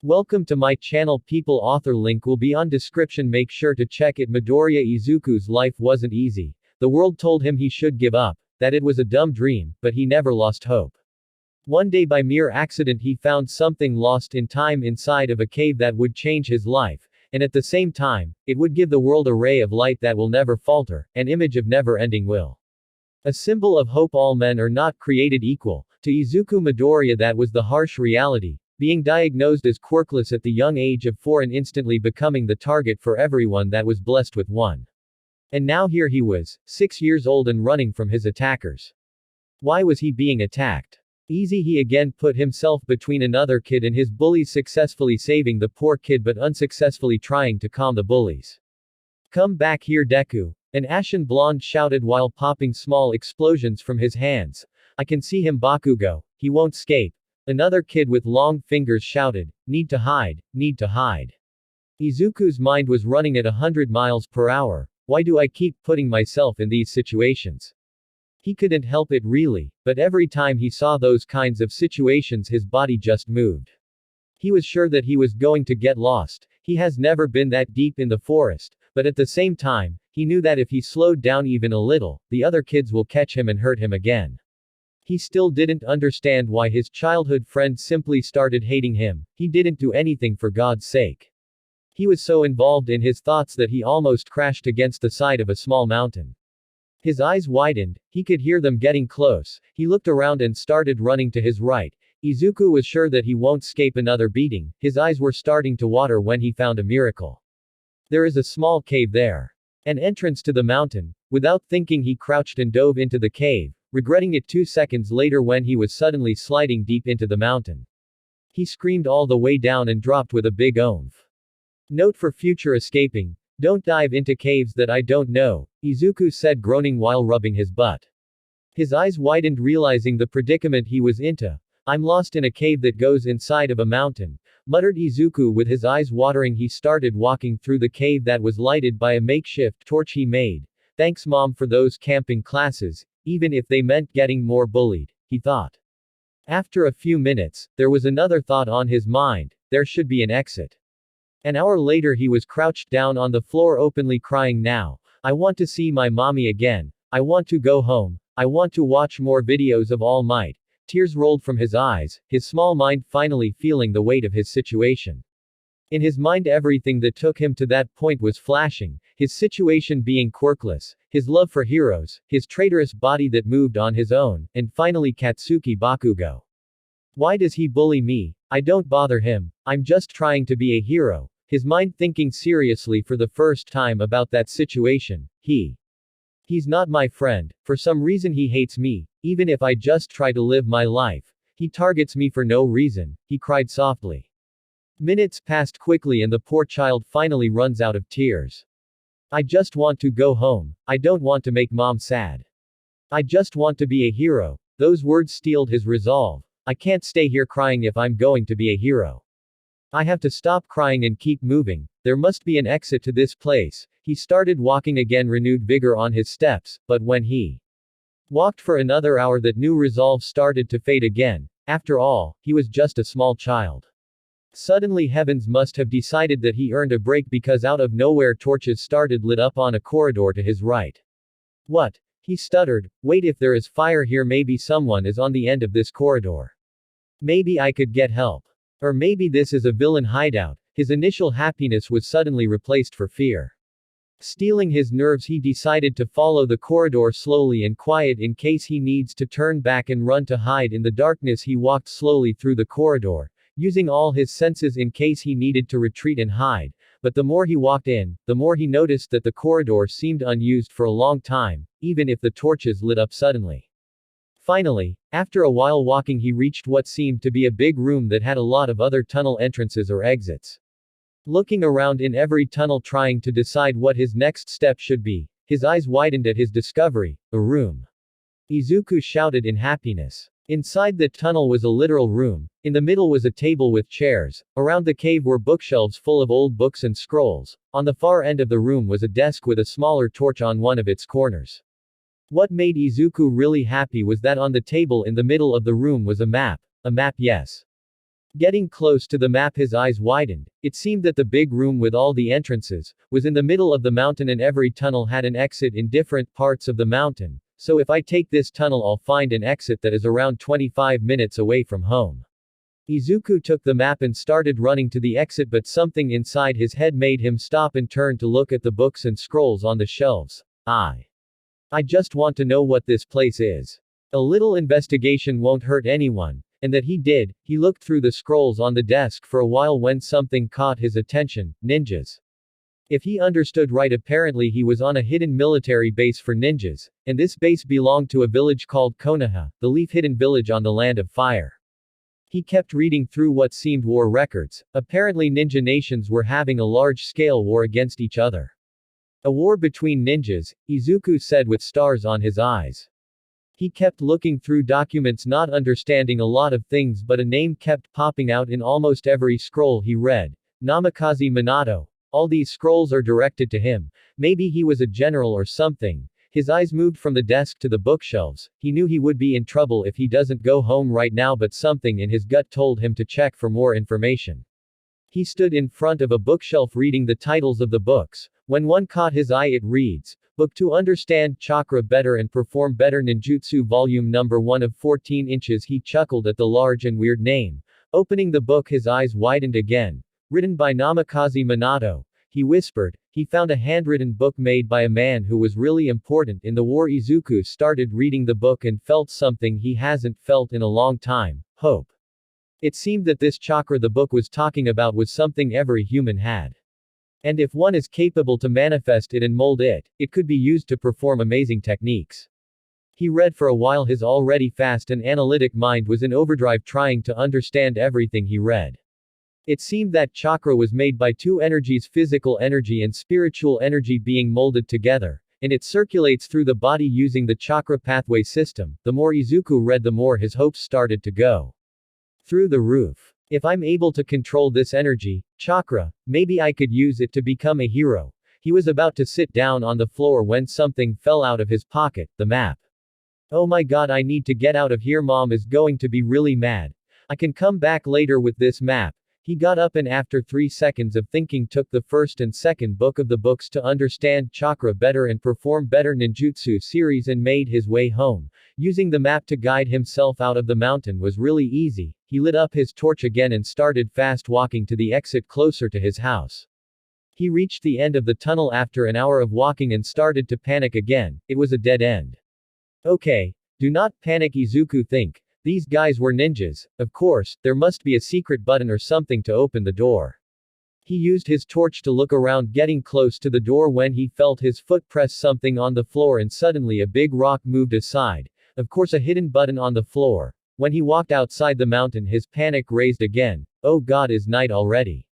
Welcome to my channel people. Author link will be on description, make sure to check it. Midoriya Izuku's life wasn't easy. The world told him he should give up, that it was a dumb dream, but he never lost hope. One day by mere accident he found something lost in time inside of a cave that would change his life, and at the same time, it would give the world a ray of light that will never falter, an image of never-ending will. A symbol of hope. All men are not created equal. To Izuku Midoriya that was the harsh reality, being diagnosed as quirkless at the young age of 4 and instantly becoming the target for everyone that was blessed with one. And now here he was, 6 years old and running from his attackers. Why was he being attacked? Easy. He again put himself between another kid and his bullies, successfully saving the poor kid but unsuccessfully trying to calm the bullies. Come back here, Deku, an ashen blonde shouted while popping small explosions from his hands. I can see him, Bakugo, he won't escape. Another kid with long fingers shouted, need to hide, need to hide. Izuku's mind was running at 100 miles per hour. Why do I keep putting myself in these situations? He couldn't help it really, but every time he saw those kinds of situations his body just moved. He was sure that he was going to get lost. He has never been that deep in the forest, but at the same time, he knew that if he slowed down even a little, the other kids will catch him and hurt him again. He still didn't understand why his childhood friend simply started hating him. He didn't do anything, for God's sake. He was so involved in his thoughts that he almost crashed against the side of a small mountain. His eyes widened, he could hear them getting close. He looked around and started running to his right. Izuku was sure that he won't escape another beating. His eyes were starting to water when he found a miracle. There is a small cave there. An entrance to the mountain. Without thinking he crouched and dove into the cave, regretting it 2 seconds later when he was suddenly sliding deep into the mountain. He screamed all the way down and dropped with a big oomph. Note for future escaping. Don't dive into caves that I don't know, Izuku said, groaning while rubbing his butt. His eyes widened, realizing the predicament he was into. I'm lost in a cave that goes inside of a mountain, muttered Izuku with his eyes watering. He started walking through the cave that was lighted by a makeshift torch he made. Thanks mom for those camping classes, even if they meant getting more bullied, he thought. After a few minutes, there was another thought on his mind, there should be an exit. An hour later he was crouched down on the floor openly crying. Now, I want to see my mommy again, I want to go home, I want to watch more videos of All Might. Tears rolled from his eyes, his small mind finally feeling the weight of his situation. In his mind everything that took him to that point was flashing, his situation being quirkless, his love for heroes, his traitorous body that moved on his own, and finally Katsuki Bakugo. Why does he bully me? I don't bother him, I'm just trying to be a hero. His mind thinking seriously for the first time about that situation. He's not my friend, for some reason he hates me, even if I just try to live my life. He targets me for no reason, he cried softly. Minutes passed quickly and the poor child finally runs out of tears. I just want to go home, I don't want to make mom sad. I just want to be a hero. Those words steeled his resolve. I can't stay here crying if I'm going to be a hero. I have to stop crying and keep moving. There must be an exit to this place. He started walking again, renewed vigor on his steps, but when he walked for another hour that new resolve started to fade again. After all, he was just a small child. Suddenly heavens must have decided that he earned a break, because out of nowhere torches started lit up on a corridor to his right. What? He stuttered. Wait, if there is fire here, maybe someone is on the end of this corridor. Maybe I could get help. Or maybe this is a villain hideout. His initial happiness was suddenly replaced for fear. Steeling his nerves, he decided to follow the corridor slowly and quiet in case he needs to turn back and run to hide in the darkness. He walked slowly through the corridor, using all his senses in case he needed to retreat and hide, but the more he walked in, the more he noticed that the corridor seemed unused for a long time, even if the torches lit up suddenly. Finally, after a while walking, he reached what seemed to be a big room that had a lot of other tunnel entrances or exits. Looking around in every tunnel trying to decide what his next step should be, his eyes widened at his discovery, a room. Izuku shouted in happiness. Inside the tunnel was a literal room. In the middle was a table with chairs. Around the cave were bookshelves full of old books and scrolls. On the far end of the room was a desk with a smaller torch on one of its corners. What made Izuku really happy was that on the table in the middle of the room was a map, yes. Getting close to the map, his eyes widened. It seemed that the big room with all the entrances was in the middle of the mountain, and every tunnel had an exit in different parts of the mountain. So if I take this tunnel, I'll find an exit that is around 25 minutes away from home. Izuku took the map and started running to the exit, but something inside his head made him stop and turn to look at the books and scrolls on the shelves. I just want to know what this place is. A little investigation won't hurt anyone. And that he did. He looked through the scrolls on the desk for a while when something caught his attention: ninjas. If he understood right, apparently he was on a hidden military base for ninjas, and this base belonged to a village called Konoha, the leaf-hidden village on the Land of Fire. He kept reading through what seemed war records. Apparently ninja nations were having a large-scale war against each other. A war between ninjas, Izuku said with stars on his eyes. He kept looking through documents, not understanding a lot of things, but a name kept popping out in almost every scroll he read: Namikaze Minato. All these scrolls are directed to him. Maybe he was a general or something. His eyes moved from the desk to the bookshelves. He knew he would be in trouble if he doesn't go home right now, but something in his gut told him to check for more information. He stood in front of a bookshelf reading the titles of the books. When one caught his eye, it reads, Book to Understand Chakra Better and Perform Better Ninjutsu, Volume Number 1 of 14 inches. He chuckled at the large and weird name. Opening the book, his eyes widened again. Written by Namikaze Minato. He whispered. He found a handwritten book made by a man who was really important in the war. Izuku started reading the book and felt something he hasn't felt in a long time: hope. It seemed that this chakra the book was talking about was something every human had. And if one is capable to manifest it and mold it, it could be used to perform amazing techniques. He read for a while. His already fast and analytic mind was in overdrive, trying to understand everything he read. It seemed that chakra was made by two energies: physical energy and spiritual energy being molded together, and it circulates through the body using the chakra pathway system. The more Izuku read, the more his hopes started to go through the roof. If I'm able to control this energy, chakra, maybe I could use it to become a hero. He was about to sit down on the floor when something fell out of his pocket: the map. Oh my god, I need to get out of here. Mom is going to be really mad. I can come back later with this map. He got up and after 3 seconds of thinking took the first and second book of the Books to Understand Chakra Better and Perform Better Ninjutsu series and made his way home. Using the map to guide himself out of the mountain was really easy. He lit up his torch again and started fast walking to the exit closer to his house. He reached the end of the tunnel after an hour of walking and started to panic again. It was a dead end. Okay. Do not panic, Izuku think. These guys were ninjas. Of course, there must be a secret button or something to open the door. He used his torch to look around, getting close to the door when he felt his foot press something on the floor and suddenly a big rock moved aside. Of course, a hidden button on the floor. When he walked outside the mountain, his panic raised again. Oh god, is night already?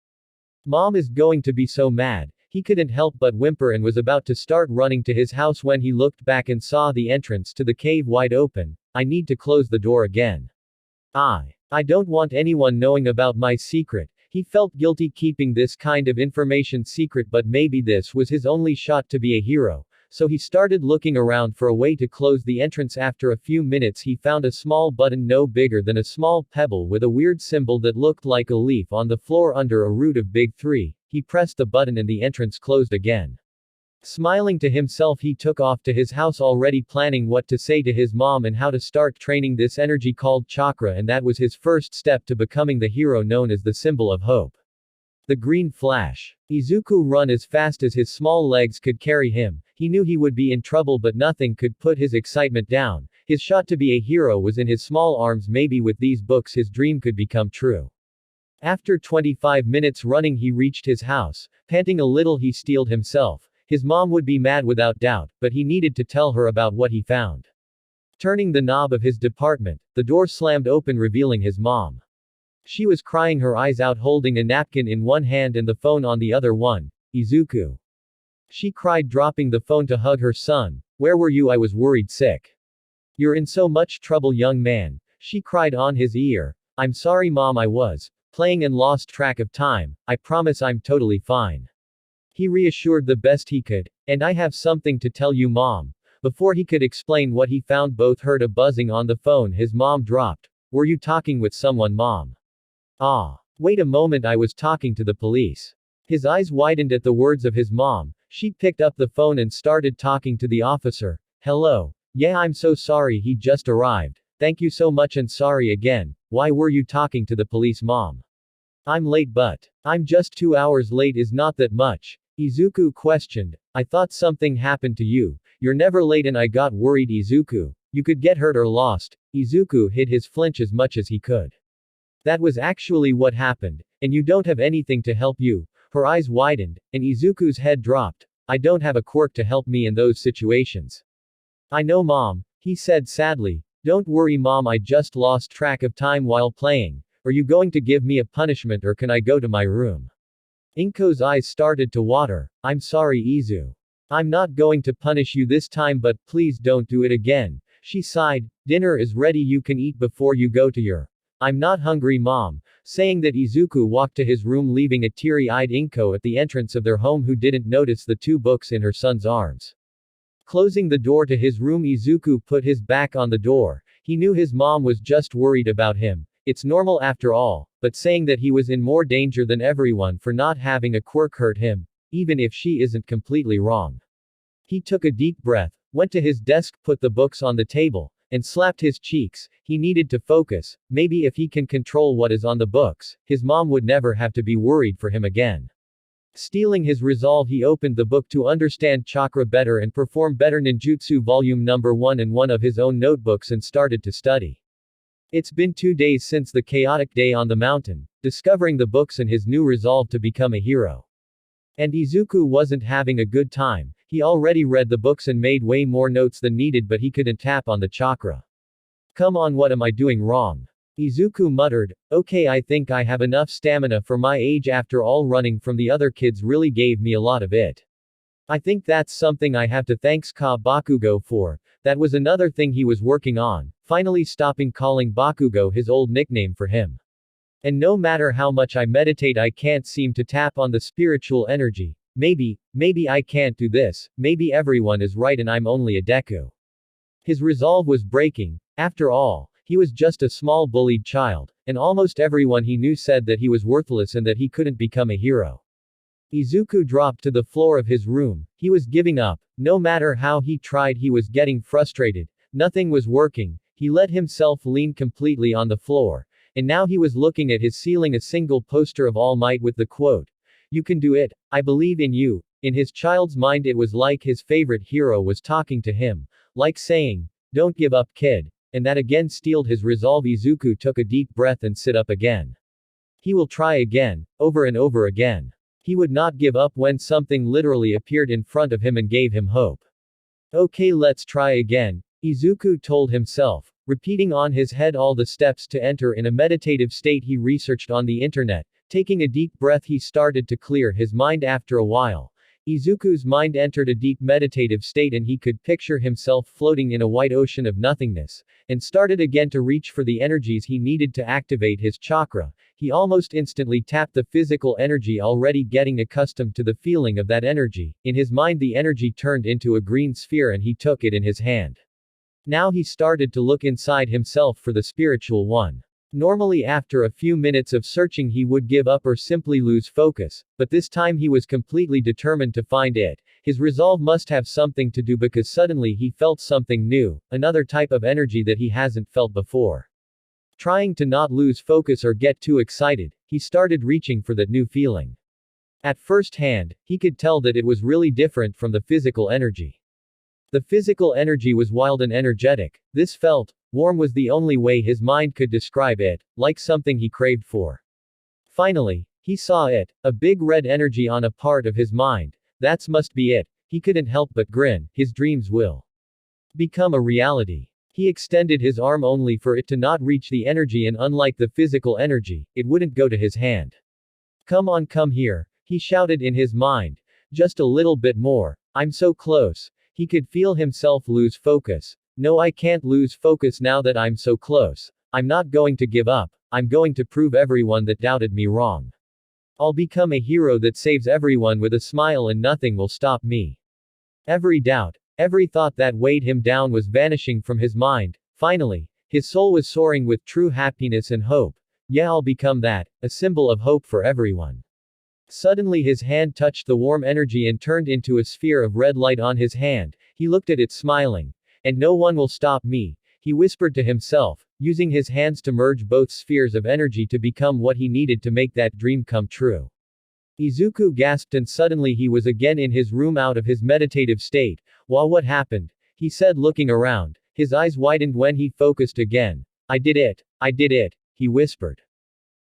Mom is going to be so mad. He couldn't help but whimper and was about to start running to his house when he looked back and saw the entrance to the cave wide open. I need to close the door again. I don't want anyone knowing about my secret. He felt guilty keeping this kind of information secret, but maybe this was his only shot to be a hero. So he started looking around for a way to close the entrance. After a few minutes he found a small button no bigger than a small pebble with a weird symbol that looked like a leaf on the floor under a root of big tree. He pressed the button and the entrance closed again. Smiling to himself, he took off to his house, already planning what to say to his mom and how to start training this energy called chakra, and that was his first step to becoming the hero known as the symbol of hope. The green flash. Izuku ran as fast as his small legs could carry him. He knew he would be in trouble, but nothing could put his excitement down. His shot to be a hero was in his small arms. Maybe with these books his dream could become true. After 25 minutes running he reached his house. Panting a little, he steeled himself. His mom would be mad without doubt, but he needed to tell her about what he found. Turning the knob of his department, the door slammed open, revealing his mom. She was crying her eyes out, holding a napkin in one hand and the phone on the other one. Izuku. She cried, dropping the phone to hug her son. Where were you? I was worried sick. You're in so much trouble, young man. She cried on his ear. I'm sorry, Mom, I was playing and lost track of time. I promise I'm totally fine. He reassured the best he could. And I have something to tell you, Mom. Before he could explain what he found, both heard a buzzing on the phone his mom dropped. Were you talking with someone, Mom? Ah. Wait a moment, I was talking to the police. His eyes widened at the words of his mom. She picked up the phone and started talking to the officer. Hello. Yeah, I'm so sorry, he just arrived. Thank you so much and sorry again. Why were you talking to the police, mom? I'm late, but I'm just 2 hours late is not that much. Izuku questioned. I thought something happened to you. You're never late and I got worried, Izuku. You could get hurt or lost. Izuku hid his flinch as much as he could. That was actually what happened. And you don't have anything to help you. Her eyes widened, and Izuku's head dropped. I don't have a quirk to help me in those situations. I know, mom, he said sadly. Don't worry, mom, I just lost track of time while playing. Are you going to give me a punishment or can I go to my room? Inko's eyes started to water. I'm sorry, Izu. I'm not going to punish you this time, but please don't do it again. She sighed. Dinner is ready, you can eat before you go to your. I'm not hungry, mom. Saying that, Izuku walked to his room, leaving a teary-eyed Inko at the entrance of their home, who didn't notice the two books in her son's arms. Closing the door to his room, Izuku put his back on the door. He knew his mom was just worried about him. It's normal after all, but saying that he was in more danger than everyone for not having a quirk hurt him, even if she isn't completely wrong. He took a deep breath, went to his desk, put the books on the table, and slapped his cheeks. He needed to focus. Maybe if he can control what is on the books, his mom would never have to be worried for him again. Stealing his resolve, he opened the book to understand chakra better and perform better, ninjutsu volume number 1 in one of his own notebooks, and started to study. It's been 2 days since the chaotic day on the mountain, discovering the books and his new resolve to become a hero. And Izuku wasn't having a good time. He already read the books and made way more notes than needed, but he couldn't tap on the chakra. Come on, what am I doing wrong? Izuku muttered. Okay, I think I have enough stamina for my age. After all, running from the other kids really gave me a lot of it. I think that's something I have to thank Bakugo for. That was another thing he was working on, finally stopping calling Bakugo his old nickname for him. And no matter how much I meditate, I can't seem to tap on the spiritual energy. Maybe I can't do this, maybe everyone is right and I'm only a Deku. His resolve was breaking. After all, he was just a small bullied child, and almost everyone he knew said that he was worthless and that he couldn't become a hero. Izuku dropped to the floor of his room. He was giving up. No matter how he tried, he was getting frustrated. Nothing was working. He let himself lean completely on the floor. And now he was looking at his ceiling, a single poster of All Might with the quote, "You can do it. I believe in you." In his child's mind, it was like his favorite hero was talking to him. Like saying, "Don't give up, kid." And that again steeled his resolve. Izuku took a deep breath and sit up again. He will try again, over and over again. He would not give up when something literally appeared in front of him and gave him hope. Okay, let's try again, Izuku told himself. Repeating on his head all the steps to enter in a meditative state he researched on the internet. Taking a deep breath, he started to clear his mind. After a while, Izuku's mind entered a deep meditative state and he could picture himself floating in a white ocean of nothingness, and started again to reach for the energies he needed to activate his chakra. He almost instantly tapped the physical energy, already getting accustomed to the feeling of that energy. In his mind, the energy turned into a green sphere and he took it in his hand. Now he started to look inside himself for the spiritual one. Normally after a few minutes of searching he would give up or simply lose focus, but this time he was completely determined to find it. His resolve must have something to do, because suddenly he felt something new, another type of energy that he hasn't felt before. Trying to not lose focus or get too excited, he started reaching for that new feeling. At first hand, he could tell that it was really different from the physical energy. The physical energy was wild and energetic. This felt warm was the only way his mind could describe it, like something he craved for. Finally, he saw it, a big red energy on a part of his mind. That must be it. He couldn't help but grin. His dreams will become a reality. He extended his arm only for it to not reach the energy, and unlike the physical energy, it wouldn't go to his hand. Come on, come here, he shouted in his mind. Just a little bit more. I'm so close. He could feel himself lose focus. No, I can't lose focus now that I'm so close. I'm not going to give up. I'm going to prove everyone that doubted me wrong. I'll become a hero that saves everyone with a smile, and nothing will stop me. Every doubt, every thought that weighed him down was vanishing from his mind. Finally, his soul was soaring with true happiness and hope. Yeah, I'll become that, a symbol of hope for everyone. Suddenly his hand touched the warm energy and turned into a sphere of red light on his hand. He looked at it smiling. And no one will stop me, he whispered to himself, using his hands to merge both spheres of energy to become what he needed to make that dream come true. Izuku gasped and suddenly he was again in his room out of his meditative state. What happened? He said looking around. His eyes widened when he focused again. I did it, he whispered.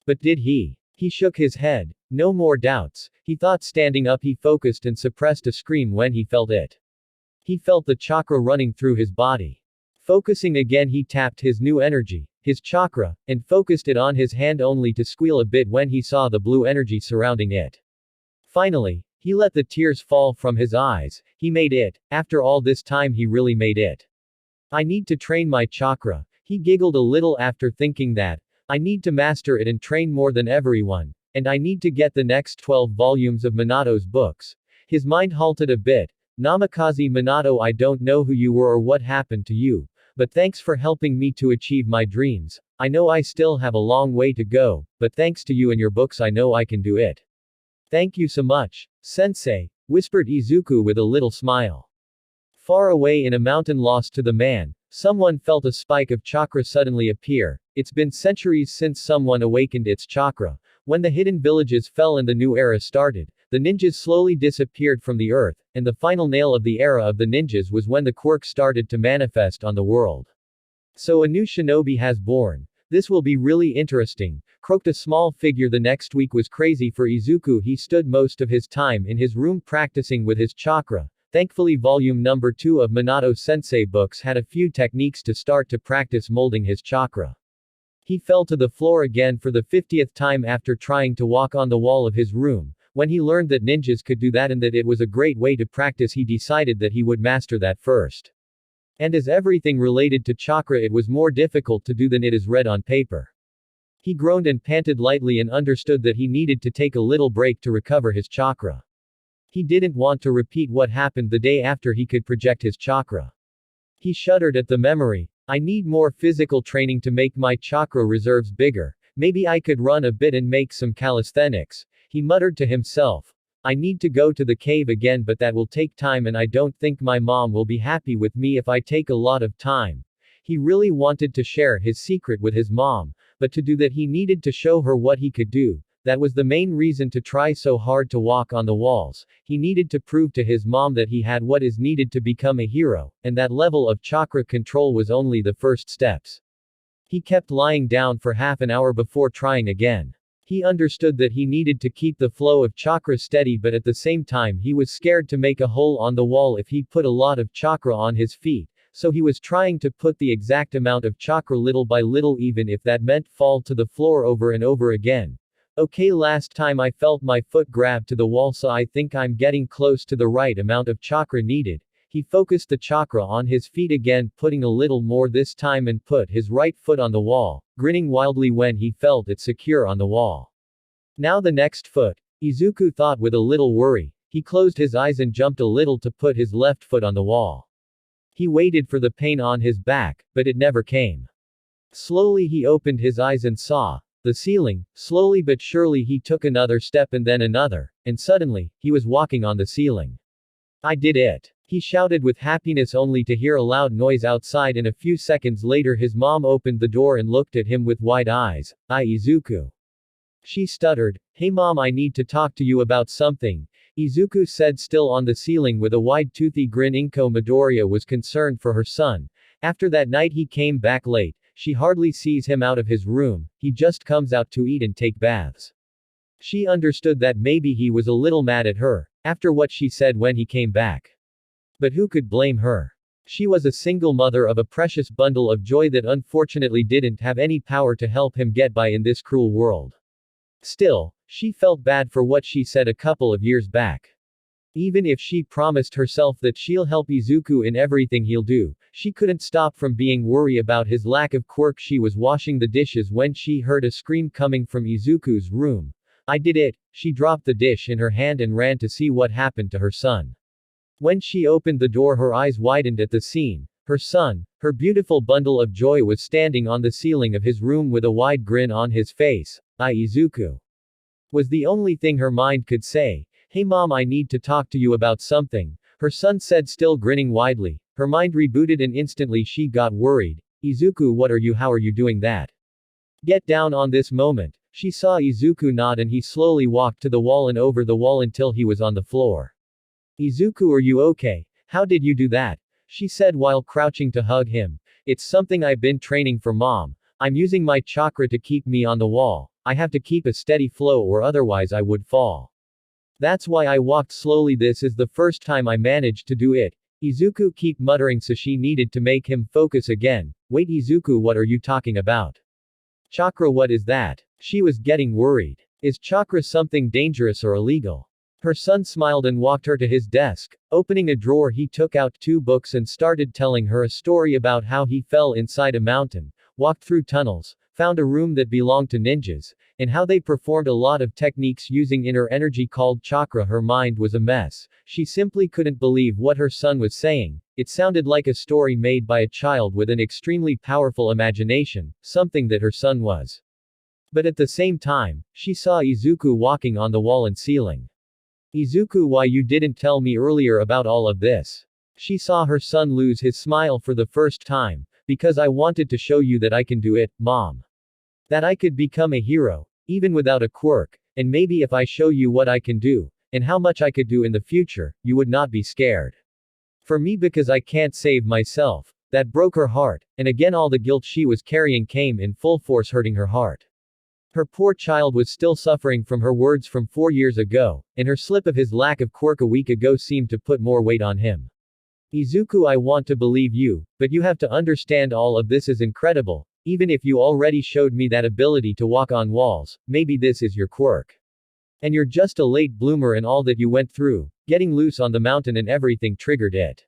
But did he? He shook his head. No more doubts, he thought. Standing up he focused and suppressed a scream when he felt it. He felt the chakra running through his body. Focusing again he tapped his new energy, his chakra, and focused it on his hand only to squeal a bit when he saw the blue energy surrounding it. Finally, he let the tears fall from his eyes. He made it. After all this time he really made it. I need to train my chakra. He giggled a little after thinking that. I need to master it and train more than everyone. And I need to get the next 12 volumes of Minato's books. His mind halted a bit. Namikaze Minato, I don't know who you were or what happened to you. But thanks for helping me to achieve my dreams. I know I still have a long way to go, but thanks to you and your books I know I can do it. Thank you so much, Sensei, whispered Izuku with a little smile. Far away in a mountain lost to the man, someone felt a spike of chakra suddenly appear. It's been centuries since someone awakened its chakra. When the hidden villages fell and the new era started, the ninjas slowly disappeared from the earth, and the final nail of the era of the ninjas was when the quirk started to manifest on the world. So a new shinobi has born. This will be really interesting, croaked a small figure. The next week was crazy for Izuku. He stood most of his time in his room practicing with his chakra. Thankfully volume number 2 of Minato Sensei books had a few techniques to start to practice molding his chakra. He fell to the floor again for the 50th time after trying to walk on the wall of his room. When he learned that ninjas could do that and that it was a great way to practice, he decided that he would master that first. And as everything related to chakra it was more difficult to do than it is read on paper. He groaned and panted lightly and understood that he needed to take a little break to recover his chakra. He didn't want to repeat what happened the day after he could project his chakra. He shuddered at the memory. I need more physical training to make my chakra reserves bigger. Maybe I could run a bit and make some calisthenics, he muttered to himself. I need to go to the cave again, but that will take time and I don't think my mom will be happy with me if I take a lot of time. He really wanted to share his secret with his mom, but to do that he needed to show her what he could do. That was the main reason to try so hard to walk on the walls. He needed to prove to his mom that he had what is needed to become a hero, and that level of chakra control was only the first steps. He kept lying down for half an hour before trying again. He understood that he needed to keep the flow of chakra steady, but at the same time he was scared to make a hole on the wall if he put a lot of chakra on his feet, so he was trying to put the exact amount of chakra little by little, even if that meant fall to the floor over and over again. Okay, last time I felt my foot grab to the wall, so I think I'm getting close to the right amount of chakra needed. He focused the chakra on his feet again, putting a little more this time, and put his right foot on the wall, grinning wildly when he felt it secure on the wall. Now the next foot, Izuku thought with a little worry. He closed his eyes and jumped a little to put his left foot on the wall. He waited for the pain on his back, but it never came. Slowly he opened his eyes and saw the ceiling. Slowly but surely he took another step and then another, and suddenly, he was walking on the ceiling. I did it! He shouted with happiness, only to hear a loud noise outside, and a few seconds later his mom opened the door and looked at him with wide eyes. Izuku. She stuttered. Hey mom, I need to talk to you about something, Izuku said, still on the ceiling with a wide toothy grin. Inko Midoriya was concerned for her son. After that night he came back late. She hardly sees him out of his room, he just comes out to eat and take baths. She understood that maybe he was a little mad at her, after what she said when he came back. But who could blame her? She was a single mother of a precious bundle of joy that unfortunately didn't have any power to help him get by in this cruel world. Still, she felt bad for what she said a couple of years back. Even if she promised herself that she'll help Izuku in everything he'll do, she couldn't stop from being worried about his lack of quirk. She was washing the dishes when she heard a scream coming from Izuku's room. I did it! She dropped the dish in her hand and ran to see what happened to her son. When she opened the door her eyes widened at the scene. Her son, her beautiful bundle of joy was standing on the ceiling of his room with a wide grin on his face. Izuku was the only thing her mind could say. Hey mom, I need to talk to you about something, her son said, still grinning widely. Her mind rebooted and instantly she got worried. Izuku, what are you? How are you doing that? Get down on this moment. She saw Izuku nod and he slowly walked to the wall and over the wall until he was on the floor. Izuku, are you okay? How did you do that? She said while crouching to hug him. It's something I've been training for mom. I'm using my chakra to keep me on the wall. I have to keep a steady flow or otherwise I would fall. That's why I walked slowly. This is the first time I managed to do it. Izuku kept muttering, so she needed to make him focus again. Wait Izuku, what are you talking about? Chakra, what is that? She was getting worried. Is chakra something dangerous or illegal? Her son smiled and walked her to his desk. Opening a drawer, he took out 2 books and started telling her a story about how he fell inside a mountain, walked through tunnels, found a room that belonged to ninjas, and how they performed a lot of techniques using inner energy called chakra. Her mind was a mess. She simply couldn't believe what her son was saying. It sounded like a story made by a child with an extremely powerful imagination, something that her son was. But at the same time, she saw Izuku walking on the wall and ceiling. Izuku, why you didn't tell me earlier about all of this? She saw her son lose his smile for the first time. Because I wanted to show you that I can do it, mom. That I could become a hero, even without a quirk, and maybe if I show you what I can do, and how much I could do in the future, you would not be scared. For me, because I can't save myself. That broke her heart, and again all the guilt she was carrying came in full force, hurting her heart. Her poor child was still suffering from her words from 4 years ago, and her slip of his lack of quirk a week ago seemed to put more weight on him. Izuku, I want to believe you, but you have to understand all of this is incredible. Even if you already showed me that ability to walk on walls, maybe this is your quirk. And you're just a late bloomer in all that you went through, getting loose on the mountain and everything triggered it.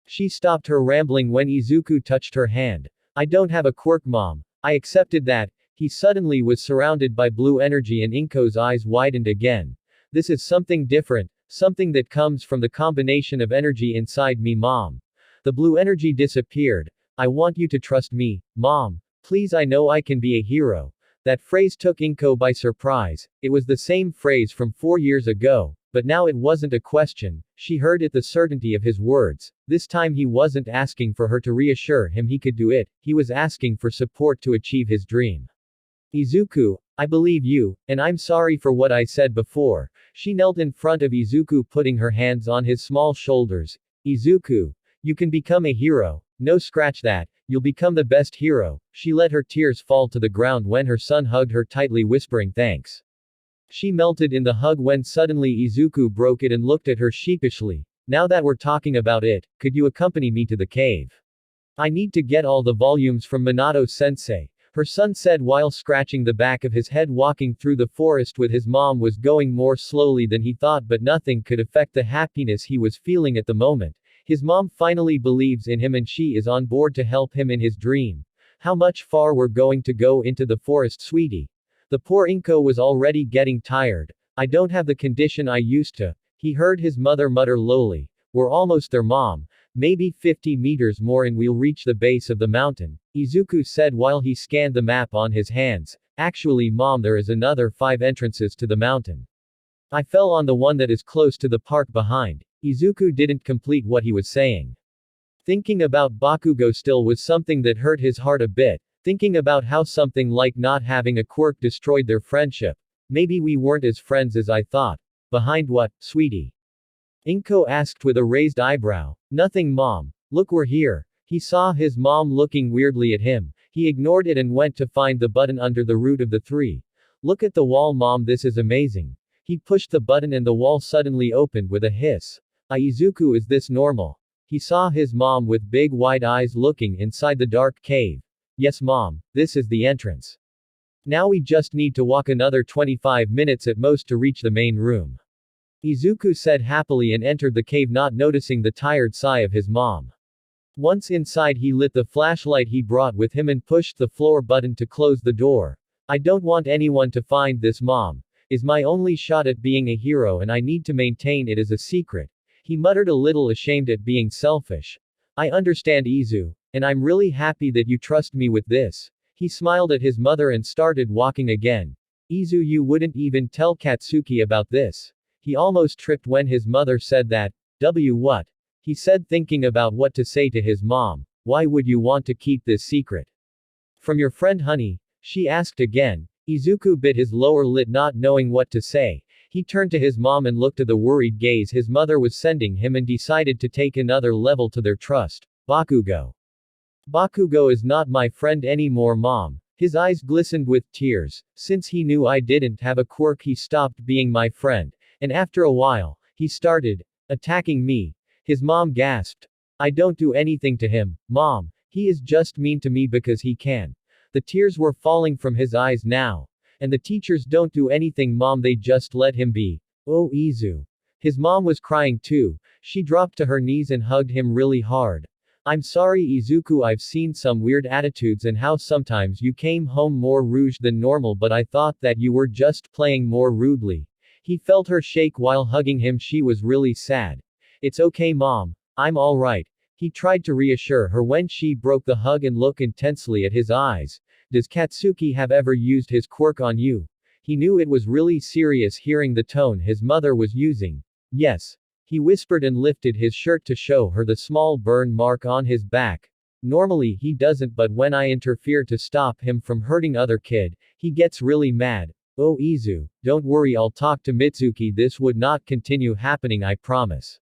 She stopped her rambling when Izuku touched her hand. I don't have a quirk, mom. I accepted that. He suddenly was surrounded by blue energy and Inko's eyes widened again. This is something different. Something that comes from the combination of energy inside me, mom. The blue energy disappeared. I want you to trust me, mom. Please, I know I can be a hero. That phrase took Inko by surprise. It was the same phrase from 4 years ago, but now it wasn't a question. She heard it, the certainty of his words. This time he wasn't asking for her to reassure him he could do it, he was asking for support to achieve his dream. Izuku, I believe you, and I'm sorry for what I said before. She knelt in front of Izuku, putting her hands on his small shoulders. Izuku, you can become a hero. No, scratch that. You'll become the best hero. She let her tears fall to the ground when her son hugged her tightly, whispering thanks. She melted in the hug when suddenly Izuku broke it and looked at her sheepishly. Now that we're talking about it, could you accompany me to the cave? I need to get all the volumes from Minato-sensei. Her son said while scratching the back of his head. Walking through the forest with his mom was going more slowly than he thought, but nothing could affect the happiness he was feeling at the moment. His mom finally believes in him and she is on board to help him in his dream. How much far we're going to go into the forest, sweetie? The poor Inko was already getting tired. I don't have the condition I used to. He heard his mother mutter lowly. We're almost there, mom. Maybe 50 meters more and we'll reach the base of the mountain, Izuku said while he scanned the map on his hands. Actually, mom, there is another 5 entrances to the mountain. I fell on the one that is close to the park behind. Izuku didn't complete what he was saying. Thinking about Bakugo still was something that hurt his heart a bit. Thinking about how something like not having a quirk destroyed their friendship. Maybe we weren't as friends as I thought. Behind what, sweetie? Inko asked with a raised eyebrow. Nothing, mom. Look, we're here. He saw his mom looking weirdly at him. He ignored it and went to find the button under the root of the tree. Look at the wall, mom, this is amazing. He pushed the button and the wall suddenly opened with a hiss. Izuku, is this normal? He saw his mom with big wide eyes looking inside the dark cave. Yes, mom, this is the entrance. Now we just need to walk another 25 minutes at most to reach the main room. Izuku said happily and entered the cave, not noticing the tired sigh of his mom. Once inside, he lit the flashlight he brought with him and pushed the floor button to close the door. I don't want anyone to find this, mom. Is my only shot at being a hero and I need to maintain it as a secret. He muttered, a little ashamed at being selfish. I understand Izu, and I'm really happy that you trust me with this. He smiled at his mother and started walking again. Izu, you wouldn't even tell Katsuki about this. He almost tripped when his mother said that. What? He said, thinking about what to say to his mom. Why would you want to keep this secret? From your friend honey? She asked again. Izuku bit his lower lip, not knowing what to say. He turned to his mom and looked at the worried gaze his mother was sending him and decided to take another level to their trust. Bakugo. Bakugo is not my friend anymore, mom. His eyes glistened with tears. Since he knew I didn't have a quirk, he stopped being my friend. And after a while, he started attacking me. His mom gasped. I don't do anything to him, mom. He is just mean to me because he can. The tears were falling from his eyes now. And the teachers don't do anything, mom, they just let him be. Oh, Izu. His mom was crying too. She dropped to her knees and hugged him really hard. I'm sorry, Izuku, I've seen some weird attitudes and how sometimes you came home more rouged than normal, but I thought that you were just playing more rudely. He felt her shake while hugging him. She was really sad. It's okay, mom. I'm alright. He tried to reassure her when she broke the hug and looked intensely at his eyes. Does Katsuki have ever used his quirk on you? He knew it was really serious hearing the tone his mother was using. Yes. He whispered and lifted his shirt to show her the small burn mark on his back. Normally he doesn't, but when I interfere to stop him from hurting other kid, he gets really mad. Oh, Izu, don't worry, I'll talk to Mitsuki. This would not continue happening, I promise.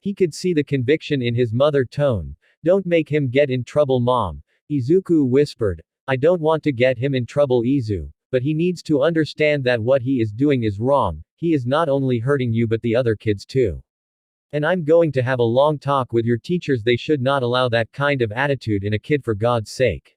He could see the conviction in his mother tone. Don't make him get in trouble, mom. Izuku whispered. I don't want to get him in trouble, Izu. But he needs to understand that what he is doing is wrong. He is not only hurting you but the other kids too. And I'm going to have a long talk with your teachers. They should not allow that kind of attitude in a kid, for God's sake.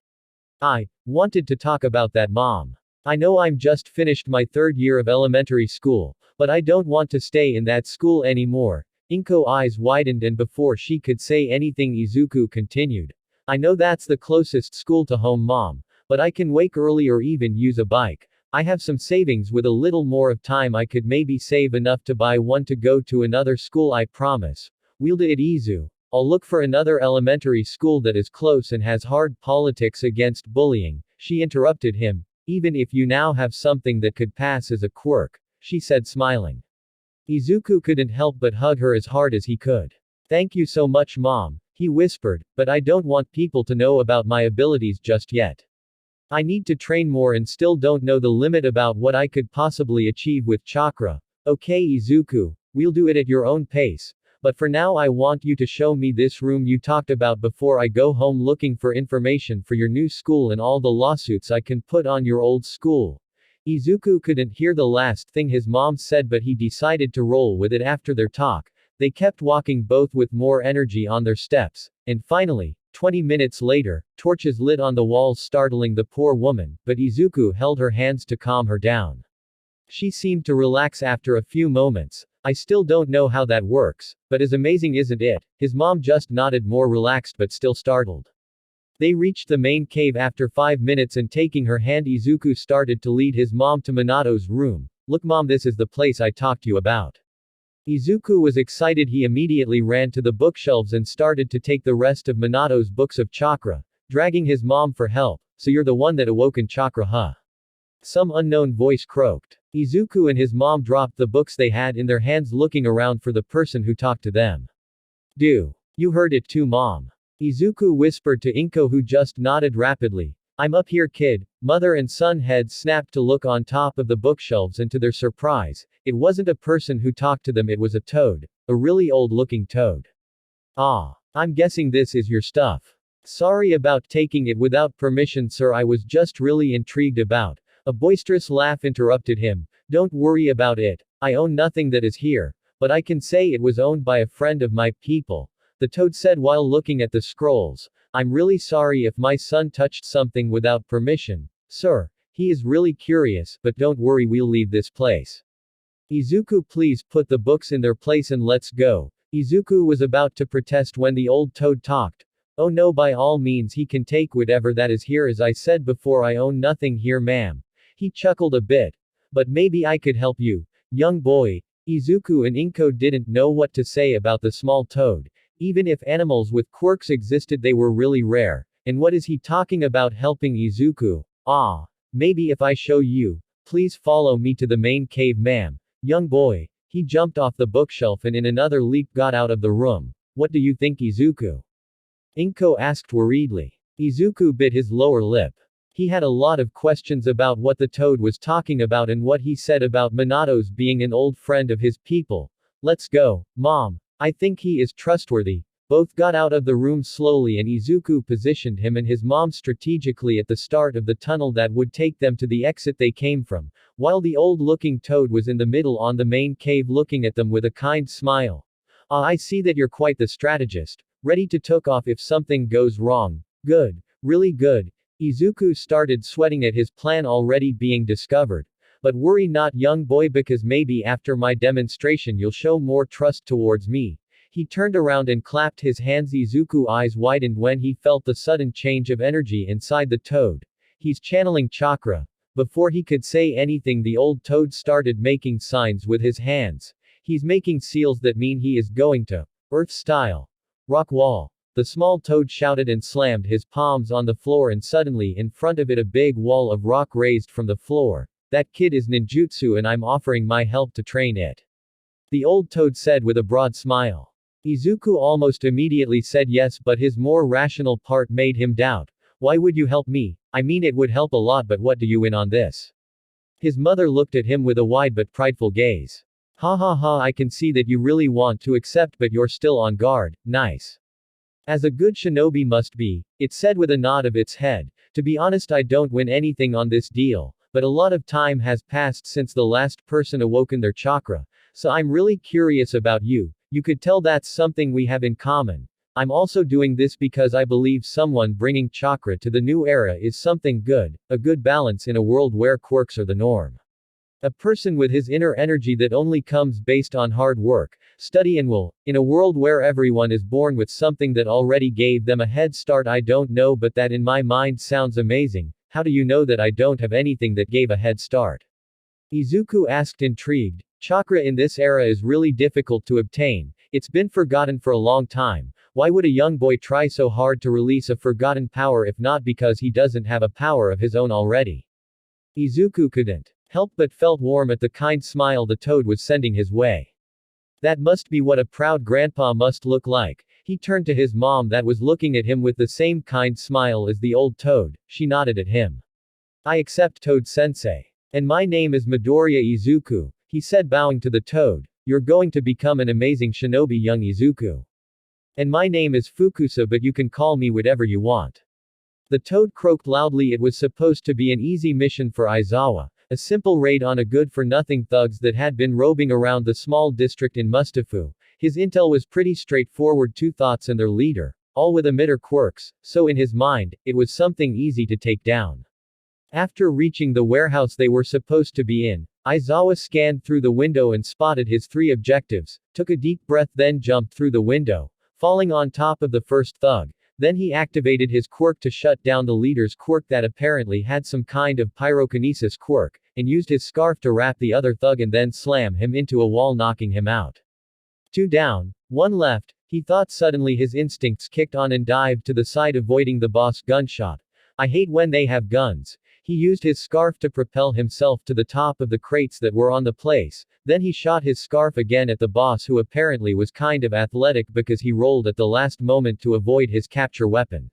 I wanted to talk about that, mom. I know I'm just finished my 3rd year of elementary school, but I don't want to stay in that school anymore. Inko's eyes widened, and before she could say anything, Izuku continued. I know that's the closest school to home, mom, but I can wake early or even use a bike. I have some savings. With a little more of time I could maybe save enough to buy one to go to another school, I promise. We'll do it, Izu. I'll look for another elementary school that is close and has hard politics against bullying. She interrupted him. Even if you now have something that could pass as a quirk, she said, smiling. Izuku couldn't help but hug her as hard as he could. Thank you so much, mom, he whispered, but I don't want people to know about my abilities just yet. I need to train more and still don't know the limit about what I could possibly achieve with chakra. Okay, Izuku, we'll do it at your own pace. But for now I want you to show me this room you talked about before I go home looking for information for your new school and all the lawsuits I can put on your old school. Izuku couldn't hear the last thing his mom said, but he decided to roll with it after their talk. They kept walking, both with more energy on their steps, and finally, 20 minutes later, torches lit on the walls, startling the poor woman, but Izuku held her hands to calm her down. She seemed to relax after a few moments. I still don't know how that works, but is amazing, isn't it? His mom just nodded, more relaxed but still startled. They reached the main cave after 5 minutes, and taking her hand, Izuku started to lead his mom to Minato's room. Look, mom, this is the place I talked to you about. Izuku was excited. He immediately ran to the bookshelves and started to take the rest of Minato's books of chakra, dragging his mom for help. So you're the one that awoken chakra, huh? Some unknown voice croaked. Izuku and his mom dropped the books they had in their hands, looking around for the person who talked to them. Do you heard it too, mom? Izuku whispered to Inko, who just nodded rapidly. I'm up here, kid. Mother and son heads snapped to look on top of the bookshelves, and to their surprise, it wasn't a person who talked to them, it was a toad. A really old-looking toad. Ah. I'm guessing this is your stuff. Sorry about taking it without permission, sir. I was just really intrigued about. A boisterous laugh interrupted him. Don't worry about it. I own nothing that is here. But I can say it was owned by a friend of my people. The toad said while looking at the scrolls. I'm really sorry if my son touched something without permission, sir. He is really curious, but don't worry, we'll leave this place. Izuku, please put the books in their place and let's go. Izuku was about to protest when the old toad talked. Oh no, by all means, he can take whatever that is here. As I said before, I own nothing here, ma'am. He chuckled a bit. But maybe I could help you, young boy. Izuku and Inko didn't know what to say about the small toad. Even if animals with quirks existed, they were really rare. And what is he talking about helping Izuku? Ah. Maybe if I show you. Please follow me to the main cave, ma'am. Young boy. He jumped off the bookshelf and in another leap got out of the room. What do you think, Izuku? Inko asked worriedly. Izuku bit his lower lip. He had a lot of questions about what the toad was talking about and what he said about Minato's being an old friend of his people. Let's go, Mom. I think he is trustworthy. Both got out of the room slowly and Izuku positioned him and his mom strategically at the start of the tunnel that would take them to the exit they came from, while the old-looking toad was in the middle on the main cave looking at them with a kind smile. Ah, I see that you're quite the strategist. Ready to take off if something goes wrong. Good. Really good. Izuku started sweating at his plan already being discovered. But worry not, young boy, because maybe after my demonstration you'll show more trust towards me. He turned around and clapped his hands. Izuku's eyes widened when he felt the sudden change of energy inside the toad. He's channeling chakra. Before he could say anything, the old toad started making signs with his hands. He's making seals that mean he is going to Earth style. Rock wall. The small toad shouted and slammed his palms on the floor, and suddenly in front of it a big wall of rock raised from the floor. That kid is ninjutsu and I'm offering my help to train it. The old toad said with a broad smile. Izuku almost immediately said yes, but his more rational part made him doubt. Why would you help me? I mean, it would help a lot, but what do you win on this? His mother looked at him with a wide but prideful gaze. Ha ha ha, I can see that you really want to accept, but you're still on guard. Nice. As a good shinobi must be, it said with a nod of its head. To be honest, I don't win anything on this deal, but a lot of time has passed since the last person awoken their chakra, so I'm really curious about you. You could tell that's something we have in common. I'm also doing this because I believe someone bringing chakra to the new era is something good, a good balance in a world where quirks are the norm. A person with his inner energy that only comes based on hard work, study and will, in a world where everyone is born with something that already gave them a head start. I don't know, but that in my mind sounds amazing. How do you know that I don't have anything that gave a head start? Izuku asked, intrigued. Chakra in this era is really difficult to obtain. It's been forgotten for a long time. Why would a young boy try so hard to release a forgotten power if not because he doesn't have a power of his own already? Izuku couldn't help but felt warm at the kind smile the toad was sending his way. That must be what a proud grandpa must look like. He turned to his mom that was looking at him with the same kind smile as the old toad. She nodded at him. I accept, Toad-sensei. And my name is Midoriya Izuku, he said, bowing to the toad. You're going to become an amazing shinobi, young Izuku. And my name is Fukusa, but you can call me whatever you want. The toad croaked loudly. It was supposed to be an easy mission for Aizawa. A simple raid on a good-for-nothing thugs that had been roving around the small district in Mustafu. His intel was pretty straightforward: two thoughts and their leader, all with emitter quirks, so in his mind, it was something easy to take down. After reaching the warehouse they were supposed to be in, Aizawa scanned through the window and spotted his three objectives, took a deep breath, then jumped through the window, falling on top of the first thug. Then he activated his quirk to shut down the leader's quirk that apparently had some kind of pyrokinesis quirk, and used his scarf to wrap the other thug and then slam him into a wall, knocking him out. Two down, one left, he thought. Suddenly his instincts kicked on and dived to the side, avoiding the boss gunshot. I hate when they have guns. He used his scarf to propel himself to the top of the crates that were on the place, then he shot his scarf again at the boss, who apparently was kind of athletic because he rolled at the last moment to avoid his capture weapon.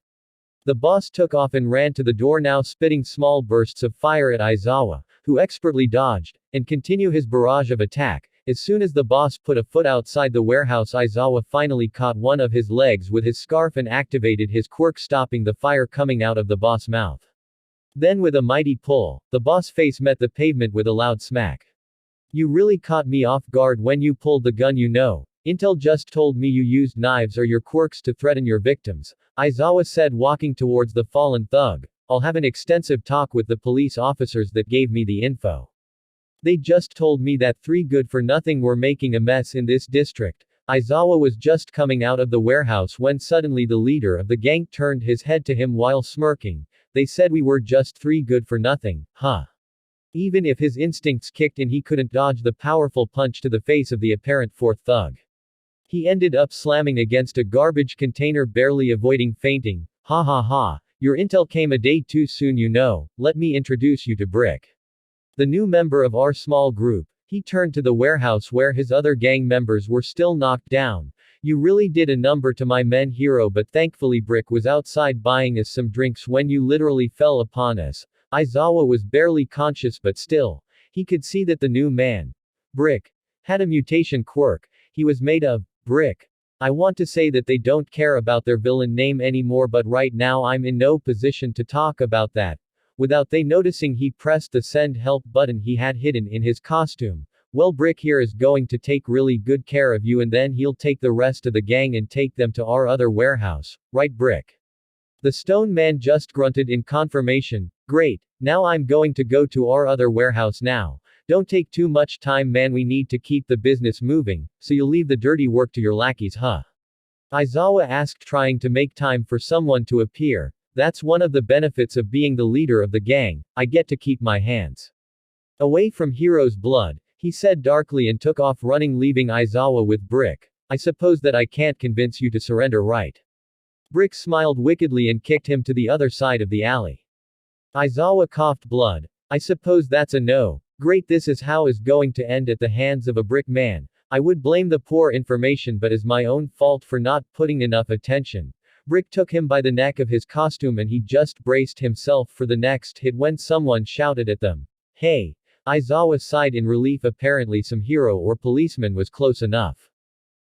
The boss took off and ran to the door, now spitting small bursts of fire at Aizawa, who expertly dodged, and continue his barrage of attack. As soon as the boss put a foot outside the warehouse, Aizawa finally caught one of his legs with his scarf and activated his quirk, stopping the fire coming out of the boss' mouth. Then with a mighty pull, the boss' face met the pavement with a loud smack. You really caught me off guard when you pulled the gun, you know. Intel just told me you used knives or your quirks to threaten your victims, Aizawa said, walking towards the fallen thug. I'll have an extensive talk with the police officers that gave me the info. They just told me that three good-for-nothing were making a mess in this district. Aizawa was just coming out of the warehouse when suddenly the leader of the gang turned his head to him while smirking. They said we were just three good-for-nothing, huh? Even if his instincts kicked in, he couldn't dodge the powerful punch to the face of the apparent fourth thug. He ended up slamming against a garbage container, barely avoiding fainting. Ha ha ha. Your intel came a day too soon, you know. Let me introduce you to Brick. The new member of our small group. He turned to the warehouse where his other gang members were still knocked down. You really did a number to my men, hero, but thankfully Brick was outside buying us some drinks when you literally fell upon us. Aizawa was barely conscious, but still, he could see that the new man, Brick, had a mutation quirk. He was made of brick. I want to say that they don't care about their villain name anymore, but right now I'm in no position to talk about that. Without they noticing, he pressed the send help button he had hidden in his costume. Well, Brick here is going to take really good care of you, and then he'll take the rest of the gang and take them to our other warehouse. Right, Brick? The stone man just grunted in confirmation. Great. Now I'm going to go to our other warehouse now. Don't take too much time, man, we need to keep the business moving, so you'll leave the dirty work to your lackeys, huh? Aizawa asked, trying to make time for someone to appear. That's one of the benefits of being the leader of the gang. I get to keep my hands away from Hero's blood, he said darkly and took off running, leaving Aizawa with Brick. I suppose that I can't convince you to surrender, right? Brick smiled wickedly and kicked him to the other side of the alley. Aizawa coughed blood. I suppose that's a no. Great, this is how is going to end at the hands of a brick man. I would blame the poor information, but is my own fault for not putting enough attention. Brick took him by the neck of his costume and he just braced himself for the next hit when someone shouted at them. Hey! Aizawa sighed in relief, apparently some hero or policeman was close enough.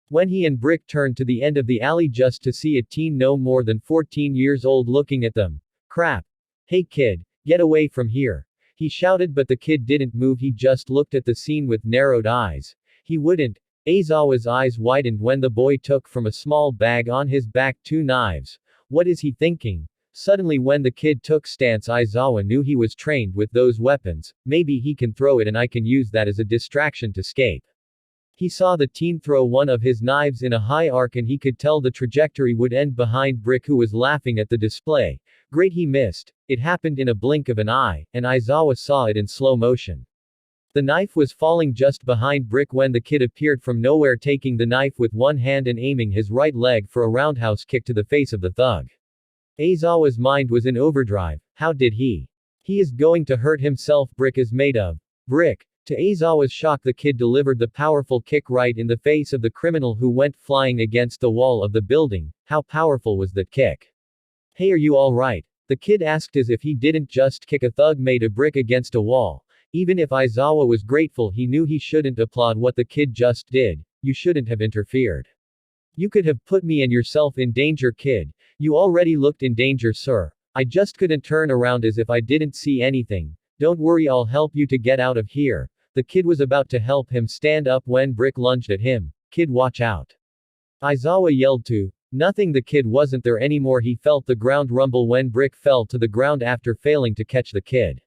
When he and Brick turned to the end of the alley just to see a teen no more than 14 years old looking at them. Crap! Hey kid! Get away from here! He shouted, but the kid didn't move, he just looked at the scene with narrowed eyes. He wouldn't. Aizawa's eyes widened when the boy took from a small bag on his back 2 knives. What is he thinking? Suddenly when the kid took stance, Aizawa knew he was trained with those weapons. Maybe he can throw it and I can use that as a distraction to escape. He saw the teen throw one of his knives in a high arc and he could tell the trajectory would end behind Brick, who was laughing at the display. Great, he missed. It happened in a blink of an eye, and Aizawa saw it in slow motion. The knife was falling just behind Brick when the kid appeared from nowhere, taking the knife with one hand and aiming his right leg for a roundhouse kick to the face of the thug. Aizawa's mind was in overdrive. How did he? He is going to hurt himself. Brick is made of brick. To Aizawa's shock, the kid delivered the powerful kick right in the face of the criminal, who went flying against the wall of the building. How powerful was that kick? Hey, are you alright? The kid asked, as if he didn't just kick a thug made of brick against a wall. Even if Aizawa was grateful, he knew he shouldn't applaud what the kid just did. You shouldn't have interfered. You could have put me and yourself in danger, kid. You already looked in danger, sir. I just couldn't turn around as if I didn't see anything. Don't worry, I'll help you to get out of here. The kid was about to help him stand up when Brick lunged at him. Kid, watch out. Aizawa yelled to. Nothing, the kid wasn't there anymore. He felt the ground rumble when Brick fell to the ground after failing to catch the kid.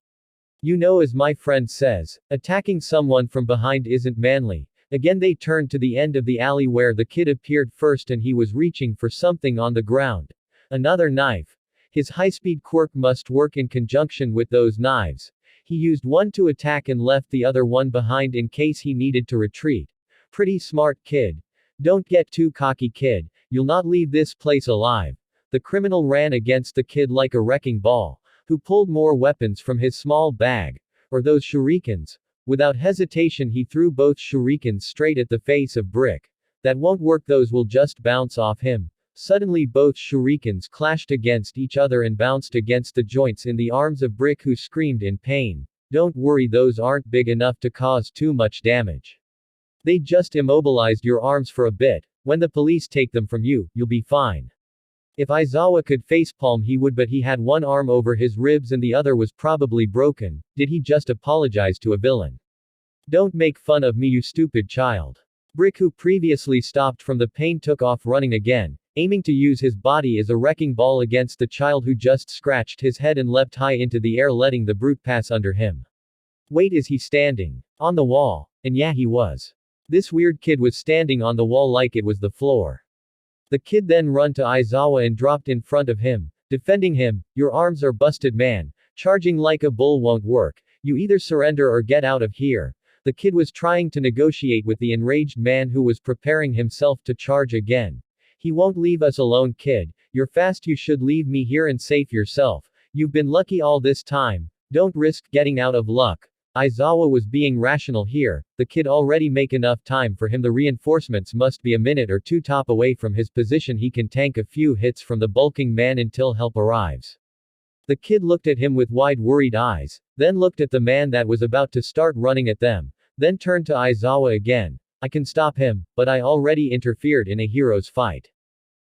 You know, as my friend says, attacking someone from behind isn't manly. Again they turned to the end of the alley where the kid appeared first, and he was reaching for something on the ground. Another knife. His high-speed quirk must work in conjunction with those knives. He used one to attack and left the other one behind in case he needed to retreat. Pretty smart, kid. Don't get too cocky, kid. You'll not leave this place alive. The criminal ran against the kid like a wrecking ball, who pulled more weapons from his small bag. Or those shurikens. Without hesitation he threw both shurikens straight at the face of Brick. That won't work, those will just bounce off him. Suddenly both shurikens clashed against each other and bounced against the joints in the arms of Brick, who screamed in pain. Don't worry, those aren't big enough to cause too much damage. They just immobilized your arms for a bit. When the police take them from you, you'll be fine. If Aizawa could facepalm he would, but he had one arm over his ribs and the other was probably broken. Did he just apologize to a villain? Don't make fun of me, you stupid child. Brick, who previously stopped from the pain, took off running again, aiming to use his body as a wrecking ball against the child, who just scratched his head and leapt high into the air, letting the brute pass under him. Wait, is he standing on the wall? And yeah, he was. This weird kid was standing on the wall like it was the floor. The kid then ran to Aizawa and dropped in front of him, defending him. Your arms are busted, man. Charging like a bull won't work. You either surrender or get out of here. The kid was trying to negotiate with the enraged man who was preparing himself to charge again. He won't leave us alone, kid. You're fast, you should leave me here and save yourself. You've been lucky all this time. Don't risk getting out of luck. Aizawa was being rational here. The kid already make enough time for him. The reinforcements must be a minute or two top away from his position. He can tank a few hits from the bulking man until help arrives. The kid looked at him with wide worried eyes, then looked at the man that was about to start running at them, then turned to Aizawa again. I can stop him, but I already interfered in a hero's fight.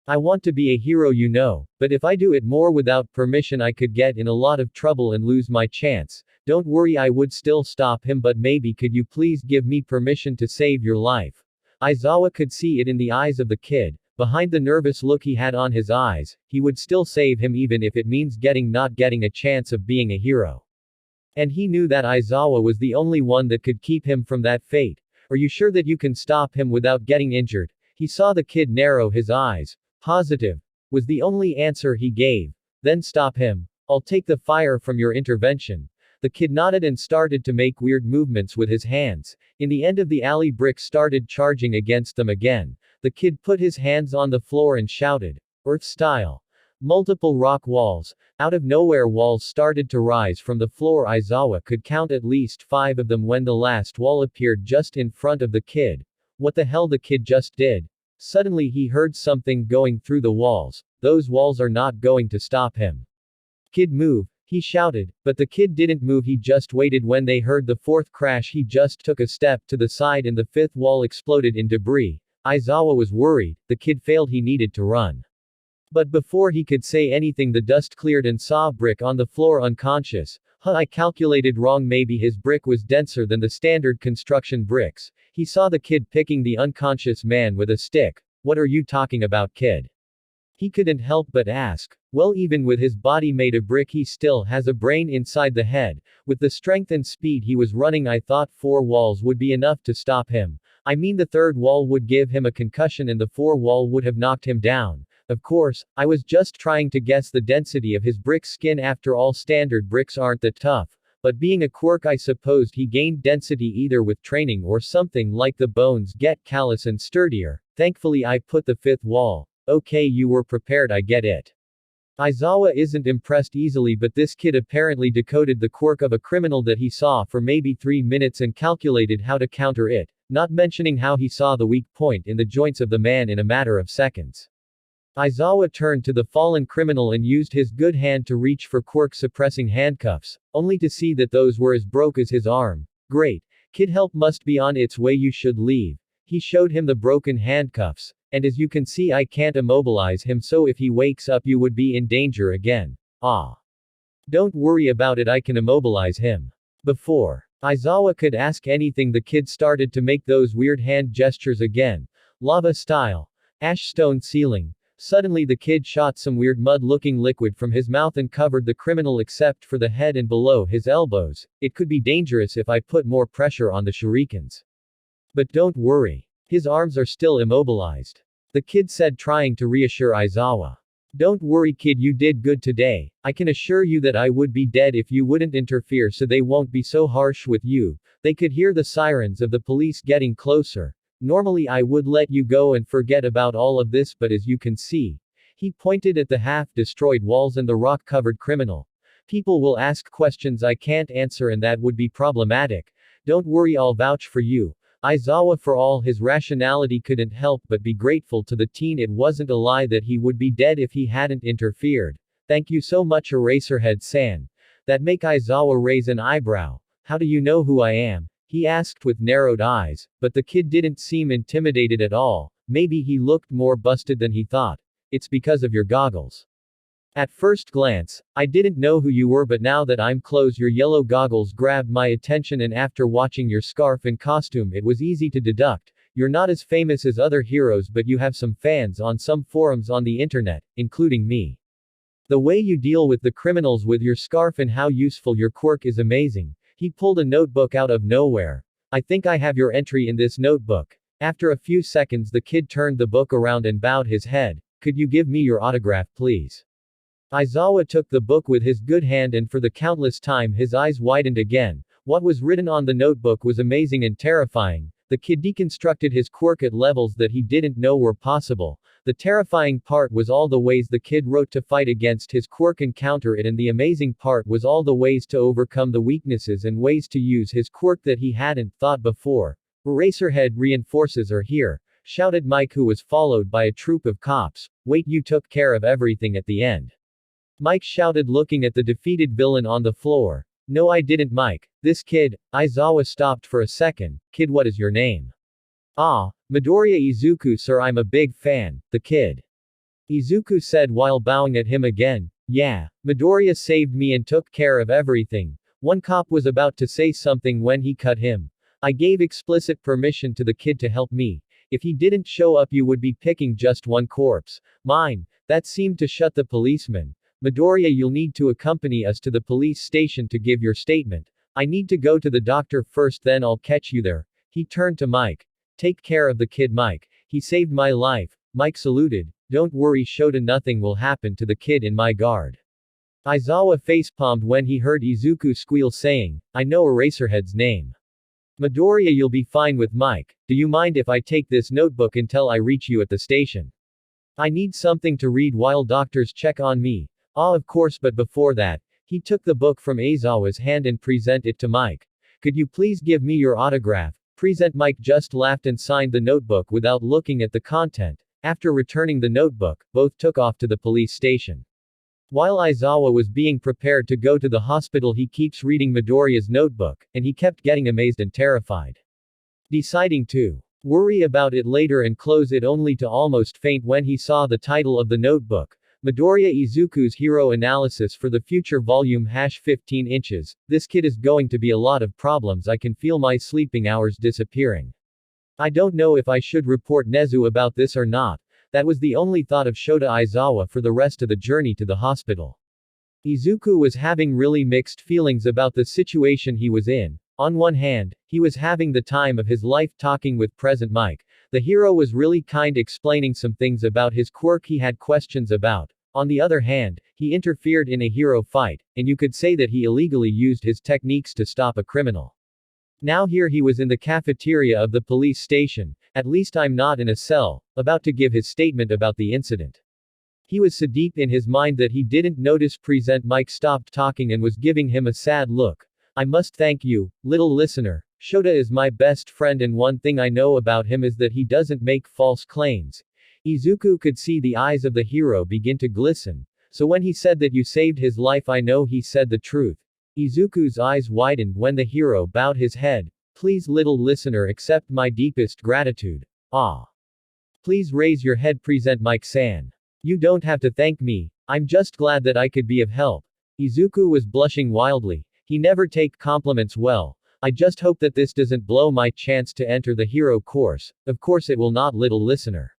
I want to be a hero, you know, but if I do it more without permission I could get in a lot of trouble and lose my chance. Don't worry, I would still stop him, but maybe could you please give me permission to save your life? Aizawa could see it in the eyes of the kid. Behind the nervous look he had on his eyes, he would still save him even if it means not getting a chance of being a hero. And he knew that Aizawa was the only one that could keep him from that fate. Are you sure that you can stop him without getting injured? He saw the kid narrow his eyes. Positive, was the only answer he gave. Then stop him. I'll take the fire from your intervention. The kid nodded and started to make weird movements with his hands. In the end of the alley, bricks started charging against them again. The kid put his hands on the floor and shouted, Earth style. Multiple rock walls. Out of nowhere, walls started to rise from the floor. Aizawa could count at least 5 of them when the last wall appeared just in front of the kid. What the hell the kid just did? Suddenly he heard something going through the walls. Those walls are not going to stop him. Kid, move, he shouted, but the kid didn't move. He just waited. When they heard the 4th crash, he just took a step to the side and the 5th wall exploded in debris. Aizawa was worried. The kid failed. He needed to run. But before he could say anything, the dust cleared and saw Brick on the floor unconscious. I calculated wrong. Maybe his brick was denser than the standard construction bricks. He saw the kid picking the unconscious man with a stick. What are you talking about, kid? He couldn't help but ask. Well, even with his body made of brick, he still has a brain inside the head. With the strength and speed he was running, I thought 4 walls would be enough to stop him. I mean, the 3rd wall would give him a concussion and the 4th wall would have knocked him down. Of course, I was just trying to guess the density of his brick skin. After all, standard bricks aren't that tough. But being a quirk, I supposed he gained density either with training or something, like the bones get callous and sturdier. Thankfully I put the 5th wall. Okay, you were prepared, I get it. Aizawa isn't impressed easily, but this kid apparently decoded the quirk of a criminal that he saw for maybe 3 minutes and calculated how to counter it, not mentioning how he saw the weak point in the joints of the man in a matter of seconds. Aizawa turned to the fallen criminal and used his good hand to reach for quirk-suppressing handcuffs, only to see that those were as broke as his arm. Great. Kid, help must be on its way, you should leave. He showed him the broken handcuffs, and as you can see I can't immobilize him, so if he wakes up you would be in danger again. Ah. Don't worry about it, I can immobilize him. Before Aizawa could ask anything, the kid started to make those weird hand gestures again. Lava style. Ash stone ceiling. Suddenly the kid shot some weird mud-looking liquid from his mouth and covered the criminal except for the head and below his elbows. It could be dangerous if I put more pressure on the shurikens. But don't worry. His arms are still immobilized. The kid said, trying to reassure Aizawa. Don't worry, kid, you did good today. I can assure you that I would be dead if you wouldn't interfere, so they won't be so harsh with you. They could hear the sirens of the police getting closer. Normally I would let you go and forget about all of this, but as you can see. He pointed at the half-destroyed walls and the rock-covered criminal. People will ask questions I can't answer and that would be problematic. Don't worry, I'll vouch for you. Aizawa, for all his rationality, couldn't help but be grateful to the teen. It wasn't a lie that he would be dead if he hadn't interfered. Thank you so much, Eraserhead-san. That make Aizawa raise an eyebrow. How do you know who I am? He asked with narrowed eyes, but the kid didn't seem intimidated at all. Maybe he looked more busted than he thought. It's because of your goggles. At first glance, I didn't know who you were, but now that I'm close, your yellow goggles grabbed my attention, and after watching your scarf and costume it was easy to deduct. You're not as famous as other heroes, but you have some fans on some forums on the internet, including me. The way you deal with the criminals with your scarf and how useful your quirk is amazing. He pulled a notebook out of nowhere. I think I have your entry in this notebook. After a few seconds the kid turned the book around and bowed his head. Could you give me your autograph, please? Aizawa took the book with his good hand, and for the countless time his eyes widened again. What was written on the notebook was amazing and terrifying. The kid deconstructed his quirk at levels that he didn't know were possible. The terrifying part was all the ways the kid wrote to fight against his quirk and counter it, and the amazing part was all the ways to overcome the weaknesses and ways to use his quirk that he hadn't thought before. Eraserhead reinforces are here, shouted Mike, who was followed by a troop of cops. Wait, you took care of everything at the end? Mike shouted, looking at the defeated villain on the floor. No, I didn't, Mike. This kid. Aizawa stopped for a second. Kid, what is your name? Ah, Midoriya Izuku, sir, I'm a big fan. The kid. Izuku said while bowing at him again. Yeah, Midoriya saved me and took care of everything. One cop was about to say something when he cut him. I gave explicit permission to the kid to help me. If he didn't show up, you would be picking just one corpse. Mine. That seemed to shut the policeman. Midoriya, you'll need to accompany us to the police station to give your statement. I need to go to the doctor first, then I'll catch you there. He turned to Mike. Take care of the kid, Mike. He saved my life. Mike saluted. Don't worry, Shota, nothing will happen to the kid in my guard. Aizawa facepalmed when he heard Izuku squeal, saying, I know Eraserhead's name. Midoriya, you'll be fine with Mike. Do you mind if I take this notebook until I reach you at the station? I need something to read while doctors check on me. Ah, of course, but before that, he took the book from Aizawa's hand and presented it to Mike. Could you please give me your autograph? Present. Mike just laughed and signed the notebook without looking at the content. After returning the notebook, both took off to the police station. While Aizawa was being prepared to go to the hospital, he keeps reading Midoriya's notebook, and he kept getting amazed and terrified. Deciding to worry about it later and close it only to almost faint when he saw the title of the notebook. Midoriya Izuku's Hero Analysis for the Future Volume #15 inches. This kid is going to be a lot of problems. I can feel my sleeping hours disappearing. I don't know if I should report Nezu about this or not. That was the only thought of Shota Aizawa for the rest of the journey to the hospital. Izuku was having really mixed feelings about the situation he was in. On one hand, he was having the time of his life talking with present Mike. The hero was really kind, explaining some things about his quirk he had questions about. On the other hand, he interfered in a hero fight, and you could say that he illegally used his techniques to stop a criminal. Now here he was in the cafeteria of the police station. At least I'm not in a cell, about to give his statement about the incident. He was so deep in his mind that he didn't notice present Mike stopped talking and was giving him a sad look. I must thank you, little listener. Shota is my best friend, and one thing I know about him is that he doesn't make false claims. Izuku could see the eyes of the hero begin to glisten. So when he said that you saved his life, I know he said the truth. Izuku's eyes widened when the hero bowed his head. Please, little listener, accept my deepest gratitude. Ah. Please raise your head, present Mike-san. You don't have to thank me. I'm just glad that I could be of help. Izuku was blushing wildly. He never take compliments well. I just hope that this doesn't blow my chance to enter the hero course. Of course it will not, little listener.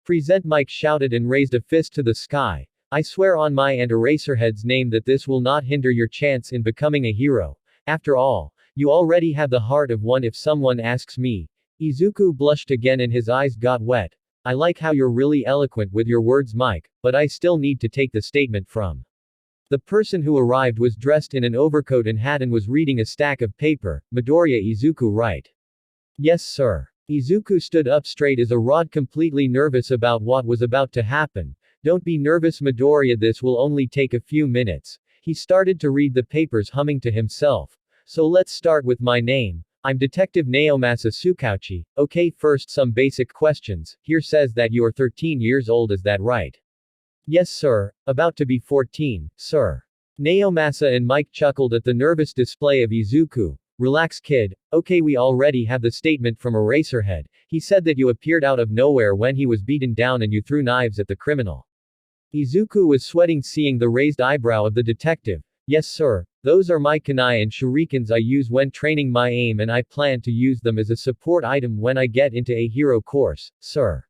Present Mike shouted and raised a fist to the sky. I swear on my and Eraserhead's name that this will not hinder your chance in becoming a hero. After all, you already have the heart of one if someone asks me. Izuku blushed again and his eyes got wet. I like how you're really eloquent with your words, Mike, but I still need to take the statement from. The person who arrived was dressed in an overcoat and hat and was reading a stack of paper. Midoriya Izuku, right? Yes, sir. Izuku stood up straight as a rod, completely nervous about what was about to happen. Don't be nervous, Midoriya, this will only take a few minutes. He started to read the papers, humming to himself. So let's start with my name. I'm Detective Naomasa Tsukauchi. Okay, first some basic questions. Here says that you are 13 years old, is that right? Yes, sir. About to be 14, sir. Naomasa and Mike chuckled at the nervous display of Izuku. Relax, kid. Okay, we already have the statement from Eraserhead. He said that you appeared out of nowhere when he was beaten down and you threw knives at the criminal. Izuku was sweating seeing the raised eyebrow of the detective. Yes, sir. Those are my kunai and shurikens I use when training my aim, and I plan to use them as a support item when I get into a hero course, sir.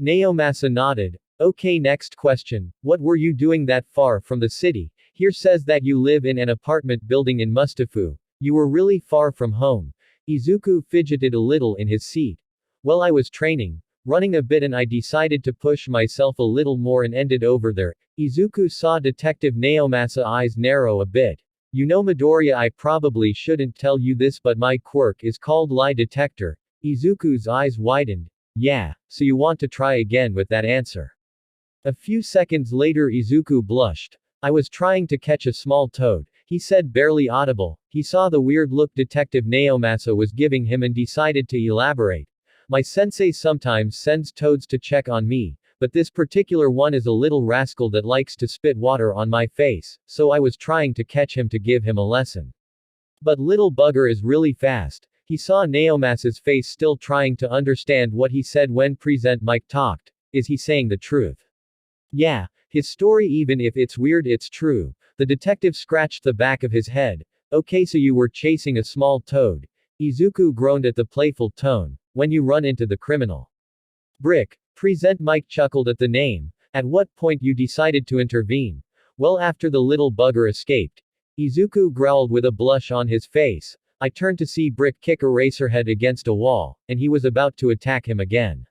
Naomasa nodded. Okay, next question. What were you doing that far from the city? Here says that you live in an apartment building in Mustafu. You were really far from home. Izuku fidgeted a little in his seat. Well, I was training, running a bit, and I decided to push myself a little more and ended over there. Izuku saw Detective Naomasa's eyes narrow a bit. You know Midoriya, I probably shouldn't tell you this, but my quirk is called lie detector. Izuku's eyes widened. Yeah, so you want to try again with that answer. A few seconds later Izuku blushed. I was trying to catch a small toad, he said, barely audible. He saw the weird look Detective Naomasa was giving him and decided to elaborate. My sensei sometimes sends toads to check on me, but this particular one is a little rascal that likes to spit water on my face, so I was trying to catch him to give him a lesson. But little bugger is really fast. He saw Naomasa's face, still trying to understand what he said when Present Mike talked. Is he saying the truth? Yeah, his story, even if it's weird, it's true. The detective scratched the back of his head. Okay, so you were chasing a small toad. Izuku groaned at the playful tone. When you run into the criminal. Brick. Present Mike chuckled at the name. At what point you decided to intervene? Well, after the little bugger escaped. Izuku growled with a blush on his face. I turned to see Brick kick Eraserhead against a wall, and he was about to attack him again.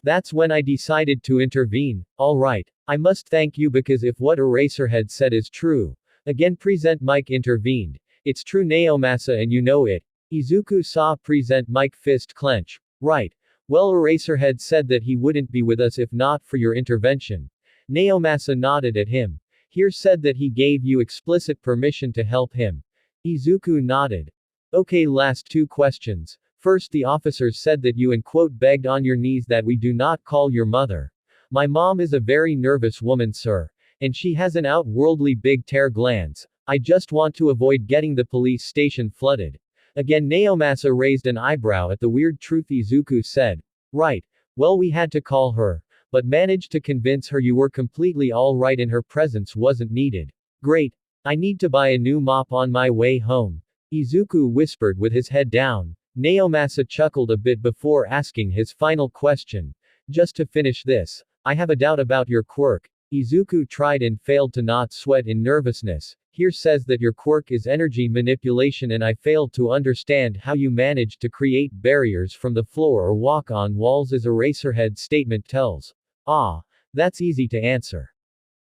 That's when I decided to intervene. Alright, I must thank you, because if what Eraserhead said is true. Again Present Mike intervened. It's true, Naomasa, and you know it. Izuku saw Present Mike fist clench. Right. Well, Eraserhead said that he wouldn't be with us if not for your intervention. Naomasa nodded at him. Here said that he gave you explicit permission to help him. Izuku nodded. Okay, last two questions. First, the officers said that you begged on your knees that we do not call your mother. My mom is a very nervous woman, sir. And she has an outworldly big tear glands. I just want to avoid getting the police station flooded. Again Naomasa raised an eyebrow at the weird truth Izuku said. Right. Well, we had to call her. But managed to convince her you were completely alright and her presence wasn't needed. Great. I need to buy a new mop on my way home. Izuku whispered with his head down. Naomasa chuckled a bit before asking his final question. Just to finish this. I have a doubt about your quirk. Izuku tried and failed to not sweat in nervousness. Here says that your quirk is energy manipulation, and I failed to understand how you managed to create barriers from the floor or walk on walls as Eraserhead's statement tells. Ah, that's easy to answer.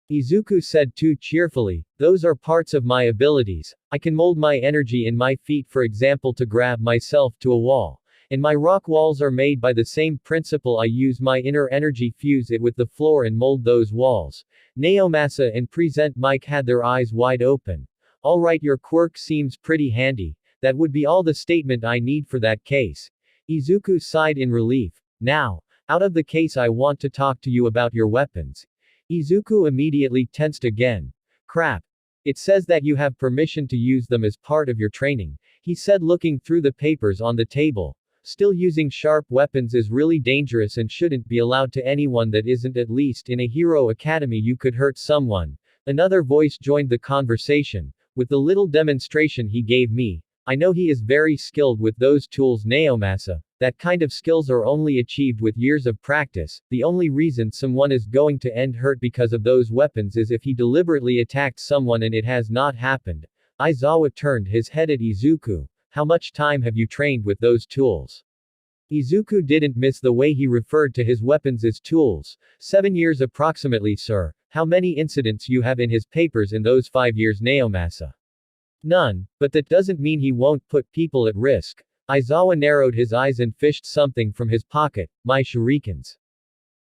Izuku said too cheerfully, those are parts of my abilities. I can mold my energy in my feet, for example, to grab myself to a wall. And my rock walls are made by the same principle. I use my inner energy, fuse it with the floor, and mold those walls. Naomasa and Present Mike had their eyes wide open. Alright, your quirk seems pretty handy. That would be all the statement I need for that case. Izuku sighed in relief. Now, out of the case, I want to talk to you about your weapons. Izuku immediately tensed again. Crap. It says that you have permission to use them as part of your training, he said, looking through the papers on the table. Still, using sharp weapons is really dangerous and shouldn't be allowed to anyone that isn't at least in a hero academy. You could hurt someone. Another voice joined the conversation. With the little demonstration he gave me, I know he is very skilled with those tools, Naomasa. That kind of skills are only achieved with years of practice. The only reason someone is going to end hurt because of those weapons is if he deliberately attacked someone, and it has not happened. Aizawa turned his head at Izuku. How much time have you trained with those tools? Izuku didn't miss the way he referred to his weapons as tools. 7 years approximately, sir. How many incidents you have in his papers in those 5 years, Naomasa? None, but that doesn't mean he won't put people at risk. Aizawa narrowed his eyes and fished something from his pocket. My shurikens.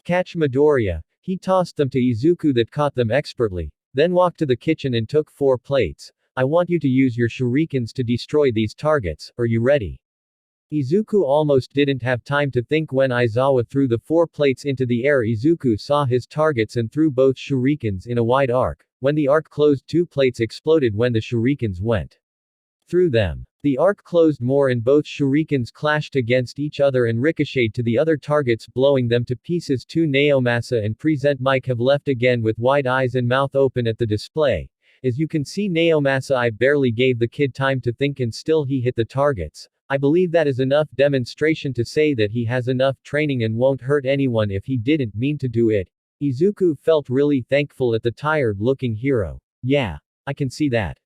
Catch Midoriya. He tossed them to Izuku, that caught them expertly, then walked to the kitchen and took 4 plates. I want you to use your shurikens to destroy these targets. Are you ready? Izuku almost didn't have time to think when Aizawa threw the 4 plates into the air. Izuku saw his targets and threw both shurikens in a wide arc. When the arc closed, 2 plates exploded when the shurikens went through them. The arc closed more and both shurikens clashed against each other and ricocheted to the other targets, blowing them to pieces. 2 Naomasa and Present Mike have left again with wide eyes and mouth open at the display. As you can see, Naomasa, I barely gave the kid time to think and still he hit the targets. I believe that is enough demonstration to say that he has enough training and won't hurt anyone if he didn't mean to do it. Izuku felt really thankful at the tired-looking hero. Yeah, I can see that.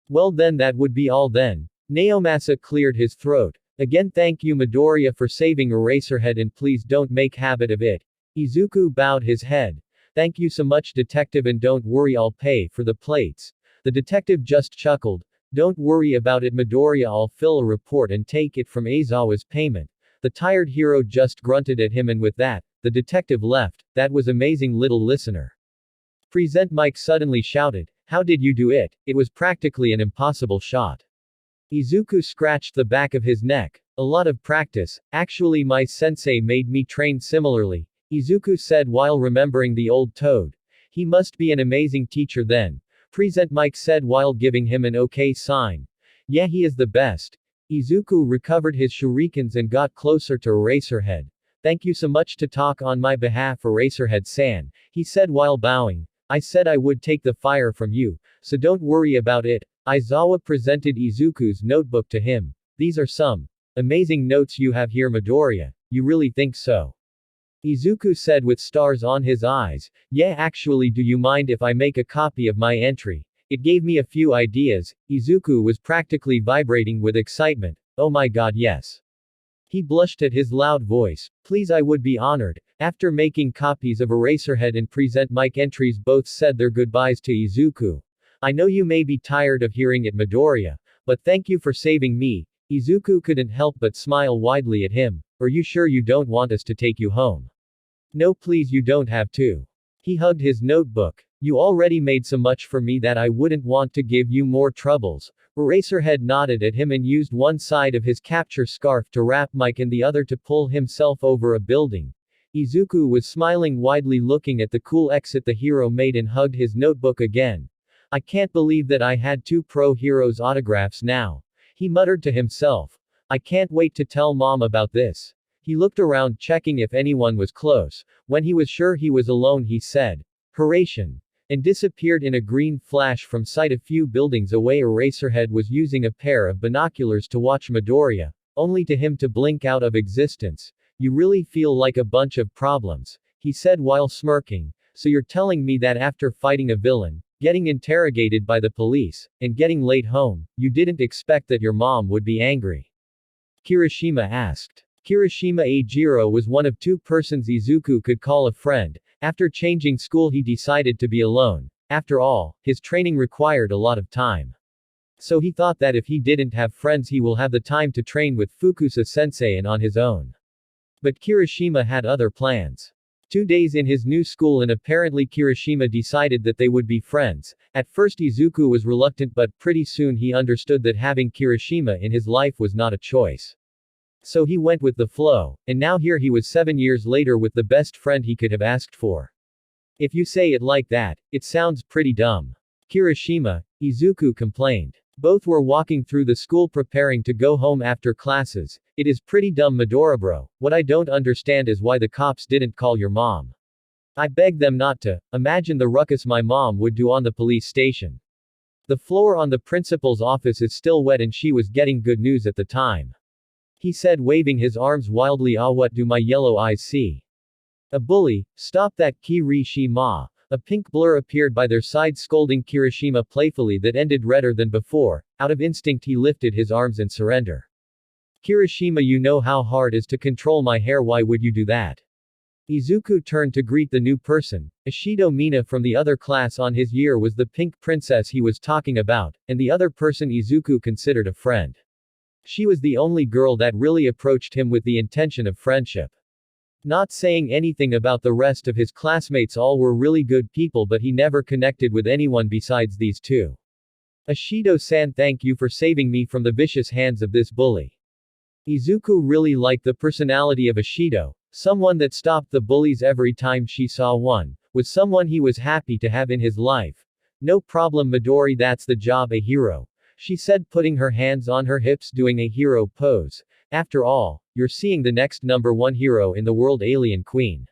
Well then, that would be all then. Naomasa cleared his throat. Again, thank you, Midoriya, for saving Eraserhead, and please don't make habit of it. Izuku bowed his head. Thank you so much, detective, and don't worry, I'll pay for the plates. The detective just chuckled. Don't worry about it Midoriya, I'll fill a report and take it from Aizawa's payment. The tired hero just grunted at him and with that, the detective left. That was amazing little listener. Present Mike suddenly shouted. How did you do it? It was practically an impossible shot. Izuku scratched the back of his neck. A lot of practice. Actually my sensei made me train similarly, Izuku said while remembering the old toad. He must be an amazing teacher then. Present Mike said while giving him an okay sign. Yeah, he is the best. Izuku recovered his shurikens and got closer to Eraserhead. Thank you so much to talk on my behalf Eraserhead-san, he said while bowing. I said I would take the fire from you, so don't worry about it. Aizawa presented Izuku's notebook to him. These are some amazing notes you have here Midoriya. You really think so? Izuku said with stars on his eyes. Yeah, actually, do you mind if I make a copy of my entry? It gave me a few ideas. Izuku was practically vibrating with excitement. Oh my god, yes. He blushed at his loud voice. Please, I would be honored. After making copies of Eraserhead and Present Mike entries, both said their goodbyes to Izuku. I know you may be tired of hearing it Midoriya, but thank you for saving me. Izuku couldn't help but smile widely at him. Are you sure you don't want us to take you home? No please, you don't have to. He hugged his notebook. You already made so much for me that I wouldn't want to give you more troubles. Eraserhead nodded at him and used one side of his capture scarf to wrap Mike and the other to pull himself over a building. Izuku was smiling widely looking at the cool exit the hero made and hugged his notebook again. I can't believe that I had two pro heroes autographs now. He muttered to himself. I can't wait to tell mom about this. He looked around checking if anyone was close. When he was sure he was alone he said, Horatian, and disappeared in a green flash from sight a few buildings away. Eraserhead was using a pair of binoculars to watch Midoriya, only to him to blink out of existence. You really feel like a bunch of problems, he said while smirking. So you're telling me that after fighting a villain, getting interrogated by the police, and getting late home, you didn't expect that your mom would be angry? Kirishima asked. Kirishima Ajiro was one of two persons Izuku could call a friend. After changing school he decided to be alone. After all, his training required a lot of time. So he thought that if he didn't have friends he will have the time to train with Fukusa-sensei and on his own. But Kirishima had other plans. 2 days in his new school and apparently Kirishima decided that they would be friends. At first Izuku was reluctant but pretty soon he understood that having Kirishima in his life was not a choice. So he went with the flow, and now here he was 7 years later with the best friend he could have asked for. If you say it like that, it sounds pretty dumb. Kirishima, Izuku complained. Both were walking through the school preparing to go home after classes. It is pretty dumb Midoriya bro. What I don't understand is why the cops didn't call your mom. I begged them not to. Imagine the ruckus my mom would do on the police station. The floor on the principal's office is still wet and she was getting good news at the time. He said waving his arms wildly. Ah, what do my yellow eyes see? A bully, stop that Kirishima. A pink blur appeared by their side scolding Kirishima playfully that ended redder than before. Out of instinct he lifted his arms in surrender. Kirishima, you know how hard it is to control my hair, why would you do that? Izuku turned to greet the new person. Ishido Mina from the other class on his year was the pink princess he was talking about, and the other person Izuku considered a friend. She was the only girl that really approached him with the intention of friendship. Not saying anything about the rest of his classmates, all were really good people, but he never connected with anyone besides these two. Ishido-san, thank you for saving me from the vicious hands of this bully. Izuku really liked the personality of Ishido, someone that stopped the bullies every time she saw one, was someone he was happy to have in his life. No problem Midori, that's the job a hero, she said putting her hands on her hips doing a hero pose. After all, you're seeing the next #1 hero in the world, Alien Queen.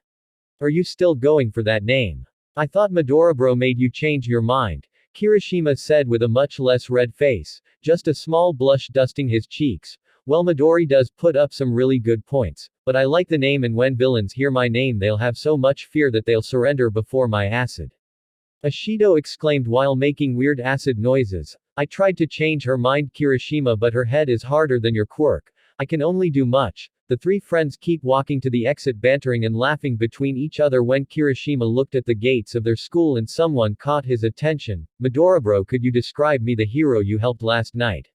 Are you still going for that name? I thought Midoriya bro made you change your mind, Kirishima said with a much less red face, just a small blush dusting his cheeks. Well, Midori does put up some really good points, but I like the name and when villains hear my name they'll have so much fear that they'll surrender before my acid. Ishido exclaimed while making weird acid noises. I tried to change her mind Kirishima, but her head is harder than your quirk. I can only do much. The three friends keep walking to the exit, bantering and laughing between each other when Kirishima looked at the gates of their school and someone caught his attention. "Midoriya bro, could you describe me the hero you helped last night?"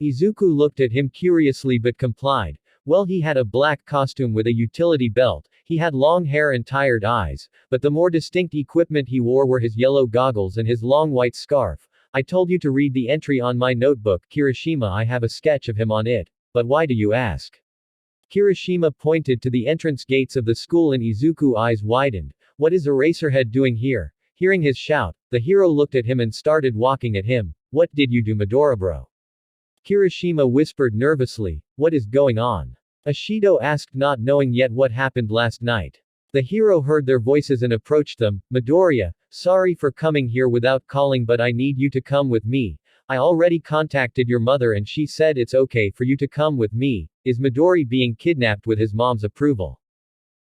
Izuku looked at him curiously but complied. Well, he had a black costume with a utility belt, he had long hair and tired eyes, but the more distinct equipment he wore were his yellow goggles and his long white scarf. I told you to read the entry on my notebook, Kirishima. I have a sketch of him on it. But why do you ask? Kirishima pointed to the entrance gates of the school and Izuku's eyes widened. What is Eraserhead doing here? Hearing his shout, the hero looked at him and started walking at him. What did you do, Midoriya bro? Kirishima whispered nervously. What is going on? Ashido asked, not knowing yet what happened last night. The hero heard their voices and approached them. Midoriya, sorry for coming here without calling, but I need you to come with me. I already contacted your mother and she said it's okay for you to come with me. Is Midori being kidnapped with his mom's approval?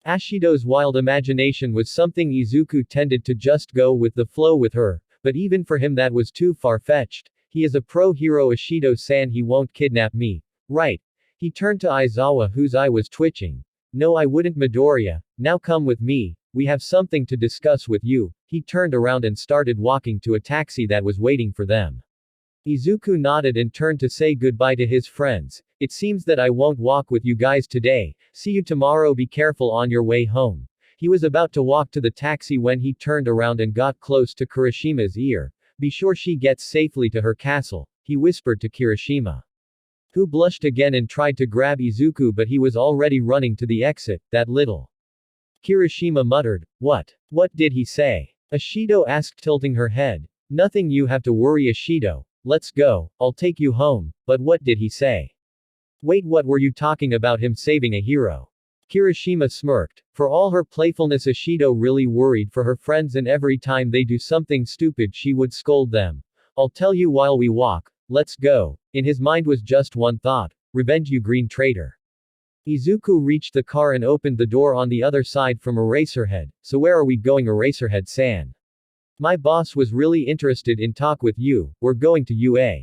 Ashido's wild imagination was something Izuku tended to just go with the flow with her, but even for him that was too far-fetched. He is a pro-hero. Ashido-san, he won't kidnap me. Right. He turned to Aizawa, whose eye was twitching. No, I wouldn't, Midoriya. Now come with me. We have something to discuss with you. He turned around and started walking to a taxi that was waiting for them. Izuku nodded and turned to say goodbye to his friends. It seems that I won't walk with you guys today. See you tomorrow. Be careful on your way home. He was about to walk to the taxi when he turned around and got close to Kirishima's ear. Be sure she gets safely to her castle, he whispered to Kirishima, who blushed again and tried to grab Izuku, but he was already running to the exit. That little. Kirishima muttered. What? What did he say? Ashido asked, tilting her head. Nothing, you have to worry, Ashido. Let's go, I'll take you home. But what did he say? Wait, what were you talking about, him saving a hero? Kirishima smirked. For all her playfulness, Ashido really worried for her friends, and every time they do something stupid she would scold them. I'll tell you while we walk. Let's go. In his mind was just one thought. Revenge, you green traitor. Izuku reached the car and opened the door on the other side from Eraserhead. So where are we going, Eraserhead-san? My boss was really interested in talk with you. We're going to UA.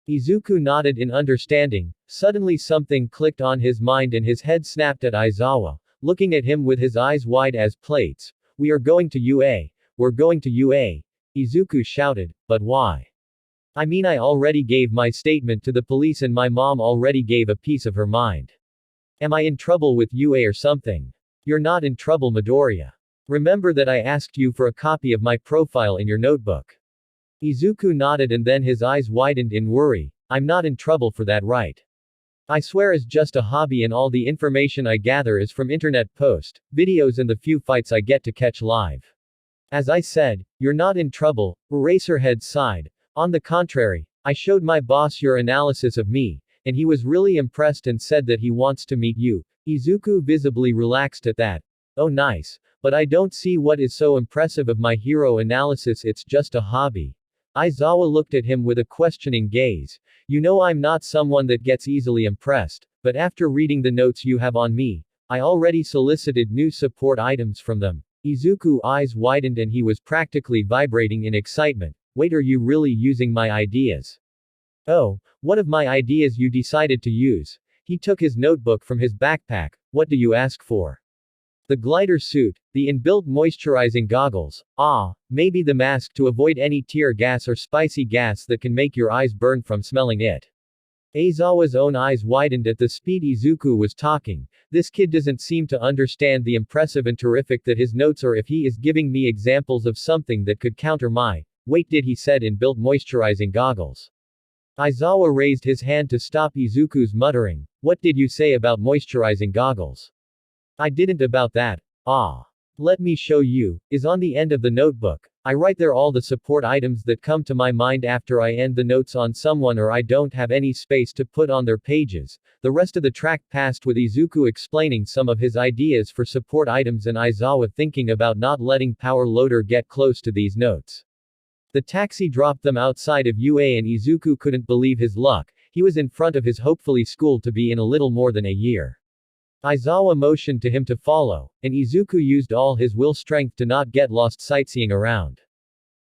Izuku nodded in understanding. Suddenly something clicked on his mind and his head snapped at Aizawa, looking at him with his eyes wide as plates. We are going to UA. We're going to UA. Izuku shouted. But why? I mean, I already gave my statement to the police and my mom already gave a piece of her mind. Am I in trouble with UA or something? You're not in trouble, Midoriya. Remember that I asked you for a copy of my profile in your notebook. Izuku nodded and then his eyes widened in worry. I'm not in trouble for that, right? I swear it's just a hobby and all the information I gather is from internet post, videos and the few fights I get to catch live. As I said, you're not in trouble, Eraserhead sighed. On the contrary, I showed my boss your analysis of me, and he was really impressed and said that he wants to meet you. Izuku visibly relaxed at that. Oh nice. But I don't see what is so impressive of my hero analysis, it's just a hobby. Aizawa looked at him with a questioning gaze. You know, I'm not someone that gets easily impressed, but after reading the notes you have on me, I already solicited new support items from them. Izuku's eyes widened and he was practically vibrating in excitement. Wait, are you really using my ideas? Oh, what of my ideas you decided to use? He took his notebook from his backpack. What do you ask for? The glider suit, the inbuilt moisturizing goggles, maybe the mask to avoid any tear gas or spicy gas that can make your eyes burn from smelling it. Aizawa's own eyes widened at the speed Izuku was talking. This kid doesn't seem to understand the impressive and terrific that his notes are if he is giving me examples of something that could counter my, wait, did he said inbuilt moisturizing goggles. Aizawa raised his hand to stop Izuku's muttering. What did you say about moisturizing goggles? I didn't about that. Let me show you, is on the end of the notebook. I write there all the support items that come to my mind after I end the notes on someone or I don't have any space to put on their pages. The rest of the track passed with Izuku explaining some of his ideas for support items and Aizawa thinking about not letting Power Loader get close to these notes. The taxi dropped them outside of UA and Izuku couldn't believe his luck. He was in front of his hopefully school to be in a little more than a year. Aizawa motioned to him to follow, and Izuku used all his will strength to not get lost sightseeing around.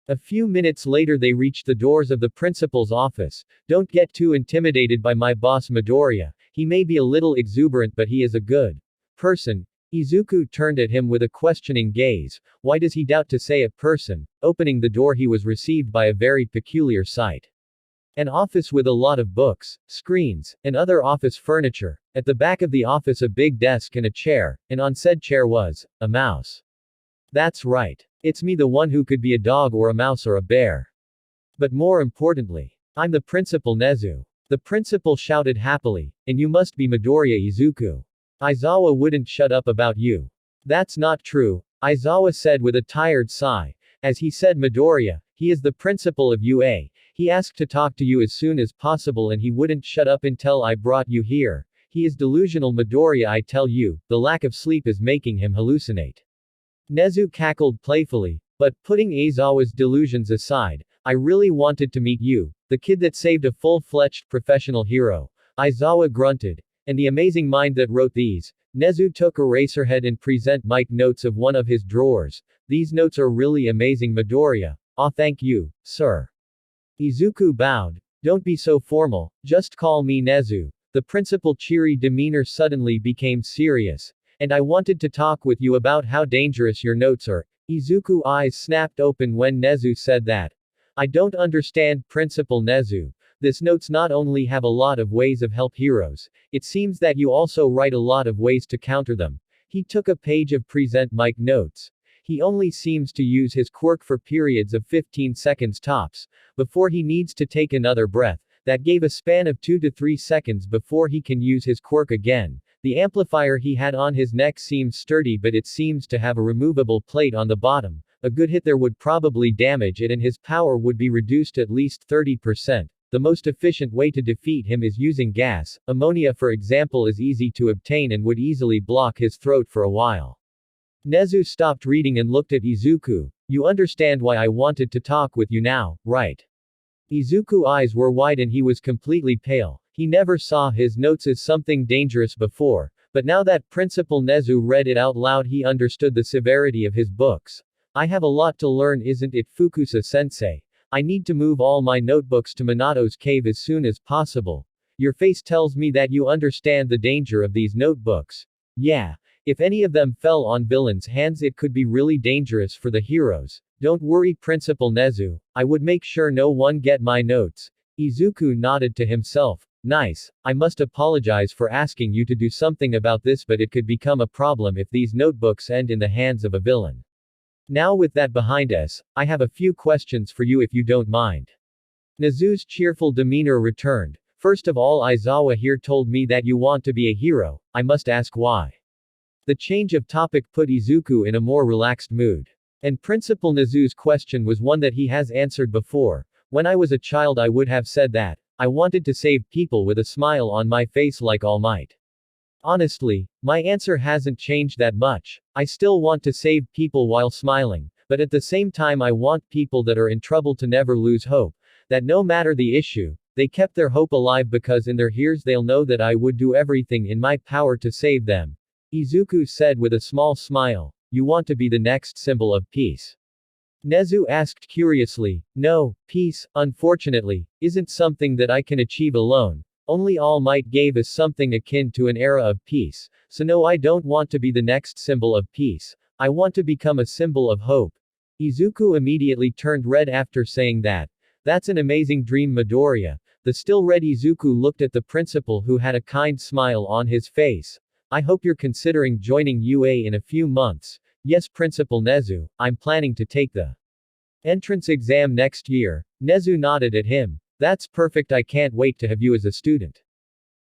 A few minutes later they reached the doors of the principal's office. Don't get too intimidated by my boss Midoriya. He may be a little exuberant but he is a good person. Izuku turned at him with a questioning gaze. Why does he doubt to say a person? Opening the door he was received by a very peculiar sight. An office with a lot of books, screens, and other office furniture. At the back of the office a big desk and a chair, and on said chair was a mouse. That's right. It's me, the one who could be a dog or a mouse or a bear. But more importantly, I'm the principal Nezu. The principal shouted happily, and you must be Midoriya Izuku. Aizawa wouldn't shut up about you. That's not true, Aizawa said with a tired sigh. As he said Midoriya, he is the principal of UA. He asked to talk to you as soon as possible and he wouldn't shut up until I brought you here. He is delusional Midoriya, I tell you, the lack of sleep is making him hallucinate. Nezu cackled playfully, but putting Aizawa's delusions aside, I really wanted to meet you, the kid that saved a full-fledged professional hero. Aizawa grunted. And the amazing mind that wrote these. Nezu took Eraserhead and present Mike notes of one of his drawers. These notes are really amazing Midoriya. Aw, thank you, sir. Izuku bowed. Don't be so formal, just call me Nezu. The principal's cheery demeanor suddenly became serious. And I wanted to talk with you about how dangerous your notes are. Izuku's eyes snapped open when Nezu said that. I don't understand, Principal Nezu. This notes not only have a lot of ways of help heroes, it seems that you also write a lot of ways to counter them. He took a page of present Mike notes. He only seems to use his quirk for periods of 15 seconds tops, before he needs to take another breath. That gave a span of 2 to 3 seconds before he can use his quirk again. The amplifier he had on his neck seems sturdy but it seems to have a removable plate on the bottom. A good hit there would probably damage it and his power would be reduced at least 30%. The most efficient way to defeat him is using gas. Ammonia, for example, is easy to obtain and would easily block his throat for a while. Nezu stopped reading and looked at Izuku. You understand why I wanted to talk with you now, right? Izuku's eyes were wide and he was completely pale. He never saw his notes as something dangerous before, but now that Principal Nezu read it out loud he understood the severity of his books. I have a lot to learn, isn't it, Fukusa-sensei? I need to move all my notebooks to Minato's cave as soon as possible. Your face tells me that you understand the danger of these notebooks. Yeah. If any of them fell on villains' hands it could be really dangerous for the heroes. Don't worry, Principal Nezu. I would make sure no one get my notes. Izuku nodded to himself. Nice. I must apologize for asking you to do something about this, but it could become a problem if these notebooks end in the hands of a villain. Now with that behind us, I have a few questions for you if you don't mind. Nezu's cheerful demeanor returned. First of all, Aizawa here told me that you want to be a hero. I must ask why. The change of topic put Izuku in a more relaxed mood. And Principal Nezu's question was one that he has answered before. When I was a child I would have said that. I wanted to save people with a smile on my face like All Might. Honestly, my answer hasn't changed that much. I still want to save people while smiling, but at the same time I want people that are in trouble to never lose hope. That no matter the issue, they kept their hope alive because in their ears they'll know that I would do everything in my power to save them. Izuku said with a small smile. You want to be the next symbol of peace? Nezu asked curiously. No, peace, unfortunately, isn't something that I can achieve alone. Only All Might gave us something akin to an era of peace, so no, I don't want to be the next symbol of peace. I want to become a symbol of hope. Izuku immediately turned red after saying that. That's an amazing dream, Midoriya. The still red Izuku looked at the principal who had a kind smile on his face. I hope you're considering joining UA in a few months. Yes, Principal Nezu, I'm planning to take the entrance exam next year. Nezu nodded at him. That's perfect, I can't wait to have you as a student.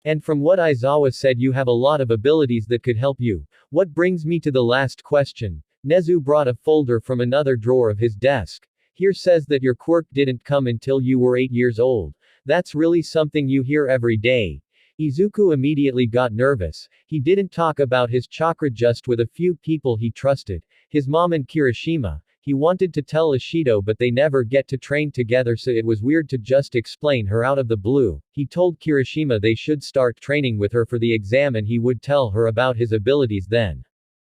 And from what Aizawa said you have a lot of abilities that could help you. What brings me to the last question. Nezu brought a folder from another drawer of his desk. Here says that your quirk didn't come until you were 8 years old. That's really something you hear every day. Izuku immediately got nervous. He didn't talk about his chakra just with a few people he trusted. His mom and Kirishima. He wanted to tell Ishido but they never get to train together so it was weird to just explain her out of the blue. He told Kirishima they should start training with her for the exam and he would tell her about his abilities then.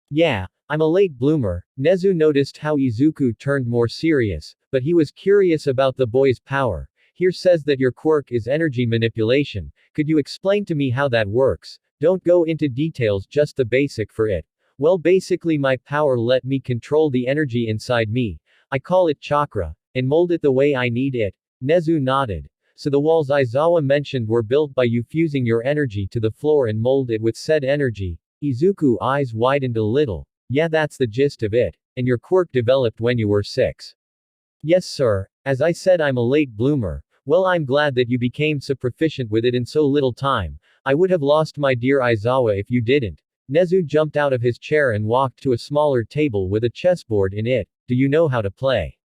Yeah, I'm a late bloomer. Nezu noticed how Izuku turned more serious, but he was curious about the boy's power. Here says that your quirk is energy manipulation. Could you explain to me how that works? Don't go into details, just the basic for it. Well, basically my power let me control the energy inside me. I call it chakra, and mold it the way I need it. Nezu nodded. So the walls Aizawa mentioned were built by you fusing your energy to the floor and mold it with said energy. Izuku eyes widened a little. Yeah, that's the gist of it. And your quirk developed when you were 6. Yes sir. As I said, I'm a late bloomer. Well, I'm glad that you became so proficient with it in so little time. I would have lost my dear Aizawa if you didn't. Nezu jumped out of his chair and walked to a smaller table with a chessboard in it. Do you know how to play?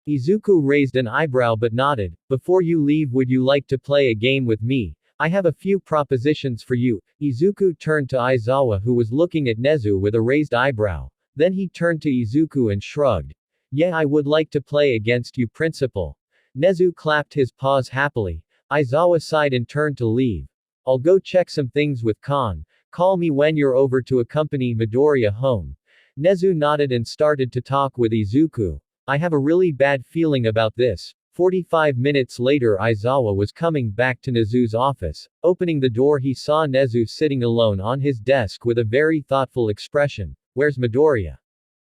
Izuku raised an eyebrow but nodded. Before you leave, would you like to play a game with me? I have a few propositions for you. Izuku turned to Aizawa, who was looking at Nezu with a raised eyebrow. Then he turned to Izuku and shrugged. Yeah, I would like to play against you, principal. Nezu clapped his paws happily. Aizawa sighed and turned to leave. I'll go check some things with Khan. Call me when you're over to accompany Midoriya home. Nezu nodded and started to talk with Izuku. I have a really bad feeling about this. 45 minutes later, Aizawa was coming back to Nezu's office. Opening the door, he saw Nezu sitting alone on his desk with a very thoughtful expression. Where's Midoriya?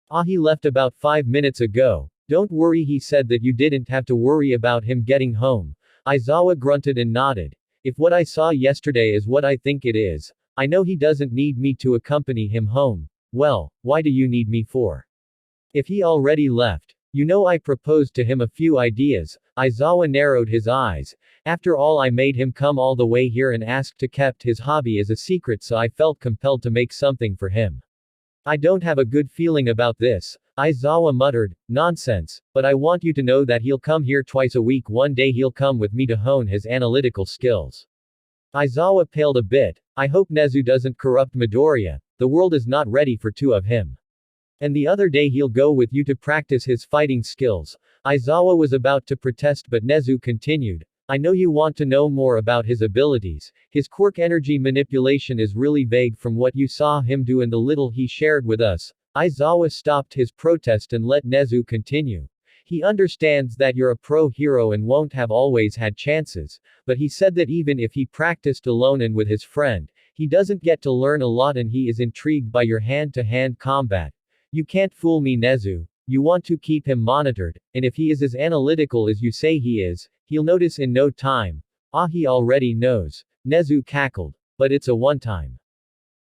Ah, he left about 5 minutes ago. Don't worry, he said that you didn't have to worry about him getting home. Aizawa grunted and nodded. If what I saw yesterday is what I think it is, I know he doesn't need me to accompany him home. Well, why do you need me for? If he already left. You know, I proposed to him a few ideas. Aizawa narrowed his eyes. After all, I made him come all the way here and asked to kept his hobby as a secret, so I felt compelled to make something for him. I don't have a good feeling about this. Aizawa muttered. Nonsense, but I want you to know that he'll come here twice a week. One day he'll come with me to hone his analytical skills. Aizawa paled a bit. I hope Nezu doesn't corrupt Midoriya. The world is not ready for two of him. And the other day he'll go with you to practice his fighting skills. Aizawa was about to protest, but Nezu continued. I know you want to know more about his abilities. His quirk energy manipulation is really vague from what you saw him do and the little he shared with us. Aizawa stopped his protest and let Nezu continue. He understands that you're a pro hero and won't have always had chances, but he said that even if he practiced alone and with his friend, he doesn't get to learn a lot, and he is intrigued by your hand-to-hand combat. You can't fool me, Nezu. You want to keep him monitored, and if he is as analytical as you say he is, he'll notice in no time. Ah, he already knows. Nezu cackled. But it's a one-time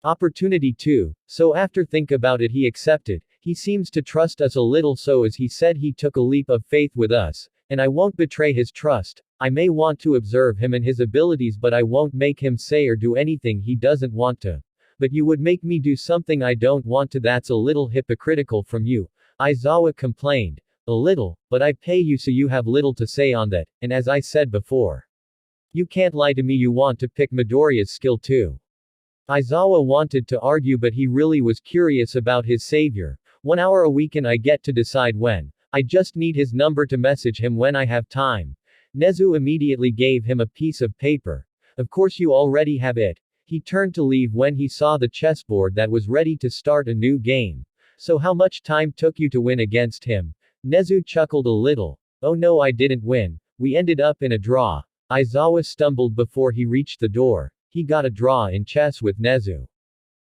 opportunity too, so after think about it he accepted. He seems to trust us a little, so as he said, he took a leap of faith with us, and I won't betray his trust. I may want to observe him and his abilities, but I won't make him say or do anything he doesn't want to. But you would make me do something I don't want to. That's a little hypocritical from you. Aizawa complained. A little, but I pay you, so you have little to say on that, and as I said before, you can't lie to me. You want to pick Midoriya's skill too. Aizawa wanted to argue, but he really was curious about his savior. 1 hour a week and I get to decide when. I just need his number to message him when I have time. Nezu immediately gave him a piece of paper. Of course you already have it. He turned to leave when he saw the chessboard that was ready to start a new game. So how much time took you to win against him? Nezu chuckled a little. Oh no, I didn't win. We ended up in a draw. Aizawa stumbled before he reached the door. He got a draw in chess with Nezu.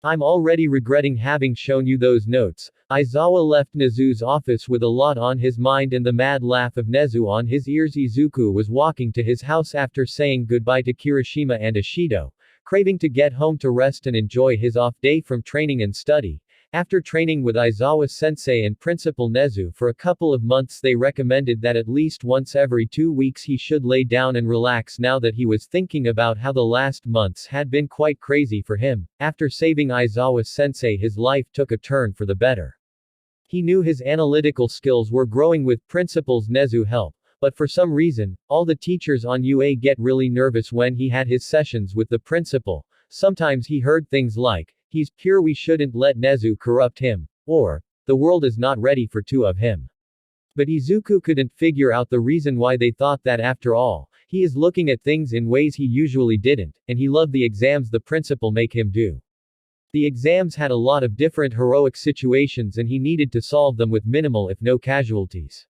I'm already regretting having shown you those notes. Aizawa left Nezu's office with a lot on his mind and the mad laugh of Nezu on his ears. Izuku was walking to his house after saying goodbye to Kirishima and Ishido, craving to get home to rest and enjoy his off day from training and study. After training with Aizawa-sensei and Principal Nezu for a couple of months, they recommended that at least once every 2 weeks he should lay down and relax. Now that he was thinking about how the last months had been quite crazy for him, after saving Aizawa-sensei his life took a turn for the better. He knew his analytical skills were growing with Principal's Nezu help, but for some reason, all the teachers on UA get really nervous when he had his sessions with the principal. Sometimes he heard things like, he's pure, we shouldn't let Nezu corrupt him, or, the world is not ready for two of him. But Izuku couldn't figure out the reason why they thought that. After all, he is looking at things in ways he usually didn't, and he loved the exams the principal make him do. The exams had a lot of different heroic situations and he needed to solve them with minimal if no casualties.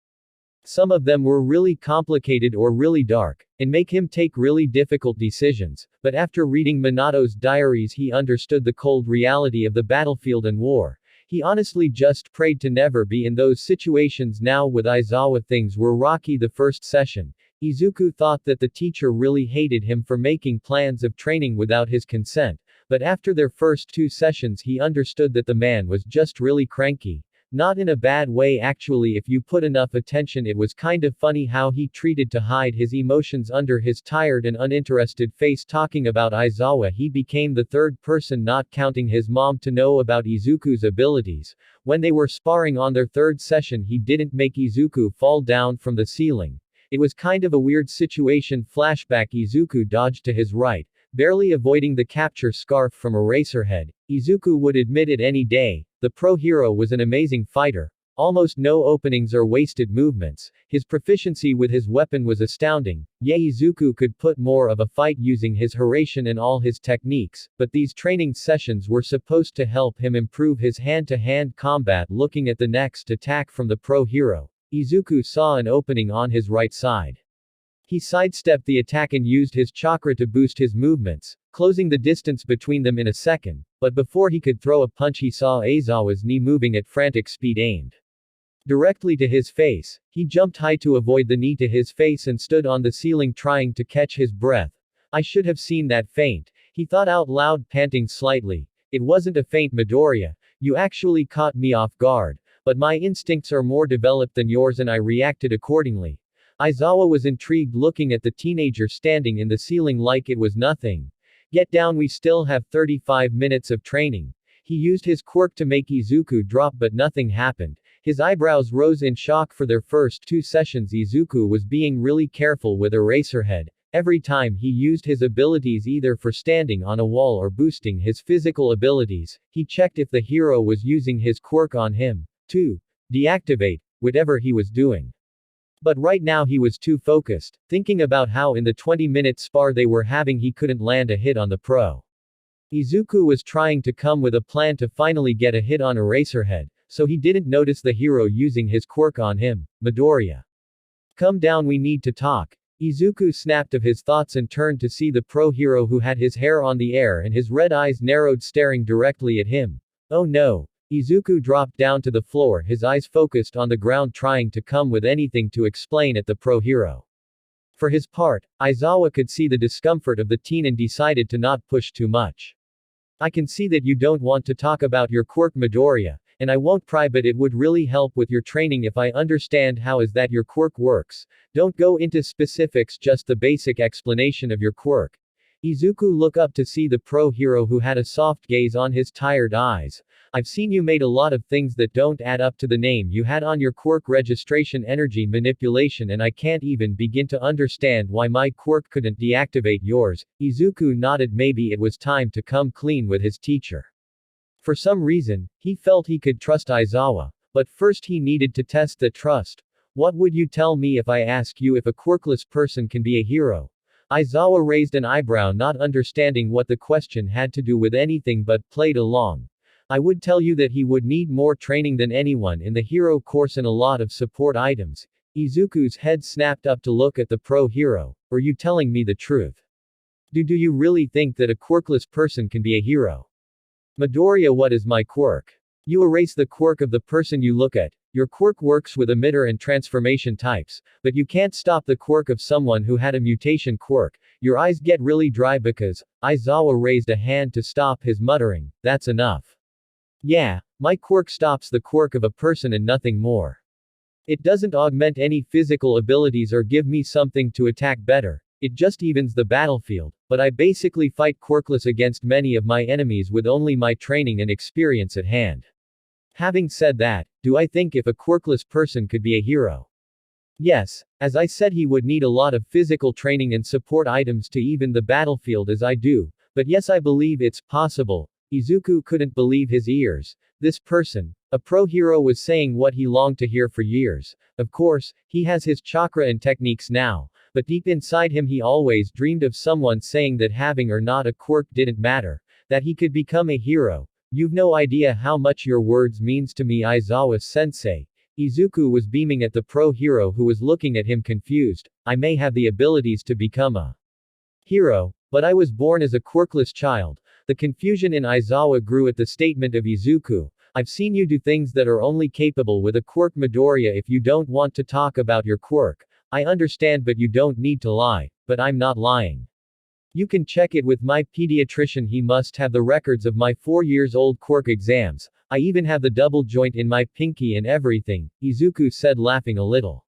Some of them were really complicated or really dark, and make him take really difficult decisions, but after reading Minato's diaries he understood the cold reality of the battlefield and war. He honestly just prayed to never be in those situations. Now with Aizawa things were rocky. The first session, Izuku thought that the teacher really hated him for making plans of training without his consent, but after their first 2 sessions he understood that the man was just really cranky. Not in a bad way actually, if you put enough attention. It was kind of funny how he treated to hide his emotions under his tired and uninterested face. Talking about Aizawa, he became the third person, not counting his mom, to know about Izuku's abilities. When they were sparring on their third session he didn't make Izuku fall down from the ceiling. It was kind of a weird situation. Flashback: Izuku dodged to his right, barely avoiding the capture scarf from Eraserhead. Izuku would admit it any day, the pro hero was an amazing fighter. Almost no openings or wasted movements. His proficiency with his weapon was astounding. Yeah, Izuku could put more of a fight using his Hiraishin and all his techniques, but these training sessions were supposed to help him improve his hand-to-hand combat. Looking at the next attack from the pro hero, Izuku saw an opening on his right side. He sidestepped the attack and used his chakra to boost his movements, closing the distance between them in a second, but before he could throw a punch he saw Aizawa's knee moving at frantic speed aimed directly to his face. He jumped high to avoid the knee to his face and stood on the ceiling trying to catch his breath. I should have seen that feint, he thought out loud, panting slightly. It wasn't a feint, Midoriya. You actually caught me off guard, but my instincts are more developed than yours and I reacted accordingly. Aizawa was intrigued, looking at the teenager standing in the ceiling like it was nothing. Get down, we still have 35 minutes of training. He used his quirk to make Izuku drop but nothing happened. His eyebrows rose in shock. For their first 2 sessions Izuku was being really careful with Eraserhead. Every time he used his abilities, either for standing on a wall or boosting his physical abilities, he checked if the hero was using his quirk on him, to deactivate whatever he was doing. But right now he was too focused, thinking about how in the 20-minute spar they were having he couldn't land a hit on the pro. Izuku was trying to come with a plan to finally get a hit on Eraserhead, so he didn't notice the hero using his quirk on him. Midoriya, come down, we need to talk. Izuku snapped of his thoughts and turned to see the pro hero, who had his hair on the air and his red eyes narrowed, staring directly at him. Oh no. Izuku dropped down to the floor, his eyes focused on the ground, trying to come with anything to explain at the pro hero. For his part, Aizawa could see the discomfort of the teen and decided to not push too much. I can see that you don't want to talk about your quirk, Midoriya, and I won't pry, but it would really help with your training if I understand how is that your quirk works. Don't go into specifics, just the basic explanation of your quirk. Izuku looked up to see the pro hero, who had a soft gaze on his tired eyes. I've seen you made a lot of things that don't add up to the name you had on your quirk: registration, energy manipulation, and I can't even begin to understand why my quirk couldn't deactivate yours. Izuku nodded. Maybe it was time to come clean with his teacher. For some reason, he felt he could trust Aizawa, but first he needed to test that trust. What would you tell me if I ask you if a quirkless person can be a hero? Aizawa raised an eyebrow, not understanding what the question had to do with anything, but played along. I would tell you that he would need more training than anyone in the hero course and a lot of support items. Izuku's head snapped up to look at the pro hero. Are you telling me the truth? Do you really think that a quirkless person can be a hero? Midoriya, what is my quirk? You erase the quirk of the person you look at. Your quirk works with emitter and transformation types, but you can't stop the quirk of someone who had a mutation quirk. Your eyes get really dry because. Aizawa raised a hand to stop his muttering. That's enough. Yeah, my quirk stops the quirk of a person and nothing more. It doesn't augment any physical abilities or give me something to attack better. It just evens the battlefield, but I basically fight quirkless against many of my enemies with only my training and experience at hand. Having said that, do I think if a quirkless person could be a hero? Yes, as I said, he would need a lot of physical training and support items to even the battlefield as I do, but yes, I believe it's possible. Izuku couldn't believe his ears. This person, a pro hero, was saying what he longed to hear for years. Of course, he has his chakra and techniques now, but deep inside him he always dreamed of someone saying that having or not a quirk didn't matter, that he could become a hero. You've no idea how much your words means to me, Aizawa-sensei. Izuku was beaming at the pro-hero who was looking at him confused. I may have the abilities to become a hero, but I was born as a quirkless child. The confusion in Aizawa grew at the statement of Izuku. I've seen you do things that are only capable with a quirk. Midoriya, if you don't want to talk about your quirk, I understand, but you don't need to lie. But I'm not lying. You can check it with my pediatrician. He must have the records of my 4-year-old quirk exams. I even have the double joint in my pinky and everything, Izuku said, laughing a little.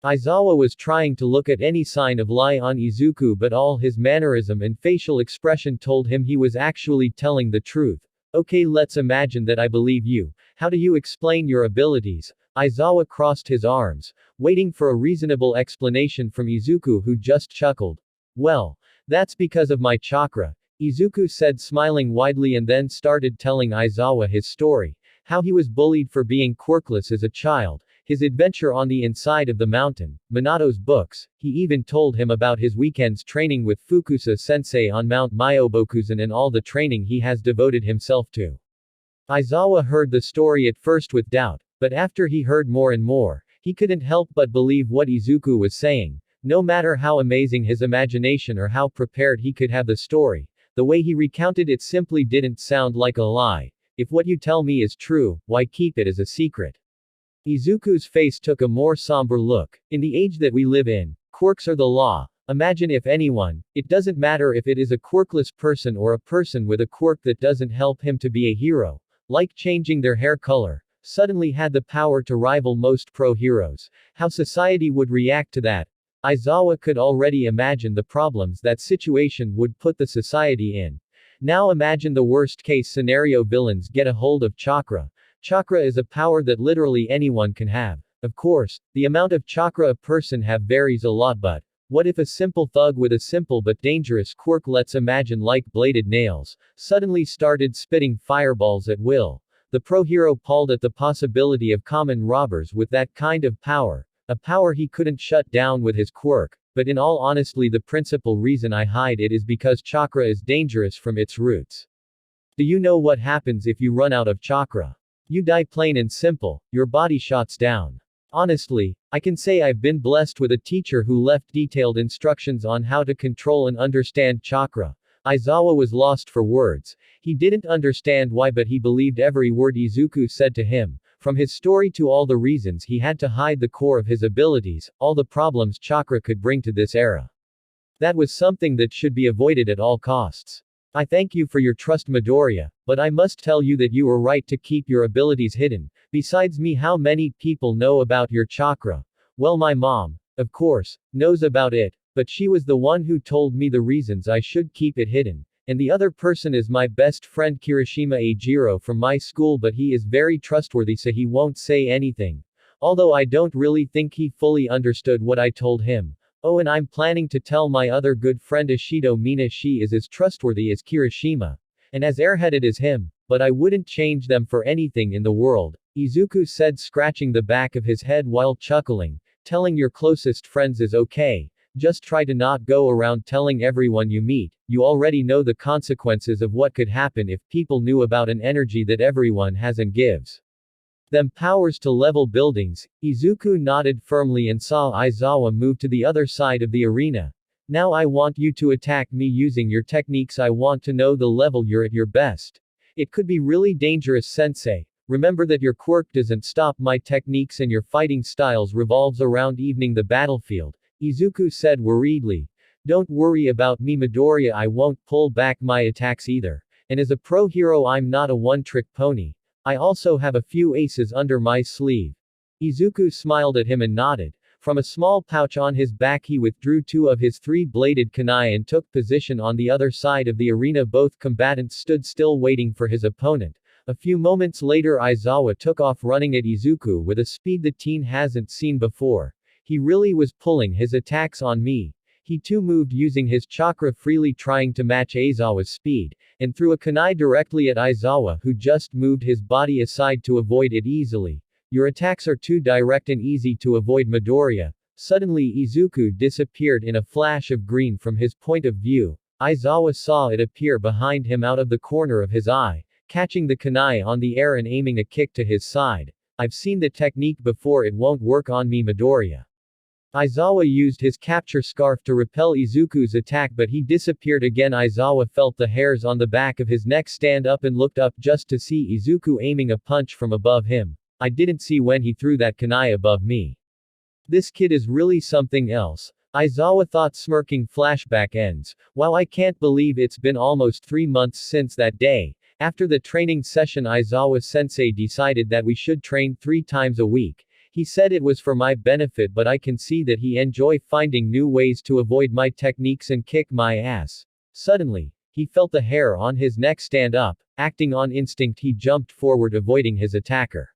Aizawa was trying to look at any sign of lie on Izuku, but all his mannerism and facial expression told him he was actually telling the truth. Okay, let's imagine that I believe you. How do you explain your abilities? Aizawa crossed his arms, waiting for a reasonable explanation from Izuku, who just chuckled. Well, that's because of my chakra, Izuku said, smiling widely, and then started telling Aizawa his story. How he was bullied for being quirkless as a child, his adventure on the inside of the mountain, Minato's books. He even told him about his weekends training with Fukusa-sensei on Mount Myobokuzen and all the training he has devoted himself to. Aizawa heard the story at first with doubt, but after he heard more and more, he couldn't help but believe what Izuku was saying. No matter how amazing his imagination or how prepared he could have the story, the way he recounted it simply didn't sound like a lie. If what you tell me is true, why keep it as a secret? Izuku's face took a more somber look. In the age that we live in, quirks are the law. Imagine if anyone, it doesn't matter if it is a quirkless person or a person with a quirk that doesn't help him to be a hero, like changing their hair color, suddenly had the power to rival most pro-heroes. How society would react to that. Aizawa could already imagine the problems that situation would put the society in. Now imagine the worst case scenario: villains get a hold of chakra. Chakra is a power that literally anyone can have. Of course, the amount of chakra a person have varies a lot, but what if a simple thug with a simple but dangerous quirk, let's imagine like bladed nails, suddenly started spitting fireballs at will? The pro-hero palled at the possibility of common robbers with that kind of power, a power he couldn't shut down with his quirk. But in all honesty, the principal reason I hide it is because chakra is dangerous from its roots. Do you know what happens if you run out of chakra? You die, plain and simple. Your body shuts down. Honestly, I can say I've been blessed with a teacher who left detailed instructions on how to control and understand chakra. Aizawa was lost for words. He didn't understand why, but he believed every word Izuku said to him. From his story to all the reasons he had to hide the core of his abilities, all the problems chakra could bring to this era. That was something that should be avoided at all costs. I thank you for your trust, Midoriya, but I must tell you that you were right to keep your abilities hidden. Besides me, how many people know about your chakra? Well, my mom, of course, knows about it, but she was the one who told me the reasons I should keep it hidden. And the other person is my best friend Kirishima Ajiro from my school, but he is very trustworthy, so he won't say anything. Although I don't really think he fully understood what I told him. Oh, and I'm planning to tell my other good friend Ishido Mina. She is as trustworthy as Kirishima, and as airheaded as him, but I wouldn't change them for anything in the world, Izuku said, scratching the back of his head while chuckling. Telling your closest friends is okay. Just try to not go around telling everyone you meet. You already know the consequences of what could happen if people knew about an energy that everyone has and gives them powers to level buildings. Izuku nodded firmly and saw Aizawa move to the other side of the arena. Now I want you to attack me using your techniques. I want to know the level you're at your best. It could be really dangerous, sensei. Remember that your quirk doesn't stop my techniques and your fighting styles revolves around evening the battlefield, Izuku said worriedly. Don't worry about me, Midoriya, I won't pull back my attacks either. And as a pro-hero, I'm not a one-trick pony. I also have a few aces under my sleeve. Izuku smiled at him and nodded. From a small pouch on his back he withdrew 2 of his 3-bladed kunai and took position on the other side of the arena. Both combatants stood still waiting for his opponent. A few moments later, Aizawa took off running at Izuku with a speed the teen hasn't seen before. He really was pulling his attacks on me. He too moved using his chakra freely, trying to match Aizawa's speed, and threw a kunai directly at Aizawa, who just moved his body aside to avoid it easily. Your attacks are too direct and easy to avoid, Midoriya. Suddenly Izuku disappeared in a flash of green from his point of view. Aizawa saw it appear behind him out of the corner of his eye, catching the kunai on the air and aiming a kick to his side. I've seen the technique before, it won't work on me Midoriya. Aizawa used his capture scarf to repel Izuku's attack, but he disappeared again. Aizawa felt the hairs on the back of his neck stand up and looked up just to see Izuku aiming a punch from above him. I didn't see when he threw that kunai above me. This kid is really something else, Aizawa thought, smirking. Flashback ends. Wow, I can't believe it's been almost 3 months since that day. After the training session, Aizawa-sensei decided that we should train 3 times a week. He said it was for my benefit, but I can see that he enjoy finding new ways to avoid my techniques and kick my ass. Suddenly, he felt the hair on his neck stand up. Acting on instinct, he jumped forward, avoiding his attacker.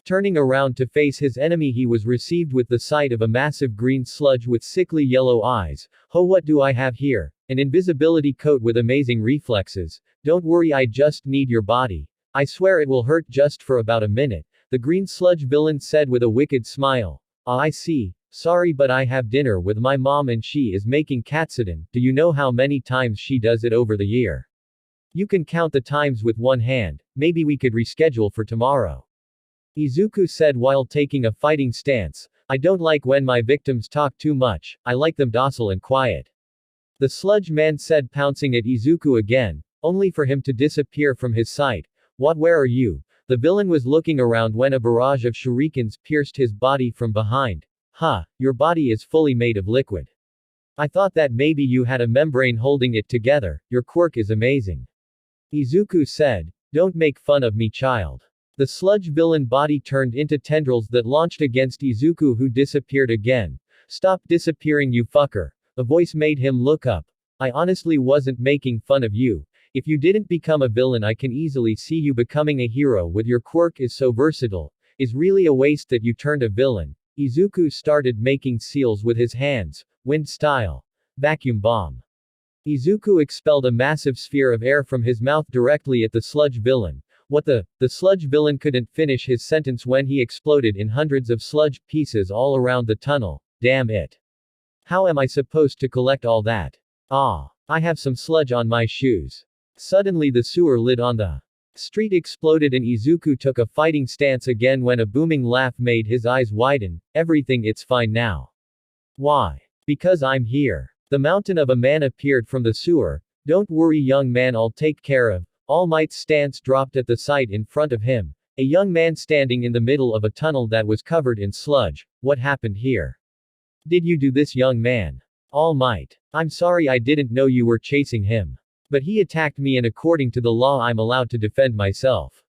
Turning around to face his enemy, he was received with the sight of a massive green sludge with sickly yellow eyes. Ho, what do I have here? An invisibility coat with amazing reflexes. Don't worry, I just need your body. I swear it will hurt just for about a minute. The green sludge villain said with a wicked smile. Ah, I see. Sorry, but I have dinner with my mom and she is making katsudon. Do you know how many times she does it over the year? You can count the times with one hand. Maybe we could reschedule for tomorrow. Izuku said while taking a fighting stance. I don't like when my victims talk too much. I like them docile and quiet. The sludge man said, pouncing at Izuku again, only for him to disappear from his sight. What, where are you? The villain was looking around when a barrage of shurikens pierced his body from behind. Huh, your body is fully made of liquid. I thought that maybe you had a membrane holding it together. Your quirk is amazing. Izuku said. Don't make fun of me, child. The sludge villain body turned into tendrils that launched against Izuku, who disappeared again. Stop disappearing, you fucker. A voice made him look up. I honestly wasn't making fun of you. If you didn't become a villain, I can easily see you becoming a hero. With your quirk is so versatile. Is really a waste that you turned a villain. Izuku started making seals with his hands. Wind style. Vacuum bomb. Izuku expelled a massive sphere of air from his mouth directly at the sludge villain. What the? The sludge villain couldn't finish his sentence when he exploded in hundreds of sludge pieces all around the tunnel. Damn it. How am I supposed to collect all that? Ah. I have some sludge on my shoes. Suddenly the sewer lid on the street exploded and Izuku took a fighting stance again when a booming laugh made his eyes widen. Everything, it's fine now. Why? Because I'm here. The mountain of a man appeared from the sewer. Don't worry, young man, I'll take care of. All Might's stance dropped at the sight in front of him. A young man standing in the middle of a tunnel that was covered in sludge. What happened here? Did you do this, young man? All Might. I'm sorry, I didn't know you were chasing him. But he attacked me and according to the law I'm allowed to defend myself.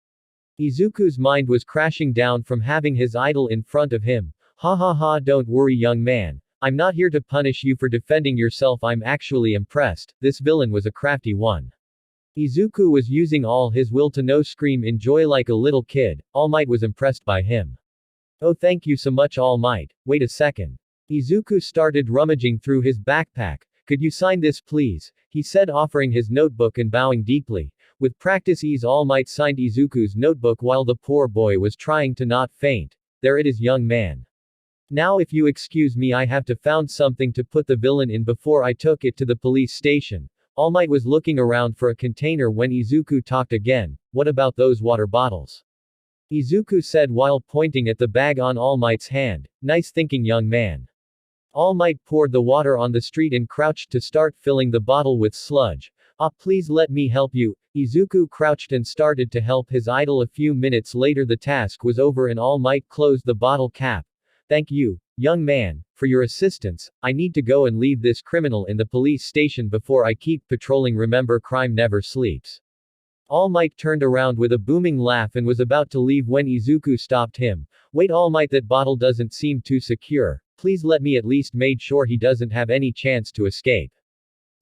Izuku's mind was crashing down from having his idol in front of him. Ha ha ha, don't worry, young man. I'm not here to punish you for defending yourself. I'm actually impressed. This villain was a crafty one. Izuku was using all his will to no scream in joy like a little kid. All Might was impressed by him. Oh, thank you so much, All Might. Wait a second. Izuku started rummaging through his backpack. Could you sign this, please? He said, offering his notebook and bowing deeply. With practice ease, All Might signed Izuku's notebook while the poor boy was trying to not faint. There it is, young man. Now if you excuse me, I have to found something to put the villain in before I took it to the police station. All Might was looking around for a container when Izuku talked again. What about those water bottles? Izuku said while pointing at the bag on All Might's hand. Nice thinking, young man. All Might poured the water on the street and crouched to start filling the bottle with sludge. Ah, please let me help you. Izuku crouched and started to help his idol. A few minutes later the task was over and All Might closed the bottle cap. Thank you, young man, for your assistance. I need to go and leave this criminal in the police station before I keep patrolling. Remember, crime never sleeps. All Might turned around with a booming laugh and was about to leave when Izuku stopped him. Wait, All Might, that bottle doesn't seem too secure. Please let me at least make sure he doesn't have any chance to escape.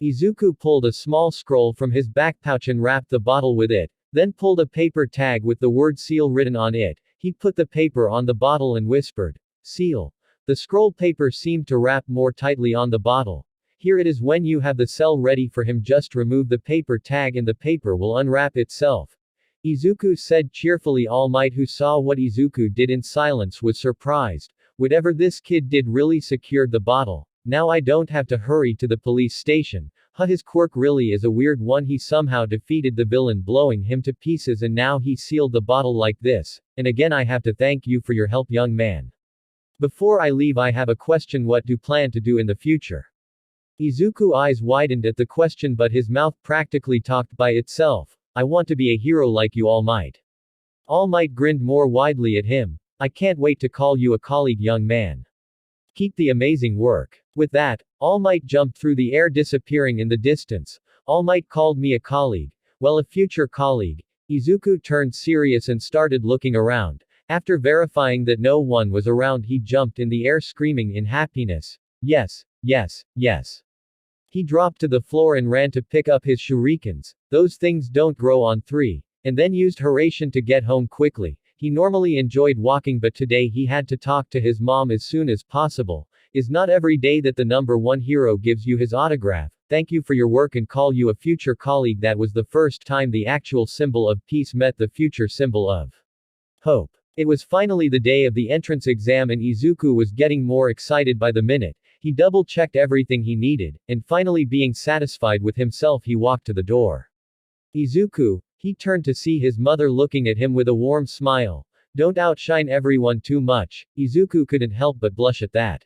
Izuku pulled a small scroll from his back pouch and wrapped the bottle with it, then pulled a paper tag with the word seal written on it. He put the paper on the bottle and whispered, "Seal." The scroll paper seemed to wrap more tightly on the bottle. Here it is. When you have the seal ready for him, just remove the paper tag and the paper will unwrap itself. Izuku said cheerfully. All Might, who saw what Izuku did in silence, was surprised. Whatever this kid did really secured the bottle. Now I don't have to hurry to the police station. His quirk really is a weird one. He somehow defeated the villain, blowing him to pieces, and now he sealed the bottle like this. And again, I have to thank you for your help, young man. Before I leave, I have a question. What do you plan to do in the future? Izuku eyes widened at the question, but his mouth practically talked by itself. I want to be a hero like you, All Might. All Might grinned more widely at him. I can't wait to call you a colleague, young man. Keep the amazing work. With that, All Might jumped through the air, disappearing in the distance. All Might called me a colleague. Well, a future colleague. Izuku turned serious and started looking around. After verifying that no one was around, he jumped in the air, screaming in happiness. Yes, yes, yes. He dropped to the floor and ran to pick up his shurikens. Those things don't grow on three. And then used Hiraishin to get home quickly. He normally enjoyed walking, but today he had to talk to his mom as soon as possible. Is not every day that the #1 hero gives you his autograph. Thank you for your work and call you a future colleague. That was the first time the actual symbol of peace met the future symbol of hope. It was finally the day of the entrance exam, and Izuku was getting more excited by the minute. He double-checked everything he needed, and finally, being satisfied with himself, he walked to the door. Izuku, he turned to see his mother looking at him with a warm smile. Don't outshine everyone too much. Izuku couldn't help but blush at that.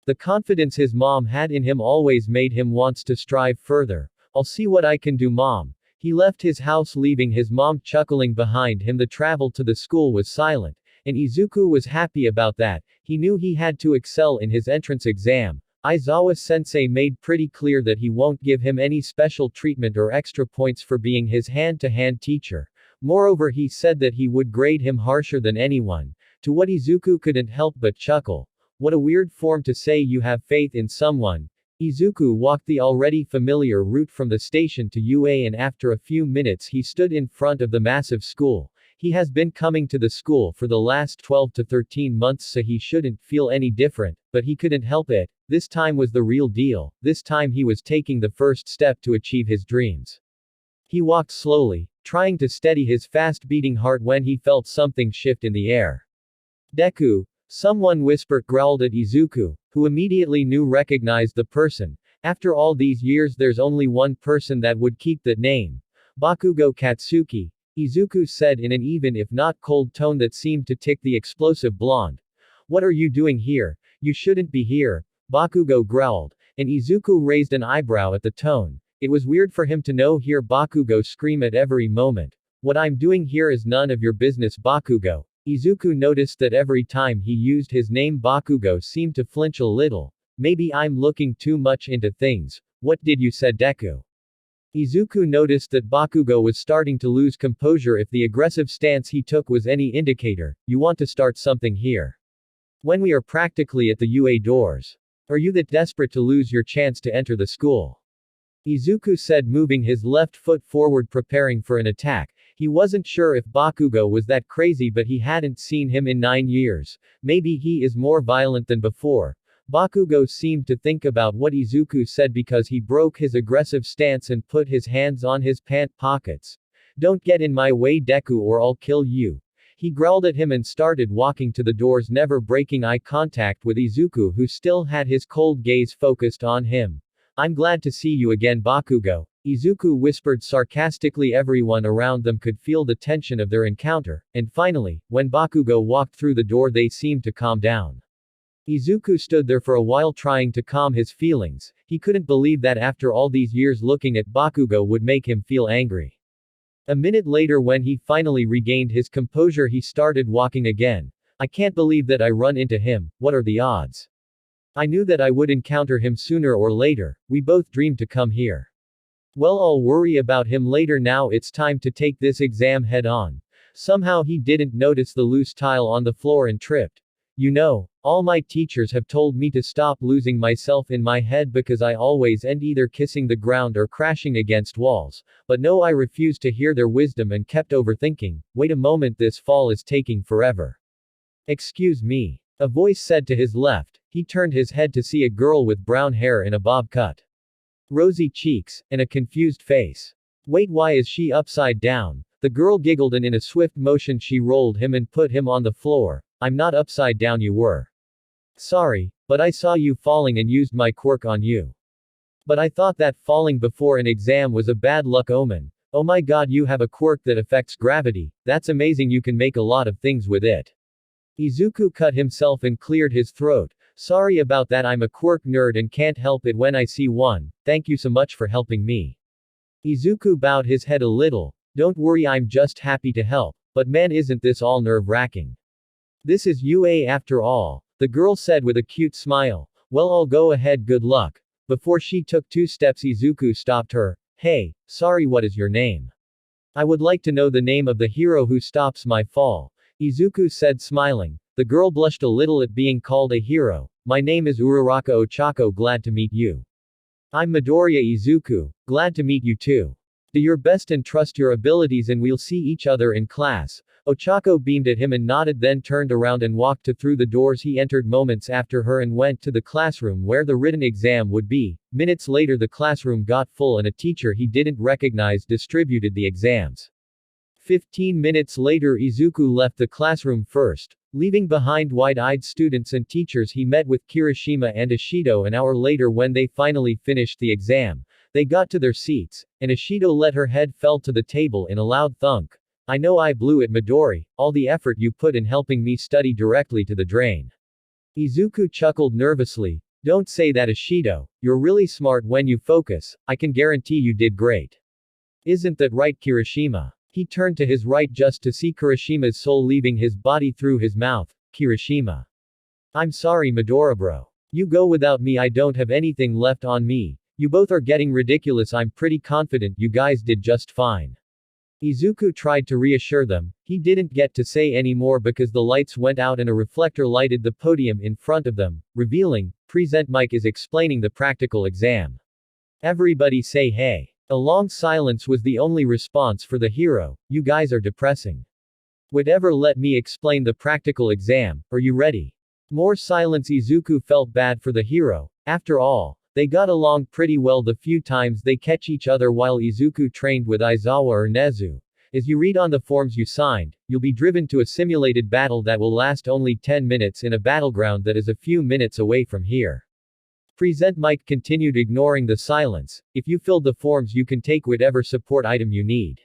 The confidence his mom had in him always made him wants to strive further. I'll see what I can do, Mom. He left his house, leaving his mom chuckling behind him. The travel to the school was silent, and Izuku was happy about that. He knew he had to excel in his entrance exam. Aizawa-sensei made pretty clear that he won't give him any special treatment or extra points for being his hand-to-hand teacher. Moreover, he said that he would grade him harsher than anyone. To what Izuku couldn't help but chuckle. What a weird form to say you have faith in someone. Izuku walked the already familiar route from the station to UA, and after a few minutes he stood in front of the massive school. He has been coming to the school for the last 12 to 13 months, so he shouldn't feel any different, but he couldn't help it. This time was the real deal. This time he was taking the first step to achieve his dreams. He walked slowly, trying to steady his fast-beating heart when he felt something shift in the air. Deku, someone whispered, growled at Izuku, who immediately recognized the person. After all these years, there's only one person that would keep that name. Bakugo Katsuki. Izuku said in an even if not cold tone that seemed to tick the explosive blonde. What are you doing here? You shouldn't be here, Bakugo growled, and Izuku raised an eyebrow at the tone. It was weird for him to hear Bakugo scream at every moment. What I'm doing here is none of your business, Bakugo. Izuku noticed that every time he used his name, Bakugo seemed to flinch a little. Maybe I'm looking too much into things. What did you say, Deku? Izuku noticed that Bakugo was starting to lose composure. If the aggressive stance he took was any indicator, you want to start something here. When we are practically at the UA doors. Are you that desperate to lose your chance to enter the school? Izuku said, moving his left foot forward, preparing for an attack. He wasn't sure if Bakugo was that crazy, but he hadn't seen him in 9 years. Maybe he is more violent than before. Bakugo seemed to think about what Izuku said because he broke his aggressive stance and put his hands on his pant pockets. Don't get in my way, Deku, or I'll kill you. He growled at him and started walking to the doors, never breaking eye contact with Izuku, who still had his cold gaze focused on him. I'm glad to see you again, Bakugo, Izuku whispered sarcastically. Everyone around them could feel the tension of their encounter, and finally, when Bakugo walked through the door, they seemed to calm down. Izuku stood there for a while trying to calm his feelings. He couldn't believe that after all these years looking at Bakugo would make him feel angry. A minute later, when he finally regained his composure, he started walking again. I can't believe that I run into him. What are the odds? I knew that I would encounter him sooner or later. We both dreamed to come here. Well, I'll worry about him later. Now it's time to take this exam head on. Somehow he didn't notice the loose tile on the floor and tripped. You know, all my teachers have told me to stop losing myself in my head because I always end either kissing the ground or crashing against walls. But no, I refused to hear their wisdom and kept overthinking. Wait a moment, this fall is taking forever. Excuse me. A voice said to his left. He turned his head to see a girl with brown hair in a bob cut, rosy cheeks, and a confused face. Wait, why is she upside down? The girl giggled, and in a swift motion she rolled him and put him on the floor. I'm not upside down, you were. Sorry, but I saw you falling and used my quirk on you. But I thought that falling before an exam was a bad luck omen. Oh my god, you have a quirk that affects gravity. That's amazing, you can make a lot of things with it. Izuku cut himself and cleared his throat. Sorry about that, I'm a quirk nerd and can't help it when I see one. Thank you so much for helping me. Izuku bowed his head a little. Don't worry, I'm just happy to help. But man, isn't this all nerve-wracking. This is UA after all, the girl said with a cute smile. Well, I'll go ahead, good luck. Before she took 2 steps, Izuku stopped her. Hey, sorry, what is your name? I would like to know the name of the hero who stops my fall. Izuku said, smiling. The girl blushed a little at being called a hero. My name is Uraraka Ochako, glad to meet you. I'm Midoriya Izuku, glad to meet you too. Do your best and trust your abilities and we'll see each other in class. Ochako beamed at him and nodded, then turned around and walked to through the doors. He entered moments after her and went to the classroom where the written exam would be. Minutes later the classroom got full and a teacher he didn't recognize distributed the exams. 15 minutes later Izuku left the classroom first. Leaving behind wide-eyed students and teachers, he met with Kirishima and Ishido an hour later. When they finally finished the exam, they got to their seats, and Ishido let her head fell to the table in a loud thunk. I know I blew it, Midori, all the effort you put in helping me study directly to the drain. Izuku chuckled nervously. Don't say that, Ishido. You're really smart when you focus. I can guarantee you did great. Isn't that right, Kirishima? He turned to his right just to see Kirishima's soul leaving his body through his mouth. Kirishima. I'm sorry, Midori bro. You go without me, I don't have anything left on me. You both are getting ridiculous. I'm pretty confident you guys did just fine. Izuku tried to reassure them. He didn't get to say any more because the lights went out and a reflector lighted the podium in front of them, revealing, Present Mike is explaining the practical exam. Everybody say hey. A long silence was the only response for the hero. You guys are depressing. Whatever, let me explain the practical exam. Are you ready? More silence. Izuku felt bad for the hero. After all, they got along pretty well the few times they catch each other while Izuku trained with Aizawa or Nezu. As you read on the forms you signed, you'll be driven to a simulated battle that will last only 10 minutes in a battleground that is a few minutes away from here. Present Mike continued, ignoring the silence. If you filled the forms, you can take whatever support item you need.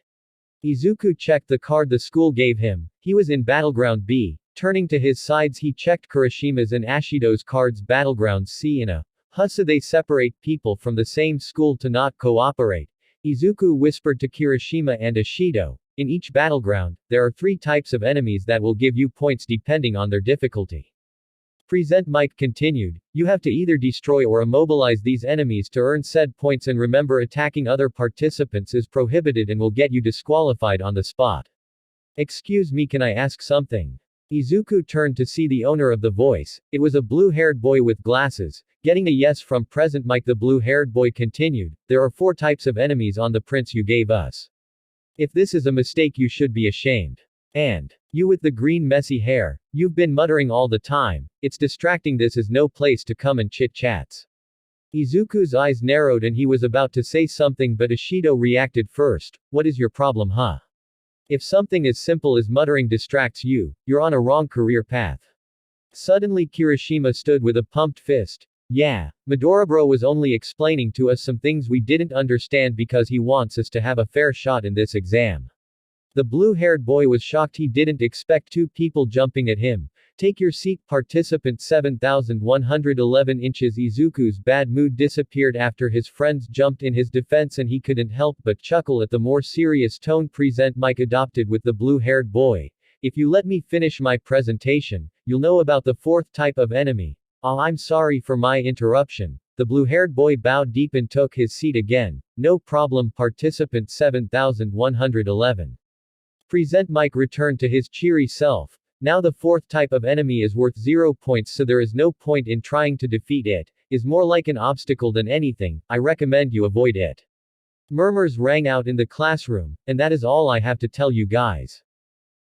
Izuku checked the card the school gave him. He was in Battleground B. Turning to his sides, he checked Kirishima's and Ashido's cards. Battleground C. In a hussa, they separate people from the same school to not cooperate. Izuku whispered to Kirishima and Ishido. In each battleground, there are 3 types of enemies that will give you points depending on their difficulty. Present Mike continued. You have to either destroy or immobilize these enemies to earn said points, and remember, attacking other participants is prohibited and will get you disqualified on the spot. Excuse me, can I ask something? Izuku turned to see the owner of the voice. It was a blue-haired boy with glasses. Getting a yes from Present Mike, the blue-haired boy continued. There are 4 types of enemies on the prints you gave us. If this is a mistake, you should be ashamed. And you with the green messy hair, you've been muttering all the time. It's distracting. This is no place to come and chit-chats. Izuku's eyes narrowed and he was about to say something, but Ishido reacted first. What is your problem, huh? If something as simple as muttering distracts you, you're on a wrong career path. Suddenly Kirishima stood with a pumped fist. Yeah, Midoribro was only explaining to us some things we didn't understand because he wants us to have a fair shot in this exam. The blue-haired boy was shocked. He didn't expect 2 people jumping at him. Take your seat, participant 7111 inches. Izuku's bad mood disappeared after his friends jumped in his defense, and he couldn't help but chuckle at the more serious tone Present Mike adopted with the blue-haired boy. If you let me finish my presentation, you'll know about the 4th type of enemy. Oh, I'm sorry for my interruption. The blue-haired boy bowed deep and took his seat again. No problem, participant 7111. Present Mike returned to his cheery self. Now the 4th type of enemy is worth 0 points, so there is no point in trying to defeat it. Is more like an obstacle than anything. I recommend you avoid it. Murmurs rang out in the classroom, and that is all I have to tell you guys.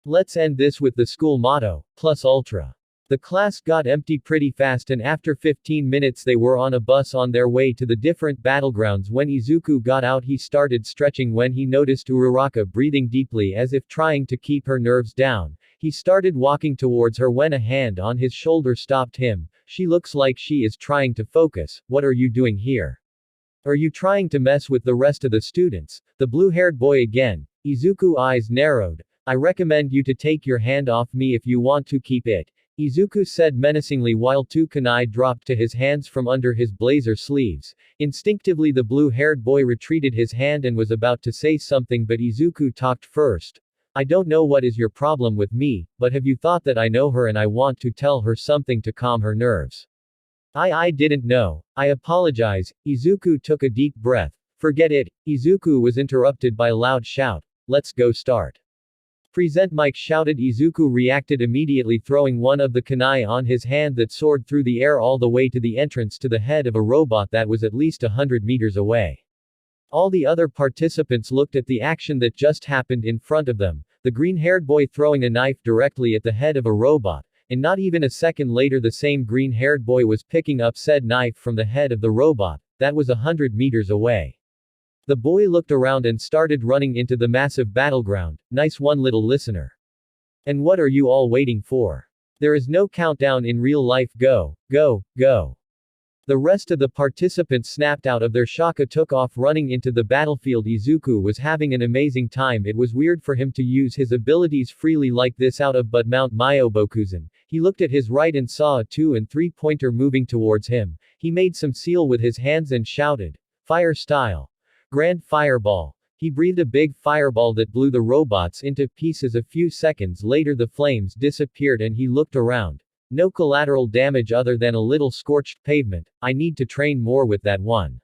Let's end this with the school motto, plus ultra. The class got empty pretty fast, and after 15 minutes they were on a bus on their way to the different battlegrounds. When Izuku got out, he started stretching when he noticed Uraraka breathing deeply as if trying to keep her nerves down. He started walking towards her when a hand on his shoulder stopped him. She looks like she is trying to focus. What are you doing here? Are you trying to mess with the rest of the students? The blue-haired boy again. Izuku eyes narrowed. I recommend you to take your hand off me if you want to keep it. Izuku said menacingly while two kunai dropped to his hands from under his blazer sleeves. Instinctively the blue-haired boy retreated his hand and was about to say something but Izuku talked first. I don't know what is your problem with me, but have you thought that I know her and I want to tell her something to calm her nerves? I didn't know. I apologize. Izuku took a deep breath. Forget it. Izuku was interrupted by a loud shout. Let's go start. Present Mike shouted. Izuku reacted immediately, throwing one of the kunai on his hand that soared through the air all the way to the entrance to the head of a robot that was at least 100 meters away. All the other participants looked at the action that just happened in front of them, the green-haired boy throwing a knife directly at the head of a robot, and not even a second later the same green-haired boy was picking up said knife from the head of the robot, that was 100 meters away. The boy looked around and started running into the massive battleground. Nice one, little listener. And what are you all waiting for? There is no countdown in real life. Go, go, go. The rest of the participants snapped out of their shock and took off running into the battlefield. Izuku was having an amazing time. It was weird for him to use his abilities freely like this out of but Mount Myobokuzen. He looked at his right and saw a 2 and 3 pointer moving towards him. He made some seal with his hands and shouted, "Fire style. Grand fireball." He breathed a big fireball that blew the robots into pieces. A few seconds later the flames disappeared and he looked around. No collateral damage other than a little scorched pavement. I need to train more with that one.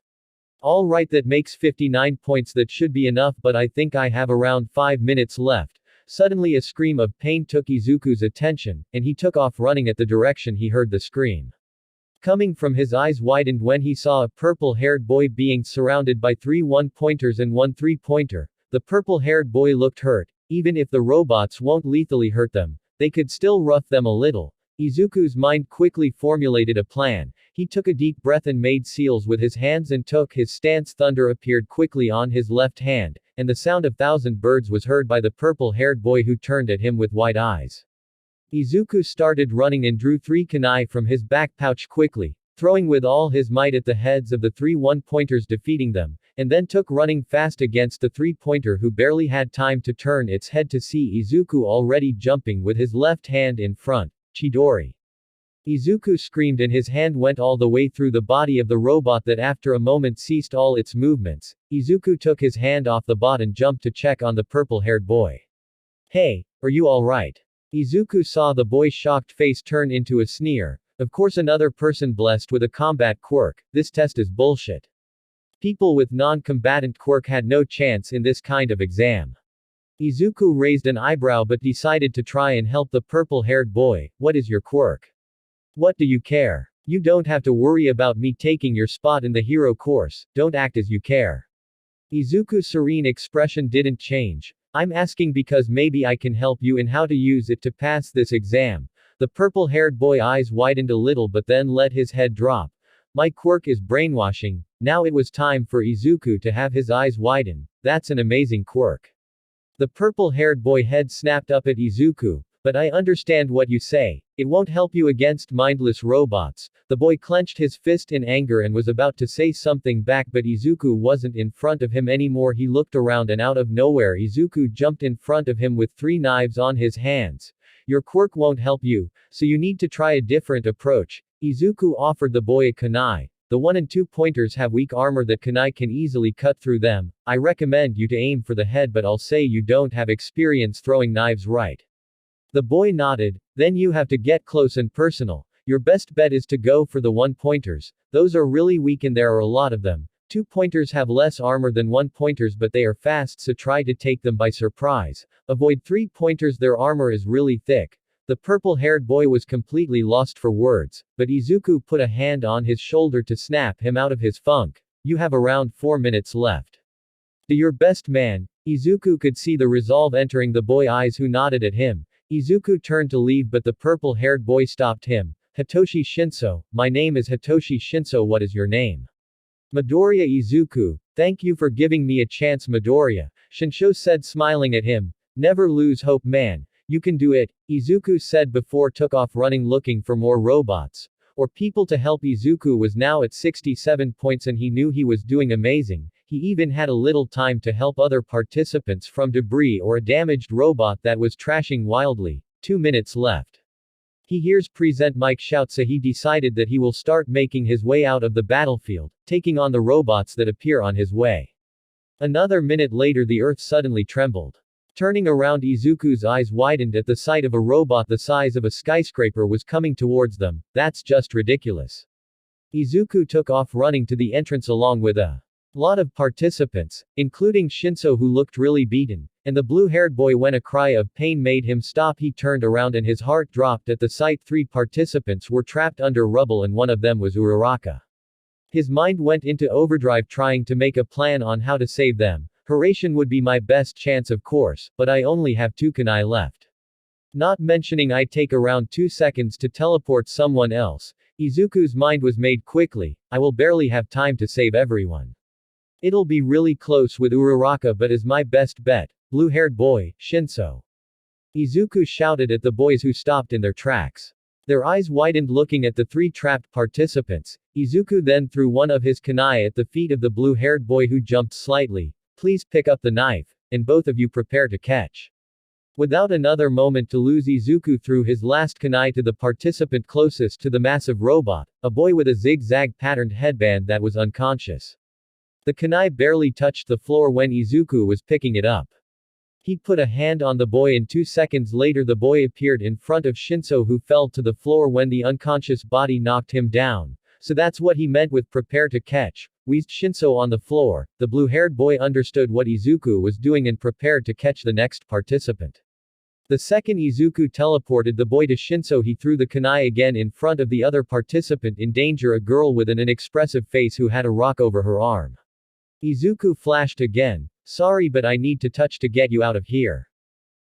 Alright, that makes 59 points. That should be enough, but I think I have around 5 minutes left. Suddenly a scream of pain took Izuku's attention, and he took off running at the direction he heard the scream coming from. His eyes widened when he saw a purple-haired boy being surrounded by 3 1-pointers and 1 3-pointer. The purple-haired boy looked hurt. Even if the robots won't lethally hurt them, they could still rough them a little. Izuku's mind quickly formulated a plan. He took a deep breath and made seals with his hands and took his stance. Thunder appeared quickly on his left hand, and the sound of 1,000 birds was heard by the purple-haired boy who turned at him with wide eyes. Izuku started running and drew 3 kunai from his back pouch quickly, throwing with all his might at the heads of the 3 1-pointers, defeating them, and then took running fast against the 3-pointer who barely had time to turn its head to see Izuku already jumping with his left hand in front. Chidori. Izuku screamed and his hand went all the way through the body of the robot that after a moment ceased all its movements. Izuku took his hand off the bot and jumped to check on the purple-haired boy. Hey, are you alright? Izuku saw the boy's shocked face turn into a sneer. Of course, another person blessed with a combat quirk. This test is bullshit. People with non-combatant quirk had no chance in this kind of exam. Izuku raised an eyebrow but decided to try and help the purple-haired boy. What is your quirk? What do you care? You don't have to worry about me taking your spot in the hero course. Don't act as you care. Izuku's serene expression didn't change. I'm asking because maybe I can help you in how to use it to pass this exam. The purple-haired boy eyes widened a little but then let his head drop. My quirk is brainwashing. Now it was time for Izuku to have his eyes widen. That's an amazing quirk. The purple-haired boy head snapped up at Izuku. But I understand what you say. It won't help you against mindless robots. The boy clenched his fist in anger and was about to say something back, but Izuku wasn't in front of him anymore. He looked around and out of nowhere Izuku jumped in front of him with 3 knives on his hands. Your quirk won't help you, so you need to try a different approach. Izuku offered the boy a kunai. The 1 and 2 pointers have weak armor that kunai can easily cut through them. I recommend you to aim for the head, but I'll say you don't have experience throwing knives, right? The boy nodded. Then you have to get close and personal. Your best bet is to go for the 1 pointers. Those are really weak and there are a lot of them. 2 pointers have less armor than 1 pointers but they are fast, so try to take them by surprise. Avoid 3 pointers, their armor is really thick. The purple-haired boy was completely lost for words, but Izuku put a hand on his shoulder to snap him out of his funk. You have around 4 minutes left. Do your best, man. Izuku could see the resolve entering the boy's eyes, who nodded at him. Izuku turned to leave but the purple-haired boy stopped him. Hitoshi Shinso. My name is Hitoshi Shinso. What is your name? Midoriya Izuku. Thank you for giving me a chance, Midoriya. Shinsho said, smiling at him. Never lose hope, man. You can do it, Izuku said before took off running looking for more robots. or people to help. Izuku was now at 67 points and he knew he was doing amazing. He even had a little time to help other participants from debris or a damaged robot that was trashing wildly. 2 minutes left. He hears Present Mike shout, so he decided that he will start making his way out of the battlefield, taking on the robots that appear on his way. Another minute later, the earth suddenly trembled. Turning around, Izuku's eyes widened at the sight of a robot the size of a skyscraper was coming towards them. That's just ridiculous. Izuku took off running to the entrance along with a lot of participants, including Shinso, who looked really beaten, and the blue-haired boy. When a cry of pain made him stop, he turned around and his heart dropped at the sight. 3 participants were trapped under rubble and one of them was Uraraka. His mind went into overdrive trying to make a plan on how to save them. Harassing would be my best chance, of course, but I only have 2 kunai left. Not mentioning I take around 2 seconds to teleport someone else. Izuku's mind was made quickly. I will barely have time to save everyone. It'll be really close with Uraraka, but is my best bet. Blue-haired boy, Shinso. Izuku shouted at the boys who stopped in their tracks. Their eyes widened looking at the 3 trapped participants. Izuku then threw one of his kunai at the feet of the blue-haired boy, who jumped slightly. Please pick up the knife, and both of you prepare to catch. Without another moment to lose, Izuku threw his last kunai to the participant closest to the massive robot, a boy with a zigzag patterned headband that was unconscious. The kunai barely touched the floor when Izuku was picking it up. He put a hand on the boy and 2 seconds later the boy appeared in front of Shinso, who fell to the floor when the unconscious body knocked him down. So that's what he meant with prepare to catch, wheezed Shinso on the floor. The blue-haired boy understood what Izuku was doing and prepared to catch the next participant. The second Izuku teleported the boy to Shinso, he threw the kunai again in front of the other participant in danger, a girl with an inexpressive face who had a rock over her arm. Izuku flashed again. Sorry, but I need to touch to get you out of here.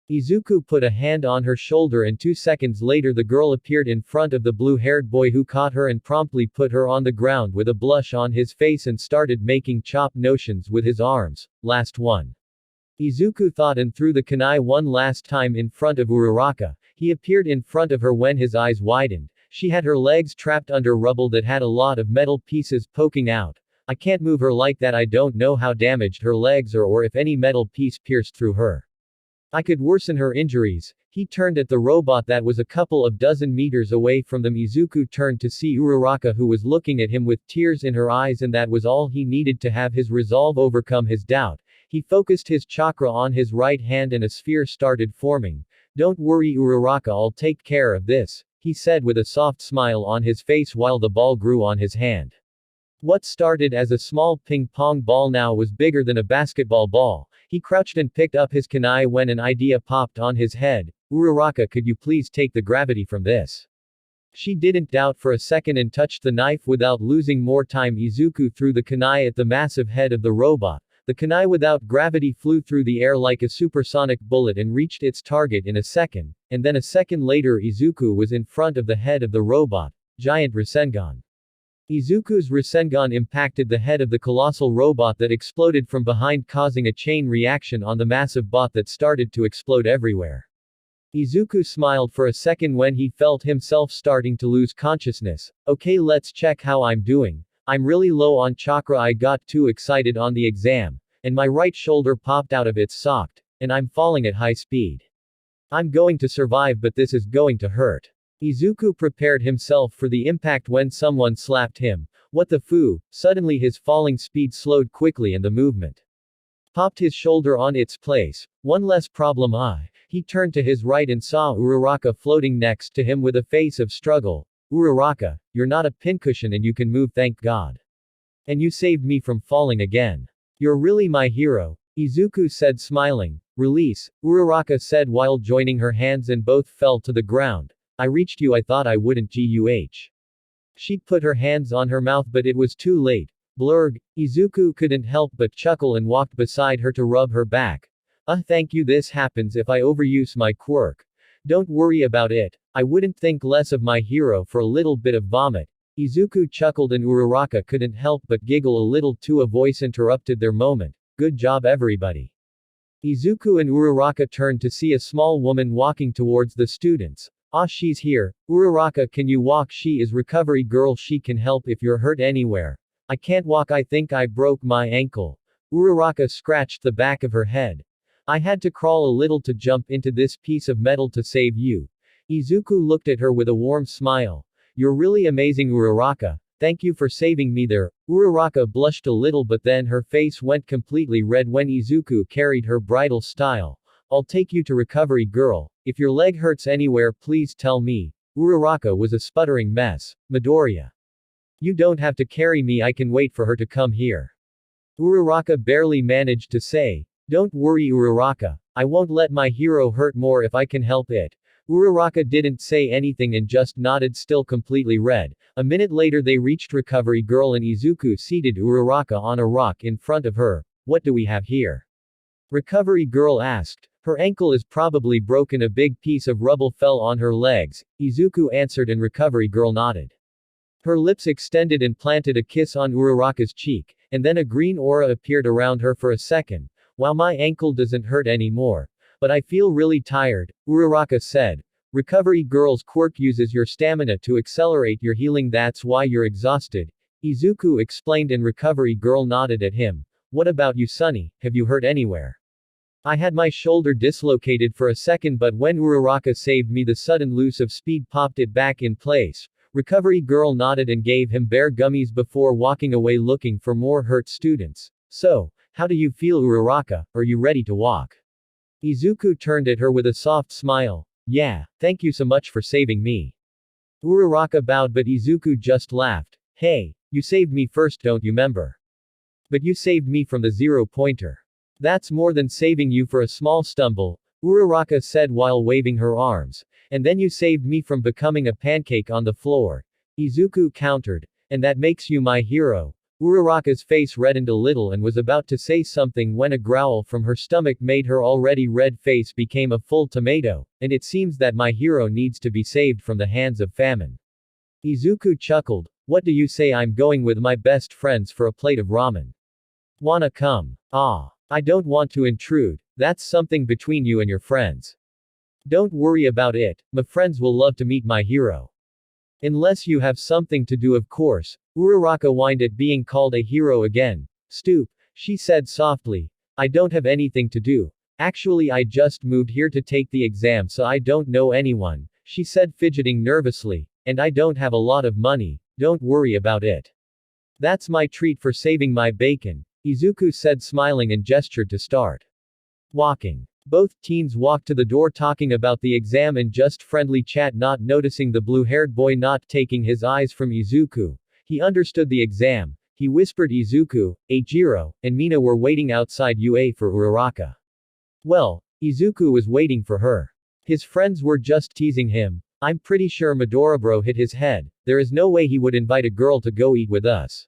Izuku put a hand on her shoulder and 2 seconds later the girl appeared in front of the blue-haired boy, who caught her and promptly put her on the ground with a blush on his face and started making chop notions with his arms. Last one. Izuku thought and threw the kunai one last time in front of Uraraka. He appeared in front of her when his eyes widened. She had her legs trapped under rubble that had a lot of metal pieces poking out. I can't move her like that. I don't know how damaged her legs are or if any metal piece pierced through her. I could worsen her injuries. He turned at the robot that was a couple of dozen meters away from them. Izuku turned to see Uraraka, who was looking at him with tears in her eyes, and that was all he needed to have his resolve overcome his doubt. He focused his chakra on his right hand and a sphere started forming. Don't worry Uraraka, I'll take care of this, he said with a soft smile on his face while the ball grew on his hand. What started as a small ping-pong ball now was bigger than a basketball ball. He crouched and picked up his kunai when an idea popped on his head. Uraraka, could you please take the gravity from this? She didn't doubt for a second and touched the knife without losing more time. Izuku threw the kunai at the massive head of the robot. The kunai without gravity flew through the air like a supersonic bullet and reached its target in a second, and then a second later Izuku was in front of the head of the robot. Giant Rasengan. Izuku's Rasengan impacted the head of the colossal robot that exploded from behind, causing a chain reaction on the massive bot that started to explode everywhere. Izuku smiled for a second when he felt himself starting to lose consciousness. Okay, let's check how I'm doing. I'm really low on chakra. I got too excited on the exam, and my right shoulder popped out of its socket, and I'm falling at high speed. I'm going to survive, but this is going to hurt. Izuku prepared himself for the impact when someone slapped him. What the foo? Suddenly his falling speed slowed quickly and the movement popped his shoulder on its place. One less problem. He turned to his right and saw Uraraka floating next to him with a face of struggle. Uraraka, you're not a pincushion and you can move, thank God. And you saved me from falling again. You're really my hero, Izuku said smiling. Release, Uraraka said while joining her hands and both fell to the ground. I reached you, I thought I wouldn't. She put her hands on her mouth but it was too late. Blurg, Izuku couldn't help but chuckle and walked beside her to rub her back. Thank you, this happens if I overuse my quirk. Don't worry about it. I wouldn't think less of my hero for a little bit of vomit. Izuku chuckled and Uraraka couldn't help but giggle a little too. A voice interrupted their moment. Good job everybody. Izuku and Uraraka turned to see a small woman walking towards the students. Ah, she's here. Uraraka, can you walk? She is recovery girl. She can help if you're hurt anywhere. I can't walk. I think I broke my ankle. Uraraka scratched the back of her head. I had to crawl a little to jump into this piece of metal to save you. Izuku looked at her with a warm smile. You're really amazing, Uraraka. Thank you for saving me there. Uraraka blushed a little, but then her face went completely red when Izuku carried her bridal style. I'll take you to recovery girl. If your leg hurts anywhere, please tell me. Uraraka was a sputtering mess. Midoriya. You don't have to carry me, I can wait for her to come here. Uraraka barely managed to say. Don't worry, Uraraka. I won't let my hero hurt more if I can help it. Uraraka didn't say anything and just nodded, still completely red. A minute later they reached recovery girl and Izuku seated Uraraka on a rock in front of her. What do we have here? Recovery girl asked. Her ankle is probably broken, a big piece of rubble fell on her legs. Izuku answered and recovery girl nodded. Her lips extended and planted a kiss on Uraraka's cheek, and then a green aura appeared around her for a second. Wow, my ankle doesn't hurt anymore. But I feel really tired, Uraraka said. Recovery girl's quirk uses your stamina to accelerate your healing, that's why you're exhausted. Izuku explained and recovery girl nodded at him. What about you, Sunny? Have you hurt anywhere? I had my shoulder dislocated for a second, but when Uraraka saved me, the sudden loss of speed popped it back in place. Recovery girl nodded and gave him bear gummies before walking away looking for more hurt students. So, how do you feel, Uraraka? Are you ready to walk? Izuku turned at her with a soft smile. Yeah, thank you so much for saving me. Uraraka bowed, but Izuku just laughed. Hey, you saved me first, don't you remember? But you saved me from the 0-pointer. That's more than saving you for a small stumble, Uraraka said while waving her arms. And then you saved me from becoming a pancake on the floor. Izuku countered. And that makes you my hero. Uraraka's face reddened a little and was about to say something when a growl from her stomach made her already red face became a full tomato, and it seems that my hero needs to be saved from the hands of famine. Izuku chuckled. What do you say I'm going with my best friends for a plate of ramen? Wanna come? Ah. I don't want to intrude. That's something between you and your friends. Don't worry about it, my friends will love to meet my hero. Unless you have something to do, of course. Uraraka whined at being called a hero again. Stoop, she said softly. I don't have anything to do. Actually, I just moved here to take the exam, so I don't know anyone, she said, fidgeting nervously. And I don't have a lot of money. Don't worry about it. That's my treat for saving my bacon, Izuku said, smiling, and gestured to start walking. Both teens walked to the door talking about the exam and just friendly chat, not noticing the blue-haired boy not taking his eyes from Izuku. He understood the exam. He whispered Izuku, Eijiro, and Mina were waiting outside UA for Uraraka. Well, Izuku was waiting for her. His friends were just teasing him. I'm pretty sure Midoribro hit his head. There is no way he would invite a girl to go eat with us.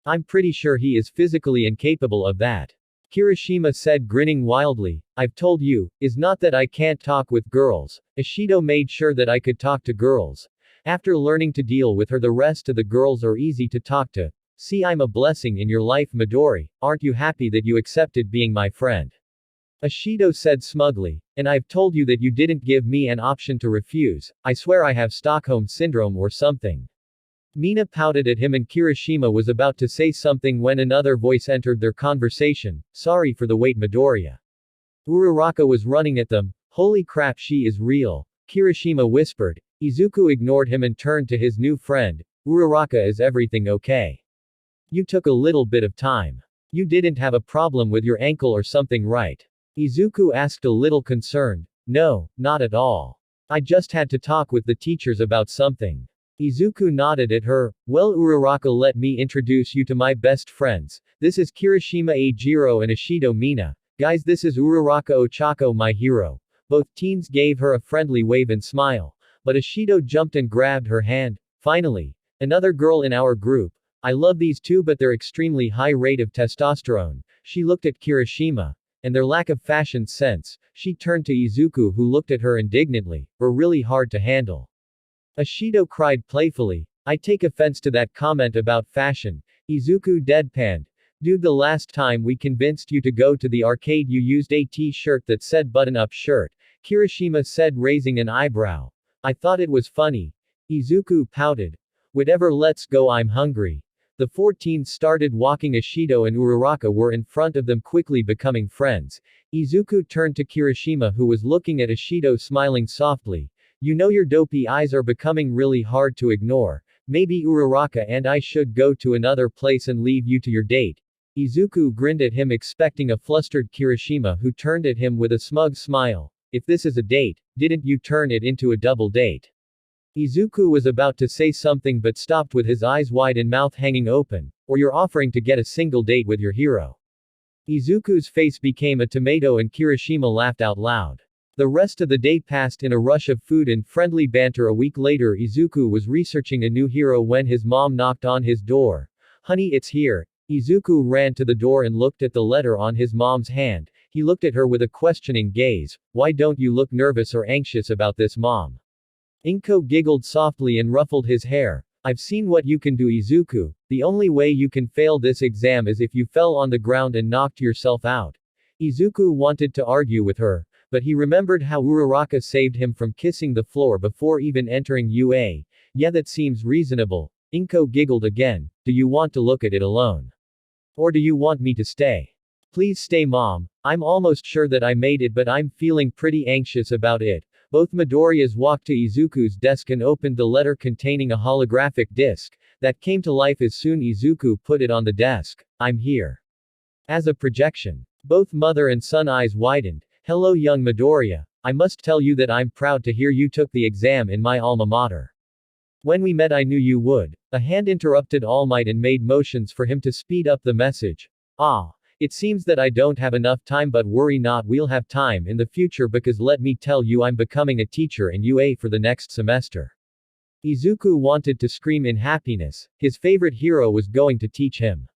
I'm pretty sure he is physically incapable of that. Kirishima said, grinning wildly. I've told you, is not that I can't talk with girls. Ishido made sure that I could talk to girls. After learning to deal with her, the rest of the girls are easy to talk to. See, I'm a blessing in your life, Midori. Aren't you happy that you accepted being my friend? Ishido said smugly. And I've told you that you didn't give me an option to refuse. I swear I have Stockholm Syndrome or something. Mina pouted at him and Kirishima was about to say something when another voice entered their conversation. Sorry for the wait, Midoriya. Uraraka was running at them. Holy crap, she is real. Kirishima whispered. Izuku ignored him and turned to his new friend. Uraraka, is everything okay? You took a little bit of time. You didn't have a problem with your ankle or something, right? Izuku asked, a little concerned. No, not at all. I just had to talk with the teachers about something. Izuku nodded at her. Well, Uraraka, let me introduce you to my best friends. This is Kirishima Eijiro and Ishido Mina. Guys, this is Uraraka Ochako, my hero. Both teens gave her a friendly wave and smile. But Ishido jumped and grabbed her hand. Finally. Another girl in our group. I love these two, but their extremely high rate of testosterone. She looked at Kirishima. And their lack of fashion sense. She turned to Izuku, who looked at her indignantly. Were really hard to handle. Ishido cried playfully. I take offense to that comment about fashion. Izuku deadpanned. Dude, the last time we convinced you to go to the arcade you used a t-shirt that said button-up shirt. Kirishima said, raising an eyebrow. I thought it was funny. Izuku pouted. Whatever, let's go, I'm hungry. The 14 started walking. Ashido and Uraraka were in front of them, quickly becoming friends. Izuku turned to Kirishima, who was looking at Ashido, smiling softly. You know, your dopey eyes are becoming really hard to ignore. Maybe Uraraka and I should go to another place and leave you to your date. Izuku grinned at him, expecting a flustered Kirishima, who turned at him with a smug smile. If this is a date, didn't you turn it into a double date? Izuku was about to say something but stopped with his eyes wide and mouth hanging open. Or you're offering to get a single date with your hero. Izuku's face became a tomato and Kirishima laughed out loud. The rest of the day passed in a rush of food and friendly banter. A week later, Izuku was researching a new hero when his mom knocked on his door. Honey, it's here. Izuku ran to the door and looked at the letter on his mom's hand. He looked at her with a questioning gaze. Why don't you look nervous or anxious about this, Mom? Inko giggled softly and ruffled his hair. I've seen what you can do, Izuku. The only way you can fail this exam is if you fell on the ground and knocked yourself out. Izuku wanted to argue with her, but he remembered how Uraraka saved him from kissing the floor before even entering UA. Yeah, that seems reasonable. Inko giggled again. Do you want to look at it alone? Or do you want me to stay? Please stay, Mom. I'm almost sure that I made it, but I'm feeling pretty anxious about it. Both Midoriyas walked to Izuku's desk and opened the letter containing a holographic disc that came to life as soon Izuku put it on the desk. I'm here. As a projection. Both mother and son eyes widened. Hello, young Midoriya. I must tell you that I'm proud to hear you took the exam in my alma mater. When we met, I knew you would. A hand interrupted All Might and made motions for him to speed up the message. Ah. It seems that I don't have enough time, but worry not, we'll have time in the future, because let me tell you, I'm becoming a teacher in UA for the next semester. Izuku wanted to scream in happiness. His favorite hero was going to teach him.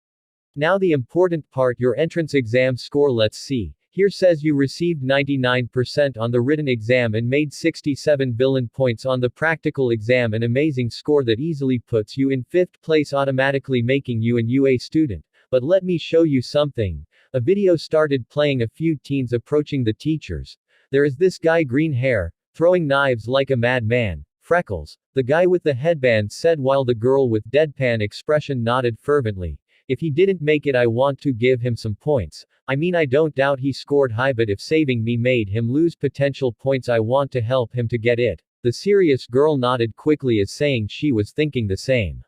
Now the important part, your entrance exam score. Let's see. Here says you received 99% on the written exam and made 67 billion points on the practical exam, an amazing score that easily puts you in 5th place, automatically making you an UA student. But let me show you something. A video started playing, a few teens approaching the teachers. There is this guy, green hair, throwing knives like a madman. Freckles. The guy with the headband said, while the girl with deadpan expression nodded fervently. If he didn't make it, I want to give him some points. I mean, I don't doubt he scored high, but if saving me made him lose potential points, I want to help him to get it. The serious girl nodded quickly, as saying she was thinking the same.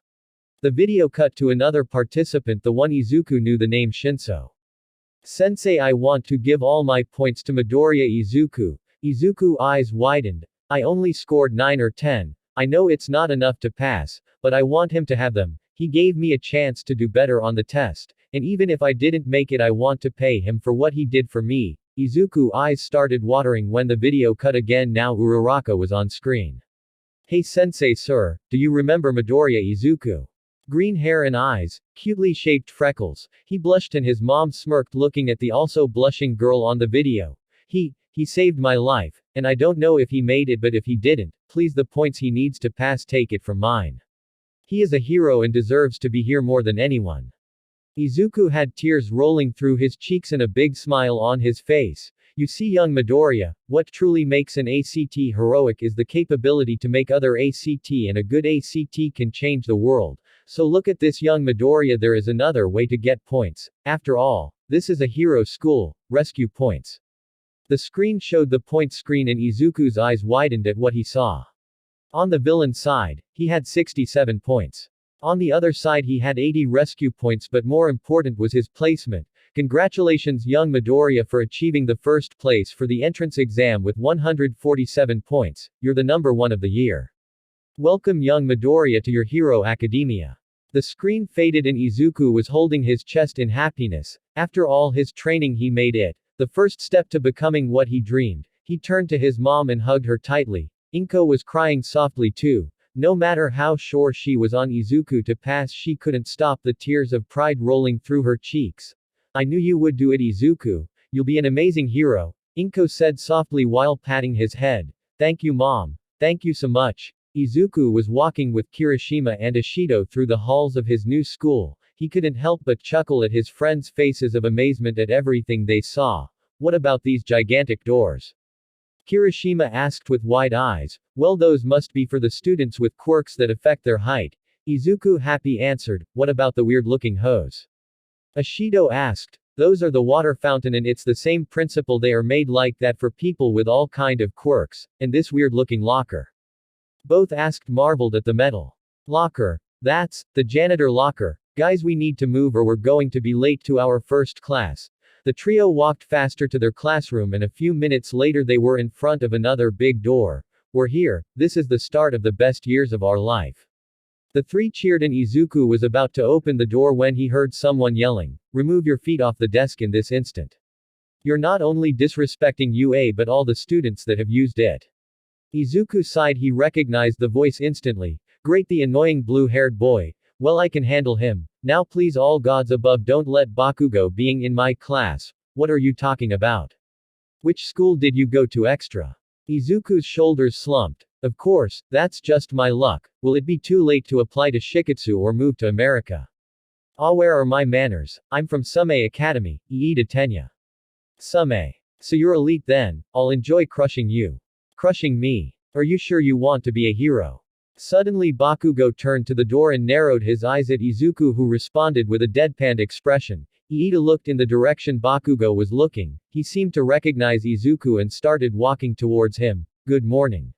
The video cut to another participant, the one Izuku knew, the name Shinso. Sensei, I want to give all my points to Midoriya Izuku. Izuku eyes widened. I only scored 9 or 10. I know it's not enough to pass, but I want him to have them. He gave me a chance to do better on the test, and even if I didn't make it, I want to pay him for what he did for me. Izuku eyes started watering when the video cut again. Now Uraraka was on screen. Hey Sensei, sir, do you remember Midoriya Izuku? Green hair and eyes, cutely shaped freckles. He blushed and his mom smirked, looking at the also blushing girl on the video. He saved my life, and I don't know if he made it, but if he didn't, please, the points he needs to pass, take it from mine. He is a hero and deserves to be here more than anyone. Izuku had tears rolling through his cheeks and a big smile on his face. You see, young Midoriya, what truly makes an ACT heroic is the capability to make other ACT, and a good ACT can change the world. So look at this, young Midoriya, there is another way to get points. After all, this is a hero school. Rescue points. The screen showed the point screen and Izuku's eyes widened at what he saw. On the villain side, he had 67 points. On the other side, he had 80 rescue points, but more important was his placement. Congratulations, young Midoriya, for achieving the first place for the entrance exam with 147 points. You're the number 1 of the year. Welcome, young Midoriya, to your Hero Academia. The screen faded and Izuku was holding his chest in happiness. After all his training, he made it. The first step to becoming what he dreamed. He turned to his mom and hugged her tightly. Inko was crying softly too. No matter how sure she was on Izuku to pass, she couldn't stop the tears of pride rolling through her cheeks. I knew you would do it, Izuku. You'll be an amazing hero, Inko said softly while patting his head. Thank you, Mom. Thank you so much. Izuku was walking with Kirishima and Ashido through the halls of his new school. He couldn't help but chuckle at his friends' faces of amazement at everything they saw. What about these gigantic doors? Kirishima asked with wide eyes. Well, those must be for the students with quirks that affect their height. Izuku happy answered. What about the weird-looking hose? Ashido asked. Those are the water fountain and it's the same principle, they are made like that for people with all kind of quirks, and this weird-looking locker. Both asked marveled at the metal locker. That's the janitor locker. Guys, we need to move or we're going to be late to our first class. The trio walked faster to their classroom and a few minutes later they were in front of another big door. We're here, this is the start of the best years of our life. The three cheered and Izuku was about to open the door when he heard someone yelling, remove your feet off the desk in this instant. You're not only disrespecting UA but all the students that have used it. Izuku sighed, he recognized the voice instantly. Great, the annoying blue-haired boy. Well, I can handle him. Now please all gods above don't let Bakugo being in my class. What are you talking about? Which school did you go to extra? Izuku's shoulders slumped. Of course, that's just my luck. Will it be too late to apply to Shiketsu or move to America? Ah, where are my manners? I'm from Sume Academy, Iida Tenya. Sume. So you're elite then, I'll enjoy crushing you. Crushing me. Are you sure you want to be a hero? Suddenly Bakugo turned to the door and narrowed his eyes at Izuku, who responded with a deadpanned expression. Iida looked in the direction Bakugo was looking. He seemed to recognize Izuku and started walking towards him. Good morning.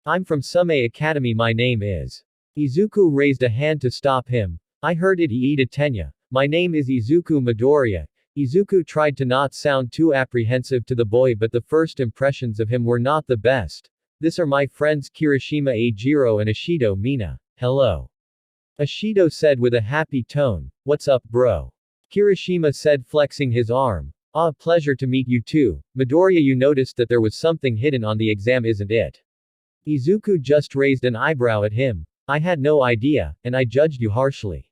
I'm from Sume Academy, my name is. Izuku raised a hand to stop him. I heard it, Iida Tenya. My name is Izuku Midoriya. Izuku tried to not sound too apprehensive to the boy, but the first impressions of him were not the best. This are my friends Kirishima Ajiro and Ashido Mina. Hello. Ashido said with a happy tone. What's up, bro? Kirishima said, flexing his arm. Ah, pleasure to meet you too. Midoriya, you noticed that there was something hidden on the exam, isn't it? Izuku just raised an eyebrow at him. I had no idea, and I judged you harshly.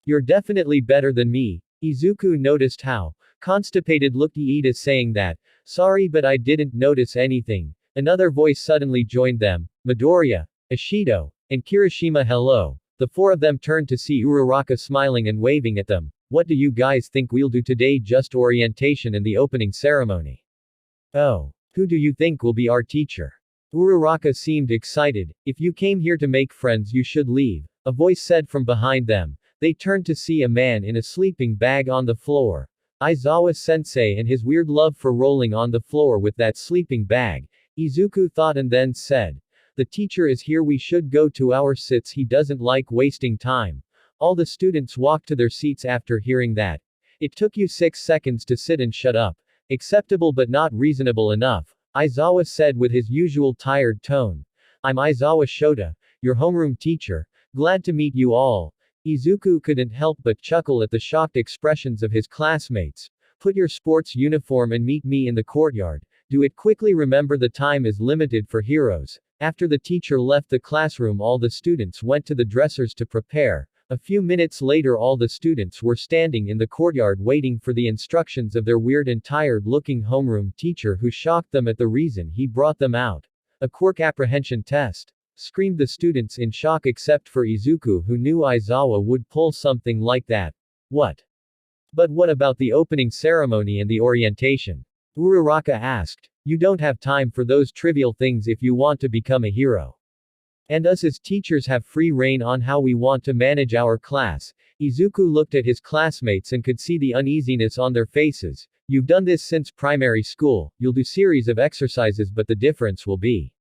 You're definitely better than me. Izuku noticed how constipated looked Iida, saying that. Sorry, but I didn't notice anything. Another voice suddenly joined them. Midoriya, Ashido, and Kirishima. Hello. The four of them turned to see Uraraka smiling and waving at them. What do you guys think we'll do today? Just orientation and the opening ceremony. Oh. Who do you think will be our teacher? Uraraka seemed excited. If you came here to make friends, you should leave. A voice said from behind them. They turned to see a man in a sleeping bag on the floor. Aizawa sensei and his weird love for rolling on the floor with that sleeping bag. Izuku thought and then said. The teacher is here, we should go to our seats, he doesn't like wasting time. All the students walked to their seats after hearing that. It took you 6 seconds to sit and shut up. Acceptable but not reasonable enough, Aizawa said with his usual tired tone. I'm Aizawa Shota, your homeroom teacher. Glad to meet you all. Izuku couldn't help but chuckle at the shocked expressions of his classmates. Put your sports uniform and meet me in the courtyard. Do it quickly, remember the time is limited for heroes. After the teacher left the classroom, all the students went to the dressers to prepare. A few minutes later, all the students were standing in the courtyard waiting for the instructions of their weird and tired-looking homeroom teacher, who shocked them at the reason he brought them out. A quirk apprehension test, screamed the students in shock except for Izuku, who knew Aizawa would pull something like that. What? But what about the opening ceremony and the orientation? Uraraka asked. You don't have time for those trivial things if you want to become a hero. And us as teachers have free rein on how we want to manage our class. Izuku looked at his classmates and could see the uneasiness on their faces. You've done this since primary school, you'll do series of exercises, but the difference will be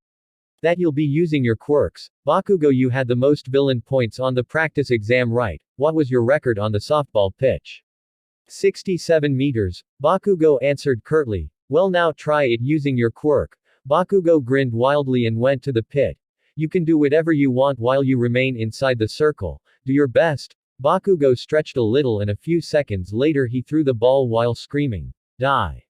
that you'll be using your quirks. Bakugo, you had the most villain points on the practice exam, right? What was your record on the softball pitch? 67 meters. Bakugo answered curtly. Well, now try it using your quirk. Bakugo grinned wildly and went to the pit. You can do whatever you want while you remain inside the circle. Do your best. Bakugo stretched a little and a few seconds later he threw the ball while screaming. Die.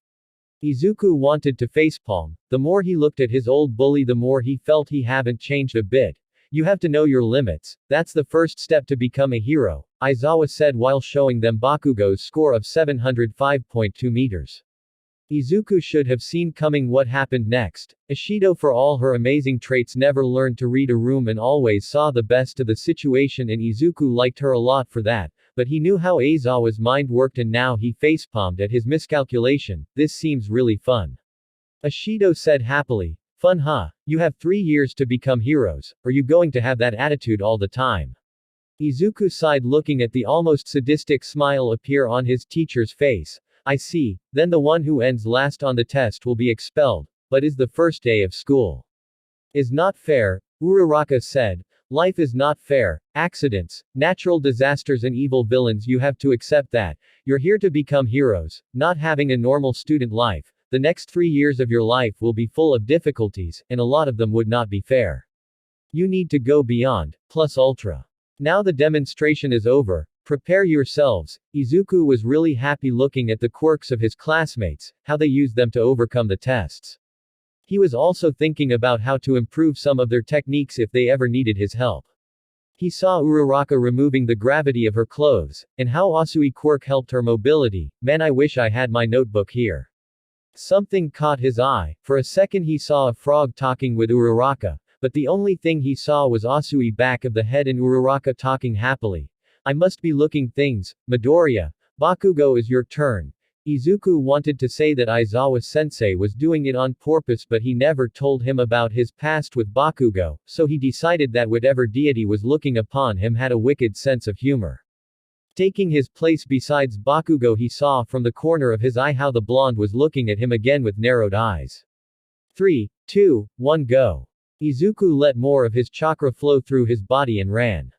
Izuku wanted to facepalm. The more he looked at his old bully, the more he felt he haven't changed a bit. You have to know your limits. That's the first step to become a hero, Aizawa said while showing them Bakugo's score of 705.2 meters. Izuku should have seen coming what happened next. Ashido, for all her amazing traits, never learned to read a room and always saw the best of the situation, and Izuku liked her a lot for that. But he knew how Aizawa's mind worked and now he facepalmed at his miscalculation. This seems really fun. Ashido said happily. Fun huh? You have 3 years to become heroes, or you going to have that attitude all the time? Izuku sighed, looking at the almost sadistic smile appear on his teacher's face. I see, then the one who ends last on the test will be expelled, but is the first day of school. Is not fair, Uraraka said. Life is not fair. Accidents, natural disasters and evil villains, you have to accept that. You're here to become heroes, not having a normal student life. The next 3 years of your life will be full of difficulties, and a lot of them would not be fair. You need to go beyond, plus ultra. Now the demonstration is over. Prepare yourselves. Izuku was really happy looking at the quirks of his classmates, how they used them to overcome the tests. He was also thinking about how to improve some of their techniques if they ever needed his help. He saw Uraraka removing the gravity of her clothes, and how Asui quirk helped her mobility. Man, I wish I had my notebook here. Something caught his eye. For a second he saw a frog talking with Uraraka, but the only thing he saw was Asui back of the head and Uraraka talking happily. I must be looking things. Midoriya, Bakugo, is your turn. Izuku wanted to say that Aizawa-sensei was doing it on purpose, but he never told him about his past with Bakugo, so he decided that whatever deity was looking upon him had a wicked sense of humor. Taking his place besides Bakugo, he saw from the corner of his eye how the blonde was looking at him again with narrowed eyes. 3, 2, 1 go. Izuku let more of his chakra flow through his body and ran.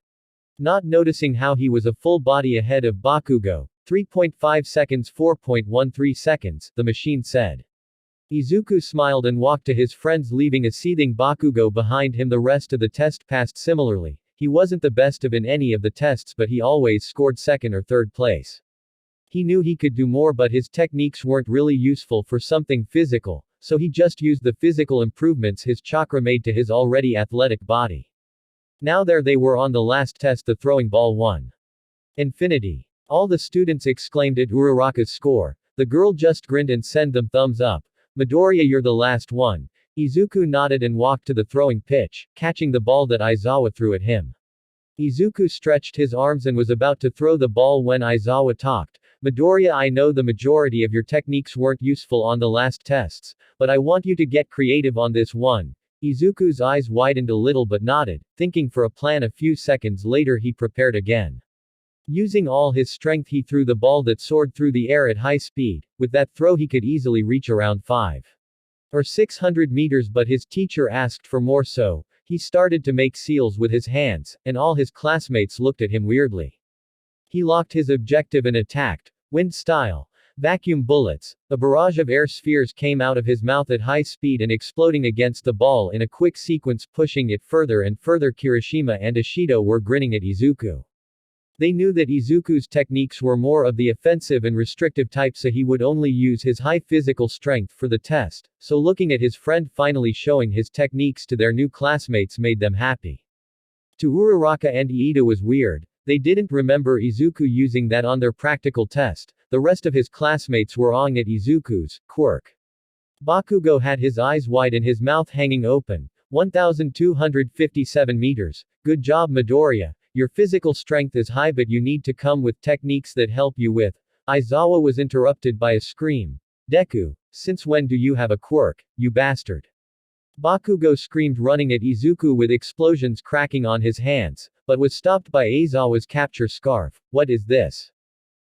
Not noticing how he was a full body ahead of Bakugo. 3.5 seconds, 4.13 seconds, the machine said. Izuku smiled and walked to his friends, leaving a seething Bakugo behind him. The rest of the test passed similarly. He wasn't the best of in any of the tests, but he always scored second or third place. He knew he could do more, but his techniques weren't really useful for something physical, so he just used the physical improvements his chakra made to his already athletic body. Now there they were on the last test, the throwing ball 1. Infinity. All the students exclaimed at Uraraka's score. The girl just grinned and sent them thumbs up. Midoriya, you're the last one. Izuku nodded and walked to the throwing pitch, catching the ball that Aizawa threw at him. Izuku stretched his arms and was about to throw the ball when Aizawa talked. Midoriya, I know the majority of your techniques weren't useful on the last tests, but I want you to get creative on this one. Izuku's eyes widened a little but nodded, thinking for a plan. A few seconds later he prepared again. Using all his strength he threw the ball that soared through the air at high speed. With that throw he could easily reach around 5 or 600 meters, but his teacher asked for more, so he started to make seals with his hands, and all his classmates looked at him weirdly. He locked his objective and attacked. Wind style. Vacuum bullets. A barrage of air spheres came out of his mouth at high speed and exploding against the ball in a quick sequence, pushing it further and further. Kirishima and Ishido were grinning at Izuku. They knew that Izuku's techniques were more of the offensive and restrictive type, so he would only use his high physical strength for the test, so looking at his friend finally showing his techniques to their new classmates made them happy. To Uraraka and Iida was weird. They didn't remember Izuku using that on their practical test. The rest of his classmates were awing at Izuku's quirk. Bakugo had his eyes wide and his mouth hanging open. 1,257 meters. Good job, Midoriya. Your physical strength is high, but you need to come with techniques that help you with. Aizawa was interrupted by a scream. Deku, since when do you have a quirk, you bastard? Bakugo screamed, running at Izuku with explosions cracking on his hands, but was stopped by Aizawa's capture scarf. What is this?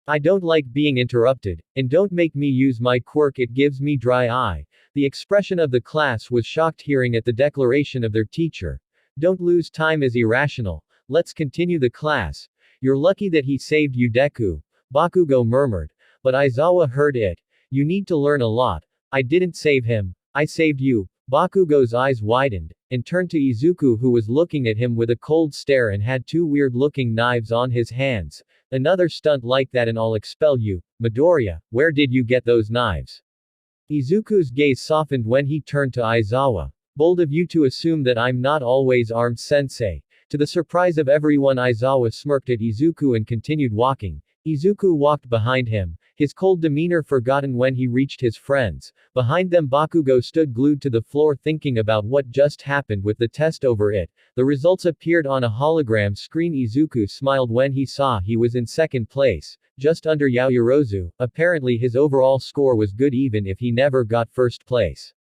I don't like being interrupted, and don't make me use my quirk, it gives me dry eye. The expression of the class was shocked hearing at the declaration of their teacher. Don't lose time is irrational. Let's continue the class. You're lucky that he saved you, Deku, Bakugo murmured. But Aizawa heard it. You need to learn a lot. I didn't save him. I saved you. Bakugo's eyes widened, and turned to Izuku, who was looking at him with a cold stare and had 2 weird-looking knives on his hands. Another stunt like that and I'll expel you. Midoriya, where did you get those knives? Izuku's gaze softened when he turned to Aizawa. Bold of you to assume that I'm not always armed, sensei. To the surprise of everyone, Aizawa smirked at Izuku and continued walking. Izuku walked behind him, his cold demeanor forgotten when he reached his friends. Behind them, Bakugo stood glued to the floor thinking about what just happened with the test over it. The results appeared on a hologram screen. Izuku smiled when he saw he was in second place, just under Yaoyorozu. Apparently his overall score was good even if he never got first place.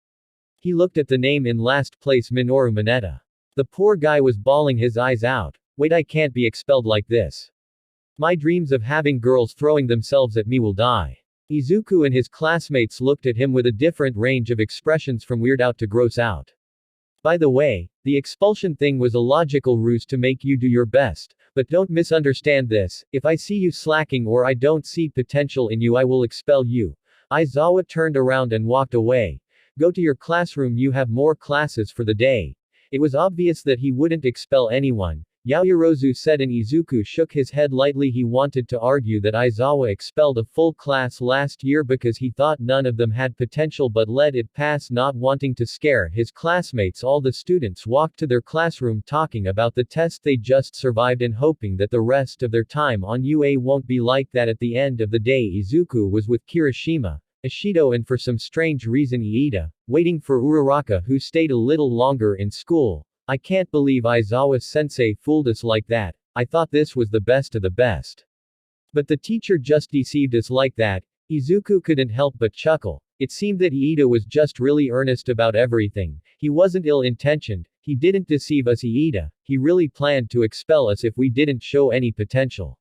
He looked at the name in last place, Minoru Mineta. The poor guy was bawling his eyes out. Wait, I can't be expelled like this. My dreams of having girls throwing themselves at me will die. Izuku and his classmates looked at him with a different range of expressions from weird out to gross out. By the way, the expulsion thing was a logical ruse to make you do your best, but don't misunderstand this. If I see you slacking or I don't see potential in you, I will expel you. Aizawa turned around and walked away. Go to your classroom, you have more classes for the day. It was obvious that he wouldn't expel anyone. Yaoyorozu said, and Izuku shook his head lightly. He wanted to argue that Aizawa expelled a full class last year because he thought none of them had potential but let it pass, not wanting to scare his classmates. All the students walked to their classroom talking about the test they just survived and hoping that the rest of their time on UA won't be like that. At the end of the day, Izuku was with Kirishima, Ishido, and for some strange reason Iida, waiting for Uraraka, who stayed a little longer in school. I can't believe Aizawa-sensei fooled us like that. I thought this was the best of the best. But the teacher just deceived us like that. Izuku couldn't help but chuckle. It seemed that Iida was just really earnest about everything. He wasn't ill-intentioned. He didn't deceive us, Iida. He really planned to expel us if we didn't show any potential.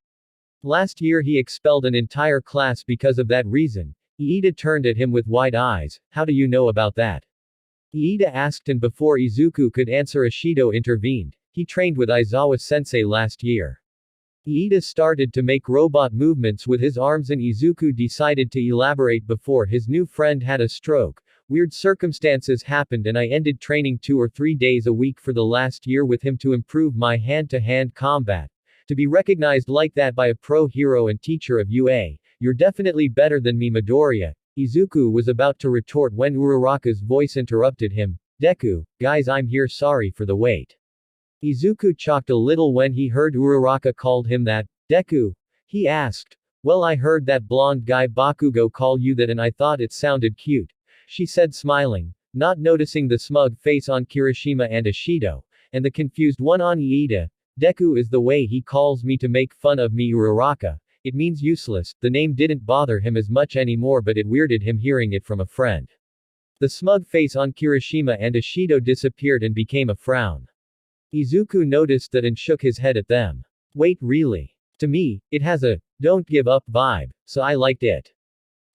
Last year he expelled an entire class because of that reason. Iida turned at him with wide eyes. How do you know about that? Iida asked, and before Izuku could answer, Ishido intervened. He trained with Aizawa-sensei last year. Iida started to make robot movements with his arms and Izuku decided to elaborate. Before his new friend had a stroke, weird circumstances happened and I ended training 2 or 3 days a week for the last year with him to improve my hand-to-hand combat. To be recognized like that by a pro hero and teacher of UA. You're definitely better than me, Midoriya. Izuku was about to retort when Uraraka's voice interrupted him. Deku, guys, I'm here, sorry for the wait. Izuku shocked a little when he heard Uraraka called him that. Deku? He asked. Well, I heard that blonde guy Bakugo call you that and I thought it sounded cute. She said, smiling, not noticing the smug face on Kirishima and Ishido, and the confused one on Iida. Deku is the way he calls me to make fun of me, Uraraka. It means useless. The name didn't bother him as much anymore, but it weirded him hearing it from a friend. The smug face on Kirishima and Ishido disappeared and became a frown. Izuku noticed that and shook his head at them. Wait, really? To me, it has a don't give up vibe, so I liked it.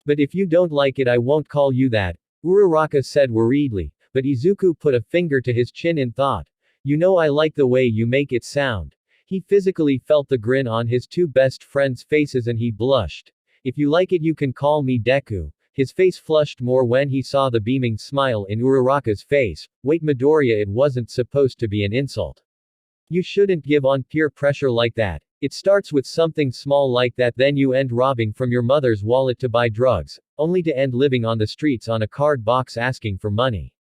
But if you don't like it, I won't call you that, Uraraka said worriedly, but Izuku put a finger to his chin in thought. You know, I like the way you make it sound. He physically felt the grin on his two best friends' faces and he blushed. If you like it, you can call me Deku. His face flushed more when he saw the beaming smile in Uraraka's face. Wait, Midoriya, it wasn't supposed to be an insult. You shouldn't give on peer pressure like that. It starts with something small like that, then you end robbing from your mother's wallet to buy drugs, only to end living on the streets on a card box asking for money.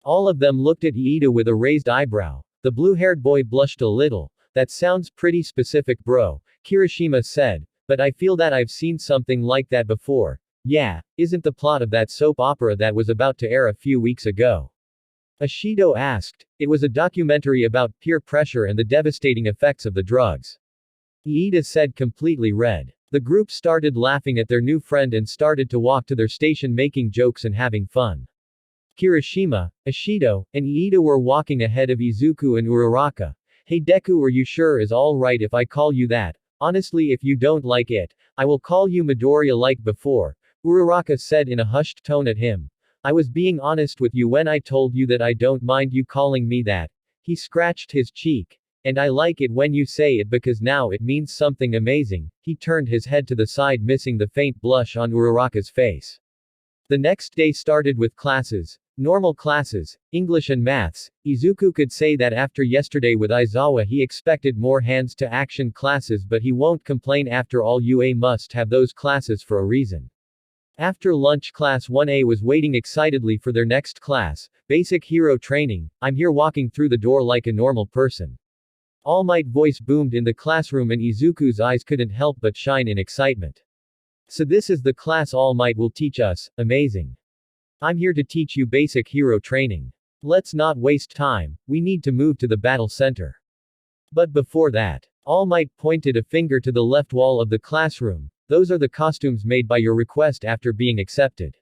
All of them looked at Iida with a raised eyebrow. The blue-haired boy blushed a little. That sounds pretty specific, bro, Kirishima said, but I feel that I've seen something like that before. Yeah, isn't the plot of that soap opera that was about to air a few weeks ago? Ishido asked. It was a documentary about peer pressure and the devastating effects of the drugs. Iida said, completely red. The group started laughing at their new friend and started to walk to their station making jokes and having fun. Kirishima, Ishido, and Iida were walking ahead of Izuku and Uraraka. Hey Deku, are you sure is all right if I call you that? Honestly, if you don't like it, I will call you Midoriya like before, Uraraka said in a hushed tone at him. I was being honest with you when I told you that I don't mind you calling me that. He scratched his cheek. And I like it when you say it because now it means something amazing. He turned his head to the side, missing the faint blush on Uraraka's face. The next day started with classes. Normal classes, English and maths. Izuku could say that after yesterday with Aizawa he expected more hands-to-action classes, but he won't complain. After all, UA must have those classes for a reason. After lunch, Class 1A was waiting excitedly for their next class, Basic Hero Training. I'm here, walking through the door like a normal person. All Might voice boomed in the classroom and Izuku's eyes couldn't help but shine in excitement. So this is the class All Might will teach us, amazing. I'm here to teach you basic hero training. Let's not waste time, we need to move to the battle center. But before that, All Might pointed a finger to the left wall of the classroom. Those are the costumes made by your request after being accepted.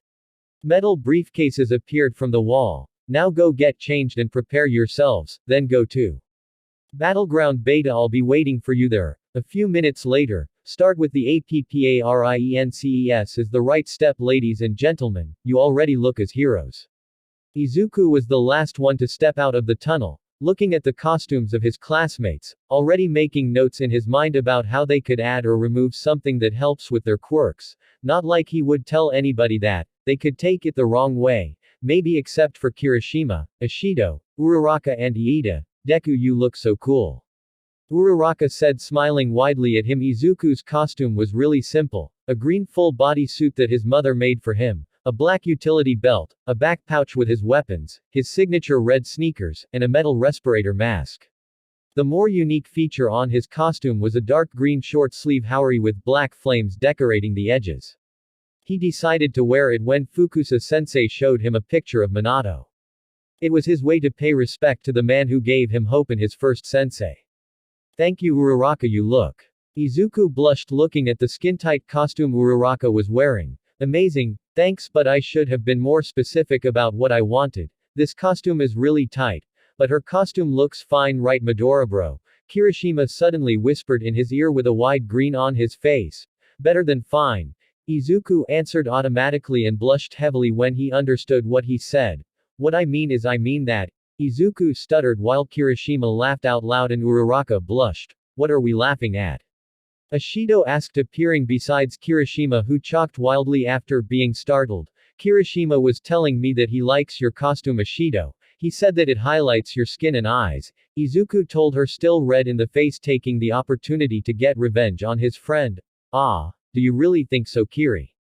Metal briefcases appeared from the wall. Now go get changed and prepare yourselves, then go to Battleground Beta. I'll be waiting for you there. A few minutes later, start with the APPARIENCES is the right step, ladies and gentlemen, you already look as heroes. Izuku was the last one to step out of the tunnel, looking at the costumes of his classmates, already making notes in his mind about how they could add or remove something that helps with their quirks. Not like he would tell anybody that, they could take it the wrong way. Maybe except for Kirishima, Ishido, Uraraka and Iida. Deku, you look so cool. Uraraka said, smiling widely at him. Izuku's costume was really simple. A green full-body suit that his mother made for him, a black utility belt, a back pouch with his weapons, his signature red sneakers, and a metal respirator mask. The more unique feature on his costume was a dark green short-sleeve houri with black flames decorating the edges. He decided to wear it when Fukusa-sensei showed him a picture of Minato. It was his way to pay respect to the man who gave him hope in his first sensei. Thank you, Uraraka, you look. Izuku blushed looking at the skin-tight costume Uraraka was wearing. Amazing, thanks, but I should have been more specific about what I wanted. This costume is really tight. But her costume looks fine, right, Midora bro? Kirishima suddenly whispered in his ear with a wide grin on his face. Better than fine. Izuku answered automatically and blushed heavily when he understood what he said. What I mean is I mean that. Izuku stuttered while Kirishima laughed out loud and Uraraka blushed. What are we laughing at? Ishido asked, appearing besides Kirishima, who chocked wildly after being startled. Kirishima was telling me that he likes your costume, Ishido. He said that it highlights your skin and eyes. Izuku told her, still red in the face, taking the opportunity to get revenge on his friend. Ah, do you really think so, Kiri?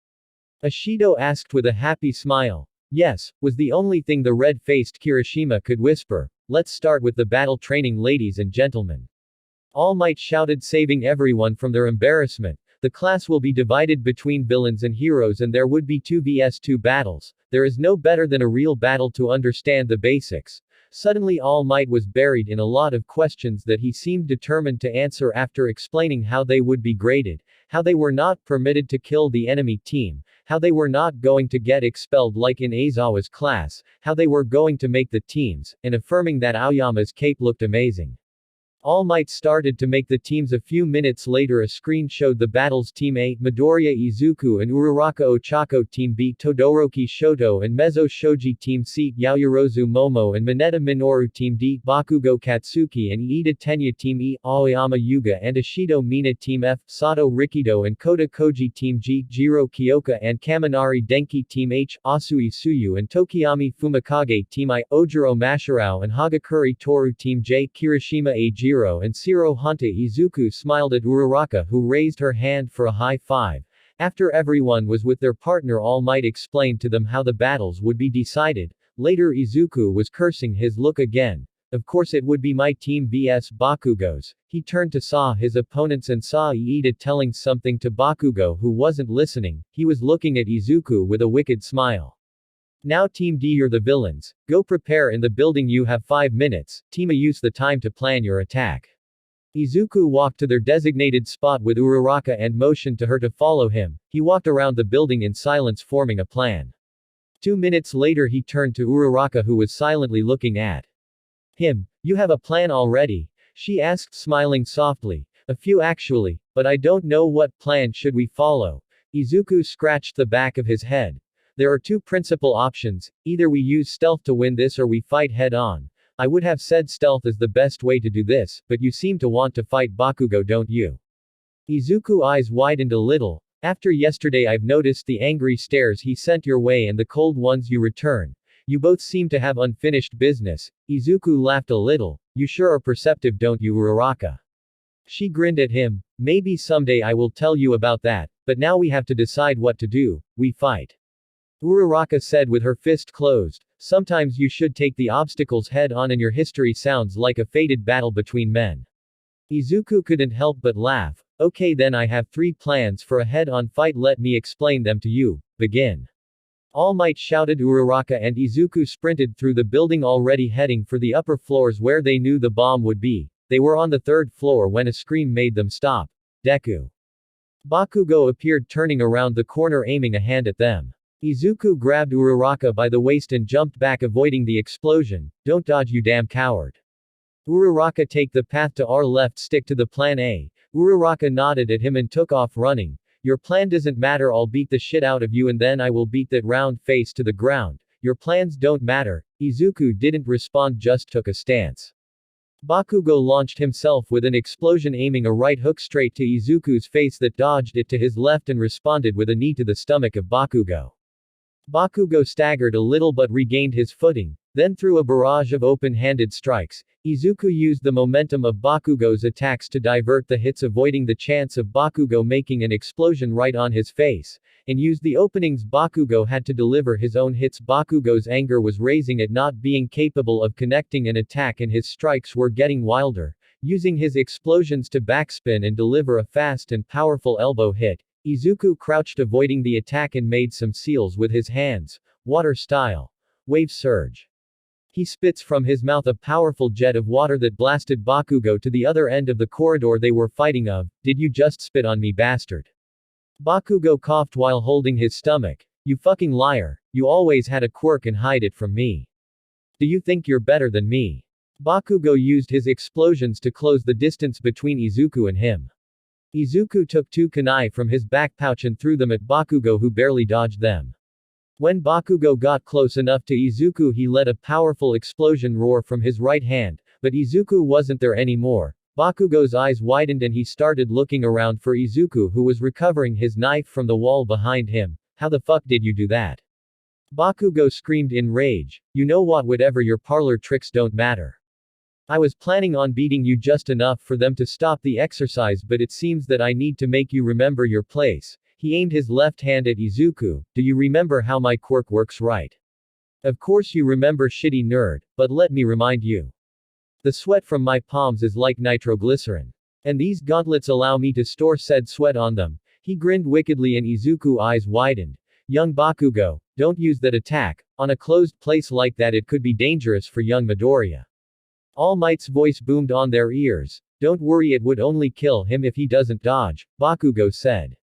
Ishido asked with a happy smile. Yes, was the only thing the red-faced Kirishima could whisper. Let's start with the battle training, ladies and gentlemen. All Might shouted, saving everyone from their embarrassment. The class will be divided between villains and heroes and there would be 2 vs 2 battles. There is no better than a real battle to understand the basics. Suddenly All Might was buried in a lot of questions that he seemed determined to answer after explaining how they would be graded, how they were not permitted to kill the enemy team, how they were not going to get expelled like in Aizawa's class, how they were going to make the teams, and affirming that Aoyama's cape looked amazing. All Might started to make the teams. A few minutes later a screen showed the battles. Team A, Midoriya Izuku and Uraraka Ochako. Team B, Todoroki Shoto and Mezzo Shoji. Team C, Yaoyorozu Momo and Mineta Minoru. Team D, Bakugo Katsuki and Iida Tenya. Team E, Aoyama Yuga and Ishido Mina. Team F, Sato Rikido and Kota Koji. Team G, Jiro Kyoka and Kaminari Denki. Team H, Asui Suyu and Tokiyami Fumikage. Team I, Ojiro Mashirao and Hagakure Toru. Team J, Kirishima Ajiro and Shiro Honta. Izuku smiled at Uraraka, who raised her hand for a high five. After everyone was with their partner, All Might explained to them how the battles would be decided. Later Izuku was cursing his look again. Of course it would be my team vs Bakugo's. He turned to saw his opponents and saw Iida telling something to Bakugo, who wasn't listening. He was looking at Izuku with a wicked smile. Now Team D, you're the villains. Go prepare in the building, you have 5 minutes. Team A, use the time to plan your attack. Izuku walked to their designated spot with Uraraka and motioned to her to follow him. He walked around the building in silence, forming a plan. 2 minutes later he turned to Uraraka, who was silently looking at him. You have a plan already? She asked, smiling softly. A few actually, but I don't know what plan should we follow. Izuku scratched the back of his head. There are 2 principal options, either we use stealth to win this or we fight head-on. I would have said stealth is the best way to do this, but you seem to want to fight Bakugo, don't you? Izuku's eyes widened a little. After yesterday I've noticed the angry stares he sent your way and the cold ones you return. You both seem to have unfinished business. Izuku laughed a little. You sure are perceptive, don't you, Uraraka? She grinned at him. Maybe someday I will tell you about that, but now we have to decide what to do. We fight. Uraraka said with her fist closed. Sometimes you should take the obstacles head on, and your history sounds like a fated battle between men. Izuku couldn't help but laugh. Okay, then I have 3 plans for a head-on fight, let me explain them to you. Begin. All Might shouted. Uraraka and Izuku sprinted through the building, already heading for the upper floors where they knew the bomb would be. They were on the 3rd floor when a scream made them stop. Deku. Bakugo appeared, turning around the corner, aiming a hand at them. Izuku grabbed Uraraka by the waist and jumped back, avoiding the explosion. Don't dodge, you damn coward. Uraraka, take the path to our left, stick to the plan A. Uraraka nodded at him and took off running. Your plan doesn't matter, I'll beat the shit out of you and then I will beat that round face to the ground. Your plans don't matter. Izuku didn't respond, just took a stance. Bakugo launched himself with an explosion, aiming a right hook straight to Izuku's face that dodged it to his left and responded with a knee to the stomach of Bakugo. Bakugo staggered a little but regained his footing, then threw a barrage of open-handed strikes. Izuku used the momentum of Bakugo's attacks to divert the hits, avoiding the chance of Bakugo making an explosion right on his face, and used the openings Bakugo had to deliver his own hits. Bakugo's anger was raising at not being capable of connecting an attack, and his strikes were getting wilder. Using his explosions to backspin and deliver a fast and powerful elbow hit, Izuku crouched, avoiding the attack, and made some seals with his hands, water style. Wave surge. He spits from his mouth a powerful jet of water that blasted Bakugo to the other end of the corridor they were fighting of. Did you just spit on me, bastard? Bakugo coughed while holding his stomach. You fucking liar. You always had a quirk and hide it from me. Do you think you're better than me? Bakugo used his explosions to close the distance between Izuku and him. Izuku took 2 kunai from his back pouch and threw them at Bakugo, who barely dodged them. When Bakugo got close enough to Izuku, he let a powerful explosion roar from his right hand, but Izuku wasn't there anymore. Bakugo's eyes widened and he started looking around for Izuku, who was recovering his knife from the wall behind him. How the fuck did you do that? Bakugo screamed in rage. You know what, whatever your parlor tricks don't matter. I was planning on beating you just enough for them to stop the exercise, but it seems that I need to make you remember your place. He aimed his left hand at Izuku. Do you remember how my quirk works, right? Of course you remember, shitty nerd, but let me remind you. The sweat from my palms is like nitroglycerin. And these gauntlets allow me to store said sweat on them. He grinned wickedly and Izuku's eyes widened. Young Bakugo, don't use that attack. On a closed place like that it could be dangerous for young Midoriya. All Might's voice boomed on their ears. Don't worry, it would only kill him if he doesn't dodge, Bakugo said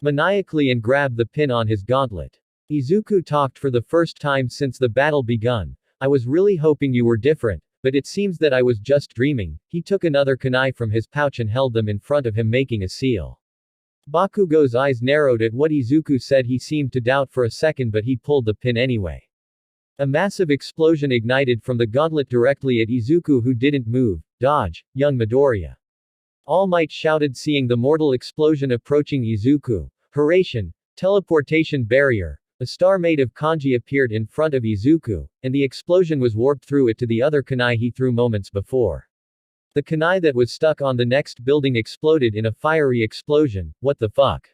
maniacally and grabbed the pin on his gauntlet. Izuku talked for the first time since the battle begun. I was really hoping you were different, but it seems that I was just dreaming. He took another kunai from his pouch and held them in front of him, making a seal. Bakugo's eyes narrowed at what Izuku said. He seemed to doubt for a second, but he pulled the pin anyway. A massive explosion ignited from the gauntlet directly at Izuku, who didn't move. Dodge, young Midoriya. All Might shouted, seeing the mortal explosion approaching Izuku. Hurration, teleportation barrier. A star made of kanji appeared in front of Izuku, and the explosion was warped through it to the other kunai he threw moments before. The kunai that was stuck on the next building exploded in a fiery explosion. What the fuck?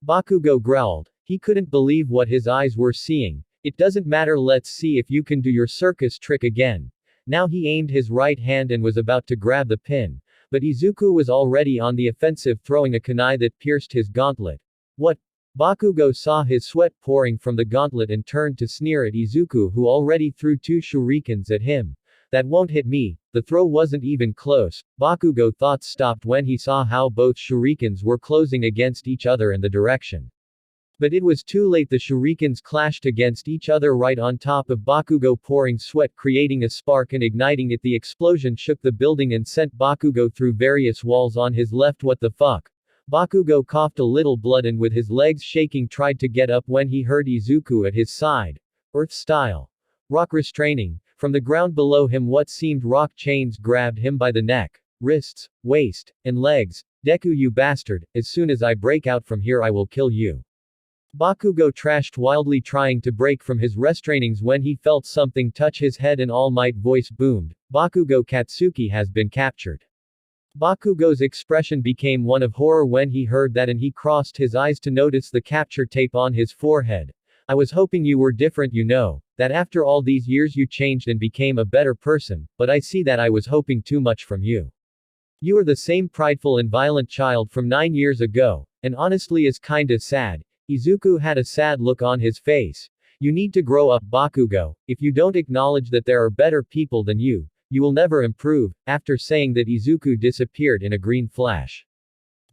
Bakugo growled. He couldn't believe what his eyes were seeing. It doesn't matter, let's see if you can do your circus trick again. Now he aimed his right hand and was about to grab the pin, but Izuku was already on the offensive, throwing a kunai that pierced his gauntlet. What? Bakugo saw his sweat pouring from the gauntlet and turned to sneer at Izuku, who already threw 2 shurikens at him. That won't hit me. The throw wasn't even close. Bakugo thoughts stopped when he saw how both shurikens were closing against each other in the direction. But it was too late. The shurikens clashed against each other right on top of Bakugo, pouring sweat, creating a spark and igniting it. The explosion shook the building and sent Bakugo through various walls on his left. What the fuck? Bakugo coughed a little blood and with his legs shaking tried to get up when he heard Izuku at his side. Earth style. Rock restraining. From the ground below him what seemed rock chains grabbed him by the neck, wrists, waist, and legs. Deku, you bastard, as soon as I break out from here I will kill you. Bakugo trashed wildly, trying to break from his restrainings when he felt something touch his head. An All Might voice boomed. Bakugo, Katsuki has been captured. Bakugo's expression became one of horror when he heard that, and he crossed his eyes to notice the capture tape on his forehead. I was hoping you were different, you know, that after all these years you changed and became a better person, but I see that I was hoping too much from you. You are the same prideful and violent child from 9 years ago, and honestly is kinda sad. Izuku had a sad look on his face. You need to grow up, Bakugo. If you don't acknowledge that there are better people than you will never improve. After saying that, Izuku disappeared in a green flash.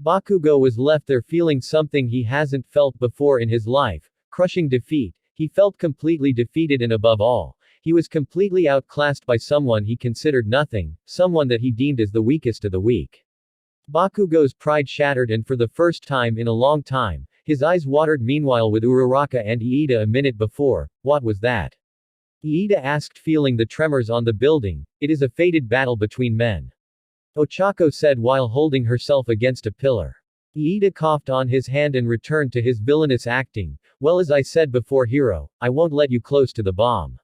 Bakugo was left there feeling something he hasn't felt before in his life. Crushing defeat. He felt completely defeated and above all, he was completely outclassed by someone he considered nothing, someone that he deemed as the weakest of the weak. Bakugo's pride shattered and for the first time in a long time, his eyes watered. Meanwhile with Uraraka and Iida a minute before, what was that? Iida asked, feeling the tremors on the building. It is a fated battle between men. Ochako said while holding herself against a pillar. Iida coughed on his hand and returned to his villainous acting. Well, as I said before, hero, I won't let you close to the bomb.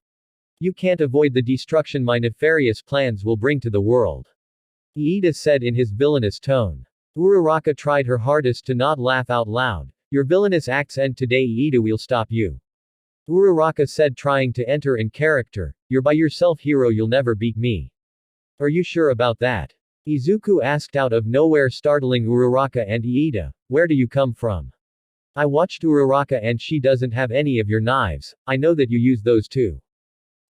You can't avoid the destruction my nefarious plans will bring to the world. Iida said in his villainous tone. Uraraka tried her hardest to not laugh out loud. Your villainous acts end today, Iida will stop you. Uraraka said, trying to enter in character. You're by yourself, hero, you'll never beat me. Are you sure about that? Izuku asked out of nowhere, startling Uraraka and Iida. Where do you come from? I watched Uraraka and she doesn't have any of your knives. I know that you use those too.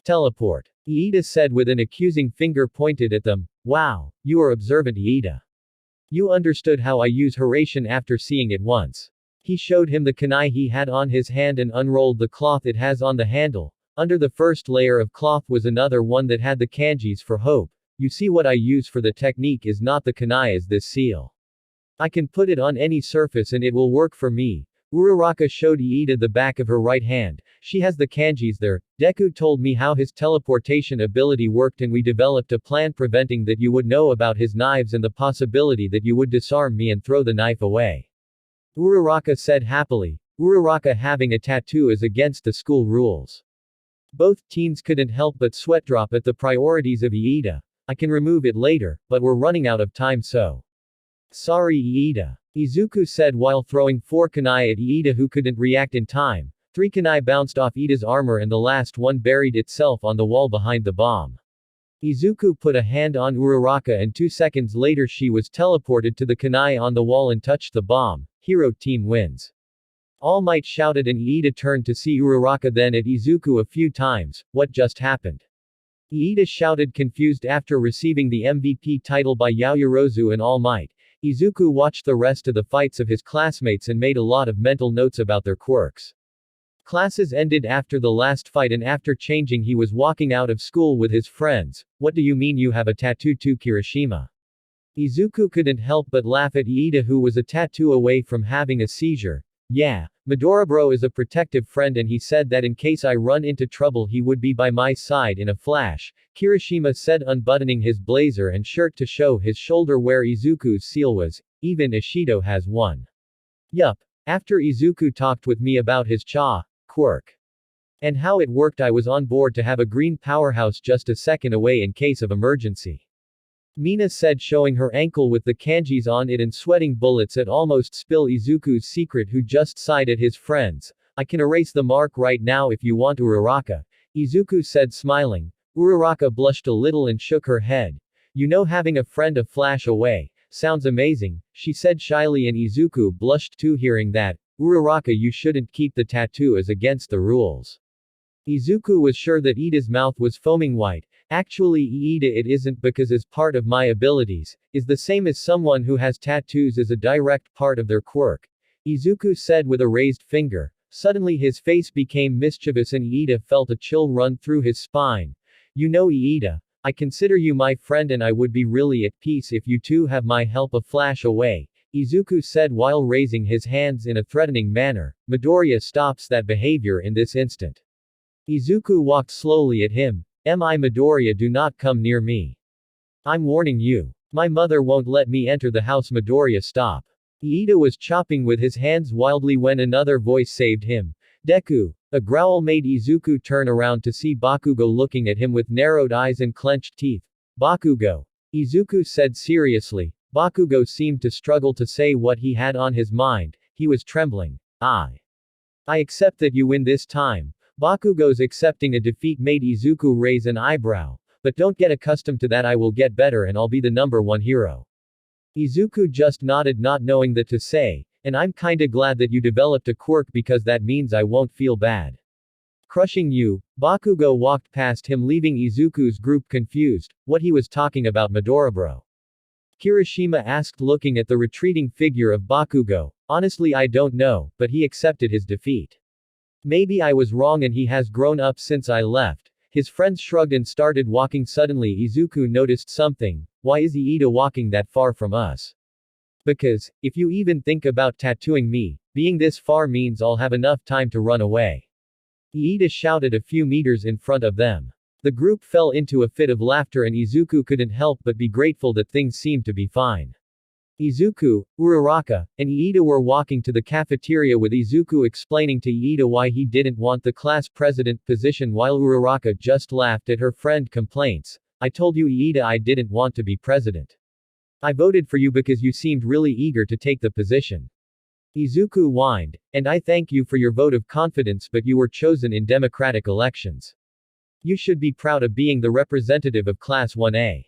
Teleport. Iida said with an accusing finger pointed at them. Wow, you are observant, Iida. You understood how I use Hiraishin after seeing it once. He showed him the kunai he had on his hand and unrolled the cloth it has on the handle. Under the first layer of cloth was another one that had the kanjis for hope. You see, what I use for the technique is not the kunai as this seal. I can put it on any surface and it will work for me. Uraraka showed Iida the back of her right hand. She has the kanjis there. Deku told me how his teleportation ability worked and we developed a plan preventing that you would know about his knives and the possibility that you would disarm me and throw the knife away. Uraraka said happily. Uraraka having a tattoo is against the school rules. Both teens couldn't help but sweat drop at the priorities of Iida. I can remove it later, but we're running out of time, so. Sorry, Iida. Izuku said while throwing 4 kunai at Iida, who couldn't react in time. 3 kunai bounced off Iida's armor and the last one buried itself on the wall behind the bomb. Izuku put a hand on Uraraka and 2 seconds later she was teleported to the kunai on the wall and touched the bomb. Hero team wins. All Might shouted and Iida turned to see Uraraka, then at Izuku a few times. What just happened? Iida shouted, confused after receiving the MVP title by Yaoyorozu and All Might. Izuku watched the rest of the fights of his classmates and made a lot of mental notes about their quirks. Classes ended after the last fight and after changing he was walking out of school with his friends. What do you mean you have a tattoo too, Kirishima? Izuku couldn't help but laugh at Iida, who was a tattoo away from having a seizure. Yeah, Midora bro is a protective friend and he said that in case I run into trouble he would be by my side in a flash, Kirishima said, unbuttoning his blazer and shirt to show his shoulder where Izuku's seal was. Even Ishido has one. Yup. After Izuku talked with me about his quirk and how it worked, I was on board to have a green powerhouse just a second away in case of emergency. Mina said, showing her ankle with the kanjis on it and sweating bullets at almost spill Izuku's secret, who just sighed at his friends. I can erase the mark right now if you want, Uraraka. Izuku said, smiling. Uraraka blushed a little and shook her head. You know, having a friend a flash away sounds amazing, she said shyly, and Izuku blushed too hearing that. Uraraka, you shouldn't keep the tattoo as against the rules. Izuku was sure that Iida's mouth was foaming white. Actually, Iida, it isn't, because as part of my abilities, is the same as someone who has tattoos as a direct part of their quirk. Izuku said with a raised finger. Suddenly his face became mischievous and Iida felt a chill run through his spine. You know, Iida, I consider you my friend and I would be really at peace if you two have my help a flash away, Izuku said while raising his hands in a threatening manner. Midoriya stops that behavior in this instant. Izuku walked slowly at him. Midoriya, do not come near me. I'm warning you. My mother won't let me enter the house. Midoriya, stop. Iida was chopping with his hands wildly when another voice saved him. Deku. A growl made Izuku turn around to see Bakugo looking at him with narrowed eyes and clenched teeth. Bakugo. Izuku said seriously. Bakugo seemed to struggle to say what he had on his mind. He was trembling. I accept that you win this time. Bakugo's accepting a defeat made Izuku raise an eyebrow. But don't get accustomed to that, I will get better and I'll be the #1 hero. Izuku just nodded, not knowing what to say. And I'm kinda glad that you developed a quirk because that means I won't feel bad. Crushing you. Bakugo walked past him, leaving Izuku's group confused. What he was talking about, Midora bro? Kirishima asked, looking at the retreating figure of Bakugo. Honestly, I don't know, but he accepted his defeat. Maybe I was wrong and he has grown up since I left. His friends shrugged and started walking. Suddenly Izuku noticed something. Why is Iida walking that far from us? Because, if you even think about tattooing me, being this far means I'll have enough time to run away. Iida shouted a few meters in front of them. The group fell into a fit of laughter and Izuku couldn't help but be grateful that things seemed to be fine. Izuku, Uraraka, and Iida were walking to the cafeteria with Izuku explaining to Iida why he didn't want the class president position while Uraraka just laughed at her friend complaints. I told you Iida I didn't want to be president. I voted for you because you seemed really eager to take the position. Izuku whined, and I thank you for your vote of confidence but you were chosen in democratic elections. You should be proud of being the representative of Class 1A.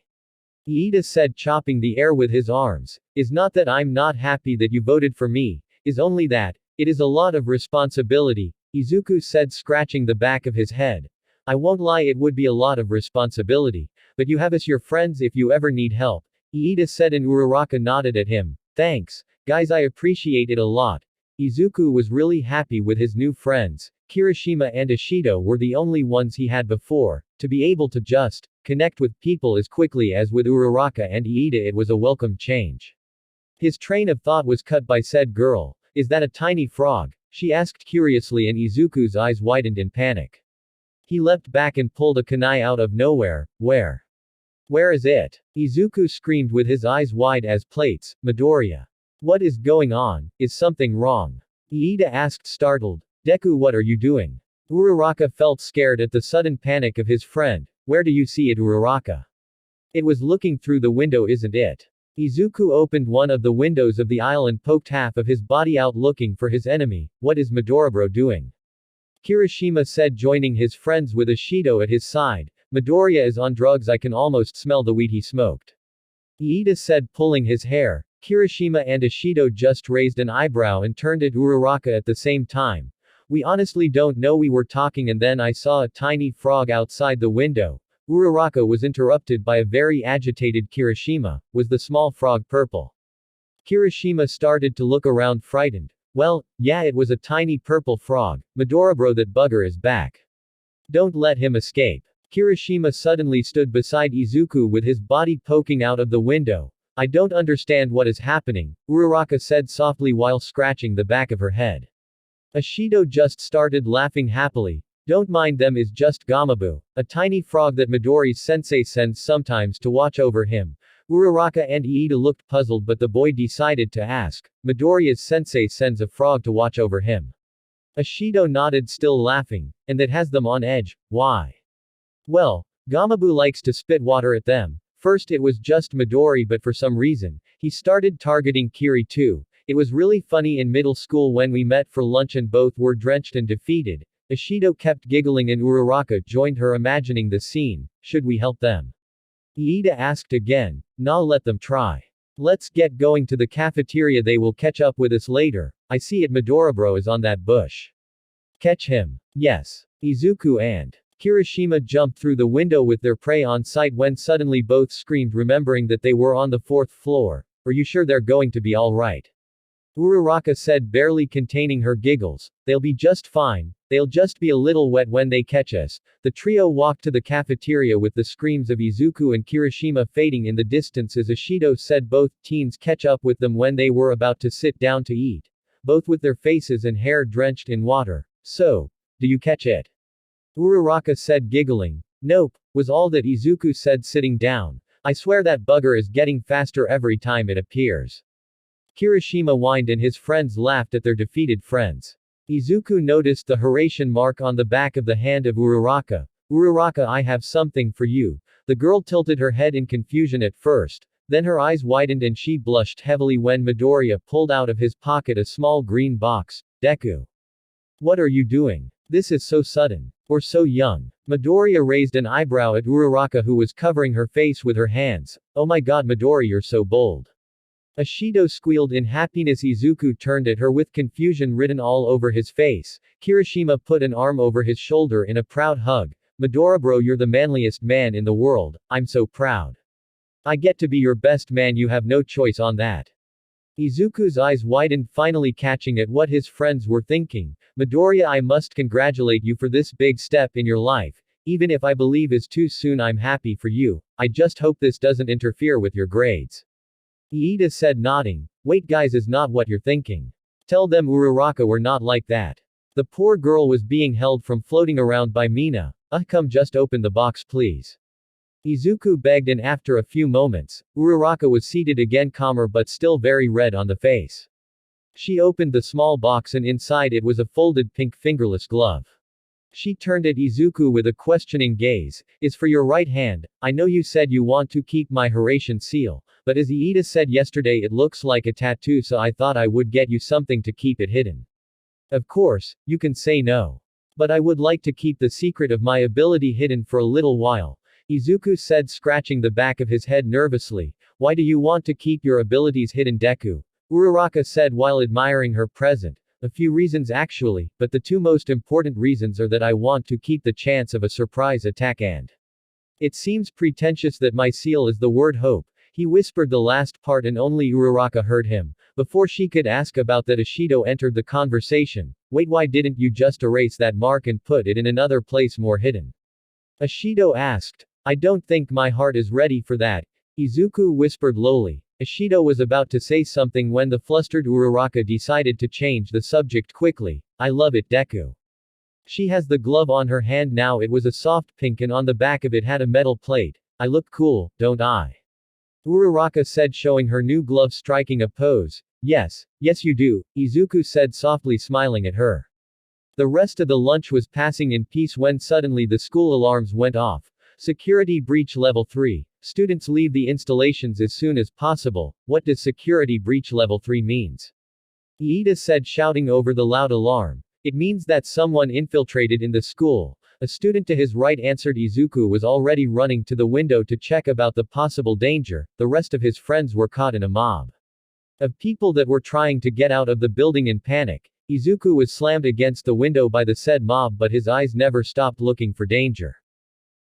Iida said chopping the air with his arms, is not that I'm not happy that you voted for me, is only that, it is a lot of responsibility, Izuku said scratching the back of his head. I won't lie it would be a lot of responsibility, but you have us your friends if you ever need help, Iida said and Uraraka nodded at him. Thanks, guys I appreciate it a lot. Izuku was really happy with his new friends. Kirishima and Ishido were the only ones he had before. To be able to just connect with people as quickly as with Uraraka and Iida it was a welcome change. His train of thought was cut by said girl. Is that a tiny frog? She asked curiously and Izuku's eyes widened in panic. He leapt back and pulled a kunai out of nowhere. Where? Where is it? Izuku screamed with his eyes wide as plates. Midoriya. What is going on? Is something wrong? Iida asked startled. Deku what are you doing? Uraraka felt scared at the sudden panic of his friend. Where do you see it Uraraka? It was looking through the window isn't it? Izuku opened one of the windows of the aisle and poked half of his body out looking for his enemy. What is Midoribro doing? Kirishima said joining his friends with Ishido at his side. Midoriya is on drugs I can almost smell the weed he smoked. Iida said pulling his hair. Kirishima and Ishido just raised an eyebrow and turned at Uraraka at the same time. We honestly don't know we were talking and then I saw a tiny frog outside the window. Uraraka was interrupted by a very agitated Kirishima. Was the small frog purple? Kirishima started to look around frightened. Well, yeah it was a tiny purple frog. Midoribro that bugger is back. Don't let him escape. Kirishima suddenly stood beside Izuku with his body poking out of the window. I don't understand what is happening, Uraraka said softly while scratching the back of her head. Ishido just started laughing happily. Don't mind them is just Gamabu, a tiny frog that Midori's sensei sends sometimes to watch over him. Uraraka and Iida looked puzzled but the boy decided to ask. Midori's sensei sends a frog to watch over him. Ishido nodded still laughing, and that has them on edge, why? Well, Gamabu likes to spit water at them. First it was just Midori but for some reason, he started targeting Kiri too. It was really funny in middle school when we met for lunch and both were drenched and defeated. Ishido kept giggling and Uraraka joined her imagining the scene. Should we help them? Iida asked again. Nah let them try. Let's get going to the cafeteria they will catch up with us later. I see it Midoribro is on that bush. Catch him. Yes. Izuku and Kirishima jumped through the window with their prey on sight when suddenly both screamed remembering that they were on the 4th floor. Are you sure they're going to be alright? Uraraka said barely containing her giggles. They'll be just fine. They'll just be a little wet when they catch us. The trio walked to the cafeteria with the screams of Izuku and Kirishima fading in the distance as Ishido said both teens catch up with them when they were about to sit down to eat. Both with their faces and hair drenched in water. So, do you catch it? Uraraka said giggling. Nope, was all that Izuku said sitting down. I swear that bugger is getting faster every time it appears. Kirishima whined and his friends laughed at their defeated friends. Izuku noticed the Horatian mark on the back of the hand of Uraraka. Uraraka I have something for you. The girl tilted her head in confusion at first, then her eyes widened and she blushed heavily when Midoriya pulled out of his pocket a small green box. Deku. What are you doing? This is so sudden. Or so young. Midoriya raised an eyebrow at Uraraka who was covering her face with her hands. Oh my god Midori you're so bold. Ishido squealed in happiness. Izuku turned at her with confusion written all over his face. Kirishima put an arm over his shoulder in a proud hug. Midoribro you're the manliest man in the world, I'm so proud. I get to be your best man you have no choice on that. Izuku's eyes widened, finally catching at what his friends were thinking. Midoriya, I must congratulate you for this big step in your life. Even if I believe is too soon, I'm happy for you. I just hope this doesn't interfere with your grades. Iida said, nodding. Wait guys, is not what you're thinking. Tell them Uraraka we're not like that. The poor girl was being held from floating around by Mina. Come just open the box please. Izuku begged, and after a few moments, Uraraka was seated again, calmer but still very red on the face. She opened the small box and inside it was a folded pink fingerless glove. She turned at Izuku with a questioning gaze. Is for your right hand. I know you said you want to keep my Horatian seal, but as Iida said yesterday, it looks like a tattoo, so I thought I would get you something to keep it hidden. Of course, you can say no. But I would like to keep the secret of my ability hidden for a little while, Izuku said, scratching the back of his head nervously. Why do you want to keep your abilities hidden, Deku? Uraraka said while admiring her present. A few reasons actually, but the two most important reasons are that I want to keep the chance of a surprise attack and it seems pretentious that my seal is the word hope. He whispered the last part and only Uraraka heard him. Before she could ask about that, Ishido entered the conversation. Wait, why didn't you just erase that mark and put it in another place more hidden? Ishido asked. I don't think my heart is ready for that, Izuku whispered lowly. Ishido was about to say something when the flustered Uraraka decided to change the subject quickly. I love it, Deku. She has the glove on her hand now. It was a soft pink and on the back of it had a metal plate. I look cool, don't I? Uraraka said, showing her new glove, striking a pose. Yes you do, Izuku said softly, smiling at her. The rest of the lunch was passing in peace when suddenly the school alarms went off. Security breach level 3. Students leave the installations as soon as possible. What does security breach level 3 means? Iida said, shouting over the loud alarm. It means that someone infiltrated in the school. A student to his right answered. Izuku was already running to the window to check about the possible danger. The rest of his friends were caught in a mob of people that were trying to get out of the building in panic. Izuku was slammed against the window by the said mob, but his eyes never stopped looking for danger.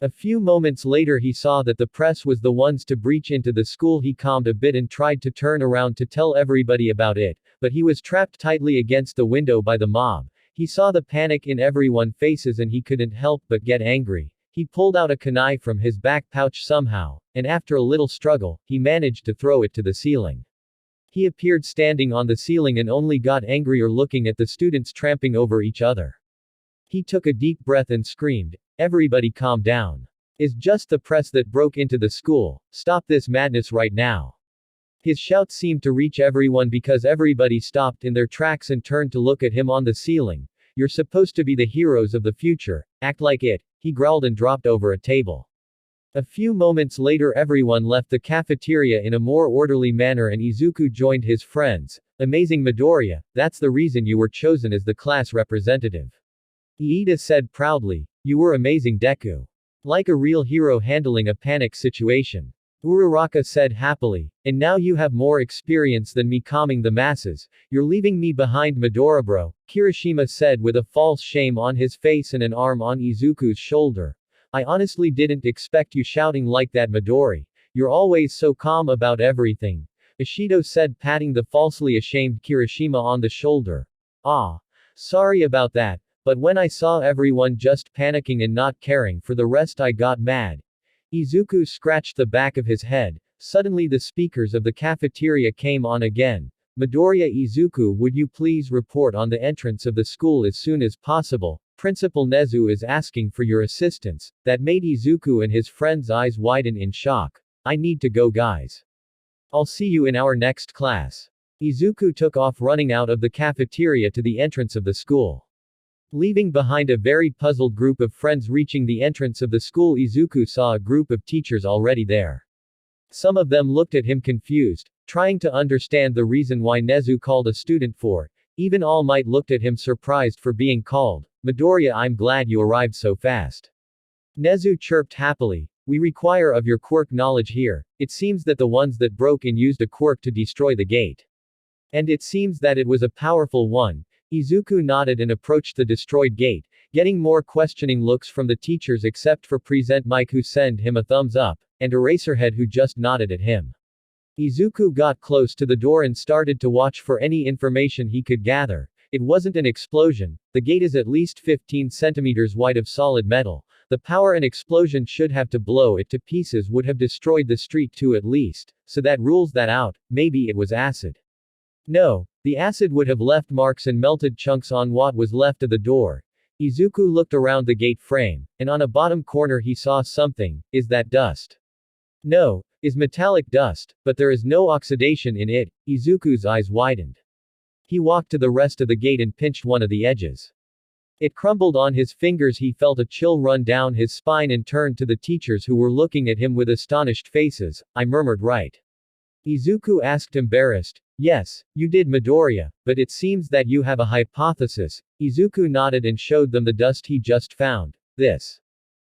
A few moments later he saw that the press was the ones to breach into the school. He calmed a bit and tried to turn around to tell everybody about it, but he was trapped tightly against the window by the mob. He saw the panic in everyone's faces and he couldn't help but get angry. He pulled out a kunai from his back pouch somehow, and after a little struggle, he managed to throw it to the ceiling. He appeared standing on the ceiling and only got angrier looking at the students tramping over each other. He took a deep breath and screamed, "Everybody calm down. It's just the press that broke into the school. Stop this madness right now." His shout seemed to reach everyone because everybody stopped in their tracks and turned to look at him on the ceiling. You're supposed to be the heroes of the future. Act like it, he growled and dropped over a table. A few moments later everyone left the cafeteria in a more orderly manner and Izuku joined his friends. Amazing, Midoriya, that's the reason you were chosen as the class representative. Iida said proudly. You were amazing, Deku. Like a real hero handling a panic situation. Uraraka said happily. And now you have more experience than me calming the masses. You're leaving me behind, Midoriya bro, Kirishima said with a false shame on his face and an arm on Izuku's shoulder. I honestly didn't expect you shouting like that, Midori. You're always so calm about everything, Ishido said, patting the falsely ashamed Kirishima on the shoulder. Sorry about that. But when I saw everyone just panicking and not caring for the rest, I got mad. Izuku scratched the back of his head. Suddenly the speakers of the cafeteria came on again. Midoriya, Izuku, would you please report on the entrance of the school as soon as possible? Principal Nezu is asking for your assistance. That made Izuku and his friends' eyes widen in shock. I need to go, guys. I'll see you in our next class. Izuku took off, running out of the cafeteria to the entrance of the school. Leaving behind a very puzzled group of friends. Reaching the entrance of the school, Izuku saw a group of teachers already there. Some of them looked at him confused, trying to understand the reason why Nezu called a student for. Even All Might looked at him surprised for being called. Midoriya, I'm glad you arrived so fast. Nezu chirped happily. We require of your quirk knowledge here. It seems that the ones that broke in used a quirk to destroy the gate. And it seems that it was a powerful one. Izuku nodded and approached the destroyed gate, getting more questioning looks from the teachers except for Present Mike, who sent him a thumbs up, and Eraserhead, who just nodded at him. Izuku got close to the door and started to watch for any information he could gather. It wasn't an explosion. The gate is at least 15 centimeters wide of solid metal. The power an explosion should have to blow it to pieces would have destroyed the street too at least, so that rules that out. Maybe it was acid. No, the acid would have left marks and melted chunks on what was left of the door. Izuku looked around the gate frame, and on a bottom corner he saw something. Is that dust? No, is metallic dust, but there is no oxidation in it. Izuku's eyes widened. He walked to the rest of the gate and pinched one of the edges. It crumbled on his fingers. He felt a chill run down his spine and turned to the teachers who were looking at him with astonished faces. I murmured, right? Izuku asked, embarrassed. Yes, you did, Midoriya, but it seems that you have a hypothesis. Izuku nodded and showed them the dust he just found. This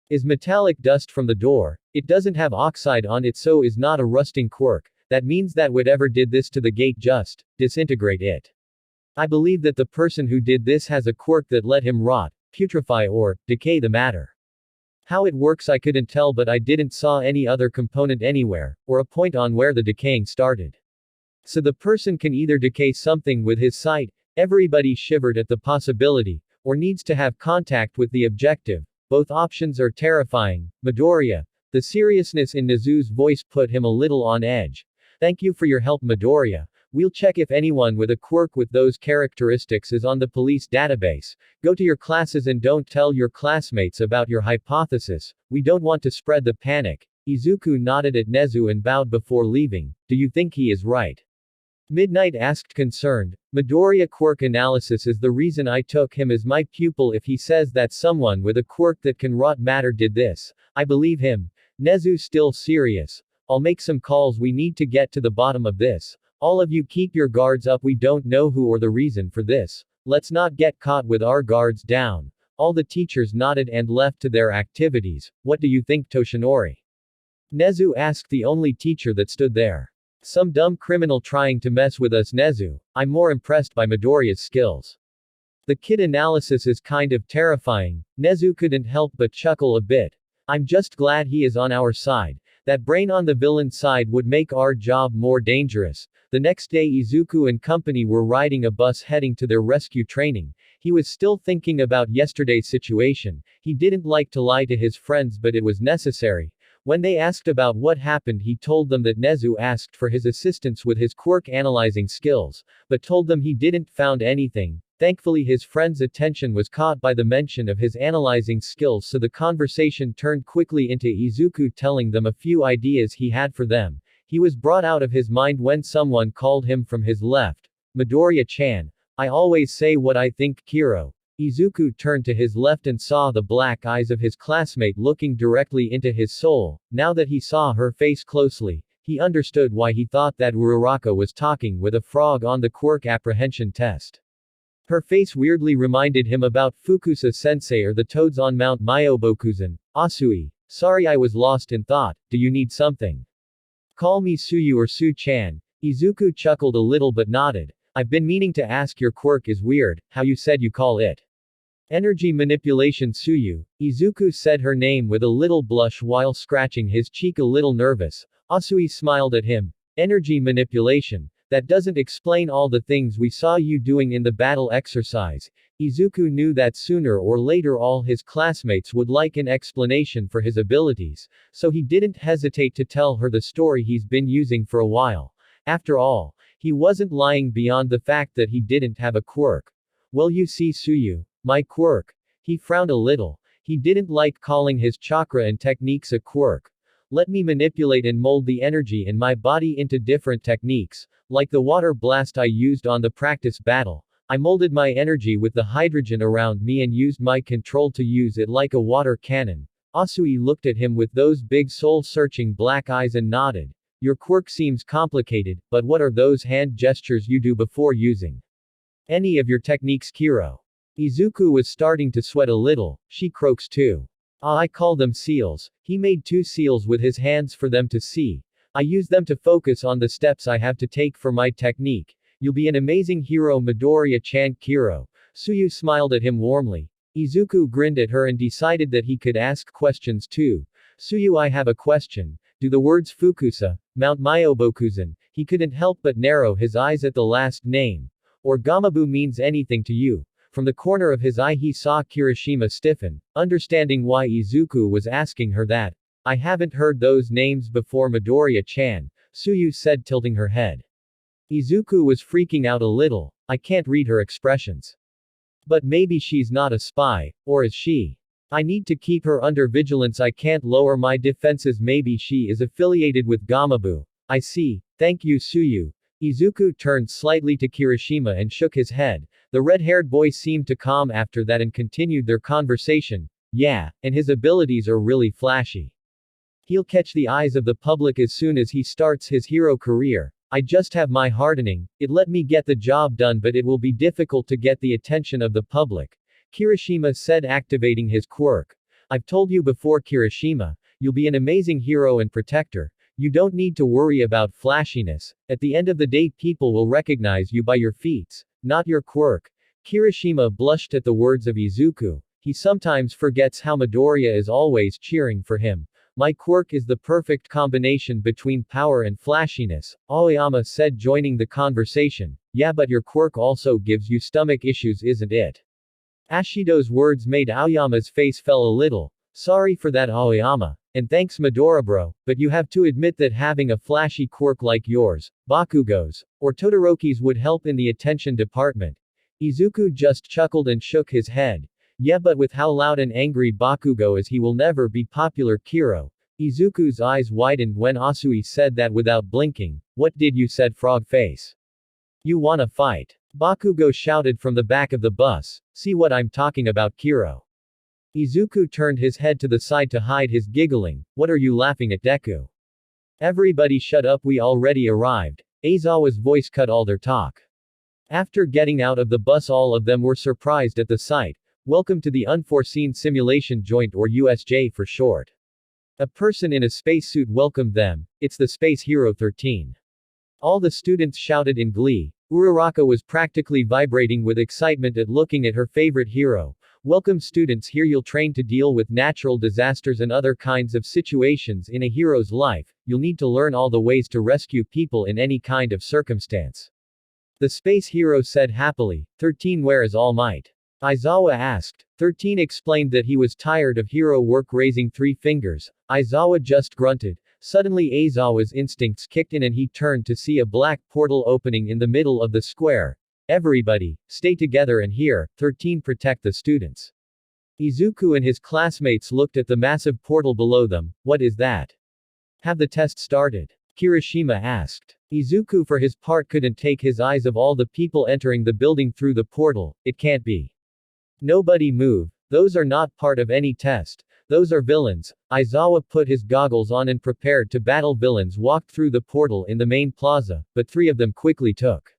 is metallic dust from the door. It doesn't have oxide on it, so is not a rusting quirk. That means that whatever did this to the gate just disintegrate it. I believe that the person who did this has a quirk that let him rot, putrefy or decay the matter. How it works I couldn't tell, but I didn't saw any other component anywhere, or a point on where the decaying started. So the person can either decay something with his sight, everybody shivered at the possibility, or needs to have contact with the objective. Both options are terrifying. Midoriya. The seriousness in Nezu's voice put him a little on edge. Thank you for your help, Midoriya. We'll check if anyone with a quirk with those characteristics is on the police database. Go to your classes and don't tell your classmates about your hypothesis. We don't want to spread the panic. Izuku nodded at Nezu and bowed before leaving. Do you think he is right? Midnight asked, concerned. Midoriya, quirk analysis is the reason I took him as my pupil. If he says that someone with a quirk that can rot matter did this, I believe him. Nezu, still serious. I'll make some calls. We need to get to the bottom of this. All of you keep your guards up. We don't know who or the reason for this. Let's not get caught with our guards down. All the teachers nodded and left to their activities. What do you think, Toshinori? Nezu asked the only teacher that stood there. Some dumb criminal trying to mess with us, Nezu. I'm more impressed by Midoriya's skills. The kid analysis is kind of terrifying. Nezu couldn't help but chuckle a bit. I'm just glad he is on our side. That brain on the villain side would make our job more dangerous. The next day Izuku and company were riding a bus heading to their rescue training. He was still thinking about yesterday's situation. He didn't like to lie to his friends, but it was necessary. When they asked about what happened, he told them that Nezu asked for his assistance with his quirk analyzing skills, but told them he didn't found anything. Thankfully his friend's attention was caught by the mention of his analyzing skills, so the conversation turned quickly into Izuku telling them a few ideas he had for them. He was brought out of his mind when someone called him from his left. Midoriya-chan. I always say what I think, Kiro. Izuku turned to his left and saw the black eyes of his classmate looking directly into his soul. Now that he saw her face closely, he understood why he thought that Uraraka was talking with a frog on the quirk apprehension test. Her face weirdly reminded him about Fukusa-sensei or the toads on Mount Myobokuzan. Asui. Sorry, I was lost in thought. Do you need something? Call me Suyu or Su-chan. Izuku chuckled a little but nodded. I've been meaning to ask, your quirk is weird, how you said you call it. Energy manipulation, Suyu. Izuku said her name with a little blush while scratching his cheek, a little nervous. Asui smiled at him. Energy manipulation. That doesn't explain all the things we saw you doing in the battle exercise. Izuku knew that sooner or later all his classmates would like an explanation for his abilities, so he didn't hesitate to tell her the story he's been using for a while. After all, he wasn't lying beyond the fact that he didn't have a quirk. Well, you see, Suyu, my quirk. He frowned a little. He didn't like calling his chakra and techniques a quirk. Let me manipulate and mold the energy in my body into different techniques. Like the water blast I used on the practice battle. I molded my energy with the hydrogen around me and used my control to use it like a water cannon. Asui looked at him with those big soul-searching black eyes and nodded. Your quirk seems complicated, but what are those hand gestures you do before using any of your techniques, Kiro? Izuku was starting to sweat a little. She croaks too. I call them seals. He made 2 seals with his hands for them to see. I use them to focus on the steps I have to take for my technique. You'll be an amazing hero, Midoriya-chan. Kiro. Suyu smiled at him warmly. Izuku grinned at her and decided that he could ask questions too. Suyu, I have a question. Do the words Fukusa, Mount Myobokuzan, he couldn't help but narrow his eyes at the last name. Or Gamabu means anything to you. From the corner of his eye he saw Kirishima stiffen, understanding why Izuku was asking her that. I haven't heard those names before, Midoriya-chan, Suyu said, tilting her head. Izuku was freaking out a little. I can't read her expressions. But maybe she's not a spy, or is she? I need to keep her under vigilance. I can't lower my defenses. Maybe she is affiliated with Gamabu. I see. Thank you, Suyu. Izuku turned slightly to Kirishima and shook his head. The red-haired boy seemed to calm after that and continued their conversation. Yeah, and his abilities are really flashy. He'll catch the eyes of the public as soon as he starts his hero career. I just have my hardening. It let me get the job done, but it will be difficult to get the attention of the public. Kirishima said, activating his quirk. I've told you before, Kirishima, you'll be an amazing hero and protector. You don't need to worry about flashiness. At the end of the day, people will recognize you by your feats, not your quirk. Kirishima blushed at the words of Izuku. He sometimes forgets how Midoriya is always cheering for him. My quirk is the perfect combination between power and flashiness, Aoyama said, joining the conversation. Yeah, but your quirk also gives you stomach issues, isn't it? Ashido's words made Aoyama's face fell a little. Sorry for that, Aoyama. And thanks, Midoriya bro, but you have to admit that having a flashy quirk like yours, Bakugo's, or Todoroki's would help in the attention department. Izuku just chuckled and shook his head. Yeah, but with how loud and angry Bakugo is, he will never be popular, Kiro. Izuku's eyes widened when Asui said that without blinking. What did you said, frog face? You wanna fight? Bakugo shouted from the back of the bus. See what I'm talking about, Kiro. Izuku turned his head to the side to hide his giggling. What are you laughing at, Deku? Everybody shut up, we already arrived. Aizawa's voice cut all their talk. After getting out of the bus, all of them were surprised at the sight. Welcome to the Unforeseen Simulation Joint, or USJ for short. A person in a spacesuit welcomed them. It's the Space Hero 13. All the students shouted in glee. Uraraka was practically vibrating with excitement at looking at her favorite hero. Welcome students, here you'll train to deal with natural disasters and other kinds of situations in a hero's life. You'll need to learn all the ways to rescue people in any kind of circumstance. The space hero said happily. 13, where is All Might? Aizawa asked. 13 explained that he was tired of hero work, raising 3 fingers. Aizawa just grunted. Suddenly Aizawa's instincts kicked in and he turned to see a black portal opening in the middle of the square. Everybody, stay together and here, 13, protect the students. Izuku and his classmates looked at the massive portal below them. What is that? Have the test started? Kirishima asked. Izuku for his part couldn't take his eyes off all the people entering the building through the portal. It can't be. Nobody move. Those are not part of any test. Those are villains. Aizawa put his goggles on and prepared to battle. Villains walked through the portal in the main plaza, but 3 of them quickly took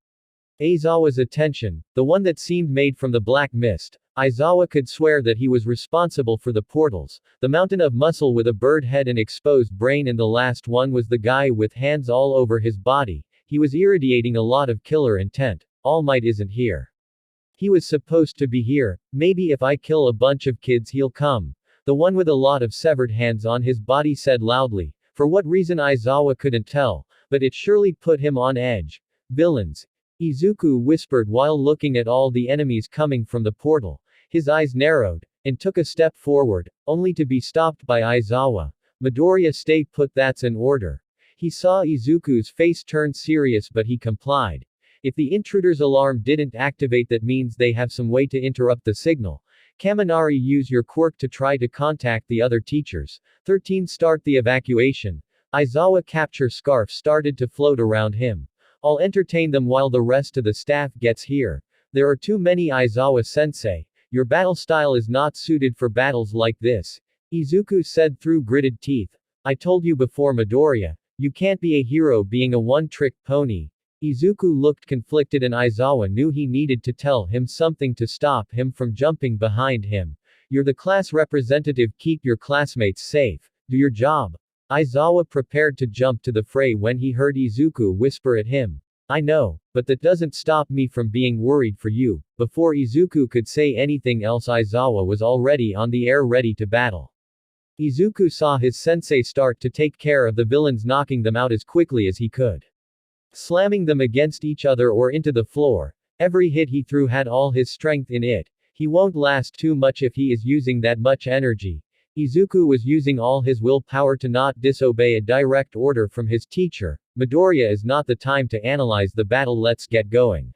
Aizawa's attention, the one that seemed made from the black mist. Aizawa could swear that he was responsible for the portals, the mountain of muscle with a bird head and exposed brain, and the last one was the guy with hands all over his body. He was irradiating a lot of killer intent. All Might isn't here. He was supposed to be here. Maybe if I kill a bunch of kids he'll come. The one with a lot of severed hands on his body said loudly. For what reason Aizawa couldn't tell, but it surely put him on edge. Villains. Izuku whispered while looking at all the enemies coming from the portal. His eyes narrowed, and took a step forward, only to be stopped by Aizawa. Midoriya, stay put, that's an order. He saw Izuku's face turn serious, but he complied. If the intruder's alarm didn't activate, that means they have some way to interrupt the signal. Kaminari, use your quirk to try to contact the other teachers. 13, start the evacuation. Aizawa capture scarf started to float around him. I'll entertain them while the rest of the staff gets here. There are too many, Aizawa-sensei. Your battle style is not suited for battles like this. Izuku said through gritted teeth. I told you before, Midoriya. You can't be a hero being a one-trick pony. Izuku looked conflicted and Aizawa knew he needed to tell him something to stop him from jumping behind him. You're the class representative, keep your classmates safe. Do your job. Aizawa prepared to jump to the fray when he heard Izuku whisper at him. I know, but that doesn't stop me from being worried for you. Before Izuku could say anything else, Aizawa was already on the air ready to battle. Izuku saw his sensei start to take care of the villains, knocking them out as quickly as he could. Slamming them against each other or into the floor. Every hit he threw had all his strength in it. He won't last too much if he is using that much energy. Izuku was using all his willpower to not disobey a direct order from his teacher. Midoriya is not the time to analyze the battle, let's get going.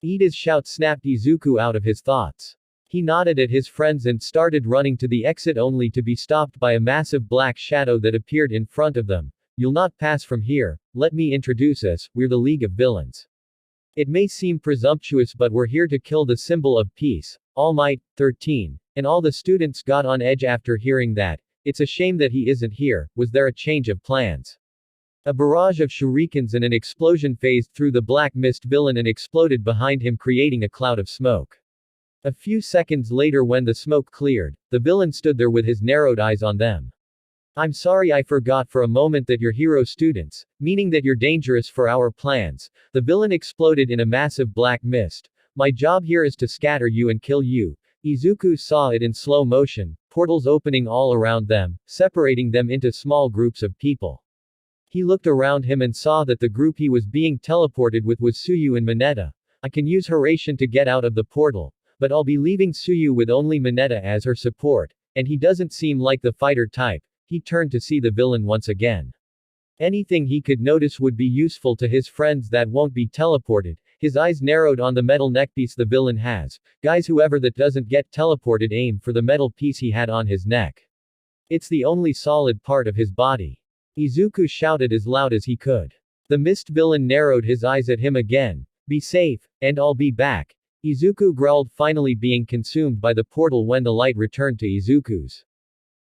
Ida's shout snapped Izuku out of his thoughts. He nodded at his friends and started running to the exit, only to be stopped by a massive black shadow that appeared in front of them. You'll not pass from here. Let me introduce us, we're the League of Villains. It may seem presumptuous, but we're here to kill the symbol of peace. All Might, 13. And all the students got on edge after hearing that. It's a shame that he isn't here. Was there a change of plans? A barrage of shurikens and an explosion phased through the black mist villain and exploded behind him, creating a cloud of smoke. A few seconds later, when the smoke cleared, the villain stood there with his narrowed eyes on them. I'm sorry, I forgot for a moment that you're hero students, meaning that you're dangerous for our plans. The villain exploded in a massive black mist. My job here is to scatter you and kill you. Izuku saw it in slow motion, portals opening all around them, separating them into small groups of people. He looked around him and saw that the group he was being teleported with was Tsuyu and Mineta. I can use Haration to get out of the portal, but I'll be leaving Tsuyu with only Mineta as her support, and he doesn't seem like the fighter type. He turned to see the villain once again. Anything he could notice would be useful to his friends that won't be teleported. His eyes narrowed on the metal neckpiece the villain has. Guys, whoever that doesn't get teleported, aim for the metal piece he had on his neck. It's the only solid part of his body. Izuku shouted as loud as he could. The mist villain narrowed his eyes at him again. Be safe, and I'll be back. Izuku growled, finally being consumed by the portal when the light returned to Izuku's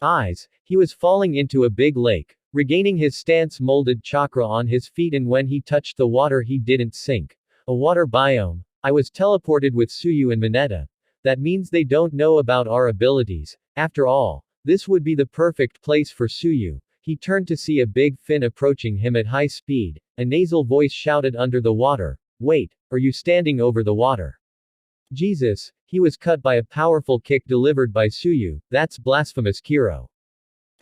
eyes. He was falling into a big lake, regaining his stance molded chakra on his feet, and when he touched the water he didn't sink. A water biome. I was teleported with Tsuyu and Mineta. That means they don't know about our abilities. After all, this would be the perfect place for Tsuyu. He turned to see a big fin approaching him at high speed. A nasal voice shouted under the water. Wait, are you standing over the water? Jesus, he was cut by a powerful kick delivered by Tsuyu. That's blasphemous, Kiro.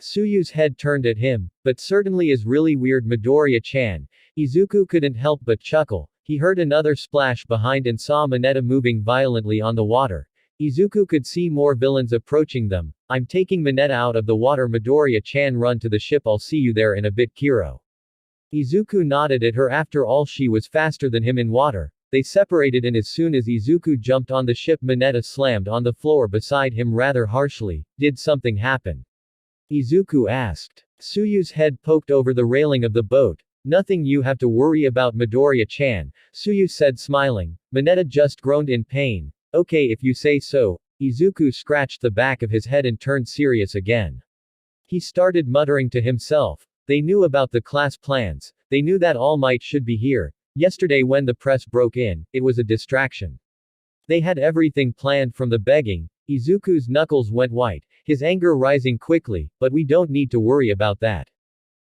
Tsuyu's head turned at him, but certainly is really weird, Midoriya-chan. Izuku couldn't help but chuckle. He heard another splash behind and saw Mineta moving violently on the water. Izuku could see more villains approaching them. I'm taking Mineta out of the water, Midoriya-chan, run to the ship, I'll see you there in a bit, Kiro. Izuku nodded at her, after all she was faster than him in water. They separated, and as soon as Izuku jumped on the ship, Mineta slammed on the floor beside him rather harshly. Did something happen? Izuku asked. Tsuyu's head poked over the railing of the boat. Nothing you have to worry about, Midoriya-chan, Tsuyu said, smiling. Mineta just groaned in pain. Okay, if you say so. Izuku scratched the back of his head and turned serious again. He started muttering to himself. They knew about the class plans. They knew that All Might should be here. Yesterday when the press broke in, it was a distraction. They had everything planned from the begging. Izuku's knuckles went white, his anger rising quickly, but we don't need to worry about that.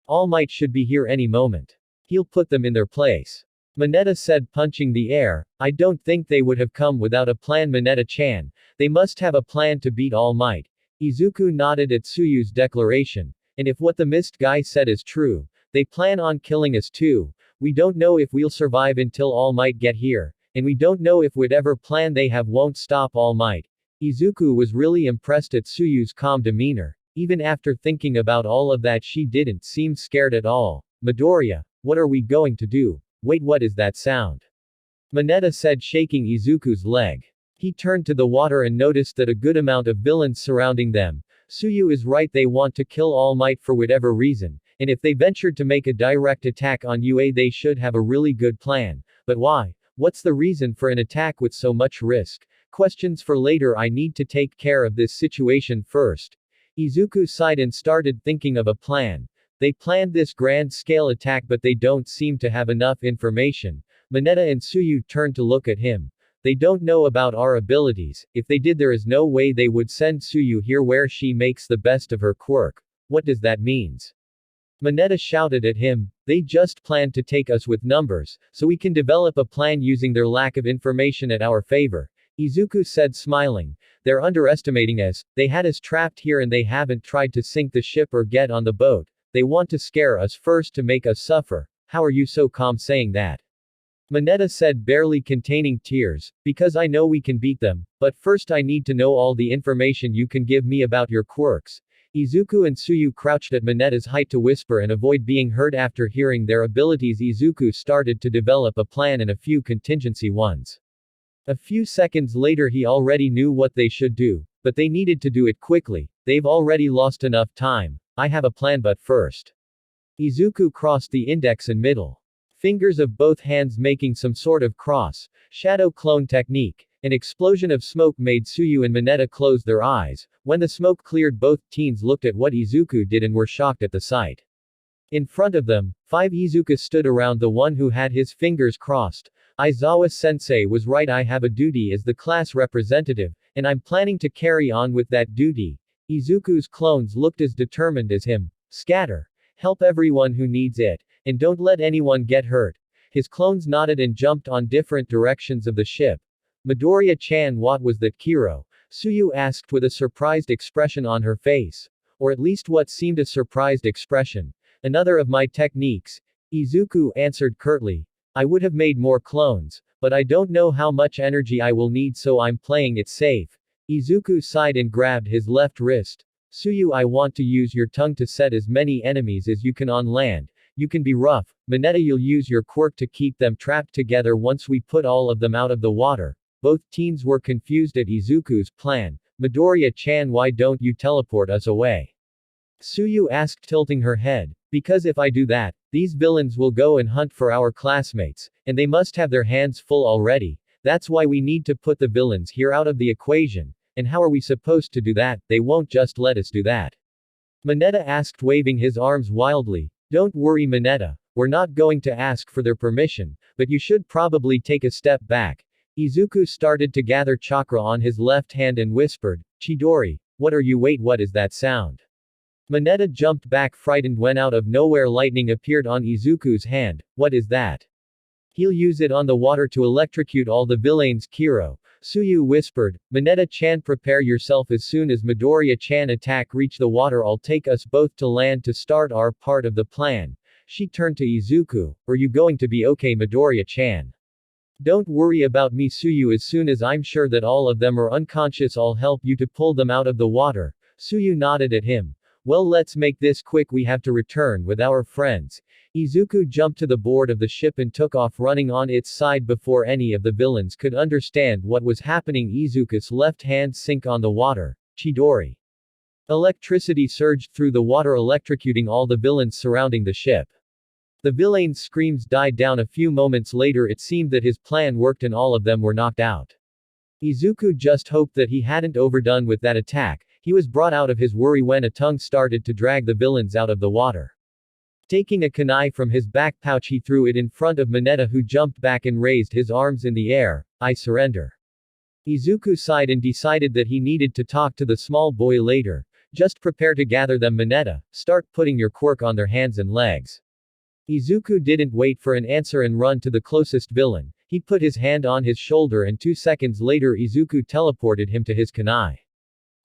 All Might should be here any moment. He'll put them in their place. Mineta said, punching the air. I don't think they would have come without a plan, Mineta-chan. They must have a plan to beat All Might. Izuku nodded at Tsuyu's declaration. And if what the mist guy said is true, they plan on killing us too. We don't know if we'll survive until All Might get here, and we don't know if whatever plan they have won't stop All Might. Izuku was really impressed at Tsuyu's calm demeanor. Even after thinking about all of that, she didn't seem scared at all. Midoriya, what are we going to do? Wait, what is that sound? Mineta said, shaking Izuku's leg. He turned to the water and noticed that a good amount of villains surrounding them. Tsuyu is right, they want to kill All Might for whatever reason, and if they ventured to make a direct attack on UA they should have a really good plan. But why? What's the reason for an attack with so much risk? Questions for later, I need to take care of this situation first. Izuku sighed and started thinking of a plan. They planned this grand-scale attack but they don't seem to have enough information. Mineta and Tsuyu turned to look at him. They don't know about our abilities. If they did, there is no way they would send Tsuyu here where she makes the best of her quirk. What does that means? Mineta shouted at him. They just planned to take us with numbers, so we can develop a plan using their lack of information at our favor. Izuku said smiling. They're underestimating us, they had us trapped here and they haven't tried to sink the ship or get on the boat. They want to scare us first to make us suffer. How are you so calm saying that? Mineta said, barely containing tears, because I know we can beat them, but first I need to know all the information you can give me about your quirks. Izuku and Tsuyu crouched at Mineta's height to whisper and avoid being heard. After hearing their abilities, Izuku started to develop a plan and a few contingency ones. A few seconds later he already knew what they should do, but they needed to do it quickly. They've already lost enough time. I have a plan, but first. Izuku crossed the index and middle fingers of both hands, making some sort of cross, shadow clone technique. An explosion of smoke made Tsuyu and Mineta close their eyes. When the smoke cleared, both teens looked at what Izuku did and were shocked at the sight. In front of them, 5 Izuku stood around the one who had his fingers crossed. Aizawa-sensei was right, I have a duty as the class representative, and I'm planning to carry on with that duty. Izuku's clones looked as determined as him. Scatter. Help everyone who needs it. And don't let anyone get hurt. His clones nodded and jumped on different directions of the ship. Midoriya-chan, what was that, Kiro? Tsuyu asked with a surprised expression on her face. Or at least what seemed a surprised expression. Another of my techniques. Izuku answered curtly. I would have made more clones, but I don't know how much energy I will need, so I'm playing it safe. Izuku sighed and grabbed his left wrist. Tsuyu, I want to use your tongue to set as many enemies as you can on land. You can be rough. Mineta, you'll use your quirk to keep them trapped together once we put all of them out of the water. Both teens were confused at Izuku's plan. Midoriya-chan, why don't you teleport us away? Tsuyu asked, tilting her head. Because if I do that, these villains will go and hunt for our classmates, and they must have their hands full already. That's why we need to put the villains here out of the equation. And how are we supposed to do that? They won't just let us do that. Mineta asked, waving his arms wildly. Don't worry, Mineta, we're not going to ask for their permission, but you should probably take a step back. Izuku started to gather chakra on his left hand and whispered, Chidori, what are you? Wait, what is that sound? Mineta jumped back frightened when out of nowhere lightning appeared on Izuku's hand. What is that? He'll use it on the water to electrocute all the villains, Kiro. Tsuyu whispered. Mineta-chan, prepare yourself. As soon as Midoriya-chan attack reach the water, I'll take us both to land to start our part of the plan. She turned to Izuku. Are you going to be okay, Midoriya-chan? Don't worry about me, Tsuyu. As soon as I'm sure that all of them are unconscious, I'll help you to pull them out of the water. Tsuyu nodded at him. Well, let's make this quick, we have to return with our friends. Izuku jumped to the board of the ship and took off running on its side before any of the villains could understand what was happening. Izuku's left hand sank on the water. Chidori. Electricity surged through the water, electrocuting all the villains surrounding the ship. The villains' screams died down. A few moments later it seemed that his plan worked and all of them were knocked out. Izuku just hoped that he hadn't overdone with that attack. He was brought out of his worry when a tongue started to drag the villains out of the water. Taking a kunai from his back pouch, he threw it in front of Mineta, who jumped back and raised his arms in the air. I surrender. Izuku sighed and decided that he needed to talk to the small boy later. Just prepare to gather them, Mineta. Start putting your quirk on their hands and legs. Izuku didn't wait for an answer and run to the closest villain. He put his hand on his shoulder and 2 seconds later Izuku teleported him to his kunai.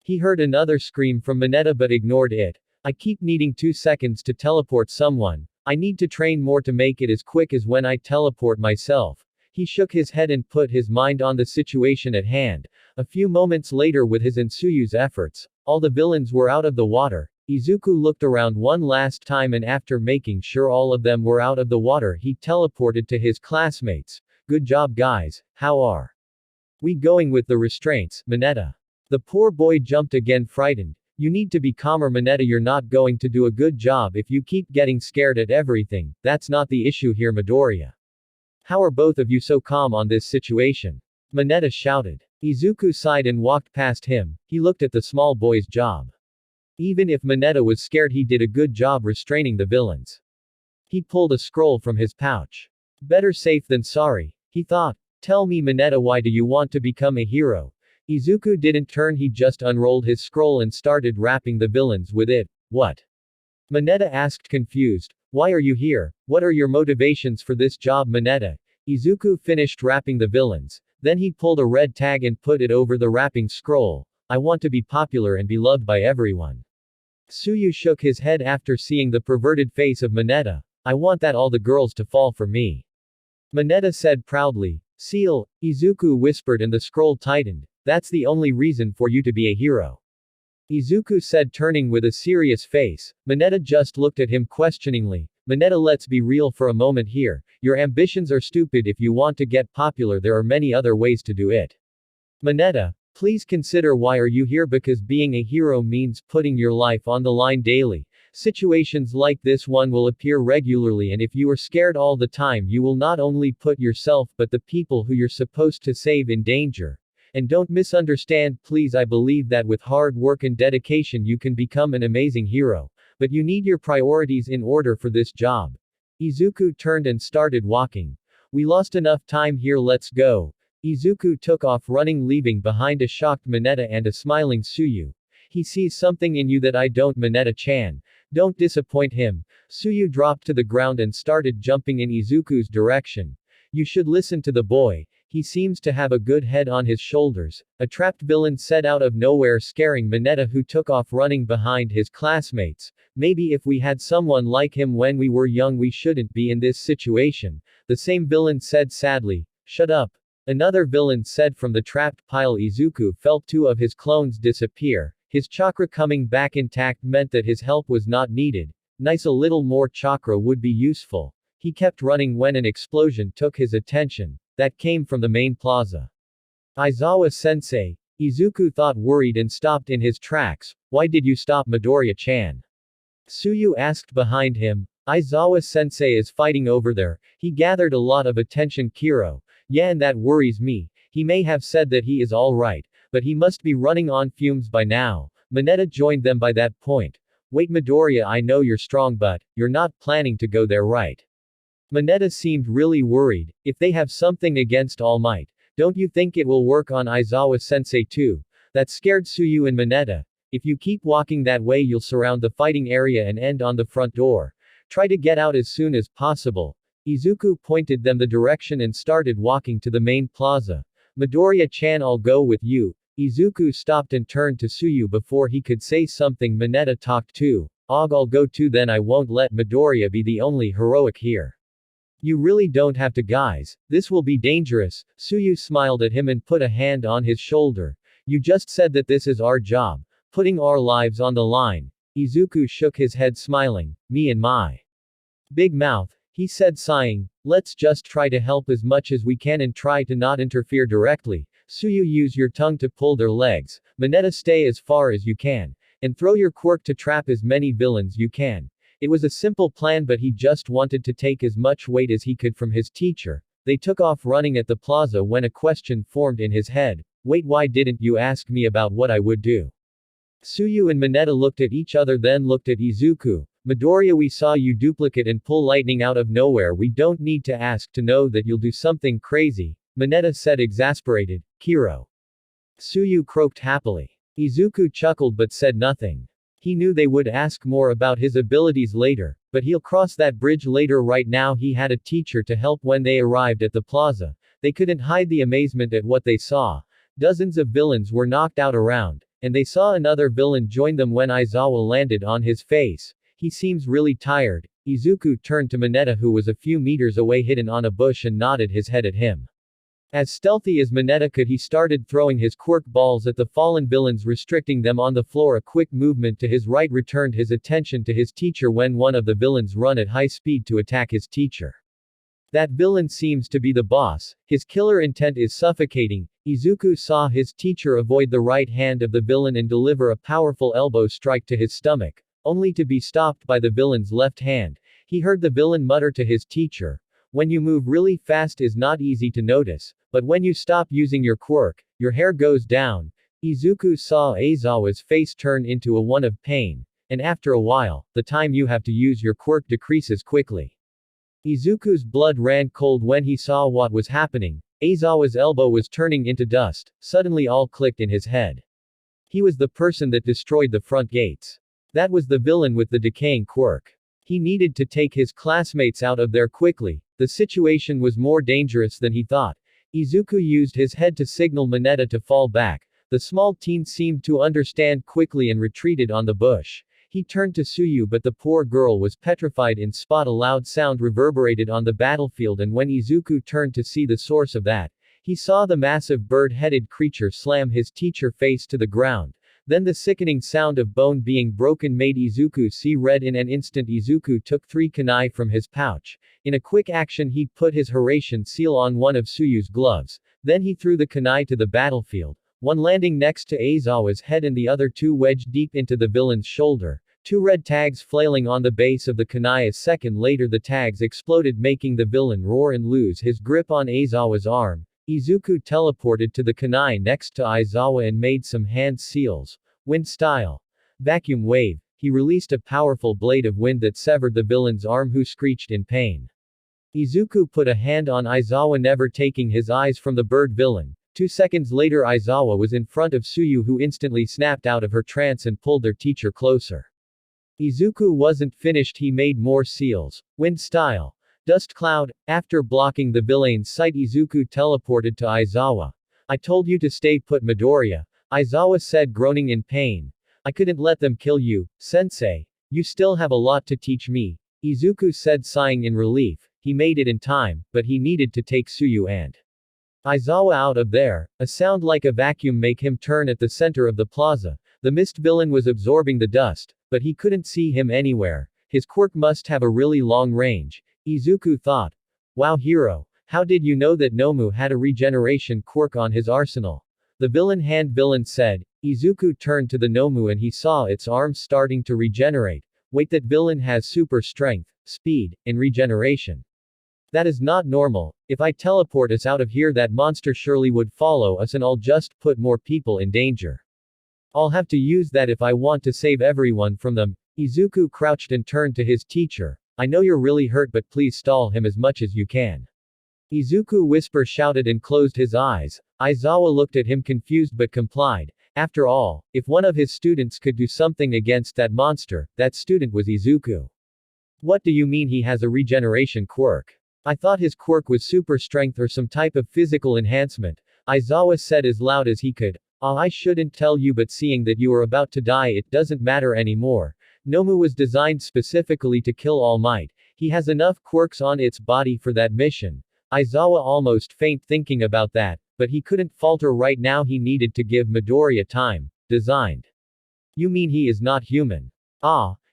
He heard another scream from Mineta but ignored it. I keep needing 2 seconds to teleport someone. I need to train more to make it as quick as when I teleport myself. He shook his head and put his mind on the situation at hand. A few moments later, with his and Tsuyu's efforts, all the villains were out of the water. Izuku looked around one last time and after making sure all of them were out of the water, he teleported to his classmates. Good job, guys. How are we going with the restraints, Mineta? The poor boy jumped again, frightened. You need to be calmer, Mineta. You're not going to do a good job if you keep getting scared at everything. That's not the issue here, Midoriya. How are both of you so calm on this situation? Mineta shouted. Izuku sighed and walked past him. He looked at the small boy's job. Even if Mineta was scared, he did a good job restraining the villains. He pulled a scroll from his pouch. Better safe than sorry, he thought. Tell me, Mineta, why do you want to become a hero? Izuku didn't turn, he just unrolled his scroll and started wrapping the villains with it. What? Mineta asked, confused. Why are you here? What are your motivations for this job, Mineta? Izuku finished wrapping the villains. Then he pulled a red tag and put it over the wrapping scroll. I want to be popular and be loved by everyone. Suyu shook his head after seeing the perverted face of Mineta. I want that all the girls to fall for me. Mineta said proudly. Seal, Izuku whispered and the scroll tightened. That's the only reason for you to be a hero. Izuku said, turning with a serious face. Mineta just looked at him questioningly. Mineta, let's be real for a moment here. Your ambitions are stupid. If you want to get popular, there are many other ways to do it. Mineta, please consider why are you here, because being a hero means putting your life on the line daily. Situations like this one will appear regularly, and if you are scared all the time, you will not only put yourself but the people who you're supposed to save in danger. And don't misunderstand, please, I believe that with hard work and dedication you can become an amazing hero. But you need your priorities in order for this job. Izuku turned and started walking. We lost enough time here, let's go. Izuku took off running, leaving behind a shocked Mineta and a smiling Suyu. He sees something in you that I don't, Mineta-chan. Don't disappoint him. Suyu dropped to the ground and started jumping in Izuku's direction. You should listen to the boy. He seems to have a good head on his shoulders. A trapped villain said out of nowhere, scaring Mineta, who took off running behind his classmates. Maybe if we had someone like him when we were young, we shouldn't be in this situation. The same villain said sadly. Shut up. Another villain said from the trapped pile. Izuku felt two of his clones disappear. His chakra coming back intact meant that his help was not needed. Nice, a little more chakra would be useful. He kept running when an explosion took his attention. That came from the main plaza. Aizawa-sensei. Izuku thought, worried, and stopped in his tracks. Why did you stop, Midoriya-chan? Suyu asked behind him. Aizawa-sensei is fighting over there. He gathered a lot of attention, Kiro. Yeah, and that worries me. He may have said that he is alright, but he must be running on fumes by now. Mineta joined them by that point. Wait, Midoriya, I know you're strong, but you're not planning to go there, right? Mineta seemed really worried. If they have something against All Might, don't you think it will work on Aizawa-sensei too? That scared Suyu and Mineta. If you keep walking that way, you'll surround the fighting area and end on the front door. Try to get out as soon as possible. Izuku pointed them the direction and started walking to the main plaza. Midoriya-chan, I'll go with you. Izuku stopped and turned to Suyu before he could say something. Mineta talked too. I'll go too, then I won't let Midoriya be the only heroic here. You really don't have to, guys. This will be dangerous. Suyu smiled at him and put a hand on his shoulder. You just said that this is our job. Putting our lives on the line. Izuku shook his head, smiling. Me and my big mouth, he said, sighing. Let's just try to help as much as we can and try to not interfere directly. Suyu, use your tongue to pull their legs. Mineta, stay as far as you can. And throw your quirk to trap as many villains you can. It was a simple plan, but he just wanted to take as much weight as he could from his teacher. They took off running at the plaza when a question formed in his head. Wait, why didn't you ask me about what I would do? Suyu and Mineta looked at each other, then looked at Izuku. Midoriya, we saw you duplicate and pull lightning out of nowhere. We don't need to ask to know that you'll do something crazy. Mineta said, exasperated. Kiro. Suyu croaked happily. Izuku chuckled but said nothing. He knew they would ask more about his abilities later, but he'll cross that bridge later. Right now he had a teacher to help. When they arrived at the plaza, they couldn't hide the amazement at what they saw. Dozens of villains were knocked out around, and they saw another villain join them when Aizawa landed on his face. He seems really tired. Izuku turned to Mineta, who was a few meters away hidden on a bush, and nodded his head at him. As stealthy as Mineta could, he started throwing his quirk balls at the fallen villains, restricting them on the floor. A quick movement to his right returned his attention to his teacher when one of the villains ran at high speed to attack his teacher. That villain seems to be the boss. His killer intent is suffocating. Izuku saw his teacher avoid the right hand of the villain and deliver a powerful elbow strike to his stomach, only to be stopped by the villain's left hand. He heard the villain mutter to his teacher. When you move really fast is not easy to notice, but when you stop using your quirk, your hair goes down. Izuku saw Aizawa's face turn into a one of pain, and after a while, the time you have to use your quirk decreases quickly. Izuku's blood ran cold when he saw what was happening. Aizawa's elbow was turning into dust. Suddenly all clicked in his head. He was the person that destroyed the front gates. That was the villain with the decaying quirk. He needed to take his classmates out of there quickly. The situation was more dangerous than he thought. Izuku used his head to signal Mineta to fall back. The small teen seemed to understand quickly and retreated on the bush. He turned to Suyu, but the poor girl was petrified in spot. A loud sound reverberated on the battlefield, and when Izuku turned to see the source of that, he saw the massive bird-headed creature slam his teacher face to the ground. Then the sickening sound of bone being broken made Izuku see red. In an instant Izuku took 3 kunai from his pouch. In a quick action he put his Horatian seal on one of Suyu's gloves. Then he threw the kunai to the battlefield, one landing next to Aizawa's head and the other 2 wedged deep into the villain's shoulder. 2 red tags flailing on the base of the kunai. A second later the tags exploded, making the villain roar and lose his grip on Aizawa's arm. Izuku teleported to the kunai next to Aizawa and made some hand seals. Wind style. Vacuum wave. He released a powerful blade of wind that severed the villain's arm, who screeched in pain. Izuku put a hand on Aizawa, never taking his eyes from the bird villain. 2 seconds later Aizawa was in front of Suyu, who instantly snapped out of her trance and pulled their teacher closer. Izuku wasn't finished, he made more seals. Wind style. Dust cloud. After blocking the villain's sight Izuku teleported to Aizawa. I told you to stay put, Midoriya, Aizawa said, groaning in pain. I couldn't let them kill you, sensei. You still have a lot to teach me, Izuku said, sighing in relief. He made it in time, but he needed to take Suyu and Aizawa out of there. A sound like a vacuum make him turn at the center of the plaza. The mist villain was absorbing the dust, but he couldn't see him anywhere. His quirk must have a really long range, Izuku thought. Wow, hero. How did you know that Nomu had a regeneration quirk on his arsenal? The villain said. Izuku turned to the Nomu and he saw its arms starting to regenerate. Wait, that villain has super strength, speed, and regeneration. That is not normal. If I teleport us out of here, that monster surely would follow us and I'll just put more people in danger. I'll have to use that if I want to save everyone from them. Izuku crouched and turned to his teacher. I know you're really hurt, but please stall him as much as you can. Izuku shouted and closed his eyes. Aizawa looked at him confused but complied. After all, if one of his students could do something against that monster, that student was Izuku. What do you mean he has a regeneration quirk? I thought his quirk was super strength or some type of physical enhancement, Aizawa said as loud as he could. I shouldn't tell you, but seeing that you are about to die, it doesn't matter anymore. Nomu was designed specifically to kill All Might. He has enough quirks on its body for that mission. Aizawa almost fainted thinking about that, but he couldn't falter right now. He needed to give Midoriya time. Designed. You mean he is not human?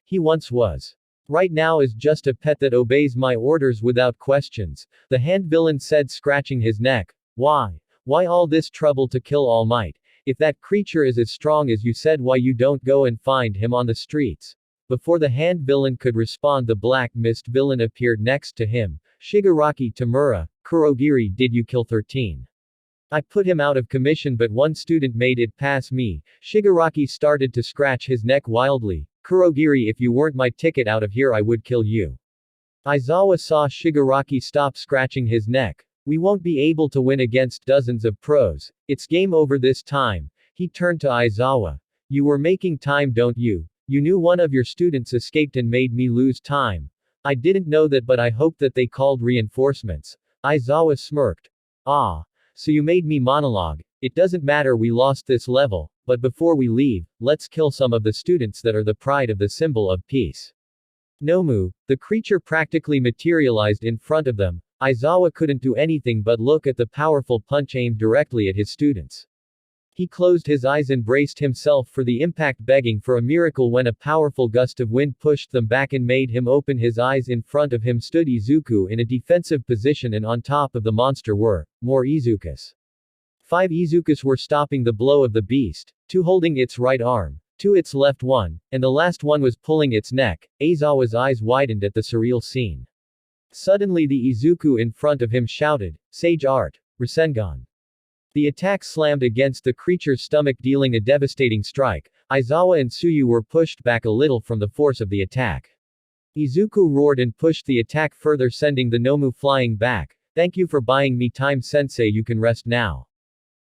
He once was. Right now is just a pet that obeys my orders without questions, the hand villain said, scratching his neck. Why? Why all this trouble to kill All Might? If that creature is as strong as you said, why you don't go and find him on the streets? Before the hand villain could respond, the black mist villain appeared next to him. Shigaraki Tamura, Kurogiri, did you kill 13? I put him out of commission, but one student made it pass me. Shigaraki started to scratch his neck wildly. Kurogiri, if you weren't my ticket out of here, I would kill you. Aizawa saw Shigaraki stop scratching his neck. We won't be able to win against dozens of pros. It's game over this time. He turned to Aizawa. You were making time, don't you? You knew one of your students escaped and made me lose time. I didn't know that, but I hoped that they called reinforcements. Aizawa smirked. So you made me monologue. It doesn't matter, we lost this level, but before we leave, let's kill some of the students that are the pride of the symbol of peace. Nomu, the creature practically materialized in front of them. Aizawa couldn't do anything but look at the powerful punch aimed directly at his students. He closed his eyes and braced himself for the impact, begging for a miracle, when a powerful gust of wind pushed them back and made him open his eyes. In front of him stood Izuku in a defensive position, and on top of the monster were more Izukus. 5 Izukus were stopping the blow of the beast, 2 holding its right arm, 2 its left one, and the last one was pulling its neck. Aizawa's eyes widened at the surreal scene. Suddenly the Izuku in front of him shouted, Sage Art, Rasengan. The attack slammed against the creature's stomach, dealing a devastating strike. Aizawa and Suyu were pushed back a little from the force of the attack. Izuku roared and pushed the attack further, sending the Nomu flying back. Thank you for buying me time, sensei, you can rest now.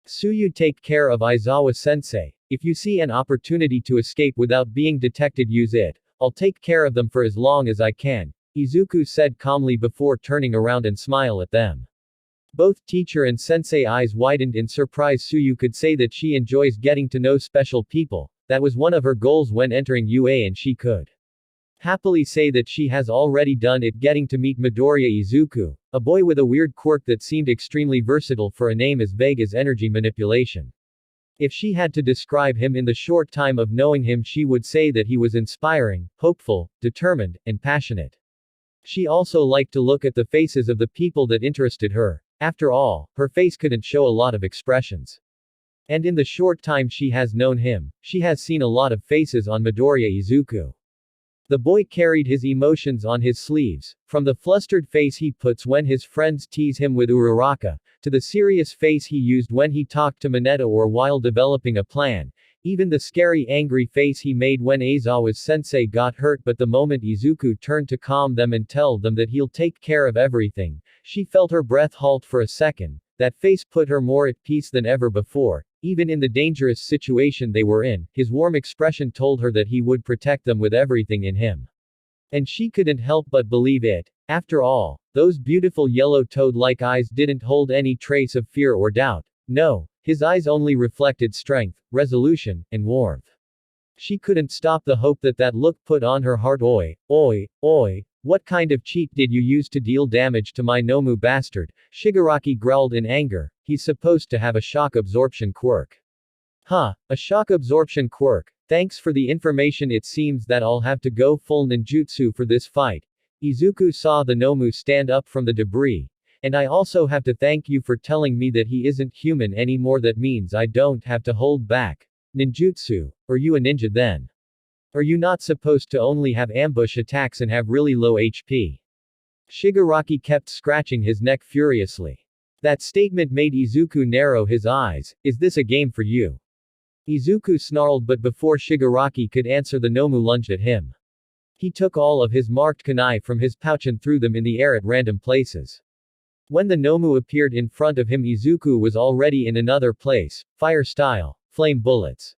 Suyu, take care of Aizawa sensei. If you see an opportunity to escape without being detected, use it. I'll take care of them for as long as I can, Izuku said calmly before turning around and smile at them. Both teacher and sensei eyes widened in surprise. Suyu could say that she enjoys getting to know special people. That was one of her goals when entering UA, and she could happily say that she has already done it, getting to meet Midoriya Izuku, a boy with a weird quirk that seemed extremely versatile for a name as vague as energy manipulation. If she had to describe him in the short time of knowing him, she would say that he was inspiring, hopeful, determined, and passionate. She also liked to look at the faces of the people that interested her. After all, her face couldn't show a lot of expressions. And in the short time she has known him, she has seen a lot of faces on Midoriya Izuku. The boy carried his emotions on his sleeves, from the flustered face he puts when his friends tease him with Uraraka, to the serious face he used when he talked to Mineta or while developing a plan, even the scary angry face he made when Aizawa's sensei got hurt. But the moment Izuku turned to calm them and tell them that he'll take care of everything, she felt her breath halt for a second. That face put her more at peace than ever before. Even in the dangerous situation they were in, his warm expression told her that he would protect them with everything in him. And she couldn't help but believe it. After all, those beautiful yellow toad-like eyes didn't hold any trace of fear or doubt. No, his eyes only reflected strength, resolution, and warmth. She couldn't stop the hope that that look put on her heart. Oi, oi, oi. What kind of cheat did you use to deal damage to my Nomu bastard? Shigaraki growled in anger. He's supposed to have a shock absorption quirk. Huh, a shock absorption quirk. Thanks for the information. It seems that I'll have to go full ninjutsu for this fight. Izuku saw the Nomu stand up from the debris. And I also have to thank you for telling me that he isn't human anymore. That means I don't have to hold back. Ninjutsu. Are you a ninja then? Are you not supposed to only have ambush attacks and have really low HP? Shigaraki kept scratching his neck furiously. That statement made Izuku narrow his eyes. Is this a game for you? Izuku snarled, but before Shigaraki could answer, the Nomu lunged at him. He took all of his marked kunai from his pouch and threw them in the air at random places. When the Nomu appeared in front of him, Izuku was already in another place. Fire style. Flame bullets.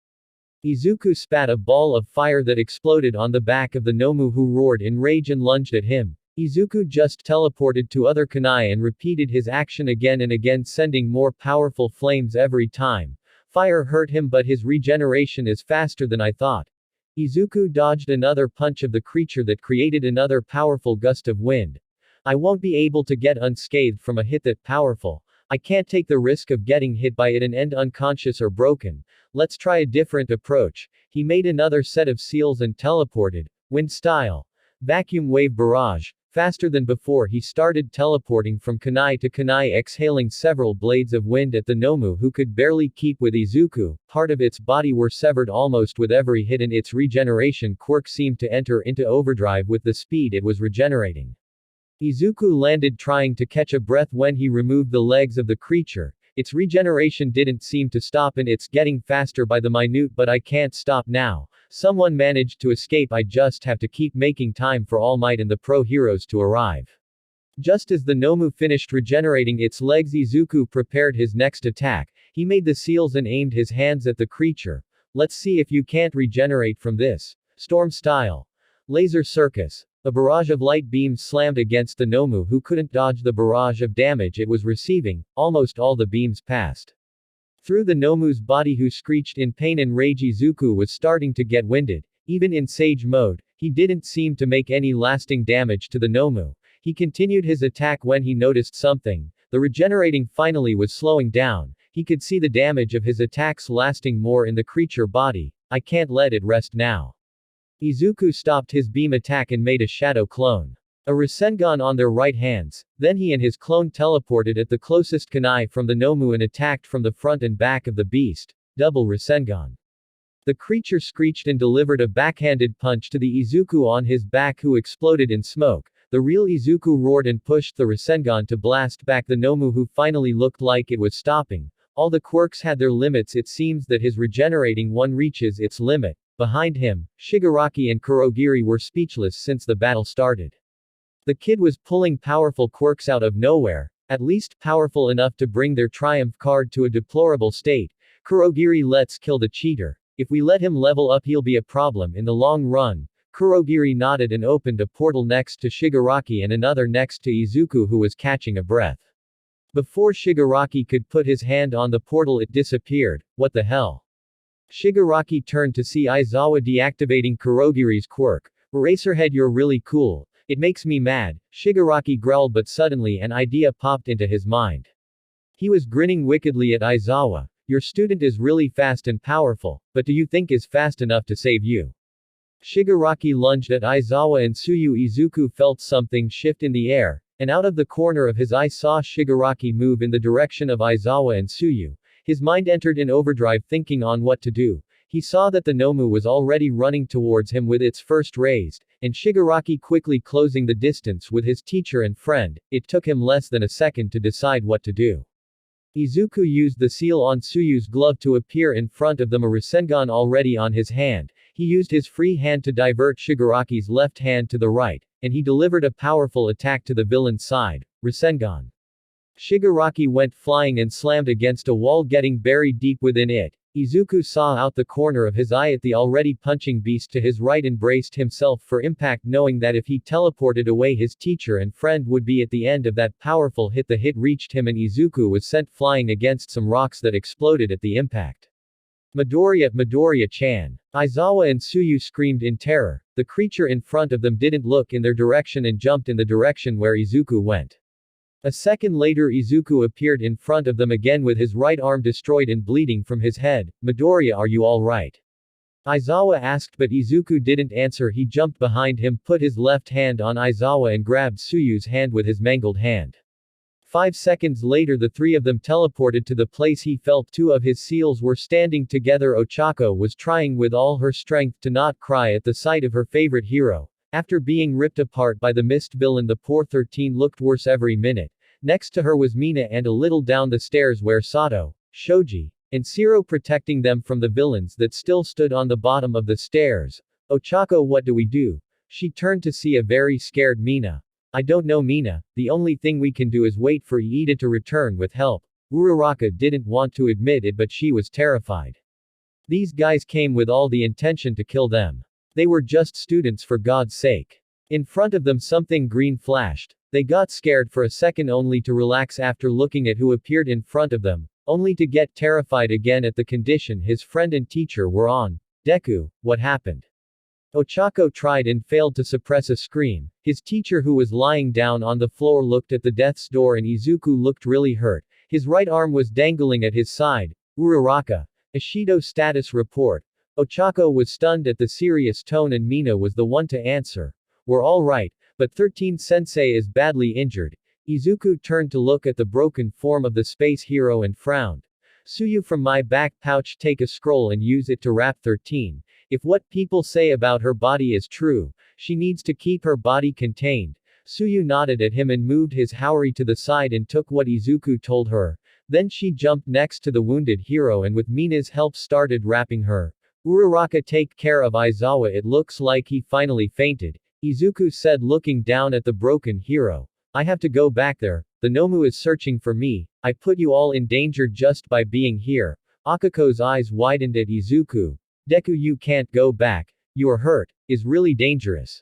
Izuku spat a ball of fire that exploded on the back of the Nomu, who roared in rage and lunged at him. Izuku just teleported to other kunai and repeated his action again and again, sending more powerful flames every time. Fire hurt him, but his regeneration is faster than I thought. Izuku dodged another punch of the creature that created another powerful gust of wind. I won't be able to get unscathed from a hit that powerful. I can't take the risk of getting hit by it and end unconscious or broken. Let's try a different approach. He made another set of seals and teleported. Wind style. Vacuum wave barrage. Faster than before, he started teleporting from kunai to kunai, exhaling several blades of wind at the Nomu, who could barely keep with Izuku. Part of its body were severed almost with every hit, and its regeneration quirk seemed to enter into overdrive with the speed it was regenerating. Izuku landed trying to catch a breath when he removed the legs of the creature. Its regeneration didn't seem to stop, and it's getting faster by the minute, but I can't stop now. Someone managed to escape. I just have to keep making time for All Might and the pro heroes to arrive. Just as the Nomu finished regenerating its legs, Izuku prepared his next attack. He made the seals and aimed his hands at the creature. Let's see if you can't regenerate from this. Storm style. Laser circus. A barrage of light beams slammed against the Nomu, who couldn't dodge the barrage of damage it was receiving. Almost all the beams passed through the Nomu's body, who screeched in pain and rage. Izuku was starting to get winded. Even in Sage mode, he didn't seem to make any lasting damage to the Nomu. He continued his attack when he noticed something. The regenerating finally was slowing down. He could see the damage of his attacks lasting more in the creature body. I can't let it rest now. Izuku stopped his beam attack and made a shadow clone. A Rasengan on their right hands. Then he and his clone teleported at the closest kunai from the Nomu and attacked from the front and back of the beast. Double Rasengan. The creature screeched and delivered a backhanded punch to the Izuku on his back, who exploded in smoke. The real Izuku roared and pushed the Rasengan to blast back the Nomu, who finally looked like it was stopping. All the quirks had their limits. It seems that his regenerating one reaches its limit. Behind him, Shigaraki and Kurogiri were speechless since the battle started. The kid was pulling powerful quirks out of nowhere, at least powerful enough to bring their triumph card to a deplorable state. Kurogiri, let's kill the cheater. If we let him level up, he'll be a problem in the long run. Kurogiri nodded and opened a portal next to Shigaraki and another next to Izuku, who was catching a breath. Before Shigaraki could put his hand on the portal, it disappeared. What the hell? Shigaraki turned to see Aizawa deactivating Kurogiri's quirk. Eraserhead, you're really cool. It makes me mad, Shigaraki growled, but suddenly an idea popped into his mind. He was grinning wickedly at Aizawa. Your student is really fast and powerful, but do you think is fast enough to save you? Shigaraki lunged at Aizawa and Izuku felt something shift in the air, and out of the corner of his eye saw Shigaraki move in the direction of Aizawa and Tsuyu. His mind entered in overdrive, thinking on what to do. He saw that the Nomu was already running towards him with its first raised, and Shigaraki quickly closing the distance with his teacher and friend. It took him less than a second to decide what to do. Izuku used the seal on Tsuyu's glove to appear in front of them, a Rasengan already on his hand. He used his free hand to divert Shigaraki's left hand to the right, and he delivered a powerful attack to the villain's side, Rasengan. Shigaraki went flying and slammed against a wall, getting buried deep within it. Izuku saw out the corner of his eye at the already punching beast to his right and braced himself for impact, knowing that if he teleported away, his teacher and friend would be at the end of that powerful hit. The hit reached him and Izuku was sent flying against some rocks that exploded at the impact. Midoriya-chan. Aizawa and Tsuyu screamed in terror. The creature in front of them didn't look in their direction and jumped in the direction where Izuku went. A second later, Izuku appeared in front of them again with his right arm destroyed and bleeding from his head. Midoriya, are you alright? Aizawa asked, but Izuku didn't answer. He jumped behind him, put his left hand on Aizawa and grabbed Tsuyu's hand with his mangled hand. 5 seconds later, the three of them teleported to the place he felt two of his seals were standing together. Ochako was trying with all her strength to not cry at the sight of her favorite hero. After being ripped apart by the mist villain, the poor 13 looked worse every minute. Next to her was Mina, and a little down the stairs were Sato, Shoji, and Sero protecting them from the villains that still stood on the bottom of the stairs. Ochako, what do we do? She turned to see a very scared Mina. I don't know, Mina. The only thing we can do is wait for Iida to return with help. Uraraka didn't want to admit it, but she was terrified. These guys came with all the intention to kill them. They were just students, for God's sake. In front of them something green flashed. They got scared for a second only to relax after looking at who appeared in front of them, only to get terrified again at the condition his friend and teacher were on. Deku, what happened? Ochako tried and failed to suppress a scream. His teacher, who was lying down on the floor, looked at the death's door and Izuku looked really hurt. His right arm was dangling at his side. Uraraka. Ishido status report. Ochako was stunned at the serious tone and Mina was the one to answer. We're all right, but 13-sensei is badly injured. Izuku turned to look at the broken form of the space hero and frowned. Tsuyu, from my back pouch take a scroll and use it to wrap 13. If what people say about her body is true, she needs to keep her body contained. Tsuyu nodded at him and moved his haori to the side and took what Izuku told her. Then she jumped next to the wounded hero and with Mina's help started wrapping her. Uraraka, take care of Aizawa, it looks like he finally fainted. Izuku said, looking down at the broken hero. I have to go back there. The Nomu is searching for me. I put you all in danger just by being here. Akako's eyes widened at Izuku. Deku, you can't go back. You're hurt. Is really dangerous.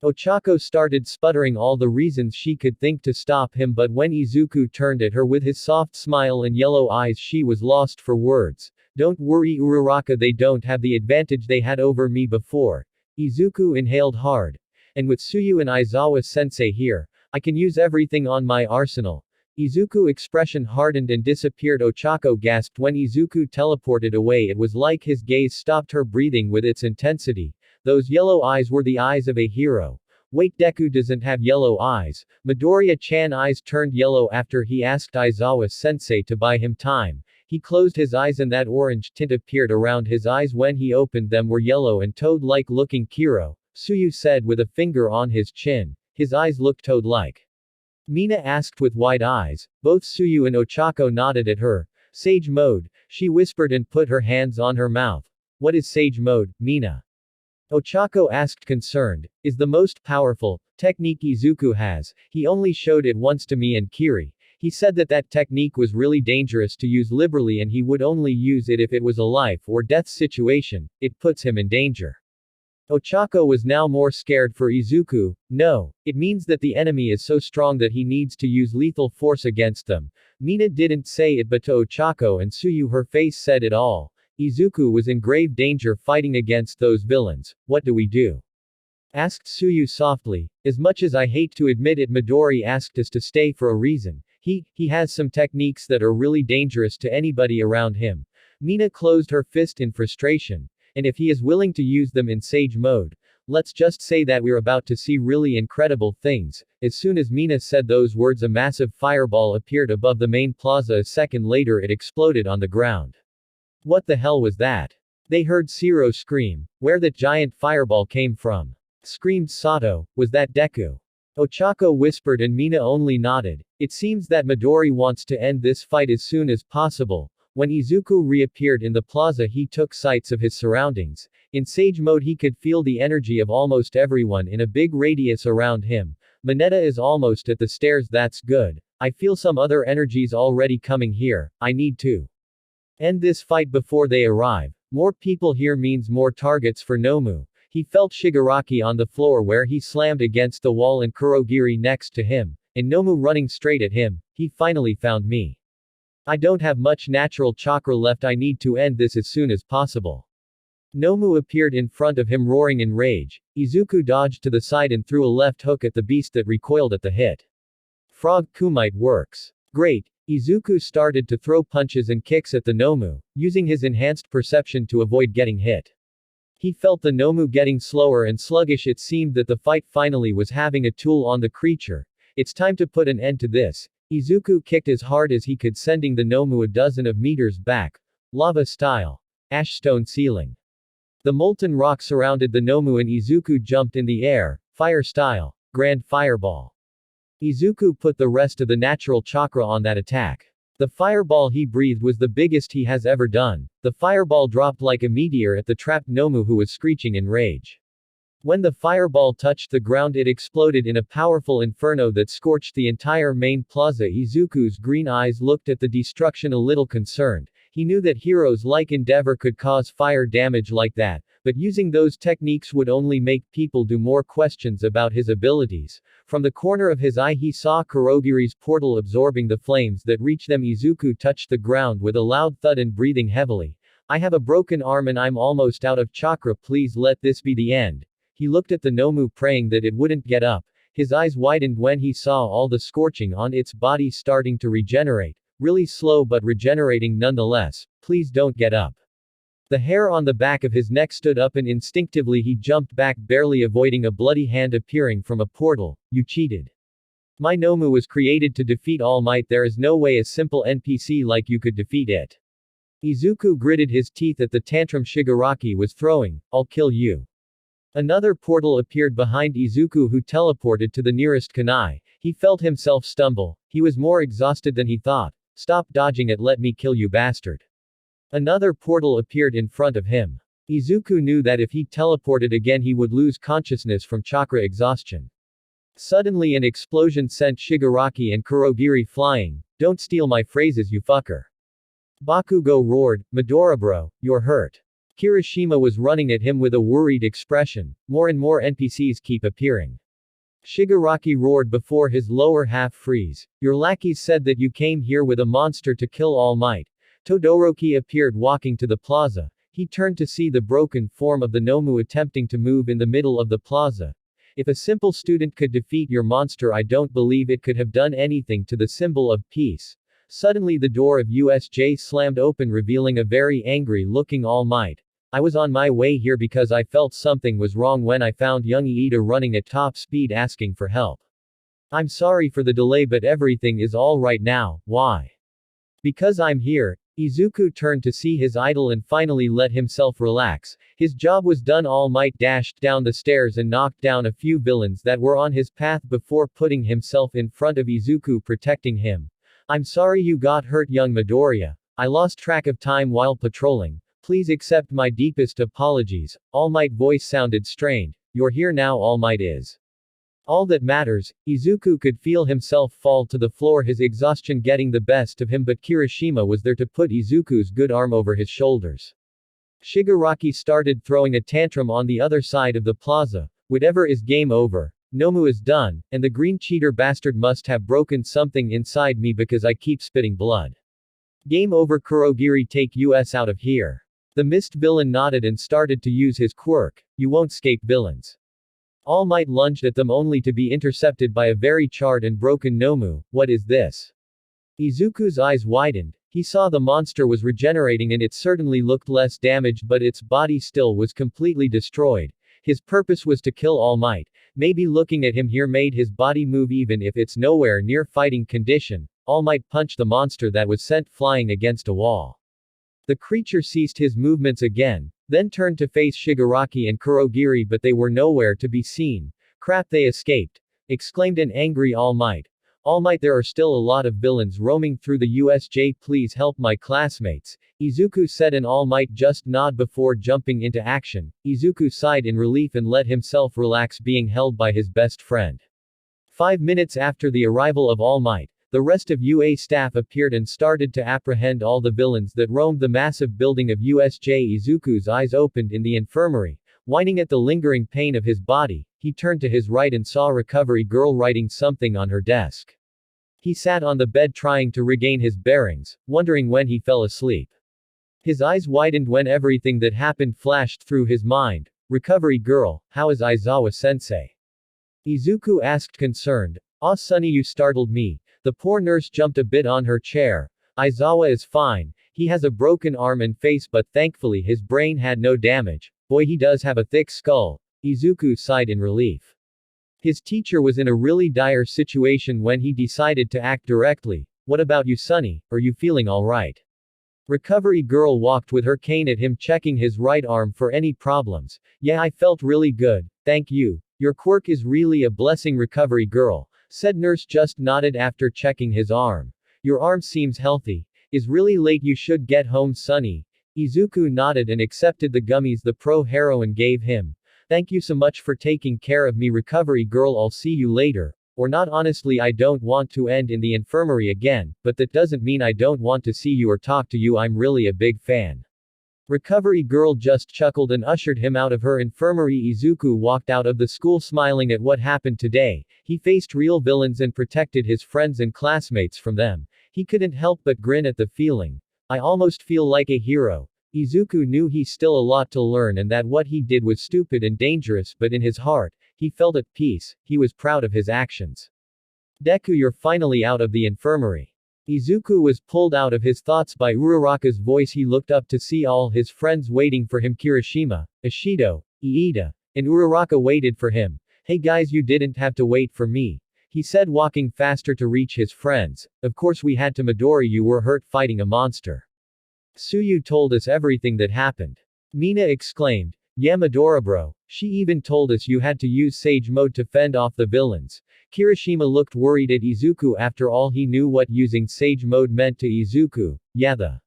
Ochako started sputtering all the reasons she could think to stop him, but when Izuku turned at her with his soft smile and yellow eyes, she was lost for words. Don't worry, Uraraka, they don't have the advantage they had over me before. Izuku inhaled hard. And with Tsuyu and Aizawa-sensei here, I can use everything on my arsenal. Izuku's expression hardened and disappeared. Ochako gasped when Izuku teleported away. It was like his gaze stopped her breathing with its intensity. Those yellow eyes were the eyes of a hero. Wait, Deku doesn't have yellow eyes. Midoriya-chan eyes turned yellow after he asked Aizawa-sensei to buy him time. He closed his eyes and that orange tint appeared around his eyes when he opened them were yellow and toad-like looking. Kiro, Tsuyu said with a finger on his chin. His eyes looked toad-like. Mina asked with wide eyes. Both Tsuyu and Ochako nodded at her. Sage mode, she whispered and put her hands on her mouth. What is sage mode, Mina? Ochako asked concerned. Is the most powerful technique Izuku has. He only showed it once to me and Kiri. He said that technique was really dangerous to use liberally and he would only use it if it was a life or death situation. It puts him in danger. Ochako was now more scared for Izuku. No, it means that the enemy is so strong that he needs to use lethal force against them. Mina didn't say it, but to Ochako and Suyu her face said it all. Izuku was in grave danger fighting against those villains. What do we do? Asked Suyu softly. As much as I hate to admit it, Midori asked us to stay for a reason. He has some techniques that are really dangerous to anybody around him. Mina closed her fist in frustration. And if he is willing to use them in Sage mode, let's just say that we're about to see really incredible things. As soon as Mina said those words, a massive fireball appeared above the main plaza. A second later it exploded on the ground. What the hell was that? They heard Shiro scream. Where that giant fireball came from? Screamed Sato. Was that Deku? Ochako whispered and Mina only nodded. It seems that Midori wants to end this fight as soon as possible. When Izuku reappeared in the plaza, he took sights of his surroundings. In Sage mode, he could feel the energy of almost everyone in a big radius around him. Mineta is almost at the stairs. That's good. I feel some other energies already coming here. I need to end this fight before they arrive. More people here means more targets for Nomu. He felt Shigaraki on the floor where he slammed against the wall and Kurogiri next to him, and Nomu running straight at him. He finally found me. I don't have much natural chakra left. I need to end this as soon as possible. Nomu appeared in front of him roaring in rage. Izuku dodged to the side and threw a left hook at the beast that recoiled at the hit. Frog Kumite works. Great. Izuku started to throw punches and kicks at the Nomu, using his enhanced perception to avoid getting hit. He felt the Nomu getting slower and sluggish. It seemed that the fight finally was having a toll on the creature. It's time to put an end to this. Izuku kicked as hard as he could, sending the Nomu a dozen of meters back. Lava style. Ashstone ceiling. The molten rock surrounded the Nomu and Izuku jumped in the air. Fire style. Grand fireball. Izuku put the rest of the natural chakra on that attack. The fireball he breathed was the biggest he has ever done. The fireball dropped like a meteor at the trapped Nomu, who was screeching in rage. When the fireball touched the ground, it exploded in a powerful inferno that scorched the entire main plaza. Izuku's green eyes looked at the destruction a little concerned. He knew that heroes like Endeavor could cause fire damage like that, but using those techniques would only make people do more questions about his abilities. From the corner of his eye he saw Kurogiri's portal absorbing the flames that reached them. Izuku touched the ground with a loud thud and breathing heavily. I have a broken arm and I'm almost out of chakra. Please let this be the end. He looked at the Nomu, praying that it wouldn't get up. His eyes widened when he saw all the scorching on its body starting to regenerate. Really slow but regenerating nonetheless. Please don't get up. The hair on the back of his neck stood up and instinctively he jumped back, barely avoiding a bloody hand appearing from a portal. You cheated. My Nomu was created to defeat All Might. There is no way a simple NPC like you could defeat it. Izuku gritted his teeth at the tantrum Shigaraki was throwing. I'll kill you. Another portal appeared behind Izuku, who teleported to the nearest kunai. He felt himself stumble. He was more exhausted than he thought. Stop dodging it, let me kill you, bastard. Another portal appeared in front of him. Izuku knew that if he teleported again he would lose consciousness from chakra exhaustion. Suddenly an explosion sent Shigaraki and Kurogiri flying. Don't steal my phrases, you fucker. Bakugo roared, Midori bro, you're hurt. Kirishima was running at him with a worried expression. More and more NPCs keep appearing. Shigaraki roared before his lower half freeze. Your lackeys said that you came here with a monster to kill All Might. Todoroki appeared walking to the plaza. He turned to see the broken form of the Nomu attempting to move in the middle of the plaza. If a simple student could defeat your monster, I don't believe it could have done anything to the symbol of peace. Suddenly the door of USJ slammed open, revealing a very angry-looking All Might. I was on my way here because I felt something was wrong when I found young Iida running at top speed asking for help. I'm sorry for the delay, but everything is all right now. Why? Because I'm here. Izuku turned to see his idol and finally let himself relax. His job was done. All Might dashed down the stairs and knocked down a few villains that were on his path before putting himself in front of Izuku, protecting him. I'm sorry you got hurt, young Midoriya. I lost track of time while patrolling. Please accept my deepest apologies. All Might voice sounded strained. You're here now. All Might is all that matters. Izuku could feel himself fall to the floor, his exhaustion getting the best of him, but Kirishima was there to put Izuku's good arm over his shoulders. Shigaraki started throwing a tantrum on the other side of the plaza. Whatever is game over. Nomu is done, and the green cheater bastard must have broken something inside me because I keep spitting blood. Game over Kurogiri, take us out of here. The mist villain nodded and started to use his quirk. You won't escape villains. All Might lunged at them only to be intercepted by a very charred and broken Nomu. What is this? Izuku's eyes widened. He saw the monster was regenerating and it certainly looked less damaged, but its body still was completely destroyed. His purpose was to kill All Might. Maybe looking at him here made his body move even if it's nowhere near fighting condition. All Might punched the monster that was sent flying against a wall. The creature ceased his movements again, then turned to face Shigaraki and Kurogiri, but they were nowhere to be seen. Crap, they escaped! Exclaimed an angry All Might. All Might, there are still a lot of villains roaming through the USJ, please help my classmates, Izuku said, and All Might just nodded before jumping into action. Izuku sighed in relief and let himself relax, being held by his best friend. 5 minutes after the arrival of All Might, the rest of UA staff appeared and started to apprehend all the villains that roamed the massive building of USJ. Izuku's eyes opened in the infirmary. Whining at the lingering pain of his body, he turned to his right and saw Recovery Girl writing something on her desk. He sat on the bed trying to regain his bearings, wondering when he fell asleep. His eyes widened when everything that happened flashed through his mind. Recovery Girl, how is Aizawa-sensei? Izuku asked, concerned. Ah, Sonny, you startled me. The poor nurse jumped a bit on her chair. Aizawa is fine. He has a broken arm and face, but thankfully his brain had no damage. Boy, he does have a thick skull. Izuku sighed in relief. His teacher was in a really dire situation when he decided to act directly. What about you, Sonny? Are you feeling alright? Recovery Girl walked with her cane at him, checking his right arm for any problems. Yeah, I felt really good. Thank you. Your quirk is really a blessing, Recovery Girl, said nurse, just nodded after checking his arm. Your arm seems healthy. Is really late, you should get home, Sonny. Izuku nodded and accepted the gummies the pro heroine gave him. Thank you so much for taking care of me, Recovery Girl, I'll see you later. Or not, honestly I don't want to end in the infirmary again, but that doesn't mean I don't want to see you or talk to you, I'm really a big fan. Recovery Girl just chuckled and ushered him out of her infirmary. Izuku walked out of the school smiling at what happened today. He faced real villains and protected his friends and classmates from them. He couldn't help but grin at the feeling. I almost feel like a hero. Izuku knew he's still a lot to learn and that what he did was stupid and dangerous, but in his heart, he felt at peace. He was proud of his actions. Deku, you're finally out of the infirmary. Izuku was pulled out of his thoughts by Uraraka's voice. He looked up to see all his friends waiting for him: Kirishima, Ishido, Iida, and Uraraka waited for him. Hey guys, you didn't have to wait for me, he said, walking faster to reach his friends. Of course we had to. Midori, you were hurt fighting a monster. Tsuyu told us everything that happened. Mina exclaimed. Yeah, Midori bro, she even told us you had to use Sage Mode to fend off the villains. Kirishima looked worried at Izuku. After all, he knew what using Sage Mode meant to Izuku. Yeah, the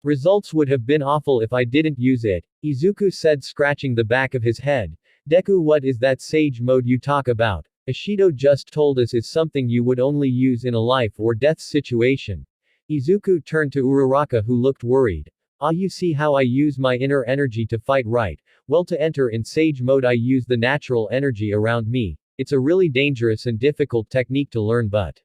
results would have been awful if I didn't use it, Izuku said, scratching the back of his head. Deku, what is that Sage Mode you talk about? Ishido just told us it's something you would only use in a life or death situation. Izuku turned to Uraraka, who looked worried. Ah, you see how I use my inner energy to fight, right? Well, to enter in Sage Mode I use the natural energy around me. It's a really dangerous and difficult technique to learn, but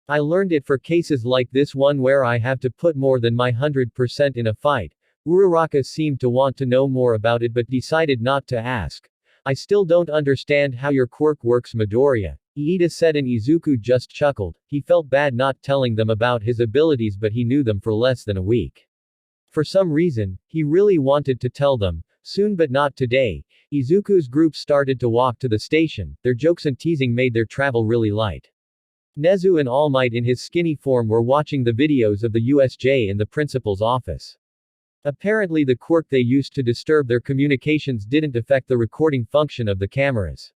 I learned it for cases like this one where I have to put more than my 100% in a fight. Uraraka seemed to want to know more about it but decided not to ask. I still don't understand how your quirk works, Midoriya, Iida said, and Izuku just chuckled. He felt bad not telling them about his abilities, but he knew them for less than a week. For some reason, he really wanted to tell them. Soon, but not today. Izuku's group started to walk to the station. Their jokes and teasing made their travel really light. Nezu and All Might in his skinny form were watching the videos of the USJ in the principal's office. Apparently the quirk they used to disturb their communications didn't affect the recording function of the cameras.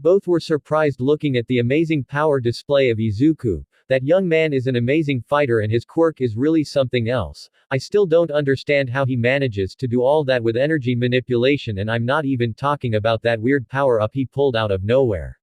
Both were surprised looking at the amazing power display of Izuku. That young man is an amazing fighter and his quirk is really something else. I still don't understand how he manages to do all that with energy manipulation, and I'm not even talking about that weird power-up he pulled out of nowhere.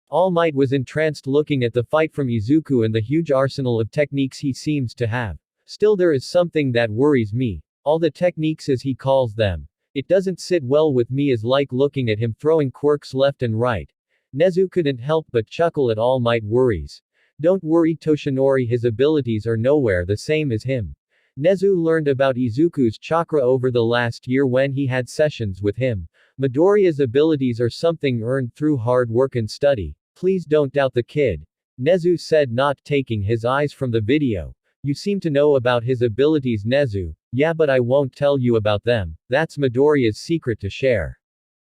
All Might was entranced looking at the fight from Izuku and the huge arsenal of techniques he seems to have. Still, there is something that worries me. All the techniques as he calls them. It doesn't sit well with me as like looking at him throwing quirks left and right. Nezu couldn't help but chuckle at All Might worries. Don't worry Toshinori, his abilities are nowhere the same as him. Nezu learned about Izuku's chakra over the last year when he had sessions with him. Midoriya's abilities are something earned through hard work and study. Please don't doubt the kid. Nezu said, not taking his eyes from the video. You seem to know about his abilities, Nezu. Yeah, but I won't tell you about them. That's Midoriya's secret to share.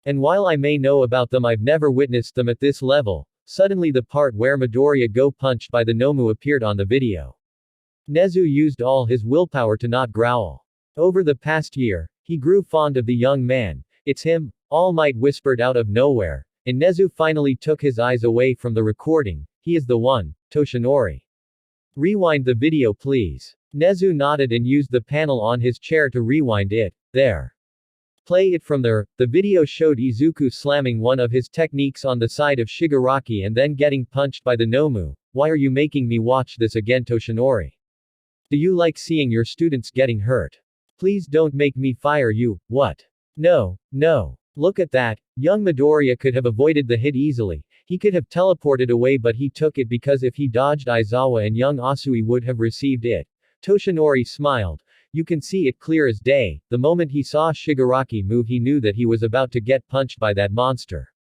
And while I may know about them, I've never witnessed them at this level. Suddenly the part where Midoriya got punched by the Nomu appeared on the video. Nezu used all his willpower to not growl. Over the past year, he grew fond of the young man. It's him, All Might whispered out of nowhere, and Nezu finally took his eyes away from the recording. He is the one, Toshinori. Rewind the video please. Nezu nodded and used the panel on his chair to rewind it. There. Play it from there. The video showed Izuku slamming one of his techniques on the side of Shigaraki and then getting punched by the Nomu. Why are you making me watch this again, Toshinori? Do you like seeing your students getting hurt? Please don't make me fire you. What? No, no. Look at that. Young Midoriya could have avoided the hit easily. He could have teleported away, but he took it because if he dodged, Aizawa and young Asui would have received it. Toshinori smiled. You can see it clear as day. The moment he saw Shigaraki move, he knew that he was about to get punched by that monster.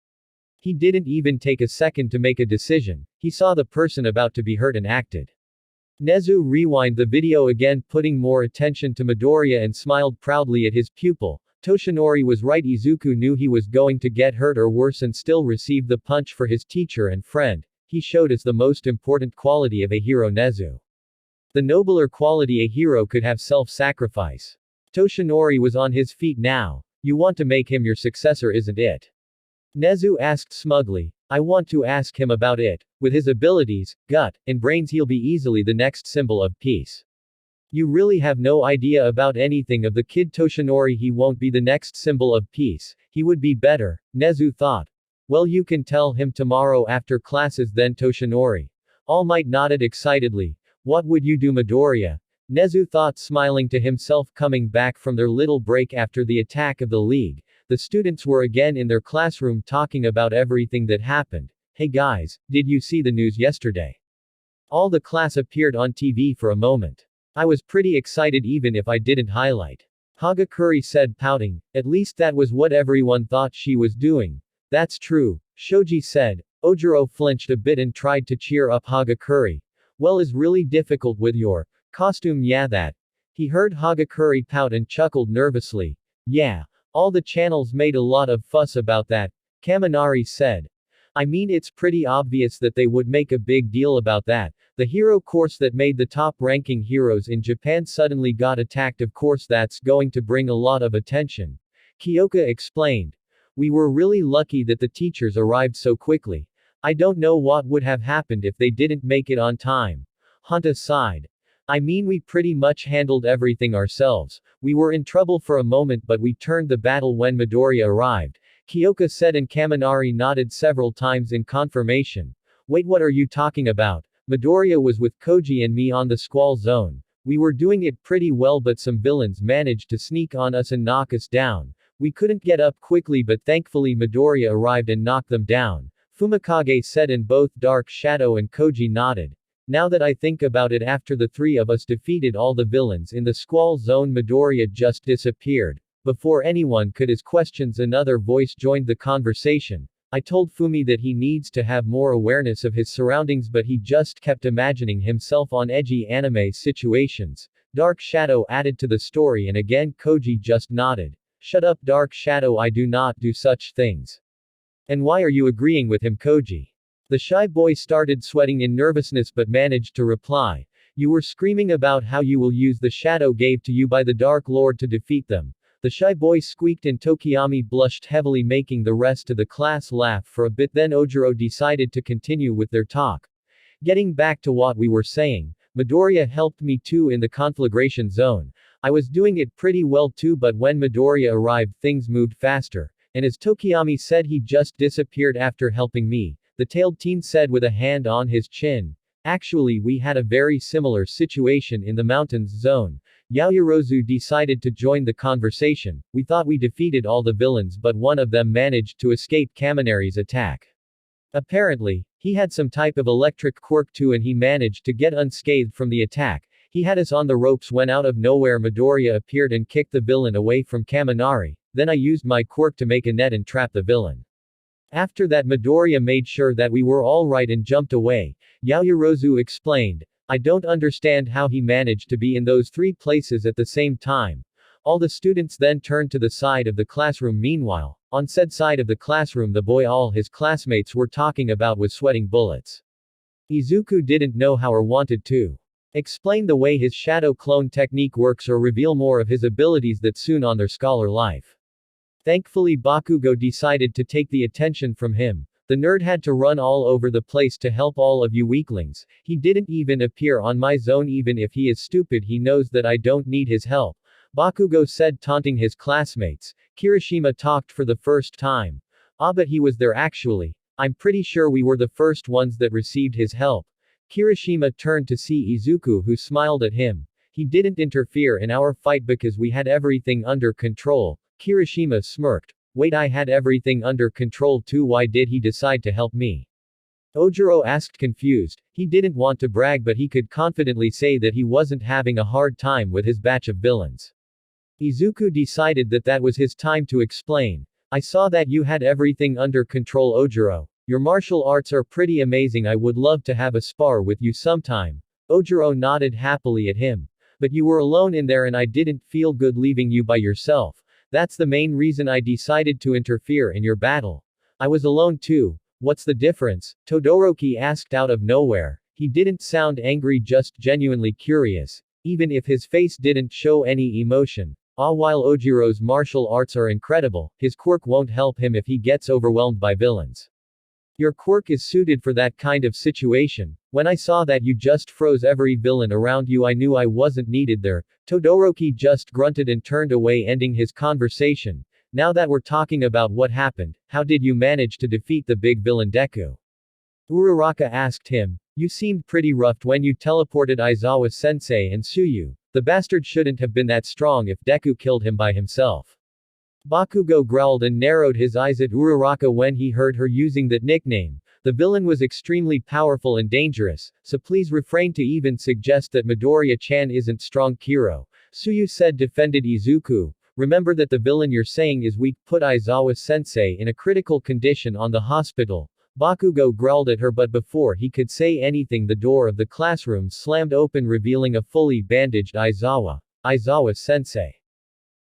He didn't even take a second to make a decision. He saw the person about to be hurt and acted. Nezu rewind the video again, putting more attention to Midoriya, and smiled proudly at his pupil. Toshinori was right. Izuku knew he was going to get hurt or worse and still received the punch for his teacher and friend. He showed us the most important quality of a hero, Nezu. The nobler quality a hero could have: self-sacrifice. Toshinori was on his feet now. You want to make him your successor, isn't it? Nezu asked smugly. I want to ask him about it. With his abilities, gut, and brains, he'll be easily the next symbol of peace. You really have no idea about anything of the kid, Toshinori. He won't be the next symbol of peace. He would be better, Nezu thought. Well, you can tell him tomorrow after classes then, Toshinori. All Might nodded excitedly. What would you do, Midoriya? Nezu thought, smiling to himself. Coming back from their little break after the attack of the League, the students were again in their classroom talking about everything that happened. Hey guys, did you see the news yesterday? All the class appeared on TV for a moment. I was pretty excited even if I didn't highlight. Hagakure said, pouting. At least that was what everyone thought she was doing. That's true, Shoji said. Ojiro flinched a bit and tried to cheer up Hagakure. Well, is really difficult with your costume, yeah that. He heard Hagakure pout and chuckled nervously. Yeah. All the channels made a lot of fuss about that, Kaminari said. I mean, it's pretty obvious that they would make a big deal about that. The hero course that made the top-ranking heroes in Japan suddenly got attacked. Of course that's going to bring a lot of attention. Kyoka explained. We were really lucky that the teachers arrived so quickly. I don't know what would have happened if they didn't make it on time. Hanta sighed. I mean, we pretty much handled everything ourselves. We were in trouble for a moment, but we turned the battle when Midoriya arrived, Kyoka said, and Kaminari nodded several times in confirmation. Wait, what are you talking about? Midoriya was with Koji and me on the Squall Zone. We were doing it pretty well, but some villains managed to sneak on us and knock us down. We couldn't get up quickly, but thankfully Midoriya arrived and knocked them down, Fumikage said, and both Dark Shadow and Koji nodded. Now that I think about it, after the three of us defeated all the villains in the Squall Zone, Midoriya just disappeared. Before anyone could ask questions, another voice joined the conversation. I told Fumi that he needs to have more awareness of his surroundings, but he just kept imagining himself on edgy anime situations. Dark Shadow added to the story, and again Koji just nodded. Shut up, Dark Shadow, I do not do such things. And why are you agreeing with him, Koji? The shy boy started sweating in nervousness but managed to reply. You were screaming about how you will use the shadow gave to you by the Dark Lord to defeat them. The shy boy squeaked and Tokiyami blushed heavily, making the rest of the class laugh for a bit. Then Ojiro decided to continue with their talk. Getting back to what we were saying, Midoriya helped me too in the conflagration zone. I was doing it pretty well too, but when Midoriya arrived things moved faster. And as Tokiyami said, he just disappeared after helping me, the tailed teen said with a hand on his chin. Actually, we had a very similar situation in the mountains zone. Yaoyorozu decided to join the conversation. We thought we defeated all the villains, but one of them managed to escape Kaminari's attack. Apparently, he had some type of electric quirk too, and he managed to get unscathed from the attack. He had us on the ropes when out of nowhere Midoriya appeared and kicked the villain away from Kaminari. Then I used my quirk to make a net and trap the villain. After that, Midoriya made sure that we were all right and jumped away. Yaoyorozu explained. I don't understand how he managed to be in those three places at the same time. All the students then turned to the side of the classroom. Meanwhile, on said side of the classroom, the boy all his classmates were talking about was sweating bullets. Izuku didn't know how or wanted to explain the way his shadow clone technique works or reveal more of his abilities that soon on their scholar life. Thankfully, Bakugo decided to take the attention from him. The nerd had to run all over the place to help all of you weaklings. He didn't even appear on my zone. Even if he is stupid, he knows that I don't need his help, Bakugo said, taunting his classmates. Kirishima talked for the first time. But he was there actually. I'm pretty sure we were the first ones that received his help. Kirishima turned to see Izuku, who smiled at him. He didn't interfere in our fight because we had everything under control. Kirishima smirked. Wait, I had everything under control too. Why did he decide to help me? Ojiro asked, confused. He didn't want to brag, but he could confidently say that he wasn't having a hard time with his batch of villains. Izuku decided that that was his time to explain. I saw that you had everything under control, Ojiro. Your martial arts are pretty amazing. I would love to have a spar with you sometime. Ojiro nodded happily at him. But you were alone in there and I didn't feel good leaving you by yourself. That's the main reason I decided to interfere in your battle. I was alone too. What's the difference? Todoroki asked out of nowhere. He didn't sound angry, just genuinely curious. Even if his face didn't show any emotion. While Ojiro's martial arts are incredible, his quirk won't help him if he gets overwhelmed by villains. Your quirk is suited for that kind of situation. When I saw that you just froze every villain around you, I knew I wasn't needed there. Todoroki just grunted and turned away, ending his conversation. Now that we're talking about what happened, how did you manage to defeat the big villain Deku? Uraraka asked him. You seemed pretty rough when you teleported Aizawa-sensei and Tsuyu. The bastard shouldn't have been that strong if Deku killed him by himself. Bakugo growled and narrowed his eyes at Uraraka when he heard her using that nickname. The villain was extremely powerful and dangerous, so please refrain to even suggest that Midoriya-chan isn't strong. Kiro, Tsuyu said, defended Izuku. Remember that the villain you're saying is weak. Put Aizawa-sensei in a critical condition on the hospital. Bakugo growled at her, but before he could say anything, the door of the classroom slammed open, revealing a fully bandaged Aizawa. Aizawa-sensei.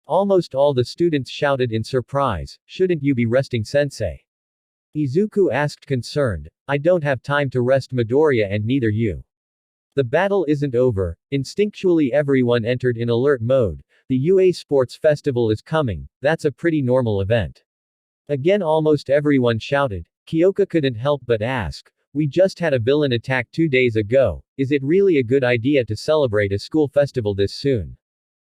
Almost all the students shouted in surprise. Shouldn't you be resting, sensei? Izuku asked, concerned. I don't have time to rest, Midoriya, and neither you. The battle isn't over. Instinctually everyone entered in alert mode. The UA Sports Festival is coming. That's a pretty normal event. Again almost everyone shouted. Kyoka couldn't help but ask. We just had a villain attack 2 days ago. Is it really a good idea to celebrate a school festival this soon?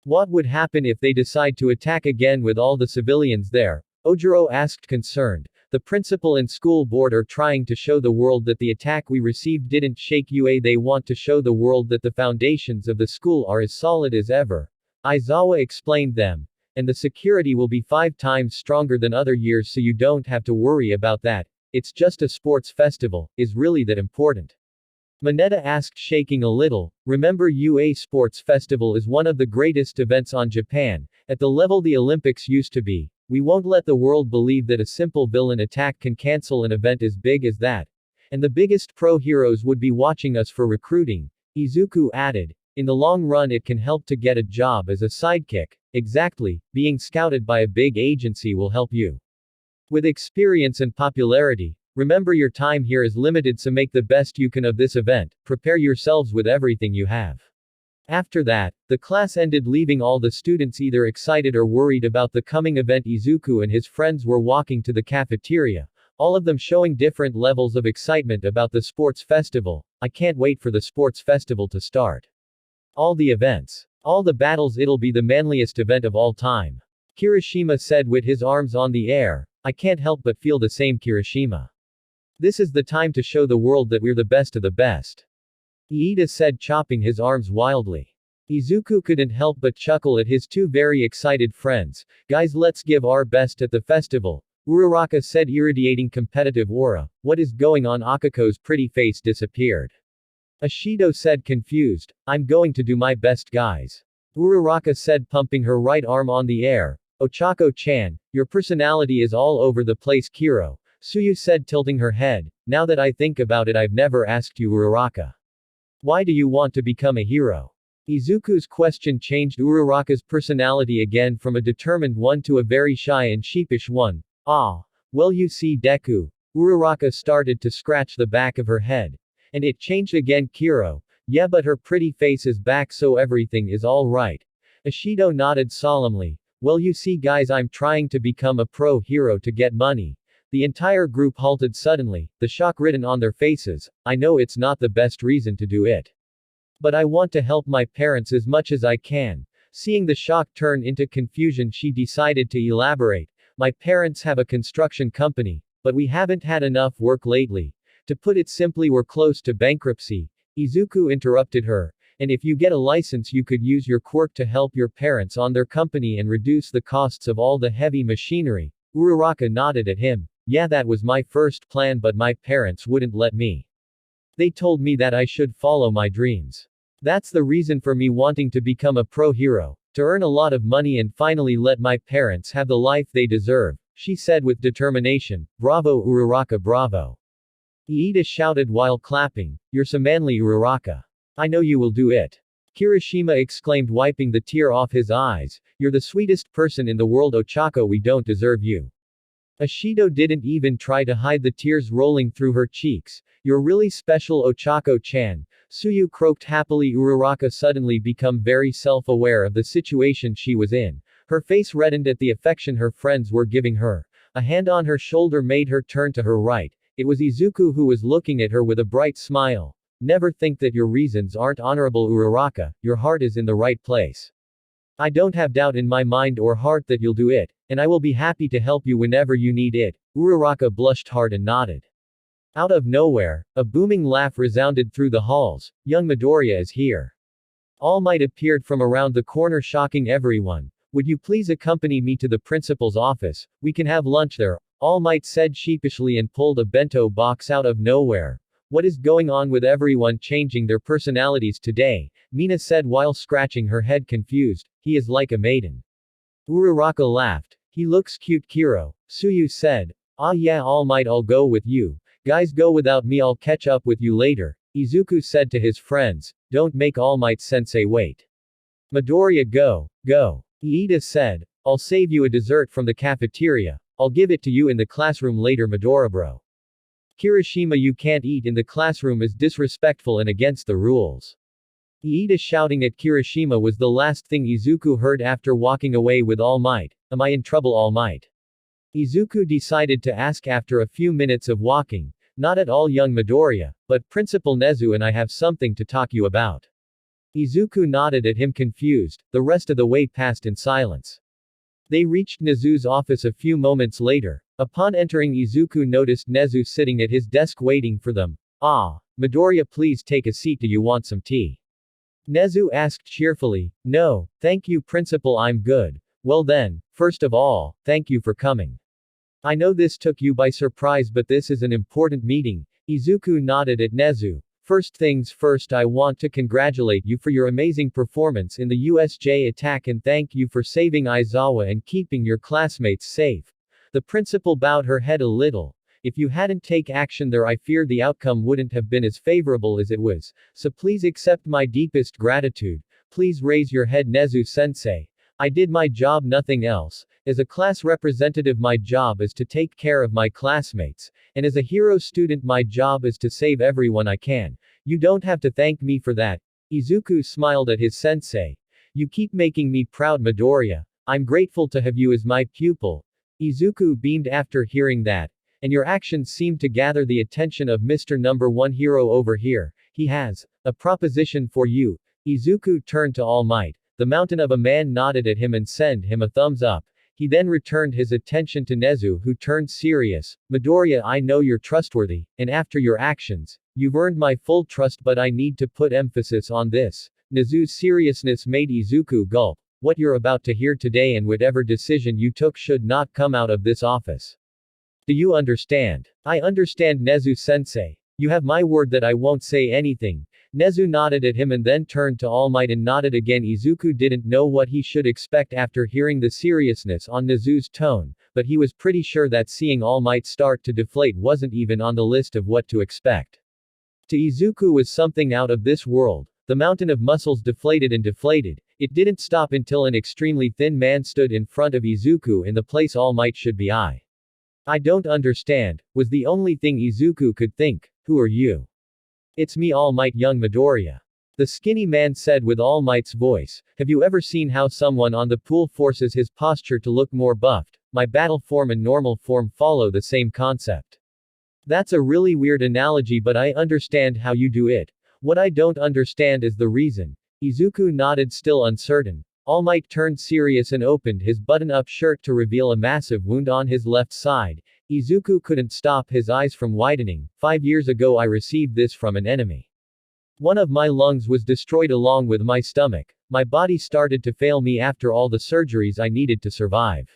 What would happen if they decide to attack again with all the civilians there? Ojiro asked, concerned. The principal and school board are trying to show the world that the attack we received didn't shake UA. They want to show the world that the foundations of the school are as solid as ever. Aizawa explained them. And the security will be 5 times stronger than other years, so you don't have to worry about that. It's just a sports festival. Is really that important? Mineta asked, shaking a little. Remember, UA Sports Festival is one of the greatest events on Japan, at the level the Olympics used to be. We won't let the world believe that a simple villain attack can cancel an event as big as that. And the biggest pro heroes would be watching us for recruiting. Izuku added. In the long run it can help to get a job as a sidekick. Exactly, being scouted by a big agency will help you. With experience and popularity. Remember, your time here is limited, so make the best you can of this event. Prepare yourselves with everything you have. After that, the class ended, leaving all the students either excited or worried about the coming event. Izuku and his friends were walking to the cafeteria, all of them showing different levels of excitement about the sports festival. I can't wait for the sports festival to start. All the events. All the battles, it'll be the manliest event of all time. Kirishima said with his arms on the air. I can't help but feel the same, Kirishima. This is the time to show the world that we're the best of the best. Iida said, chopping his arms wildly. Izuku couldn't help but chuckle at his two very excited friends. Guys, let's give our best at the festival, Uraraka said, irradiating competitive aura. What is going on? Akiko's pretty face disappeared. Ashido said, confused. I'm going to do my best, guys. Uraraka said, pumping her right arm on the air. Ochako-chan, your personality is all over the place, Kiro. Suyu said, tilting her head. Now that I think about it, I've never asked you, Uraraka. Why do you want to become a hero? Izuku's question changed Uraraka's personality again from a determined one to a very shy and sheepish one. Ah. Well, you see, Deku. Uraraka started to scratch the back of her head. And it changed again, Kiro. Yeah, but her pretty face is back, so everything is all right. Ashido nodded solemnly. Well, you see, guys, I'm trying to become a pro hero to get money. The entire group halted suddenly, the shock written on their faces. I know it's not the best reason to do it. But I want to help my parents as much as I can. Seeing the shock turn into confusion, she decided to elaborate. My parents have a construction company, but we haven't had enough work lately. To put it simply, we're close to bankruptcy. Izuku interrupted her. And if you get a license, you could use your quirk to help your parents on their company and reduce the costs of all the heavy machinery. Uraraka nodded at him. Yeah, that was my first plan, but my parents wouldn't let me. They told me that I should follow my dreams. That's the reason for me wanting to become a pro hero. To earn a lot of money and finally let my parents have the life they deserve, she said with determination. Bravo, Uraraka, bravo. Iida shouted while clapping. You're so manly, Uraraka. I know you will do it. Kirishima exclaimed, wiping the tear off his eyes. You're the sweetest person in the world, Ochako. We don't deserve you. Ashido didn't even try to hide the tears rolling through her cheeks. You're really special, Ochako-chan. Suyu croaked happily. Uraraka suddenly became very self-aware of the situation she was in. Her face reddened at the affection her friends were giving her. A hand on her shoulder made her turn to her right. It was Izuku, who was looking at her with a bright smile. Never think that your reasons aren't honorable, Uraraka. Your heart is in the right place. I don't have doubt in my mind or heart that you'll do it, and I will be happy to help you whenever you need it. Uraraka blushed hard and nodded. Out of nowhere, a booming laugh resounded through the halls. Young Midoriya is here. All Might appeared from around the corner, shocking everyone. Would you please accompany me to the principal's office? We can have lunch there, All Might said sheepishly and pulled a bento box out of nowhere. What is going on with everyone changing their personalities today? Mina said while scratching her head, confused. He is like a maiden. Uraraka laughed. He looks cute, Kiro. Suyu said. Ah yeah, All Might, I'll go with you. Guys, go without me, I'll catch up with you later. Izuku said to his friends. Don't make All Might sensei wait. Midoriya, go. Iida said. I'll save you a dessert from the cafeteria. I'll give it to you in the classroom later, Midoriya bro. Kirishima, you can't eat in the classroom is disrespectful and against the rules. Iida shouting at Kirishima was the last thing Izuku heard after walking away with All Might. Am I in trouble, All Might? Izuku decided to ask after a few minutes of walking. Not at all, young Midoriya, but Principal Nezu and I have something to talk you about. Izuku nodded at him, confused. The rest of the way passed in silence. They reached Nezu's office a few moments later. Upon entering, Izuku noticed Nezu sitting at his desk waiting for them. Ah, Midoriya, please take a seat. Do you want some tea? Nezu asked cheerfully. No, thank you, Principal, I'm good. Well then, first of all, thank you for coming. I know this took you by surprise, but this is an important meeting. Izuku nodded at Nezu. First things first, I want to congratulate you for your amazing performance in the USJ attack and thank you for saving Aizawa and keeping your classmates safe. The principal bowed her head a little. If you hadn't taken action there, I fear the outcome wouldn't have been as favorable as it was. So please accept my deepest gratitude. Please raise your head, Nezu-sensei. I did my job, nothing else. As a class representative, my job is to take care of my classmates. And as a hero student, my job is to save everyone I can. You don't have to thank me for that. Izuku smiled at his sensei. You keep making me proud, Midoriya. I'm grateful to have you as my pupil. Izuku beamed after hearing that. And your actions seem to gather the attention of Mr. Number 1 hero over here. He has a proposition for you. Izuku turned to All Might. The mountain of a man nodded at him and sent him a thumbs up. He then returned his attention to Nezu, who turned serious. Midoriya, I know you're trustworthy, and after your actions, you've earned my full trust, but I need to put emphasis on this. Nezu's seriousness made Izuku gulp. What you're about to hear today and whatever decision you took should not come out of this office. Do you understand? I understand, Nezu-sensei. You have my word that I won't say anything. Nezu nodded at him and then turned to All Might and nodded again. Izuku didn't know what he should expect after hearing the seriousness on Nezu's tone, but he was pretty sure that seeing All Might start to deflate wasn't even on the list of what to expect. To Izuku was something out of this world. The mountain of muscles deflated and deflated. It didn't stop until an extremely thin man stood in front of Izuku in the place All Might should be. I don't understand, was the only thing Izuku could think. Who are you? It's me, All Might, young Midoriya. The skinny man said with All Might's voice. Have you ever seen how someone on the pool forces his posture to look more buffed? My battle form and normal form follow the same concept. That's a really weird analogy, but I understand how you do it. What I don't understand is the reason. Izuku nodded, still uncertain. All Might turned serious and opened his button-up shirt to reveal a massive wound on his left side. Izuku couldn't stop his eyes from widening. 5 years ago I received this from an enemy. One of my lungs was destroyed along with my stomach. My body started to fail me after all the surgeries I needed to survive.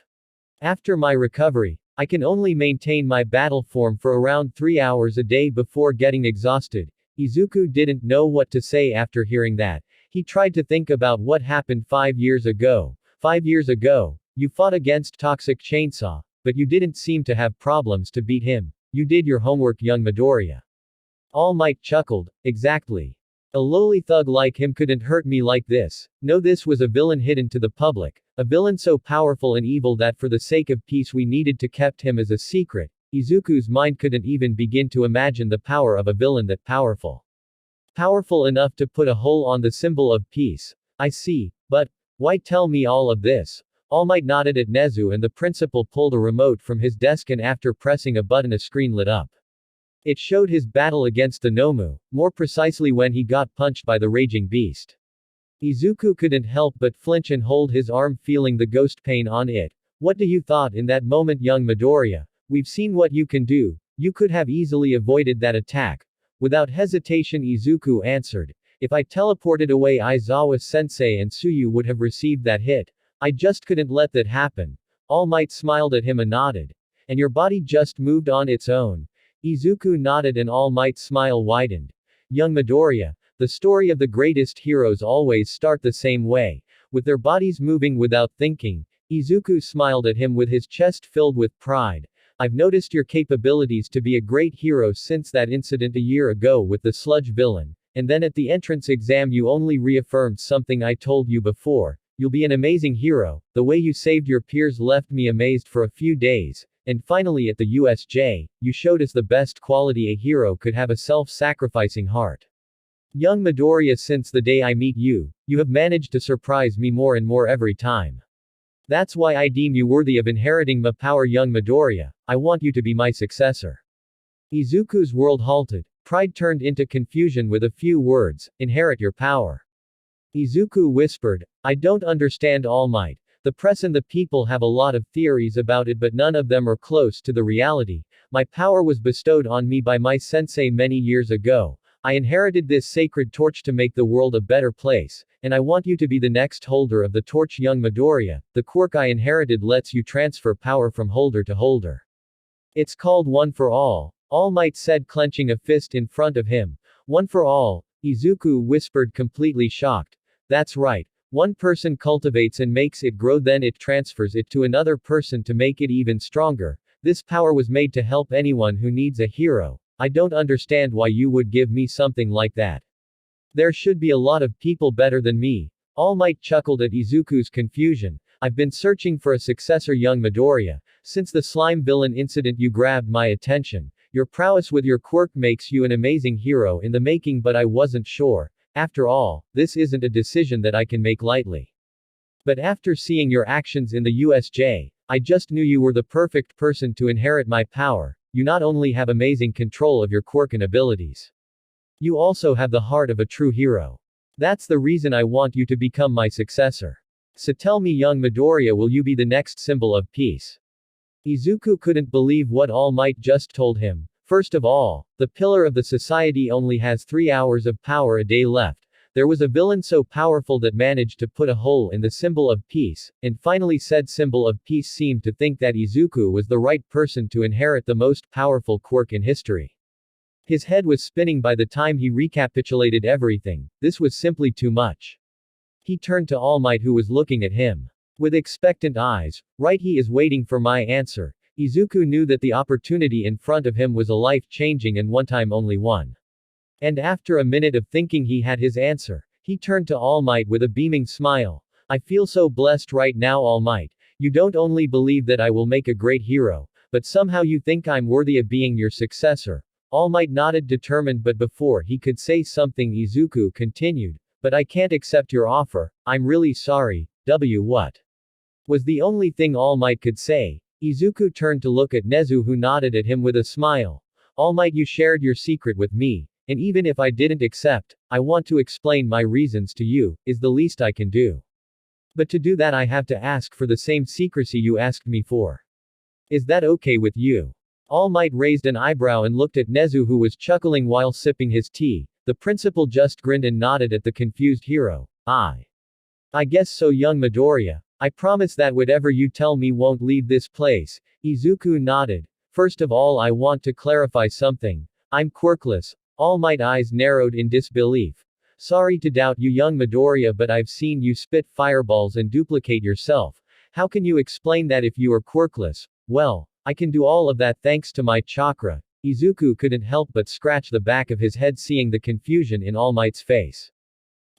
After my recovery, I can only maintain my battle form for around 3 hours a day before getting exhausted. Izuku didn't know what to say after hearing that. He tried to think about what happened 5 years ago. 5 years ago, you fought against Toxic Chainsaw, but you didn't seem to have problems to beat him. You did your homework, young Midoriya. All Might chuckled. Exactly. A lowly thug like him couldn't hurt me like this. No, this was a villain hidden to the public. A villain so powerful and evil that for the sake of peace we needed to kept him as a secret. Izuku's mind couldn't even begin to imagine the power of a villain that powerful. Powerful enough to put a hole on the symbol of peace. I see, but why tell me all of this? All Might nodded at Nezu and the principal pulled a remote from his desk and after pressing a button a screen lit up. It showed his battle against the Nomu, more precisely when he got punched by the raging beast. Izuku couldn't help but flinch and hold his arm, feeling the ghost pain on it. What do you thought in that moment, young Midoriya? We've seen what you can do. You could have easily avoided that attack. Without hesitation, Izuku answered. If I teleported away, Aizawa-sensei and Tsuyu would have received that hit. I just couldn't let that happen. All Might smiled at him and nodded. And your body just moved on its own. Izuku nodded and All Might's smile widened. Young Midoriya, the story of the greatest heroes always start the same way, with their bodies moving without thinking. Izuku smiled at him with his chest filled with pride. I've noticed your capabilities to be a great hero since that incident a year ago with the sludge villain, and then at the entrance exam you only reaffirmed something I told you before. You'll be an amazing hero. The way you saved your peers left me amazed for a few days. And finally at the USJ, you showed us the best quality a hero could have, a self-sacrificing heart. Young Midoriya, since the day I meet you, you have managed to surprise me more and more every time. That's why I deem you worthy of inheriting my power, young Midoriya. I want you to be my successor. Izuku's world halted. Pride turned into confusion with a few words, inherit your power. Izuku whispered, I don't understand, All Might. The press and the people have a lot of theories about it, but none of them are close to the reality. My power was bestowed on me by my sensei many years ago. I inherited this sacred torch to make the world a better place, and I want you to be the next holder of the torch, young Midoriya. The quirk I inherited lets you transfer power from holder to holder. It's called One for All. All Might said, clenching a fist in front of him. One for all, Izuku whispered, completely shocked. That's right. One person cultivates and makes it grow, then it transfers it to another person to make it even stronger. This power was made to help anyone who needs a hero. I don't understand why you would give me something like that. There should be a lot of people better than me. All Might chuckled at Izuku's confusion. I've been searching for a successor, young Midoriya. Since the slime villain incident you grabbed my attention. Your prowess with your quirk makes you an amazing hero in the making, but I wasn't sure. After all, this isn't a decision that I can make lightly. But after seeing your actions in the USJ, I just knew you were the perfect person to inherit my power. You not only have amazing control of your quirk and abilities. You also have the heart of a true hero. That's the reason I want you to become my successor. So tell me, young Midoriya, will you be the next symbol of peace? Izuku couldn't believe what All Might just told him. First of all, the pillar of the society only has 3 hours of power a day left. There was a villain so powerful that managed to put a hole in the symbol of peace, and finally said symbol of peace seemed to think that Izuku was the right person to inherit the most powerful quirk in history. His head was spinning by the time he recapitulated everything. This was simply too much. He turned to All Might, who was looking at him with expectant eyes. Right, he is waiting for my answer. Izuku knew that the opportunity in front of him was a life-changing and one time only one. And after a minute of thinking he had his answer. He turned to All Might with a beaming smile. I feel so blessed right now, All Might. You don't only believe that I will make a great hero, but somehow you think I'm worthy of being your successor. All Might nodded determined, but before he could say something Izuku continued. But I can't accept your offer, I'm really sorry. What? Was the only thing All Might could say. Izuku turned to look at Nezu, who nodded at him with a smile. All Might, you shared your secret with me. And even if I didn't accept, I want to explain my reasons to you, is the least I can do. But to do that I have to ask for the same secrecy you asked me for. Is that okay with you? All Might raised an eyebrow and looked at Nezu, who was chuckling while sipping his tea. The principal just grinned and nodded at the confused hero. I guess so, young Midoriya. I promise that whatever you tell me won't leave this place. Izuku nodded. First of all, I want to clarify something. I'm quirkless. All Might eyes narrowed in disbelief. Sorry to doubt you, young Midoriya, but I've seen you spit fireballs and duplicate yourself. How can you explain that if you are quirkless? Well, I can do all of that thanks to my chakra. Izuku couldn't help but scratch the back of his head seeing the confusion in All Might's face.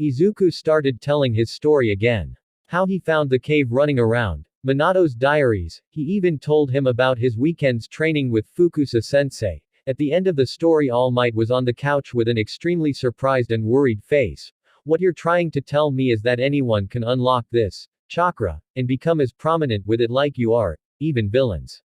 Izuku started telling his story again. How he found the cave running around. Minato's diaries. He even told him about his weekend's training with Fukusa-sensei. At the end of the story, All Might was on the couch with an extremely surprised and worried face. What you're trying to tell me is that anyone can unlock this chakra and become as prominent with it like you are, even villains.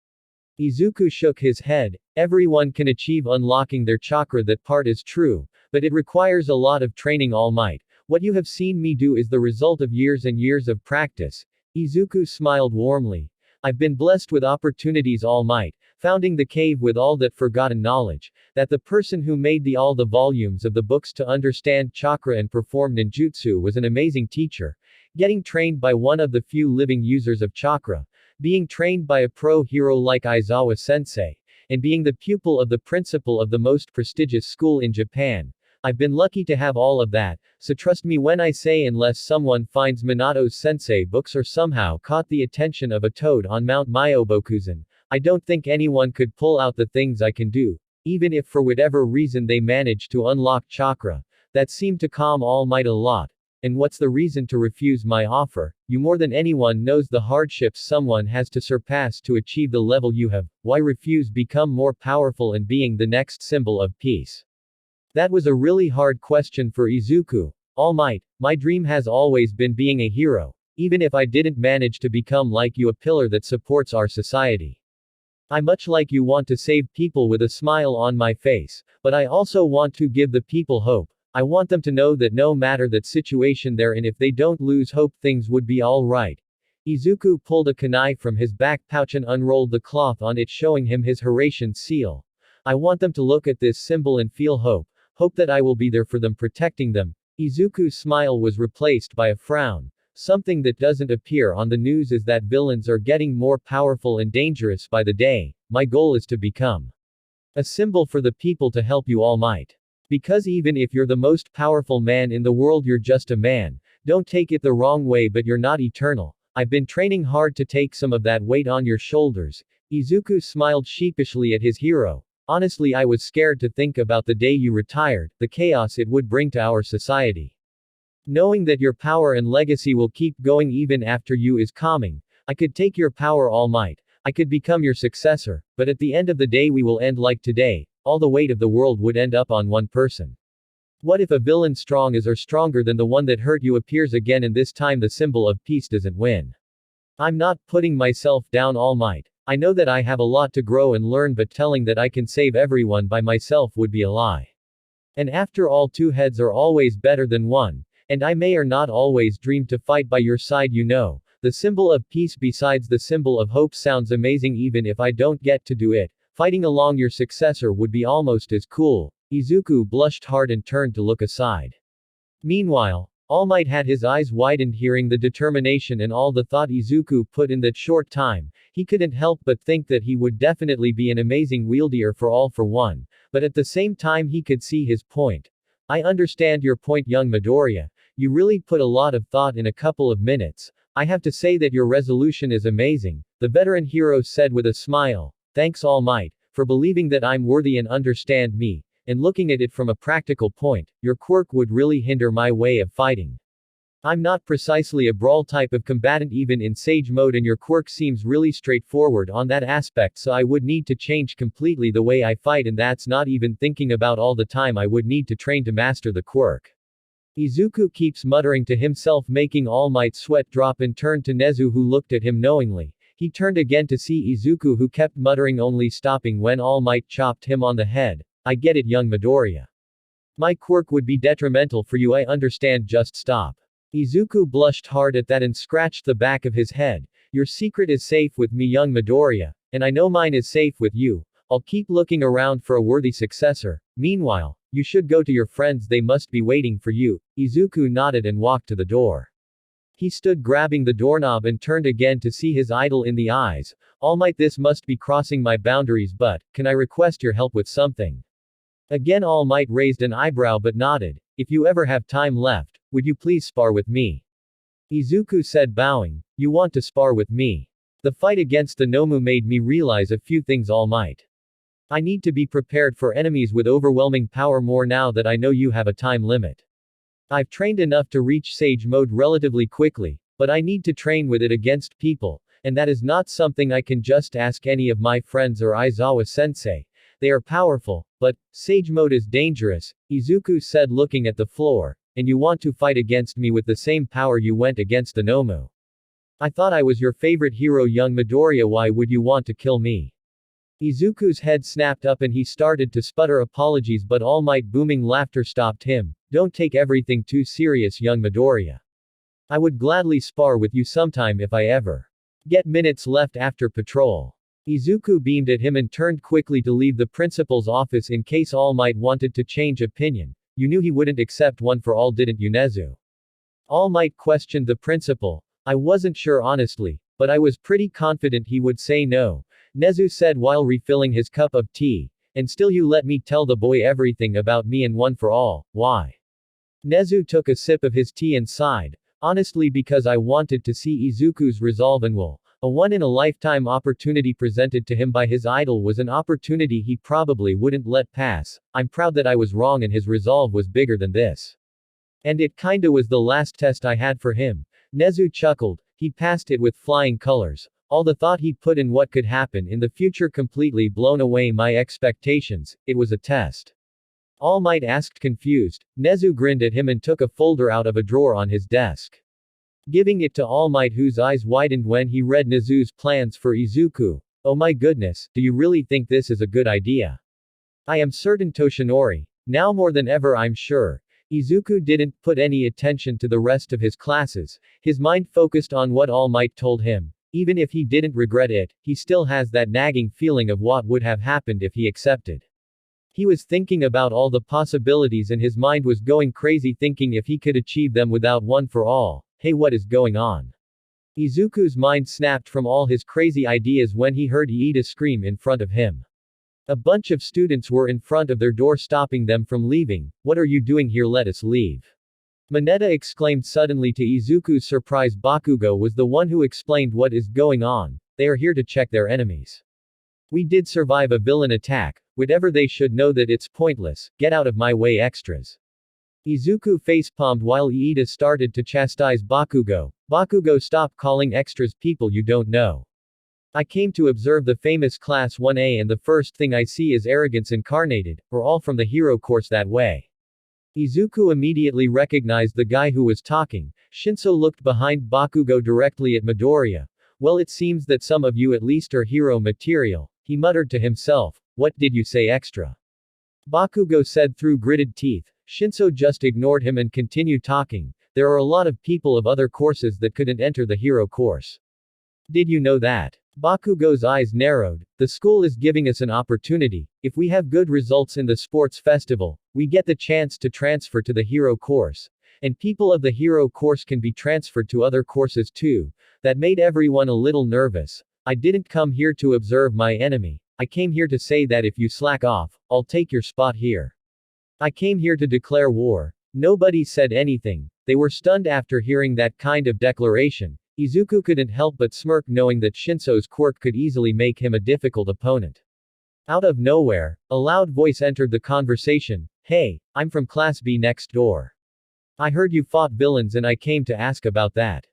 Izuku shook his head. Everyone can achieve unlocking their chakra, that part is true, but it requires a lot of training, All Might. What you have seen me do is the result of years and years of practice. Izuku smiled warmly. I've been blessed with opportunities, All Might. Founding the cave with all that forgotten knowledge, that the person who made all the volumes of the books to understand chakra and perform ninjutsu was an amazing teacher. Getting trained by one of the few living users of chakra, being trained by a pro hero like Aizawa sensei, and being the pupil of the principal of the most prestigious school in Japan. I've been lucky to have all of that, so trust me when I say unless someone finds Minato's sensei books or somehow caught the attention of a toad on Mount Myobokuzen, I don't think anyone could pull out the things I can do, even if for whatever reason they manage to unlock chakra. That seemed to calm All Might a lot. And what's the reason to refuse my offer? You more than anyone knows the hardships someone has to surpass to achieve the level you have. Why refuse become more powerful and being the next symbol of peace? That was a really hard question for Izuku. All Might, my dream has always been being a hero, even if I didn't manage to become like you, a pillar that supports our society. I much like you want to save people with a smile on my face, but I also want to give the people hope. I want them to know that no matter that situation they're in, if they don't lose hope, things would be alright. Izuku pulled a kunai from his back pouch and unrolled the cloth on it, showing him his Horatian seal. I want them to look at this symbol and feel hope. Hope that I will be there for them, protecting them. Izuku's smile was replaced by a frown. Something that doesn't appear on the news is that villains are getting more powerful and dangerous by the day. My goal is to become a symbol for the people to help you, All Might. Because even if you're the most powerful man in the world, you're just a man. Don't take it the wrong way, but you're not eternal. I've been training hard to take some of that weight on your shoulders. Izuku smiled sheepishly at his hero. Honestly, I was scared to think about the day you retired, the chaos it would bring to our society. Knowing that your power and legacy will keep going even after you is calming. I could take your power, All Might. I could become your successor, but at the end of the day we will end like today. All the weight of the world would end up on one person. What if a villain strong as or stronger than the one that hurt you appears again, and this time the symbol of peace doesn't win? I'm not putting myself down, All Might. I know that I have a lot to grow and learn, but telling that I can save everyone by myself would be a lie. And after all, two heads are always better than one. And I may or not always dream to fight by your side, you know. The symbol of peace besides the symbol of hope sounds amazing even if I don't get to do it. Fighting along your successor would be almost as cool. Izuku blushed hard and turned to look aside. Meanwhile, All Might had his eyes widened hearing the determination and all the thought Izuku put in that short time. He couldn't help but think that he would definitely be an amazing wielder for all for one, but at the same time he could see his point. I understand your point, young Midoriya. You really put a lot of thought in a couple of minutes. I have to say that your resolution is amazing, the veteran hero said with a smile. Thanks All Might, for believing that I'm worthy and understand me. And looking at it from a practical point, your quirk would really hinder my way of fighting. I'm not precisely a brawl type of combatant even in Sage mode, and your quirk seems really straightforward on that aspect, so I would need to change completely the way I fight, and that's not even thinking about all the time I would need to train to master the quirk. Izuku keeps muttering to himself, making All Might's sweat drop, and turned to Nezu, who looked at him knowingly. He turned again to see Izuku, who kept muttering, only stopping when All Might chopped him on the head. I get it, young Midoriya. My quirk would be detrimental for you, I understand, just stop. Izuku blushed hard at that and scratched the back of his head. Your secret is safe with me, young Midoriya, and I know mine is safe with you. I'll keep looking around for a worthy successor. Meanwhile, you should go to your friends, they must be waiting for you. Izuku nodded and walked to the door. He stood grabbing the doorknob and turned again to see his idol in the eyes. All Might, this must be crossing my boundaries, but can I request your help with something? Again All Might raised an eyebrow but nodded. If you ever have time left, would you please spar with me? Izuku said, bowing. You want to spar with me? The fight against the Nomu made me realize a few things, All Might. I need to be prepared for enemies with overwhelming power more now that I know you have a time limit. I've trained enough to reach Sage mode relatively quickly, but I need to train with it against people, and that is not something I can just ask any of my friends or Aizawa-sensei. They are powerful, but Sage mode is dangerous, Izuku said, looking at the floor. And you want to fight against me with the same power you went against the Nomu? I thought I was your favorite hero, young Midoriya, why would you want to kill me? Izuku's head snapped up and he started to sputter apologies, but All Might booming laughter stopped him. Don't take everything too serious, young Midoriya. I would gladly spar with you sometime if I ever get minutes left after patrol. Izuku beamed at him and turned quickly to leave the principal's office in case All Might wanted to change opinion. You knew he wouldn't accept one for all, didn't you, Nezu? All Might questioned the principal. I wasn't sure honestly, but I was pretty confident he would say no, Nezu said while refilling his cup of tea. And still you let me tell the boy everything about me and one for all, why? Nezu took a sip of his tea and sighed. Honestly, because I wanted to see Izuku's resolve and will. A one-in-a-lifetime opportunity presented to him by his idol was an opportunity he probably wouldn't let pass. I'm proud that I was wrong and his resolve was bigger than this. And it kinda was the last test I had for him. Nezu chuckled. He passed it with flying colors. All the thought he put in what could happen in the future completely blown away my expectations. It was a test. All Might asked, confused. Nezu grinned at him and took a folder out of a drawer on his desk. Giving it to All Might, whose eyes widened when he read Nezu's plans for Izuku. Oh my goodness, do you really think this is a good idea? I am certain, Toshinori. Now more than ever I'm sure. Izuku didn't put any attention to the rest of his classes. His mind focused on what All Might told him. Even if he didn't regret it, he still has that nagging feeling of what would have happened if he accepted. He was thinking about all the possibilities and his mind was going crazy thinking if he could achieve them without one for all. Hey, what is going on? Izuku's mind snapped from all his crazy ideas when he heard Iida scream in front of him. A bunch of students were in front of their door stopping them from leaving. What are you doing here? Let us leave. Mineta exclaimed suddenly to Izuku's surprise. Bakugo was the one who explained what is going on. They are here to check their enemies. We did survive a villain attack. Whatever, they should know that it's pointless. Get out of my way, extras. Izuku facepalmed while Iida started to chastise Bakugo. Bakugo, stop calling extras people you don't know. I came to observe the famous Class 1A and the first thing I see is arrogance incarnated. We're all from the hero course that way. Izuku immediately recognized the guy who was talking. Shinso looked behind Bakugo directly at Midoriya. Well, it seems that some of you at least are hero material, he muttered to himself. What did you say, extra? Bakugo said through gritted teeth. Shinso just ignored him and continued talking. There are a lot of people of other courses that couldn't enter the hero course. Did you know that? Bakugo's eyes narrowed. The school is giving us an opportunity. If we have good results in the sports festival, we get the chance to transfer to the hero course. And people of the hero course can be transferred to other courses too. That made everyone a little nervous. I didn't come here to observe my enemy. I came here to say that if you slack off, I'll take your spot here. I came here to declare war. Nobody said anything. They were stunned after hearing that kind of declaration. Izuku couldn't help but smirk knowing that Shinso's quirk could easily make him a difficult opponent. Out of nowhere, a loud voice entered the conversation. Hey, I'm from Class B next door. I heard you fought villains and I came to ask about that.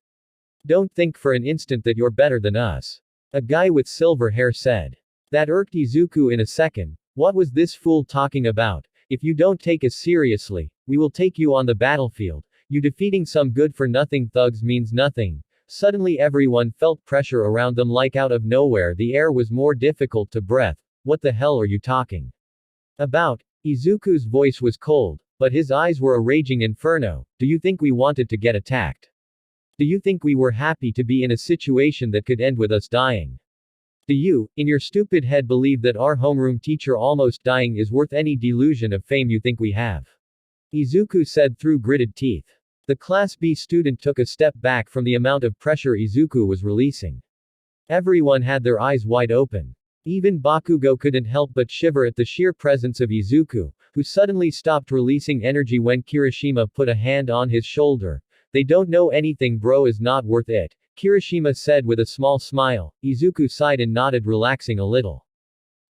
Don't think for an instant that you're better than us. A guy with silver hair said. That irked Izuku in a second. What was this fool talking about? If you don't take us seriously, we will take you on the battlefield. You defeating some good-for-nothing thugs means nothing. Suddenly everyone felt pressure around them like out of nowhere the air was more difficult to breathe. What the hell are you talking about? Izuku's voice was cold, but his eyes were a raging inferno. Do you think we wanted to get attacked? Do you think we were happy to be in a situation that could end with us dying? Do you, in your stupid head, believe that our homeroom teacher almost dying is worth any delusion of fame you think we have? Izuku said through gritted teeth. The Class B student took a step back from the amount of pressure Izuku was releasing. Everyone had their eyes wide open. Even Bakugo couldn't help but shiver at the sheer presence of Izuku, who suddenly stopped releasing energy when Kirishima put a hand on his shoulder. They don't know anything, bro, is not worth it, Kirishima said with a small smile. Izuku sighed and nodded, relaxing a little.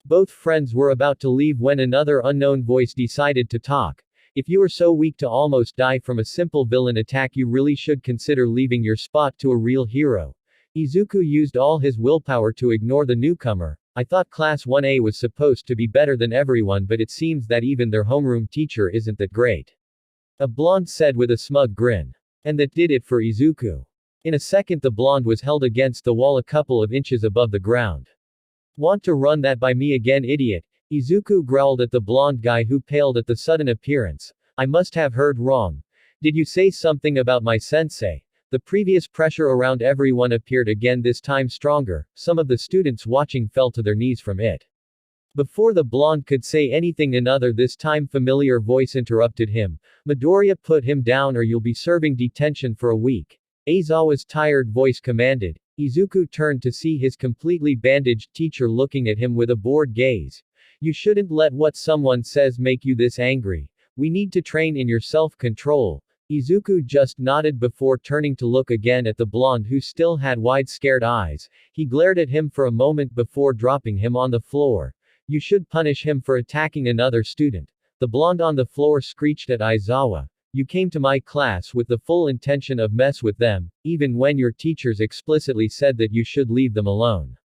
Both friends were about to leave when another unknown voice decided to talk. If you are so weak to almost die from a simple villain attack, you really should consider leaving your spot to a real hero. Izuku used all his willpower to ignore the newcomer. I thought Class 1A was supposed to be better than everyone, but it seems that even their homeroom teacher isn't that great. A blonde said with a smug grin. And that did it for Izuku. In a second the blonde was held against the wall a couple of inches above the ground. Want to run that by me again, idiot? Izuku growled at the blonde guy who paled at the sudden appearance. I must have heard wrong. Did you say something about my sensei? The previous pressure around everyone appeared again, this time stronger. Some of the students watching fell to their knees from it. Before the blonde could say anything, another, this time familiar voice interrupted him. Midoriya, put him down or you'll be serving detention for a week. Aizawa's tired voice commanded. Izuku turned to see his completely bandaged teacher looking at him with a bored gaze. You shouldn't let what someone says make you this angry. We need to train in your self-control. Izuku just nodded before turning to look again at the blonde who still had wide scared eyes. He glared at him for a moment before dropping him on the floor. You should punish him for attacking another student. The blonde on the floor screeched at Aizawa. You came to my class with the full intention of mess with them, even when your teachers explicitly said that you should leave them alone.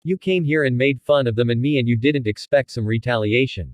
You came here and made fun of them and me, and you didn't expect some retaliation.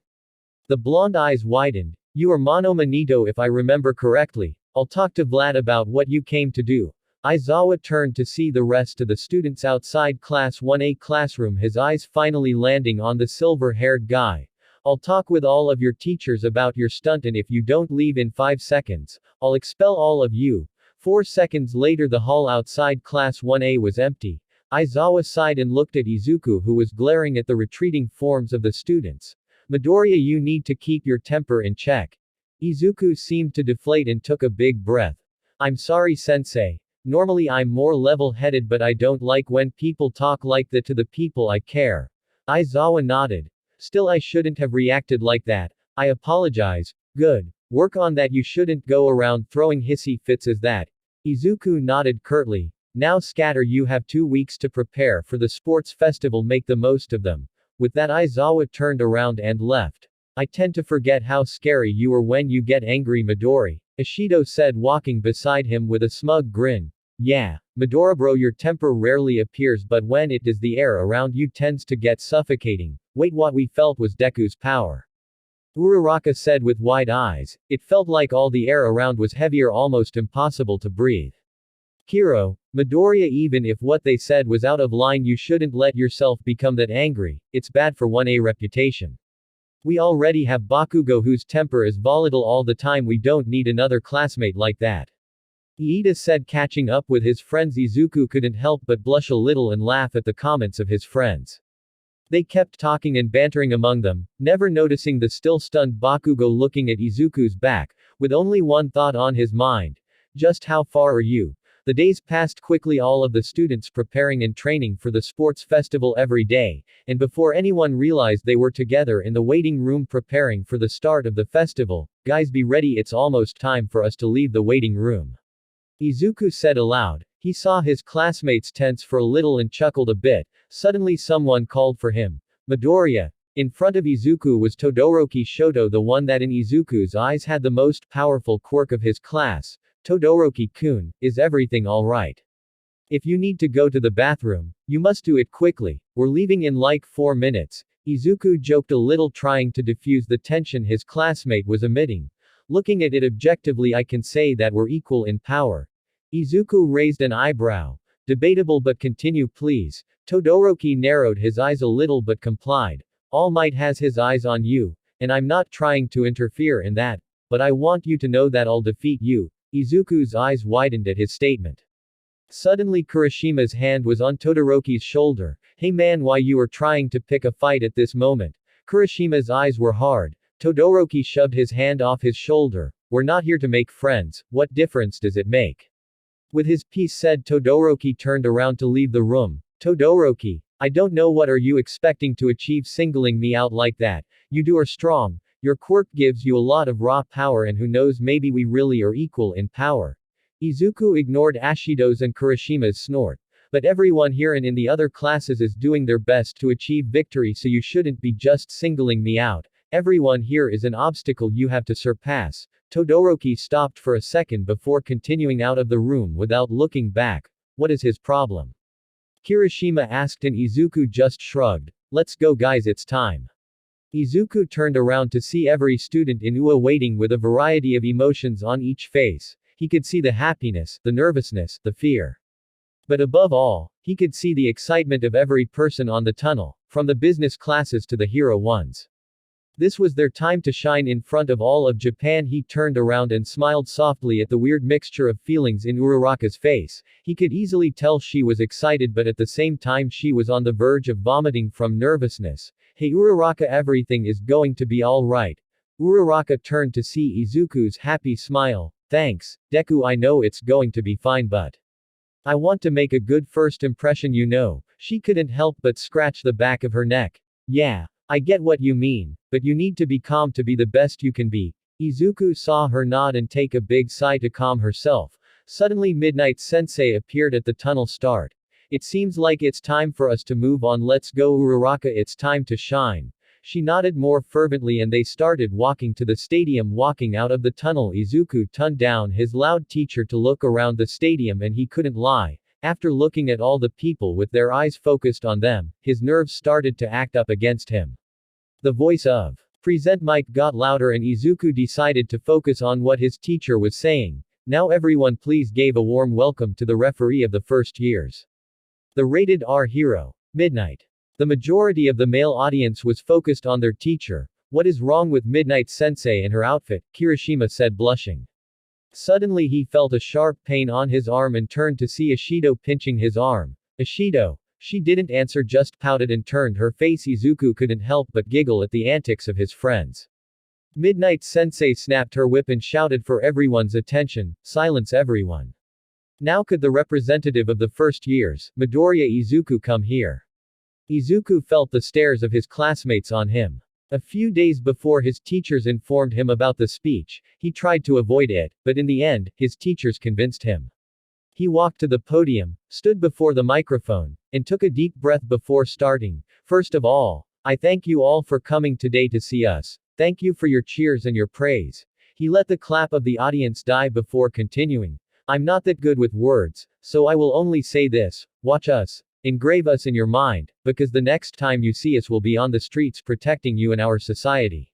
The blonde eyes widened. You are Mono Manito if I remember correctly. I'll talk to Vlad about what you came to do. Aizawa turned to see the rest of the students outside Class 1A classroom, his eyes finally landing on the silver-haired guy. I'll talk with all of your teachers about your stunt, and if you don't leave in 5 seconds, I'll expel all of you. 4 seconds later the hall outside Class 1A was empty. Aizawa sighed and looked at Izuku, who was glaring at the retreating forms of the students. Midoriya, you need to keep your temper in check. Izuku seemed to deflate and took a big breath. I'm sorry, sensei. Normally I'm more level-headed, but I don't like when people talk like that to the people I care. Aizawa nodded. Still, I shouldn't have reacted like that. I apologize. Good. Work on that. You shouldn't go around throwing hissy fits as that. Izuku nodded curtly. Now scatter, you have 2 weeks to prepare for the sports festival, make the most of them. With that Aizawa turned around and left. I tend to forget how scary you are when you get angry, Midori, Ishido said, walking beside him with a smug grin. Yeah, Midori bro, your temper rarely appears, but when it does the air around you tends to get suffocating. Wait, what we felt was Deku's power. Uraraka said with wide eyes. It felt like all the air around was heavier, almost impossible to breathe. Kiro, Midoriya, even if what they said was out of line, you shouldn't let yourself become that angry. It's bad for 1A reputation. We already have Bakugo whose temper is volatile all the time, we don't need another classmate like that. Iida said, catching up with his friends. Izuku couldn't help but blush a little and laugh at the comments of his friends. They kept talking and bantering among them, never noticing the still stunned Bakugo looking at Izuku's back, with only one thought on his mind. Just how far are you? The days passed quickly, all of the students preparing and training for the sports festival every day, and before anyone realized they were together in the waiting room preparing for the start of the festival. Guys, be ready, it's almost time for us to leave the waiting room. Izuku said aloud. He saw his classmates tense for a little and chuckled a bit. Suddenly someone called for him. Midoriya. In front of Izuku was Todoroki Shoto, the one that in Izuku's eyes had the most powerful quirk of his class. Todoroki-kun, is everything alright? If you need to go to the bathroom, you must do it quickly. We're leaving in like 4 minutes. Izuku joked a little, trying to diffuse the tension his classmate was emitting. Looking at it objectively, I can say that we're equal in power. Izuku raised an eyebrow. Debatable, but continue please. Todoroki narrowed his eyes a little but complied. All Might has his eyes on you, and I'm not trying to interfere in that, but I want you to know that I'll defeat you. Izuku's eyes widened at his statement. Suddenly Kirishima's hand was on Todoroki's shoulder. Hey man, why you are trying to pick a fight at this moment? Kirishima's eyes were hard. Todoroki shoved his hand off his shoulder. We're not here to make friends, what difference does it make? With his piece said, Todoroki turned around to leave the room. Todoroki, I don't know what are you expecting to achieve singling me out like that. You are strong. Your quirk gives you a lot of raw power, and who knows, maybe we really are equal in power. Izuku ignored Ashido's and Kirishima's snort. But everyone here and in the other classes is doing their best to achieve victory, so you shouldn't be just singling me out. Everyone here is an obstacle you have to surpass. Todoroki stopped for a second before continuing out of the room without looking back. What is his problem? Kirishima asked, and Izuku just shrugged. Let's go guys, it's time. Izuku turned around to see every student in UA waiting with a variety of emotions on each face. He could see the happiness, the nervousness, the fear. But above all, he could see the excitement of every person on the tunnel, from the business classes to the hero ones. This was their time to shine in front of all of Japan. He turned around and smiled softly at the weird mixture of feelings in Uraraka's face. He could easily tell she was excited, but at the same time she was on the verge of vomiting from nervousness. Hey Uraraka, everything is going to be alright. Uraraka turned to see Izuku's happy smile. Thanks, Deku, I know it's going to be fine, but I want to make a good first impression, you know. She couldn't help but scratch the back of her neck. Yeah, I get what you mean, but you need to be calm to be the best you can be. Izuku saw her nod and take a big sigh to calm herself. Suddenly Midnight Sensei appeared at the tunnel start. It seems like it's time for us to move on. Let's go Uraraka, it's time to shine. She nodded more fervently and they started walking to the stadium. Walking out of the tunnel, Izuku turned down his loud teacher to look around the stadium, and he couldn't lie. After looking at all the people with their eyes focused on them, his nerves started to act up against him. The voice of Present Mike got louder and Izuku decided to focus on what his teacher was saying. Now everyone please gave a warm welcome to the referee of the first years. The rated R hero. Midnight. The majority of the male audience was focused on their teacher. What is wrong with Midnight Sensei and her outfit? Kirishima said, blushing. Suddenly he felt a sharp pain on his arm and turned to see Ashido pinching his arm. Ashido. She didn't answer, just pouted and turned her face. Izuku couldn't help but giggle at the antics of his friends. Midnight Sensei snapped her whip and shouted for everyone's attention, silence everyone. Now could the representative of the first years, Midoriya Izuku, come here? Izuku felt the stares of his classmates on him. A few days before his teachers informed him about the speech, he tried to avoid it, but in the end, his teachers convinced him. He walked to the podium, stood before the microphone, and took a deep breath before starting. First of all, I thank you all for coming today to see us. Thank you for your cheers and your praise. He let the clap of the audience die before continuing. I'm not that good with words, so I will only say this: watch us. Engrave us in your mind, because the next time you see us will be on the streets protecting you and our society.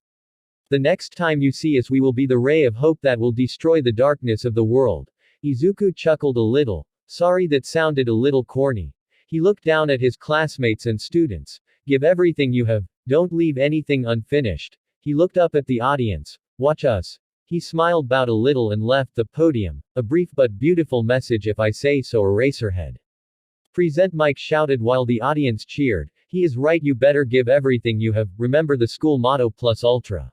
The next time you see us we will be the ray of hope that will destroy the darkness of the world. Izuku chuckled a little. Sorry, that sounded a little corny. He looked down at his classmates and students. Give everything you have. Don't leave anything unfinished. He looked up at the audience. Watch us. He smiled, bowed a little, and left the podium. A brief but beautiful message, if I say so. Eraserhead. Present, Mike shouted while the audience cheered. He is right, you better give everything you have. Remember the school motto plus ultra.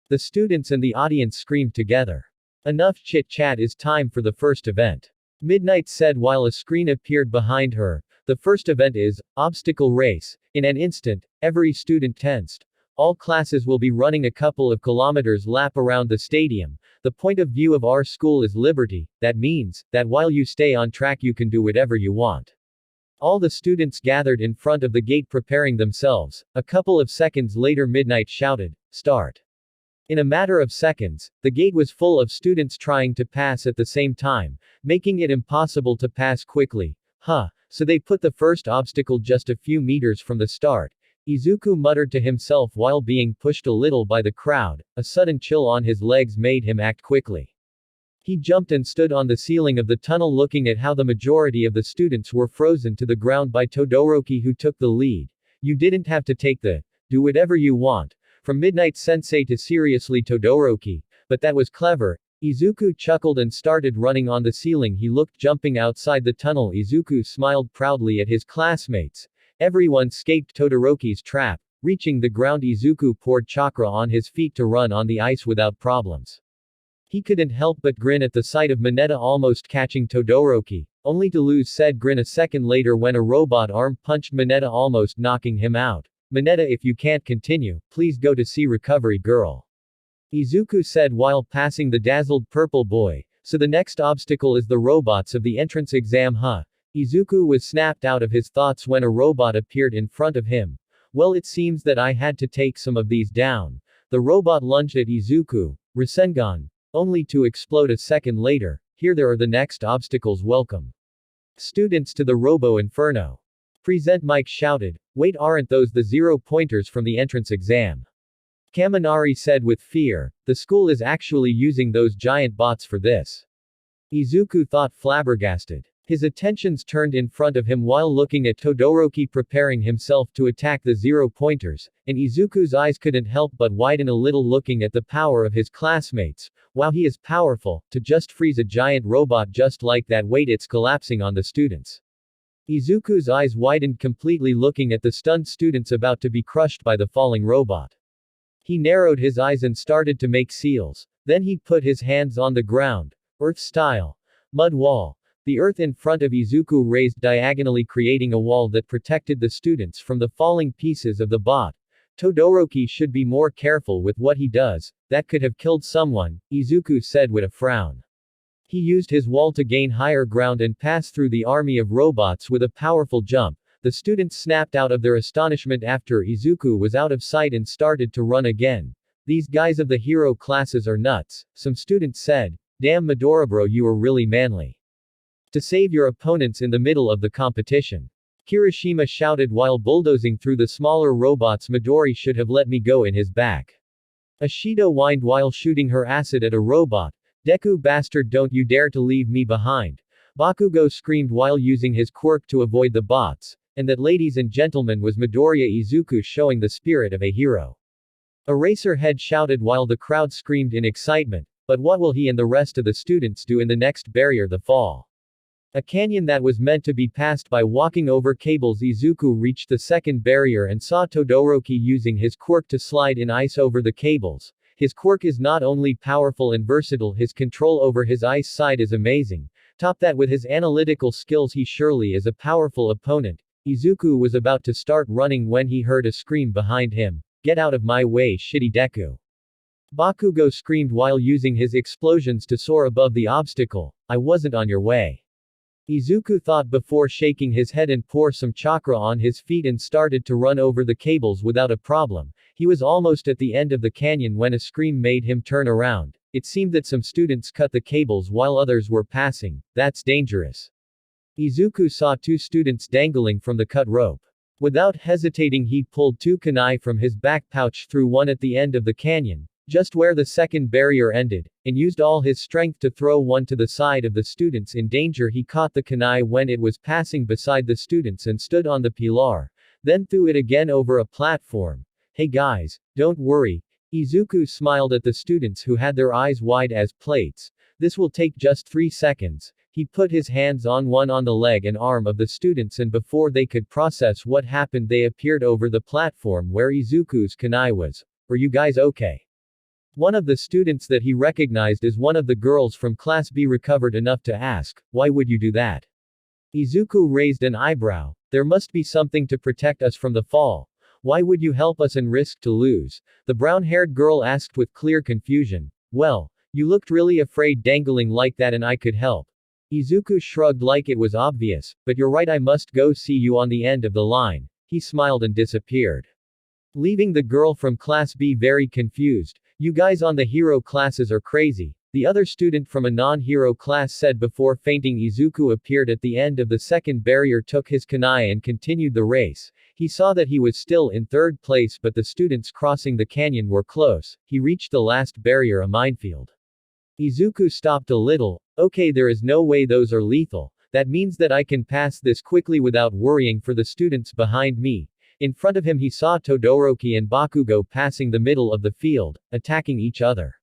The students and the audience screamed together. Enough chit chat, is time for the first event. Midnight said while a screen appeared behind her. The first event is obstacle race. In an instant, every student tensed. All classes will be running a couple of kilometers lap around the stadium. The point of view of our school is liberty. That means that while you stay on track, you can do whatever you want. All the students gathered in front of the gate preparing themselves. A couple of seconds later, Midnight shouted, "Start." In a matter of seconds, the gate was full of students trying to pass at the same time, making it impossible to pass quickly. So they put the first obstacle just a few meters from the start. Izuku muttered to himself while being pushed a little by the crowd. A sudden chill on his legs made him act quickly. He jumped and stood on the ceiling of the tunnel looking at how the majority of the students were frozen to the ground by Todoroki, who took the lead. You didn't have to take the do whatever you want from Midnight Sensei to seriously Todoroki, but that was clever. Izuku chuckled and started running on the ceiling. He looked jumping outside the tunnel. Izuku smiled proudly at his classmates. Everyone escaped Todoroki's trap. Reaching the ground, Izuku poured chakra on his feet to run on the ice without problems. He couldn't help but grin at the sight of Mineta almost catching Todoroki, only to lose said grin a second later when a robot arm punched Mineta, almost knocking him out. Mineta, if you can't continue, please go to see Recovery Girl. Izuku said while passing the dazzled purple boy. So the next obstacle is the robots of the entrance exam, huh? Izuku was snapped out of his thoughts when a robot appeared in front of him. Well, it seems that I had to take some of these down. The robot lunged at Izuku, Rasengan, only to explode a second later. Here there are the next obstacles. Welcome, students, to the Robo Inferno. Present, Mike shouted. Wait, aren't those the 0-pointers from the entrance exam? Kaminari said with fear. The school is actually using those giant bots for this. Izuku thought, flabbergasted. His attentions turned in front of him while looking at Todoroki preparing himself to attack the 0-pointers, and Izuku's eyes couldn't help but widen a little looking at the power of his classmates. Wow, he is powerful, to just freeze a giant robot just like that. Wait, it's collapsing on the students. Izuku's eyes widened completely looking at the stunned students about to be crushed by the falling robot. He narrowed his eyes and started to make seals. Then he put his hands on the ground. Earth-style. Mud wall. The earth in front of Izuku raised diagonally, creating a wall that protected the students from the falling pieces of the bot. Todoroki should be more careful with what he does. That could have killed someone, Izuku said with a frown. He used his wall to gain higher ground and pass through the army of robots with a powerful jump. The students snapped out of their astonishment after Izuku was out of sight and started to run again. These guys of the hero classes are nuts, some students said. Damn Midora bro, you are really manly to save your opponents in the middle of the competition. Kirishima shouted while bulldozing through the smaller robots. Midori should have let me go in his back. Ashido whined while shooting her acid at a robot. Deku bastard, don't you dare to leave me behind. Bakugo screamed while using his quirk to avoid the bots. And that, ladies and gentlemen, was Midoriya Izuku showing the spirit of a hero. Eraserhead shouted while the crowd screamed in excitement. But what will he and the rest of the students do in the next barrier, the fall? A canyon that was meant to be passed by walking over cables. Izuku reached the second barrier and saw Todoroki using his quirk to slide in ice over the cables. His quirk is not only powerful and versatile, his control over his ice side is amazing. Top that with his analytical skills, he surely is a powerful opponent. Izuku was about to start running when he heard a scream behind him. Get out of my way, shitty Deku. Bakugo screamed while using his explosions to soar above the obstacle. I wasn't on your way. Izuku thought before shaking his head and pour some chakra on his feet and started to run over the cables without a problem. He was almost at the end of the canyon when a scream made him turn around. It seemed that some students cut the cables while others were passing. That's dangerous. Izuku saw two students dangling from the cut rope. Without hesitating, he pulled two kunai from his back pouch, threw one at the end of the canyon, just where the second barrier ended, and used all his strength to throw one to the side of the students in danger. He caught the kunai when it was passing beside the students and stood on the pilar, then threw it again over a platform. Hey guys, don't worry. Izuku smiled at the students who had their eyes wide as plates. This will take just 3 seconds. He put his hands on the leg and arm of the students, and before they could process what happened, they appeared over the platform where Izuku's kunai was. Are you guys okay? One of the students that he recognized as one of the girls from Class B recovered enough to ask, why would you do that? Izuku raised an eyebrow. There must be something to protect us from the fall. Why would you help us and risk to lose? The brown-haired girl asked with clear confusion. Well, you looked really afraid dangling like that and I could help. Izuku shrugged like it was obvious, but you're right, I must go see you on the end of the line. He smiled and disappeared, leaving the girl from Class B very confused. You guys on the hero classes are crazy, the other student from a non-hero class said before fainting. Izuku appeared at the end of the second barrier, took his kunai and continued the race. He saw that he was still in third place, but the students crossing the canyon were close. He reached the last barrier, a minefield. Izuku stopped a little. Okay, there is no way those are lethal. That means that I can pass this quickly without worrying for the students behind me. In front of him he saw Todoroki and Bakugo passing the middle of the field, attacking each other.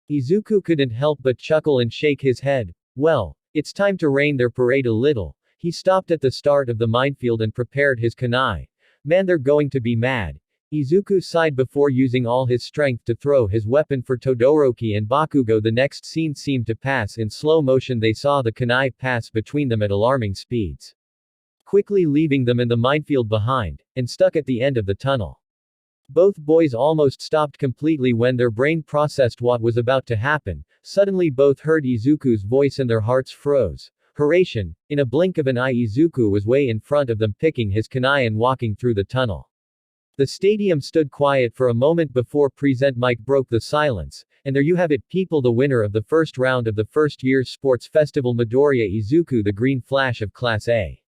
Izuku couldn't help but chuckle and shake his head. Well, it's time to rain their parade a little. He stopped at the start of the minefield and prepared his kunai. Man, they're going to be mad. Izuku sighed before using all his strength to throw his weapon for Todoroki and Bakugo. The next scene seemed to pass in slow motion. They saw the kunai pass between them at alarming speeds, quickly leaving them in the minefield behind, and stuck at the end of the tunnel. Both boys almost stopped completely when their brain processed what was about to happen. Suddenly both heard Izuku's voice and their hearts froze. Horation! In a blink of an eye, Izuku was way in front of them, picking his kunai and walking through the tunnel. The stadium stood quiet for a moment before Present Mic broke the silence. And there you have it, people, the winner of the first round of the first year's sports festival, Midoriya Izuku, the Green Flash of Class A.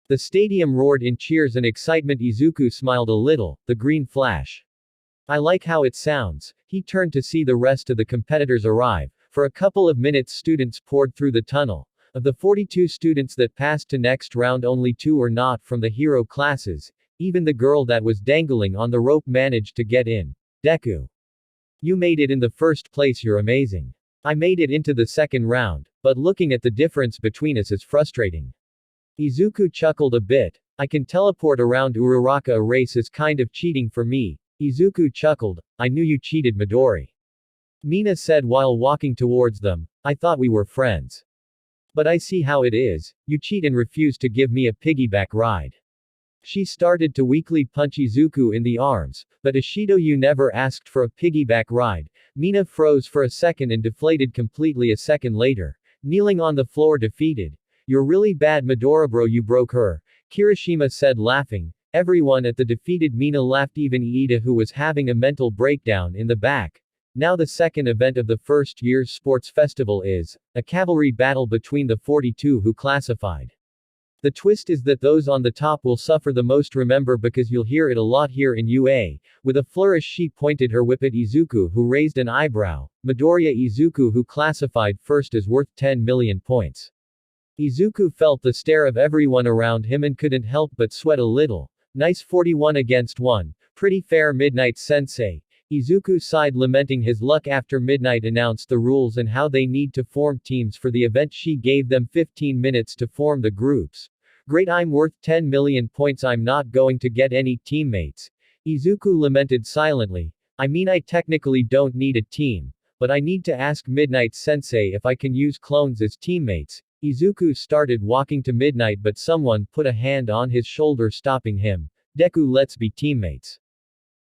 The stadium roared in cheers and excitement. Izuku smiled a little. The Green Flash. I like how it sounds. He turned to see the rest of the competitors arrive. For a couple of minutes students poured through the tunnel. Of the 42 students that passed to next round, only 2 are not from the hero classes. Even the girl that was dangling on the rope managed to get in. Deku. You made it in the first place, you're amazing. I made it into the second round, but looking at the difference between us is frustrating. Izuku chuckled a bit. I can teleport around Uraraka, a race is kind of cheating for me. Izuku chuckled. I knew you cheated, Midori. Mina said while walking towards them. I thought we were friends. But I see how it is. You cheat and refuse to give me a piggyback ride. She started to weakly punch Izuku in the arms. But Ishido, you never asked for a piggyback ride. Mina froze for a second and deflated completely a second later, kneeling on the floor defeated. You're really bad, Midoriya bro, you broke her. Kirishima said, laughing. Everyone at the defeated Mina laughed, even Iida, who was having a mental breakdown in the back. Now the second event of the first year's sports festival is a cavalry battle between the 42 who classified. The twist is that those on the top will suffer the most, remember, because you'll hear it a lot here in UA. With a flourish she pointed her whip at Izuku, who raised an eyebrow. Midoriya Izuku, who classified first, is worth 10 million points. Izuku felt the stare of everyone around him and couldn't help but sweat a little. Nice 41 against 1. Pretty fair, Midnight Sensei. Izuku sighed, lamenting his luck after Midnight announced the rules and how they need to form teams for the event. She gave them 15 minutes to form the groups. Great, I'm worth 10 million points, I'm not going to get any teammates. Izuku lamented silently. I mean, I technically don't need a team, but I need to ask Midnight Sensei if I can use clones as teammates. Izuku started walking to Midnight, but someone put a hand on his shoulder, stopping him. Deku, let's be teammates.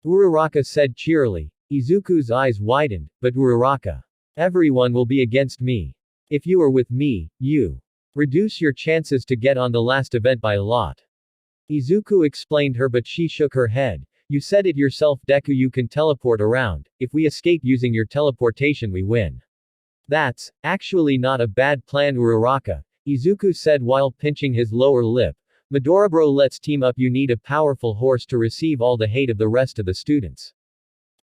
Uraraka said cheerily. Izuku's eyes widened. But Uraraka. Everyone will be against me. If you are with me, you reduce your chances to get on the last event by a lot. Izuku explained her, but she shook her head. You said it yourself, Deku, you can teleport around. If we escape using your teleportation, we win. That's actually not a bad plan, Uraraka. Izuku said while pinching his lower lip. Midoriya bro, let's team up, you need a powerful horse to receive all the hate of the rest of the students.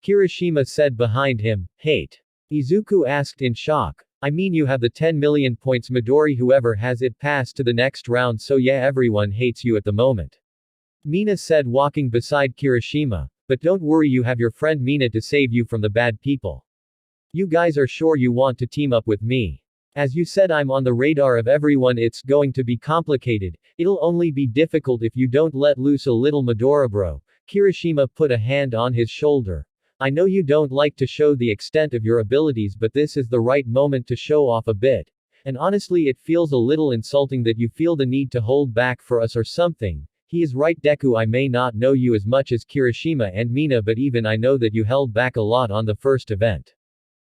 Kirishima said behind him. Hate? Izuku asked in shock. I mean, you have the 10 million points, Midori, whoever has it passed to the next round, so yeah, everyone hates you at the moment. Mina said, walking beside Kirishima. But don't worry, you have your friend Mina to save you from the bad people. You guys are sure you want to team up with me? As you said, I'm on the radar of everyone. It's going to be complicated. It'll only be difficult if you don't let loose a little, Midoriya bro. Kirishima put a hand on his shoulder. I know you don't like to show the extent of your abilities, but this is the right moment to show off a bit. And honestly, it feels a little insulting that you feel the need to hold back for us or something. He is right, Deku. I may not know you as much as Kirishima and Mina, but even I know that you held back a lot on the first event.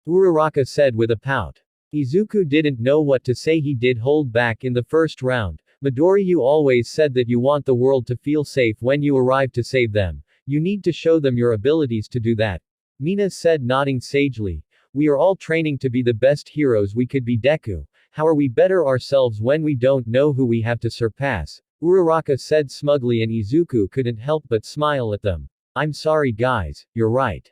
Uraraka said with a pout. Izuku didn't know what to say. He did hold back in the first round. Midori, you always said that you want the world to feel safe when you arrive to save them. You need to show them your abilities to do that. Mina said, nodding sagely. We are all training to be the best heroes we could be, Deku. How are we better ourselves when we don't know who we have to surpass? Uraraka said smugly, and Izuku couldn't help but smile at them. I'm sorry guys, you're right.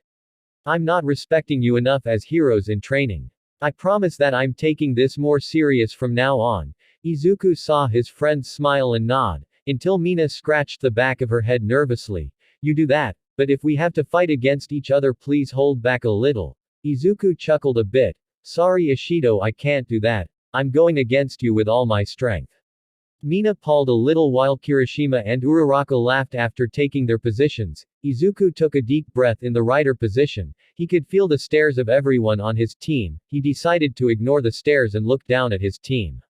I'm not respecting you enough as heroes in training. I promise that I'm taking this more serious from now on. Izuku saw his friend smile and nod, until Mina scratched the back of her head nervously. You do that, but if we have to fight against each other, please hold back a little. Izuku chuckled a bit. Sorry Ishido, I can't do that. I'm going against you with all my strength. Mina paused a little while Kirishima and Uraraka laughed. After taking their positions, Izuku took a deep breath in the rider position. He could feel the stares of everyone on his team. He decided to ignore the stares and look down at his team.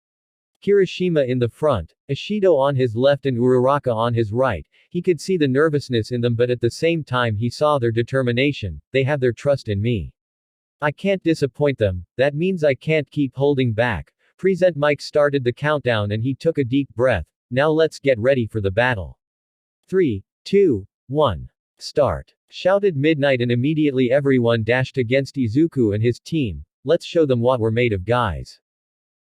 Kirishima in the front, Ishido on his left and Uraraka on his right. He could see the nervousness in them, but at the same time he saw their determination. They have their trust in me. I can't disappoint them. That means I can't keep holding back. Present Mike started the countdown and he took a deep breath. Now let's get ready for the battle. 3, 2, 1. Start. Shouted Midnight, and immediately everyone dashed against Izuku and his team. Let's show them what we're made of, guys.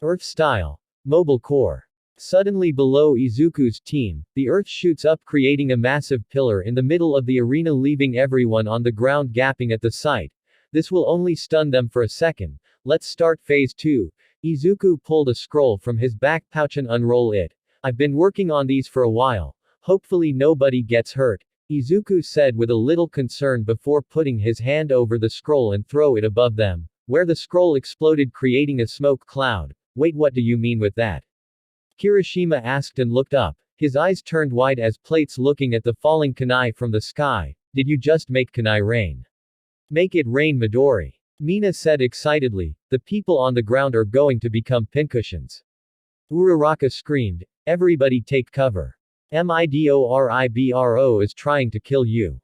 Earth style. Mobile core. Suddenly below Izuku's team, the earth shoots up, creating a massive pillar in the middle of the arena, leaving everyone on the ground gapping at the sight. This will only stun them for a second. Let's start phase 2. Izuku pulled a scroll from his back pouch and unrolled it. I've been working on these for a while. Hopefully nobody gets hurt, Izuku said with a little concern before putting his hand over the scroll and throw it above them, where the scroll exploded, creating a smoke cloud. Wait, what do you mean with that? Kirishima asked and looked up. His eyes turned wide as plates, looking at the falling kunai from the sky. Did you just make kunai rain? Make it rain, Midori. Mina said excitedly. The people on the ground are going to become pincushions. Uraraka screamed. Everybody take cover. Midoribro is trying to kill you.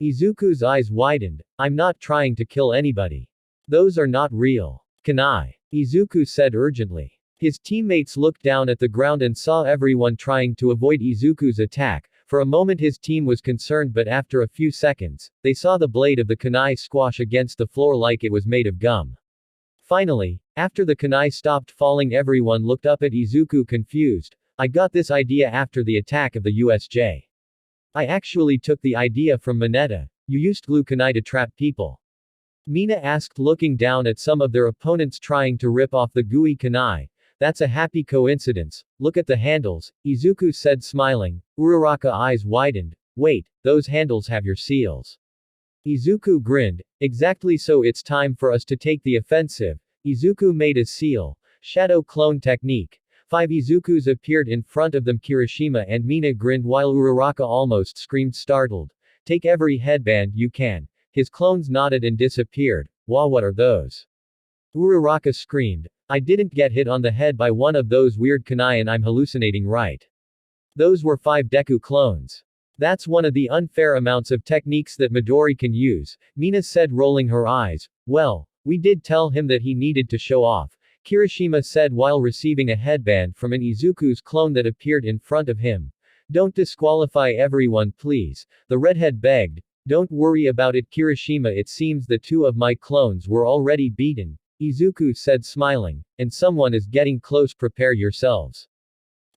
Izuku's eyes widened. I'm not trying to kill anybody. Those are not real kunai, Izuku said urgently. His teammates looked down at the ground and saw everyone trying to avoid Izuku's attack. For a moment his team was concerned, but after a few seconds, they saw the blade of the kunai squash against the floor like it was made of gum. Finally, after the kunai stopped falling, everyone looked up at Izuku confused. I got this idea after the attack of the USJ. I actually took the idea from Mineta. You used glue kunai to trap people. Mina asked, looking down at some of their opponents trying to rip off the gooey kunai. That's a happy coincidence. Look at the handles, Izuku said smiling. Uraraka eyes widened. Wait, those handles have your seals. Izuku grinned. Exactly, so it's time for us to take the offensive. Izuku made a seal. Shadow clone technique. 5 Izukus appeared in front of them. Kirishima and Mina grinned while Uraraka almost screamed startled. Take every headband you can. His clones nodded and disappeared. Wow, what are those? Uraraka screamed. I didn't get hit on the head by one of those weird kunai and I'm hallucinating, right? Those were 5 Deku clones. That's one of the unfair amounts of techniques that Midori can use, Mina said, rolling her eyes. Well, we did tell him that he needed to show off, Kirishima said while receiving a headband from an Izuku's clone that appeared in front of him. Don't disqualify everyone, please, the redhead begged. Don't worry about it, Kirishima. It seems the 2 of my clones were already beaten, Izuku said smiling. And someone is getting close, prepare yourselves.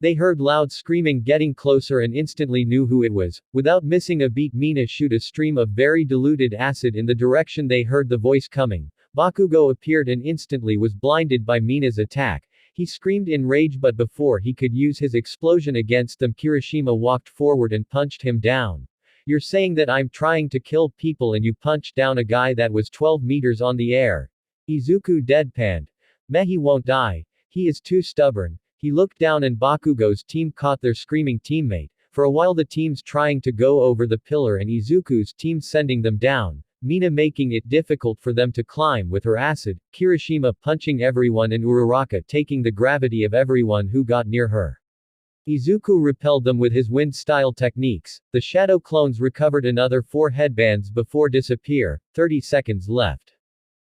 They heard loud screaming getting closer and instantly knew who it was. Without missing a beat, Mina shoot a stream of very diluted acid in the direction they heard the voice coming. Bakugo appeared and instantly was blinded by Mina's attack. He screamed in rage, but before he could use his explosion against them, Kirishima walked forward and punched him down. You're saying that I'm trying to kill people and you punched down a guy that was 12 meters on the air. Izuku deadpanned. Meh, he won't die. He is too stubborn. He looked down and Bakugo's team caught their screaming teammate. For a while the team's trying to go over the pillar and Izuku's team sending them down. Mina making it difficult for them to climb with her acid, Kirishima punching everyone and Uraraka taking the gravity of everyone who got near her. Izuku repelled them with his wind-style techniques. The shadow clones recovered another 4 headbands before disappear, 30 seconds left.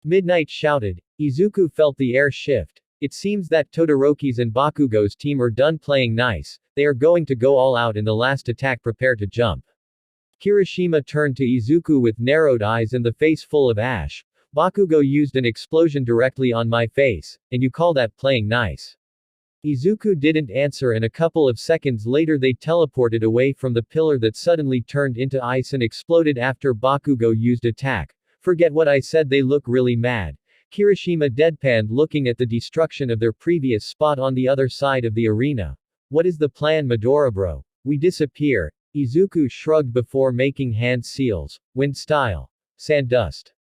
Midnight shouted. Izuku felt the air shift. It seems that Todoroki's and Bakugo's team are done playing nice, they are going to go all out in the last attack, prepare to jump. Kirishima turned to Izuku with narrowed eyes and the face full of ash. Bakugo used an explosion directly on my face, and you call that playing nice? Izuku didn't answer and a couple of seconds later they teleported away from the pillar that suddenly turned into ice and exploded after Bakugo used attack. Forget what I said, they look really mad. Kirishima deadpanned looking at the destruction of their previous spot on the other side of the arena. What is the plan, Midora bro? We disappear. Izuku shrugged before making hand seals. Wind style. Sand dust.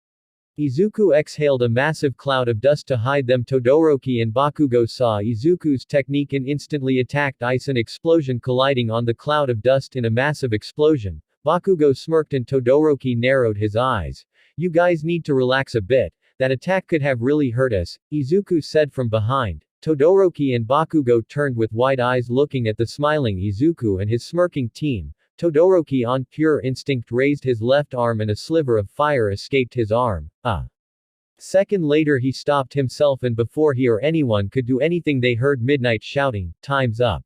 Izuku exhaled a massive cloud of dust to hide them. Todoroki and Bakugo saw Izuku's technique and instantly attacked ice, an explosion colliding on the cloud of dust in a massive explosion. Bakugo smirked and Todoroki narrowed his eyes. You guys need to relax a bit. That attack could have really hurt us, Izuku said from behind. Todoroki and Bakugo turned with wide eyes looking at the smiling Izuku and his smirking team. Todoroki on pure instinct raised his left arm and a sliver of fire escaped his arm. A second later he stopped himself and before he or anyone could do anything they heard Midnight shouting, "Time's up."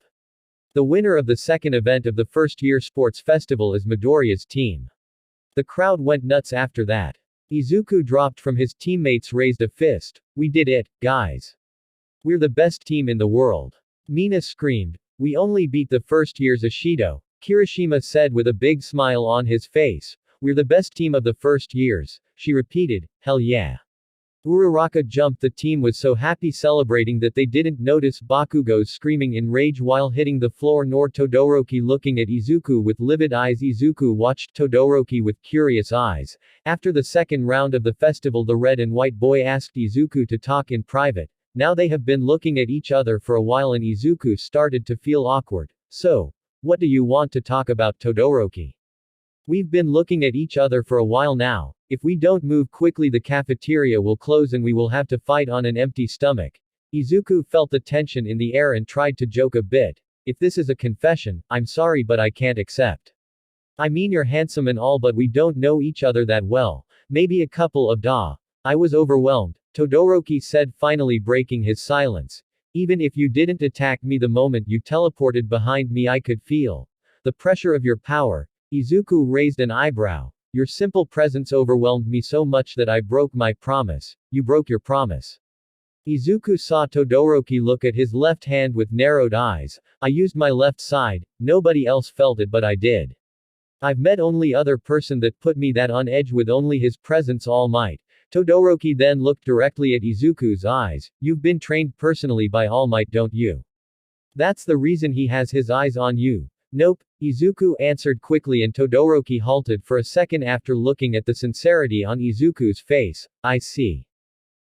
The winner of the second event of the first-year sports festival is Midoriya's team. The crowd went nuts after that. Izuku dropped from his teammates, raised a fist. We did it, guys. We're the best team in the world. Mina screamed. We only beat the first year's Ishido. Kirishima said with a big smile on his face. We're the best team of the first years. She repeated, hell yeah. Uraraka jumped. The team was so happy celebrating that they didn't notice Bakugo's screaming in rage while hitting the floor nor Todoroki looking at Izuku with livid eyes. Izuku watched Todoroki with curious eyes. After the second round of the festival the red and white boy asked Izuku to talk in private. Now they have been looking at each other for a while and Izuku started to feel awkward. So, what do you want to talk about, Todoroki? We've been looking at each other for a while now. If we don't move quickly the cafeteria will close and we will have to fight on an empty stomach. Izuku felt the tension in the air and tried to joke a bit. If this is a confession, I'm sorry but I can't accept. I mean you're handsome and all but we don't know each other that well. Maybe a couple of da. I was overwhelmed. Todoroki said, finally breaking his silence. Even if you didn't attack me the moment you teleported behind me I could feel the pressure of your power. Izuku raised an eyebrow. Your simple presence overwhelmed me so much that I broke my promise. You broke your promise. Izuku saw Todoroki look at his left hand with narrowed eyes. I used my left side, nobody else felt it but I did. I've met only other person that put me that on edge with only his presence all might. Todoroki then looked directly at Izuku's eyes. You've been trained personally by All Might, don't you? That's the reason he has his eyes on you. Nope, Izuku answered quickly and Todoroki halted for a second after looking at the sincerity on Izuku's face. I see.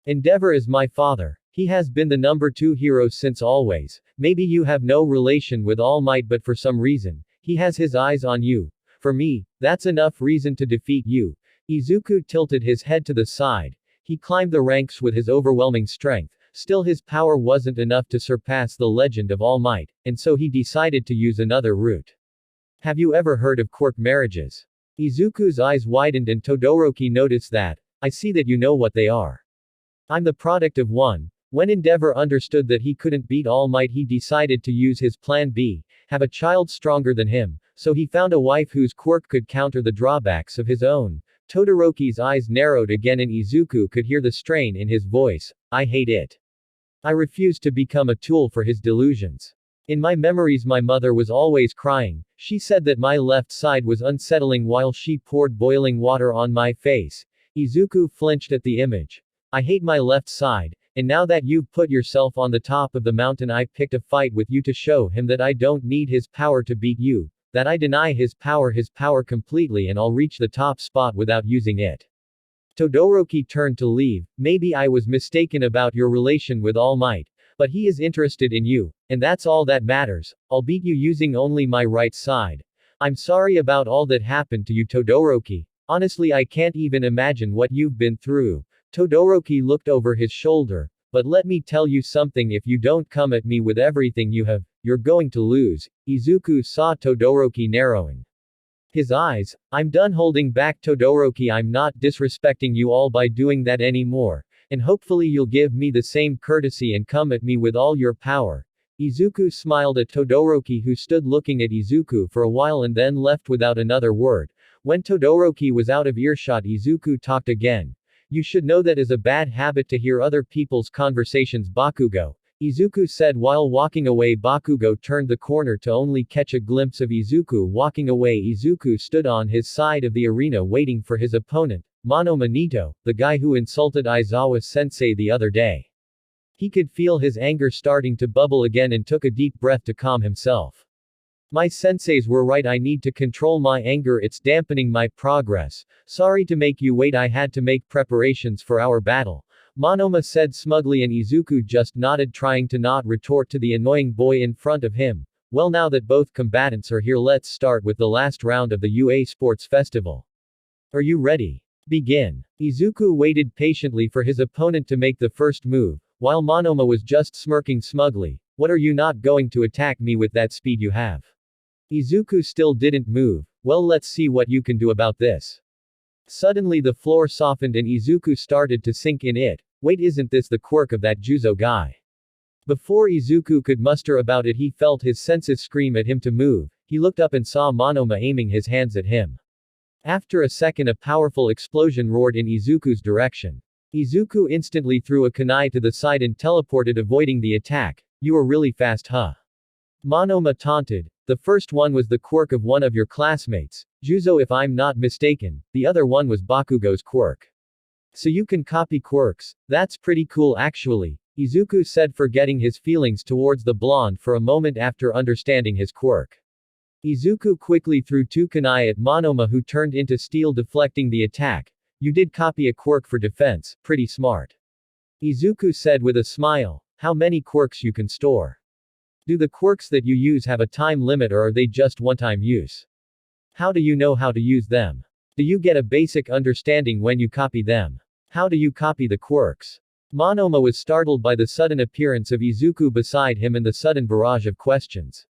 Endeavor is my father. He has been the number 2 hero since always. Maybe you have no relation with All Might but for some reason, he has his eyes on you. For me, that's enough reason to defeat you. Izuku tilted his head to the side. He climbed the ranks with his overwhelming strength. Still his power wasn't enough to surpass the legend of All Might, and so he decided to use another route. Have you ever heard of quirk marriages? Izuku's eyes widened and Todoroki noticed that. I see that you know what they are. I'm the product of one. When Endeavor understood that he couldn't beat All Might he decided to use his plan B, have a child stronger than him, so he found a wife whose quirk could counter the drawbacks of his own. Todoroki's eyes narrowed again and Izuku could hear the strain in his voice. I hate it. I refuse to become a tool for his delusions. In my memories my mother was always crying. She said that my left side was unsettling while she poured boiling water on my face. Izuku flinched at the image. I hate my left side, and now that you've put yourself on the top of the mountain I picked a fight with you to show him that I don't need his power to beat you. That I deny his power completely, and I'll reach the top spot without using it. Todoroki turned to leave. Maybe I was mistaken about your relation with All Might. But he is interested in you, and that's all that matters. I'll beat you using only my right side. I'm sorry about all that happened to you, Todoroki. Honestly, I can't even imagine what you've been through. Todoroki looked over his shoulder. But let me tell you something, if you don't come at me with everything you have, you're going to lose. Izuku saw Todoroki narrowing his eyes. I'm done holding back, Todoroki. I'm not disrespecting you all by doing that anymore. And hopefully you'll give me the same courtesy and come at me with all your power. Izuku smiled at Todoroki, who stood looking at Izuku for a while and then left without another word. When Todoroki was out of earshot, Izuku talked again. You should know that is a bad habit to hear other people's conversations, Bakugo. Izuku said while walking away. Bakugo turned the corner to only catch a glimpse of Izuku walking away. Izuku stood on his side of the arena waiting for his opponent, Monoma Nito, the guy who insulted Aizawa-sensei the other day. He could feel his anger starting to bubble again and took a deep breath to calm himself. My senseis were right, I need to control my anger, it's dampening my progress. Sorry to make you wait, I had to make preparations for our battle. Monoma said smugly, and Izuku just nodded, trying to not retort to the annoying boy in front of him. Well, now that both combatants are here, let's start with the last round of the UA Sports Festival. Are you ready? Begin. Izuku waited patiently for his opponent to make the first move, while Monoma was just smirking smugly. What, are you not going to attack me with that speed you have? Izuku still didn't move. Well, let's see what you can do about this. Suddenly the floor softened and Izuku started to sink in it. Wait, isn't this the quirk of that Juzo guy? Before Izuku could muster about it, he felt his senses scream at him to move. He looked up and saw Monoma aiming his hands at him. After a second, a powerful explosion roared in Izuku's direction. Izuku instantly threw a kunai to the side and teleported, avoiding the attack. You are really fast, huh? Monoma taunted. The first one was the quirk of one of your classmates, Juzo, if I'm not mistaken. The other one was Bakugo's quirk. So you can copy quirks. That's pretty cool actually, Izuku said, forgetting his feelings towards the blonde for a moment after understanding his quirk. Izuku quickly threw two kunai at Monoma, who turned into steel, deflecting the attack. You did copy a quirk for defense, pretty smart. Izuku said with a smile. How many quirks you can store? Do the quirks that you use have a time limit, or are they just one-time use? How do you know how to use them? Do you get a basic understanding when you copy them? How do you copy the quirks? Monoma was startled by the sudden appearance of Izuku beside him and the sudden barrage of questions.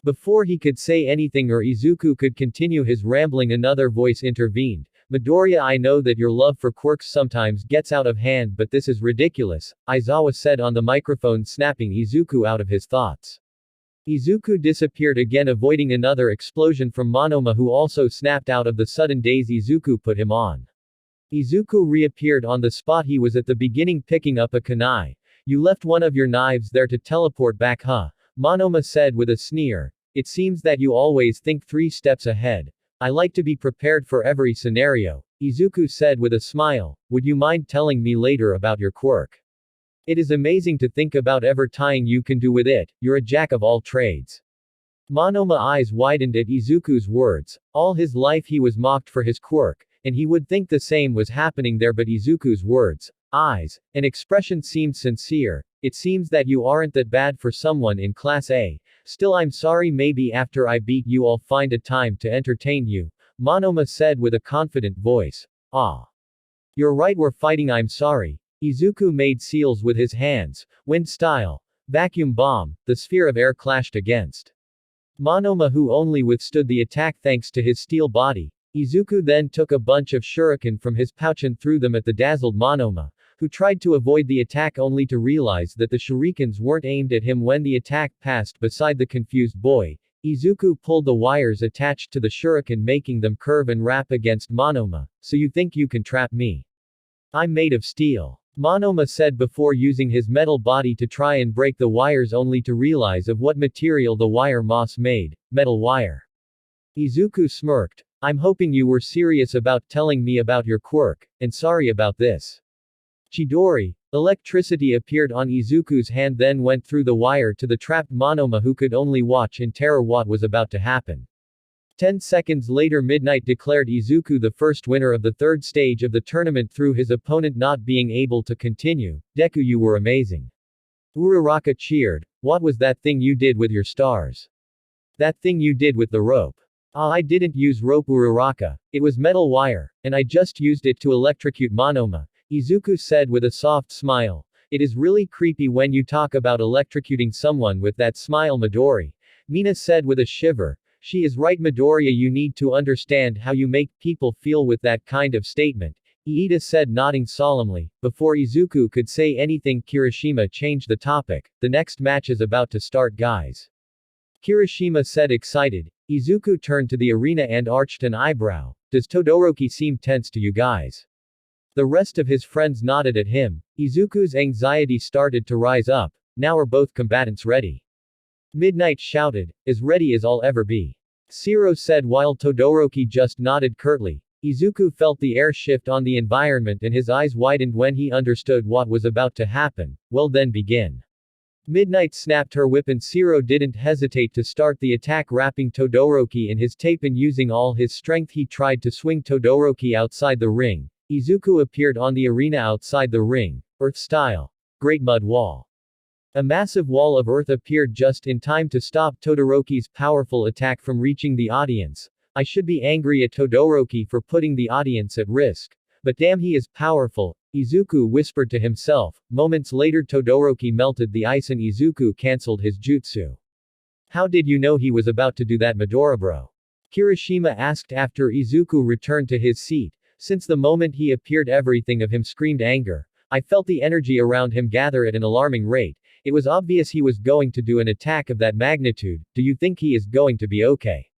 Before he could say anything or Izuku could continue his rambling, another voice intervened. Midoriya, I know that your love for quirks sometimes gets out of hand, but this is ridiculous, Aizawa said on the microphone, snapping Izuku out of his thoughts. Izuku disappeared again, avoiding another explosion from Monoma, who also snapped out of the sudden daze Izuku put him on. Izuku reappeared on the spot he was at the beginning, picking up a kunai. You left one of your knives there to teleport back, huh? Monoma said with a sneer. It seems that you always think 3 steps ahead. I like to be prepared for every scenario, Izuku said with a smile. Would you mind telling me later about your quirk? It is amazing to think about ever tying you can do with it, you're a jack of all trades. Monoma's eyes widened at Izuku's words. All his life he was mocked for his quirk, and he would think the same was happening there, but Izuku's words, eyes, and expression seemed sincere. It seems that you aren't that bad for someone in Class A. Still, I'm sorry, maybe after I beat you I'll find a time to entertain you, Monoma said with a confident voice. Ah. You're right, we're fighting, I'm sorry. Izuku made seals with his hands, wind style. Vacuum bomb, the sphere of air clashed against Monoma, who only withstood the attack thanks to his steel body. Izuku then took a bunch of shuriken from his pouch and threw them at the dazzled Monoma, who tried to avoid the attack only to realize that the shurikens weren't aimed at him when the attack passed beside the confused boy. Izuku pulled the wires attached to the shuriken, making them curve and wrap against Monoma. So you think you can trap me? I'm made of steel, Monoma said before using his metal body to try and break the wires, only to realize of what material the wire moss made, metal wire. Izuku smirked. I'm hoping you were serious about telling me about your quirk, and sorry about this. Chidori. Electricity appeared on Izuku's hand, then went through the wire to the trapped Monoma, who could only watch in terror what was about to happen. 10 seconds later, Midnight declared Izuku the first winner of the third stage of the tournament through his opponent not being able to continue. Deku, you were amazing. Uraraka cheered. What was that thing you did with your stars? That thing you did with the rope. Ah, I didn't use rope, Uraraka. It was metal wire, and I just used it to electrocute Monoma, Izuku said with a soft smile. It is really creepy when you talk about electrocuting someone with that smile, Midori. Mina said with a shiver. She is right, Midoriya, you need to understand how you make people feel with that kind of statement, Iida said, nodding solemnly. Before Izuku could say anything, Kirishima changed the topic. The next match is about to start, guys. Kirishima said, excited. Izuku turned to the arena and arched an eyebrow. Does Todoroki seem tense to you guys? The rest of his friends nodded at him. Izuku's anxiety started to rise up. Now are both combatants ready? Midnight shouted. As ready as I'll ever be. Shiro said while Todoroki just nodded curtly. Izuku felt the air shift on the environment and his eyes widened when he understood what was about to happen. Well then, begin. Midnight snapped her whip and Shiro didn't hesitate to start the attack, wrapping Todoroki in his tape and using all his strength he tried to swing Todoroki outside the ring. Izuku appeared on the arena outside the ring, Earth style. Great Mud Wall. A massive wall of earth appeared just in time to stop Todoroki's powerful attack from reaching the audience. I should be angry at Todoroki for putting the audience at risk. But damn, he is powerful, Izuku whispered to himself. Moments later, Todoroki melted the ice and Izuku cancelled his jutsu. How did you know he was about to do that, Midori bro? Kirishima asked after Izuku returned to his seat. Since the moment he appeared, everything of him screamed anger. I felt the energy around him gather at an alarming rate. It was obvious he was going to do an attack of that magnitude. Do you think he is going to be okay?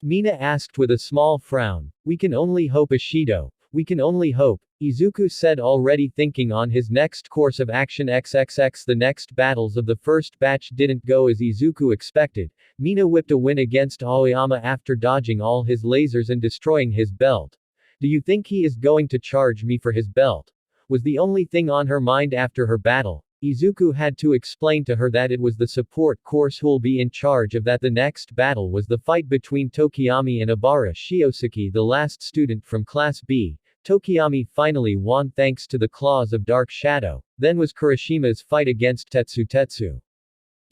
Mina asked with a small frown. We can only hope, Ishido. We can only hope, Izuku said, already thinking on his next course of action. XXX. The next battles of the first batch didn't go as Izuku expected. Mina whipped a win against Aoyama after dodging all his lasers and destroying his belt. Do you think he is going to charge me for his belt? Was the only thing on her mind after her battle. Izuku had to explain to her that it was the support course who'll be in charge of that. The next battle was the fight between Tokiyami and Ibara Shiosaki, the last student from Class B. Tokiyami finally won thanks to the claws of Dark Shadow. Then was Kirishima's fight against Tetsu.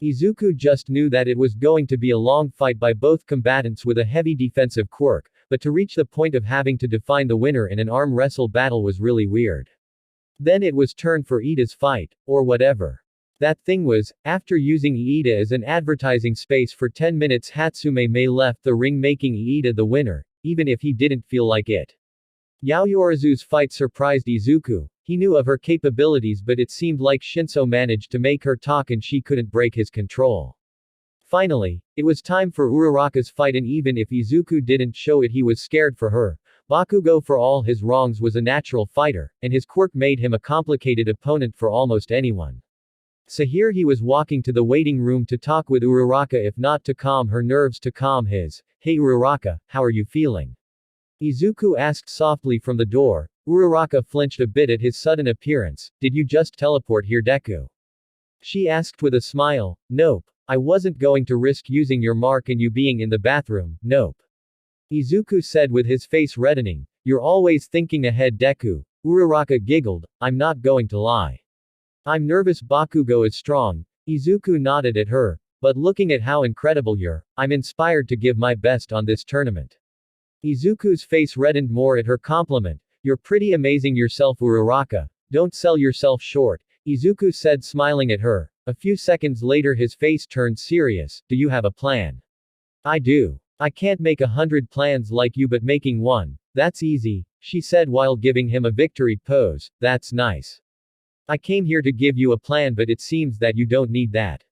Izuku just knew that it was going to be a long fight by both combatants with a heavy defensive quirk, but to reach the point of having to define the winner in an arm wrestle battle was really weird. Then it was turn for Iida's fight, or whatever that thing was. After using Iida as an advertising space for 10 minutes, Hatsume Mei left the ring, making Iida the winner, even if he didn't feel like it. Yaoyorozu's fight surprised Izuku. He knew of her capabilities, but it seemed like Shinso managed to make her talk and she couldn't break his control. Finally, it was time for Uraraka's fight, and even if Izuku didn't show it, he was scared for her. Bakugo, for all his wrongs, was a natural fighter, and his quirk made him a complicated opponent for almost anyone. So here he was walking to the waiting room to talk with Uraraka, if not to calm her nerves, to calm his. Hey Uraraka, how are you feeling? Izuku asked softly from the door. Uraraka flinched a bit at his sudden appearance. Did you just teleport here, Deku? She asked with a smile. Nope. I wasn't going to risk using your mark and you being in the bathroom. Nope. Izuku said with his face reddening. You're always thinking ahead, Deku. Uraraka giggled. I'm not going to lie. I'm nervous. Bakugo is strong. Izuku nodded at her. But looking at how incredible you're, I'm inspired to give my best on this tournament. Izuku's face reddened more at her compliment. You're pretty amazing yourself, Uraraka. Don't sell yourself short, Izuku said, smiling at her. A few seconds later his face turned serious. Do you have a plan? I do. I can't make 100 plans like you, but making one, that's easy, she said while giving him a victory pose. That's nice. I came here to give you a plan, but it seems that you don't need that.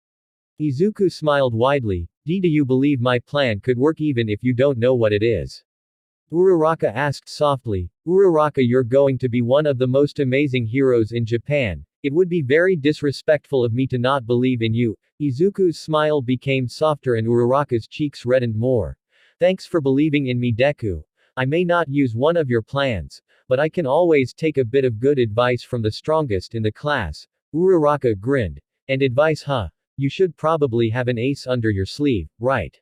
Izuku smiled widely. Do you believe my plan could work even if you don't know what it is? Uraraka asked softly. Uraraka, you're going to be one of the most amazing heroes in Japan. It would be very disrespectful of me to not believe in you. Izuku's smile became softer and Uraraka's cheeks reddened more. Thanks for believing in me, Deku. I may not use one of your plans, but I can always take a bit of good advice from the strongest in the class. Uraraka grinned. And advice, huh? You should probably have an ace under your sleeve, right?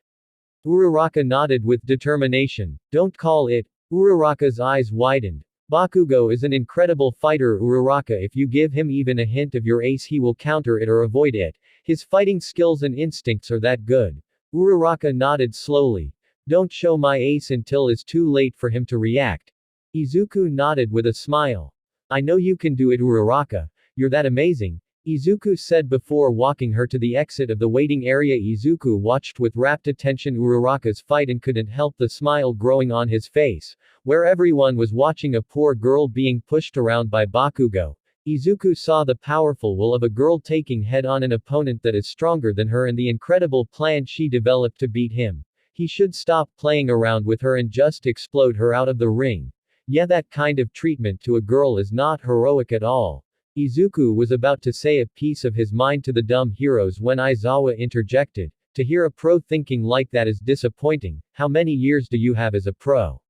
Uraraka nodded with determination. Don't call it. Uraraka's eyes widened. Bakugo is an incredible fighter. Uraraka, if you give him even a hint of your ace, he will counter it or avoid it. His fighting skills and instincts are that good. Uraraka nodded slowly. Don't show my ace until it's too late for him to react. Izuku nodded with a smile. I know you can do it, Uraraka. You're that amazing. Izuku said before walking her to the exit of the waiting area. Izuku watched with rapt attention Uraraka's fight and couldn't help the smile growing on his face, where everyone was watching a poor girl being pushed around by Bakugo. Izuku saw the powerful will of a girl taking head-on an opponent that is stronger than her and the incredible plan she developed to beat him. He should stop playing around with her and just explode her out of the ring. Yeah, that kind of treatment to a girl is not heroic at all. Izuku was about to say a piece of his mind to the dumb heroes when Aizawa interjected. To hear a pro thinking like that is disappointing. How many years do you have as a pro?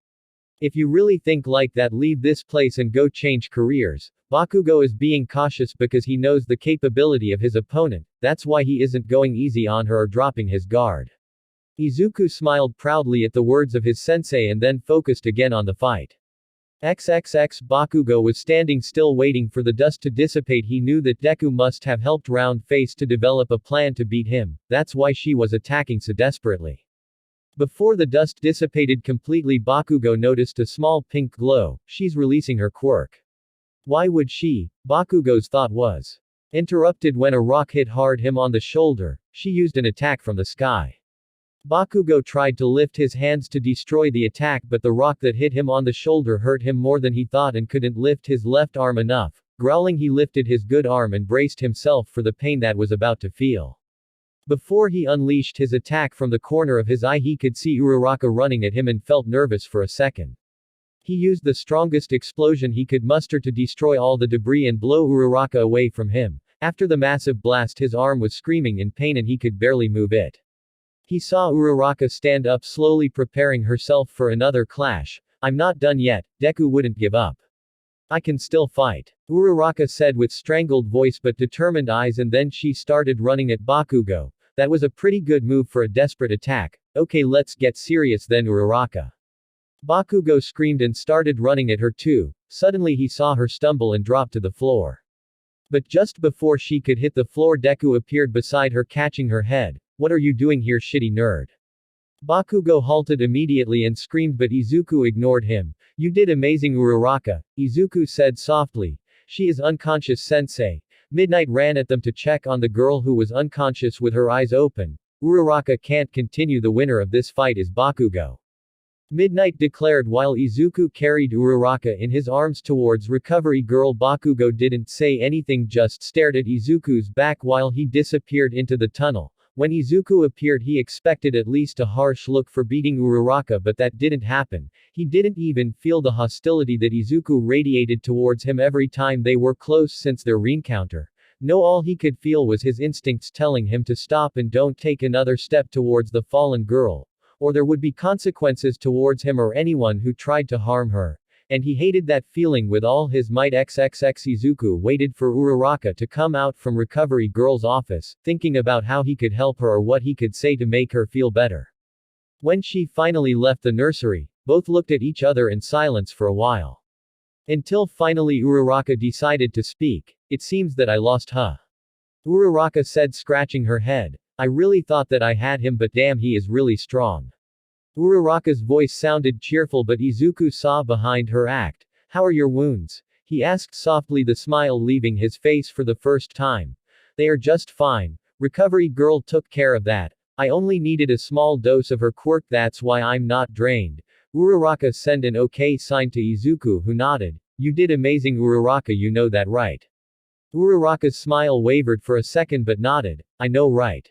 If you really think like that, leave this place and go change careers. Bakugo is being cautious because he knows the capability of his opponent, that's why he isn't going easy on her or dropping his guard. Izuku smiled proudly at the words of his sensei and then focused again on the fight. XXX Bakugo was standing still waiting for the dust to dissipate. He knew that Deku must have helped Round Face to develop a plan to beat him, that's why she was attacking so desperately. Before the dust dissipated completely, Bakugo noticed a small pink glow. She's releasing her quirk. Why would she? Bakugo's thought was interrupted when a rock hit hard him on the shoulder. She used an attack from the sky. Bakugo tried to lift his hands to destroy the attack, but the rock that hit him on the shoulder hurt him more than he thought and couldn't lift his left arm enough. Growling, he lifted his good arm and braced himself for the pain that was about to feel. Before he unleashed his attack, from the corner of his eye he could see Uraraka running at him and felt nervous for a second. He used the strongest explosion he could muster to destroy all the debris and blow Uraraka away from him. After the massive blast, his arm was screaming in pain and he could barely move it. He saw Uraraka stand up slowly, preparing herself for another clash. I'm not done yet. Deku wouldn't give up. I can still fight. Uraraka said with strangled voice but determined eyes, and then she started running at Bakugo. That was a pretty good move for a desperate attack. Okay, let's get serious then, Uraraka. Bakugo screamed and started running at her too. Suddenly he saw her stumble and drop to the floor. But just before she could hit the floor, Deku appeared beside her, catching her head. What are you doing here, shitty nerd? Bakugo halted immediately and screamed, but Izuku ignored him. You did amazing, Uraraka, Izuku said softly. She is unconscious, sensei. Midnight ran at them to check on the girl who was unconscious with her eyes open. Uraraka can't continue. The winner of this fight is Bakugo. Midnight declared while Izuku carried Uraraka in his arms towards Recovery Girl. Bakugo didn't say anything, just stared at Izuku's back while he disappeared into the tunnel. When Izuku appeared, he expected at least a harsh look for beating Uraraka, but that didn't happen. He didn't even feel the hostility that Izuku radiated towards him every time they were close since their reencounter. No, all he could feel was his instincts telling him to stop and don't take another step towards the fallen girl, or there would be consequences towards him or anyone who tried to harm her. And he hated that feeling with all his might. XXX Izuku waited for Uraraka to come out from Recovery Girl's office, thinking about how he could help her or what he could say to make her feel better. When she finally left the nursery, both looked at each other in silence for a while. Until finally Uraraka decided to speak. It seems that I lost Huh. Uraraka said, scratching her head. I really thought that I had him, but damn, he is really strong. Uraraka's voice sounded cheerful, but Izuku saw behind her act. How are your wounds? He asked softly, the smile leaving his face for the first time. They are just fine. Recovery Girl took care of that. I only needed a small dose of her quirk, that's why I'm not drained. Uraraka sent an okay sign to Izuku, who nodded. You did amazing, Uraraka, you know that, right? Uraraka's smile wavered for a second but nodded. I know, right?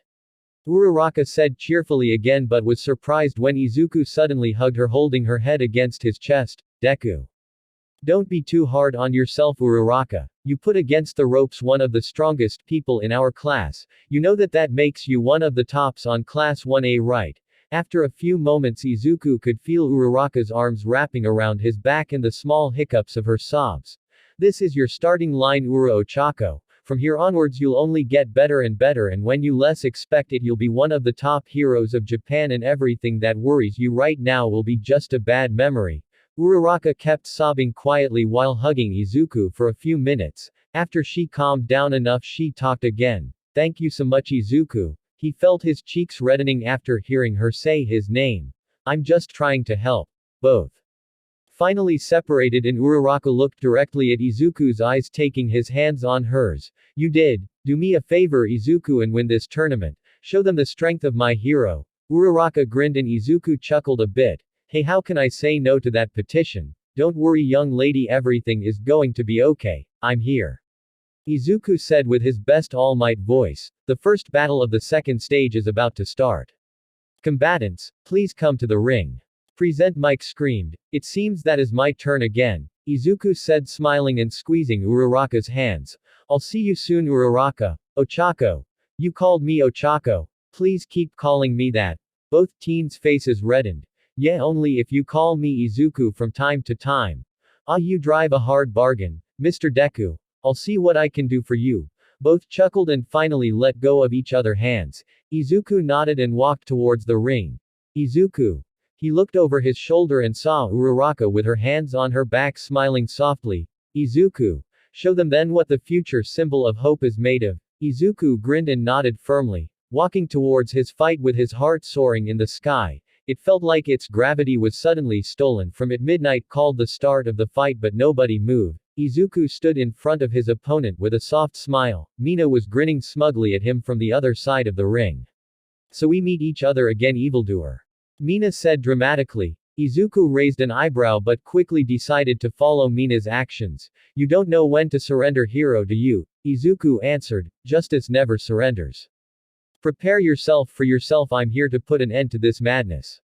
Uraraka said cheerfully again, but was surprised when Izuku suddenly hugged her, holding her head against his chest. Deku. Don't be too hard on yourself, Uraraka. You put against the ropes one of the strongest people in our class. You know that makes you one of the tops on Class 1A, right? After a few moments, Izuku could feel Uraraka's arms wrapping around his back and the small hiccups of her sobs. This is your starting line, Uro Ochako. From here onwards you'll only get better and better, and when you less expect it you'll be one of the top heroes of Japan, and everything that worries you right now will be just a bad memory. Uraraka kept sobbing quietly while hugging Izuku for a few minutes. After she calmed down enough she talked again. Thank you so much Izuku. He felt his cheeks reddening after hearing her say his name. I'm just trying to help. Both finally separated, and Uraraka looked directly at Izuku's eyes, taking his hands on hers. You did. Do me a favor Izuku and win this tournament. Show them the strength of my hero. Uraraka grinned and Izuku chuckled a bit. Hey, how can I say no to that petition? Don't worry young lady, everything is going to be okay. I'm here. Izuku said with his best All Might voice. The first battle of the second stage is about to start. Combatants, please come to the ring. Present Mike screamed. It seems that is my turn again, Izuku said, smiling and squeezing Uraraka's hands. I'll see you soon Uraraka. Ochako. You called me Ochako. Please keep calling me that. Both teens' faces reddened. Yeah, only if you call me Izuku from time to time. Ah, you drive a hard bargain, Mr. Deku. I'll see what I can do for you. Both chuckled and finally let go of each other's hands. Izuku nodded and walked towards the ring. Izuku. He looked over his shoulder and saw Uraraka with her hands on her back smiling softly. Izuku. Show them then what the future symbol of hope is made of. Izuku grinned and nodded firmly, walking towards his fight with his heart soaring in the sky. It felt like its gravity was suddenly stolen from it. Midnight called the start of the fight, but nobody moved. Izuku stood in front of his opponent with a soft smile. Mina was grinning smugly at him from the other side of the ring. So we meet each other again, evildoer. Mina said dramatically. Izuku raised an eyebrow but quickly decided to follow Mina's actions. You don't know when to surrender, hero, do you? Izuku answered. Justice never surrenders. Prepare yourself for yourself, I'm here to put an end to this madness.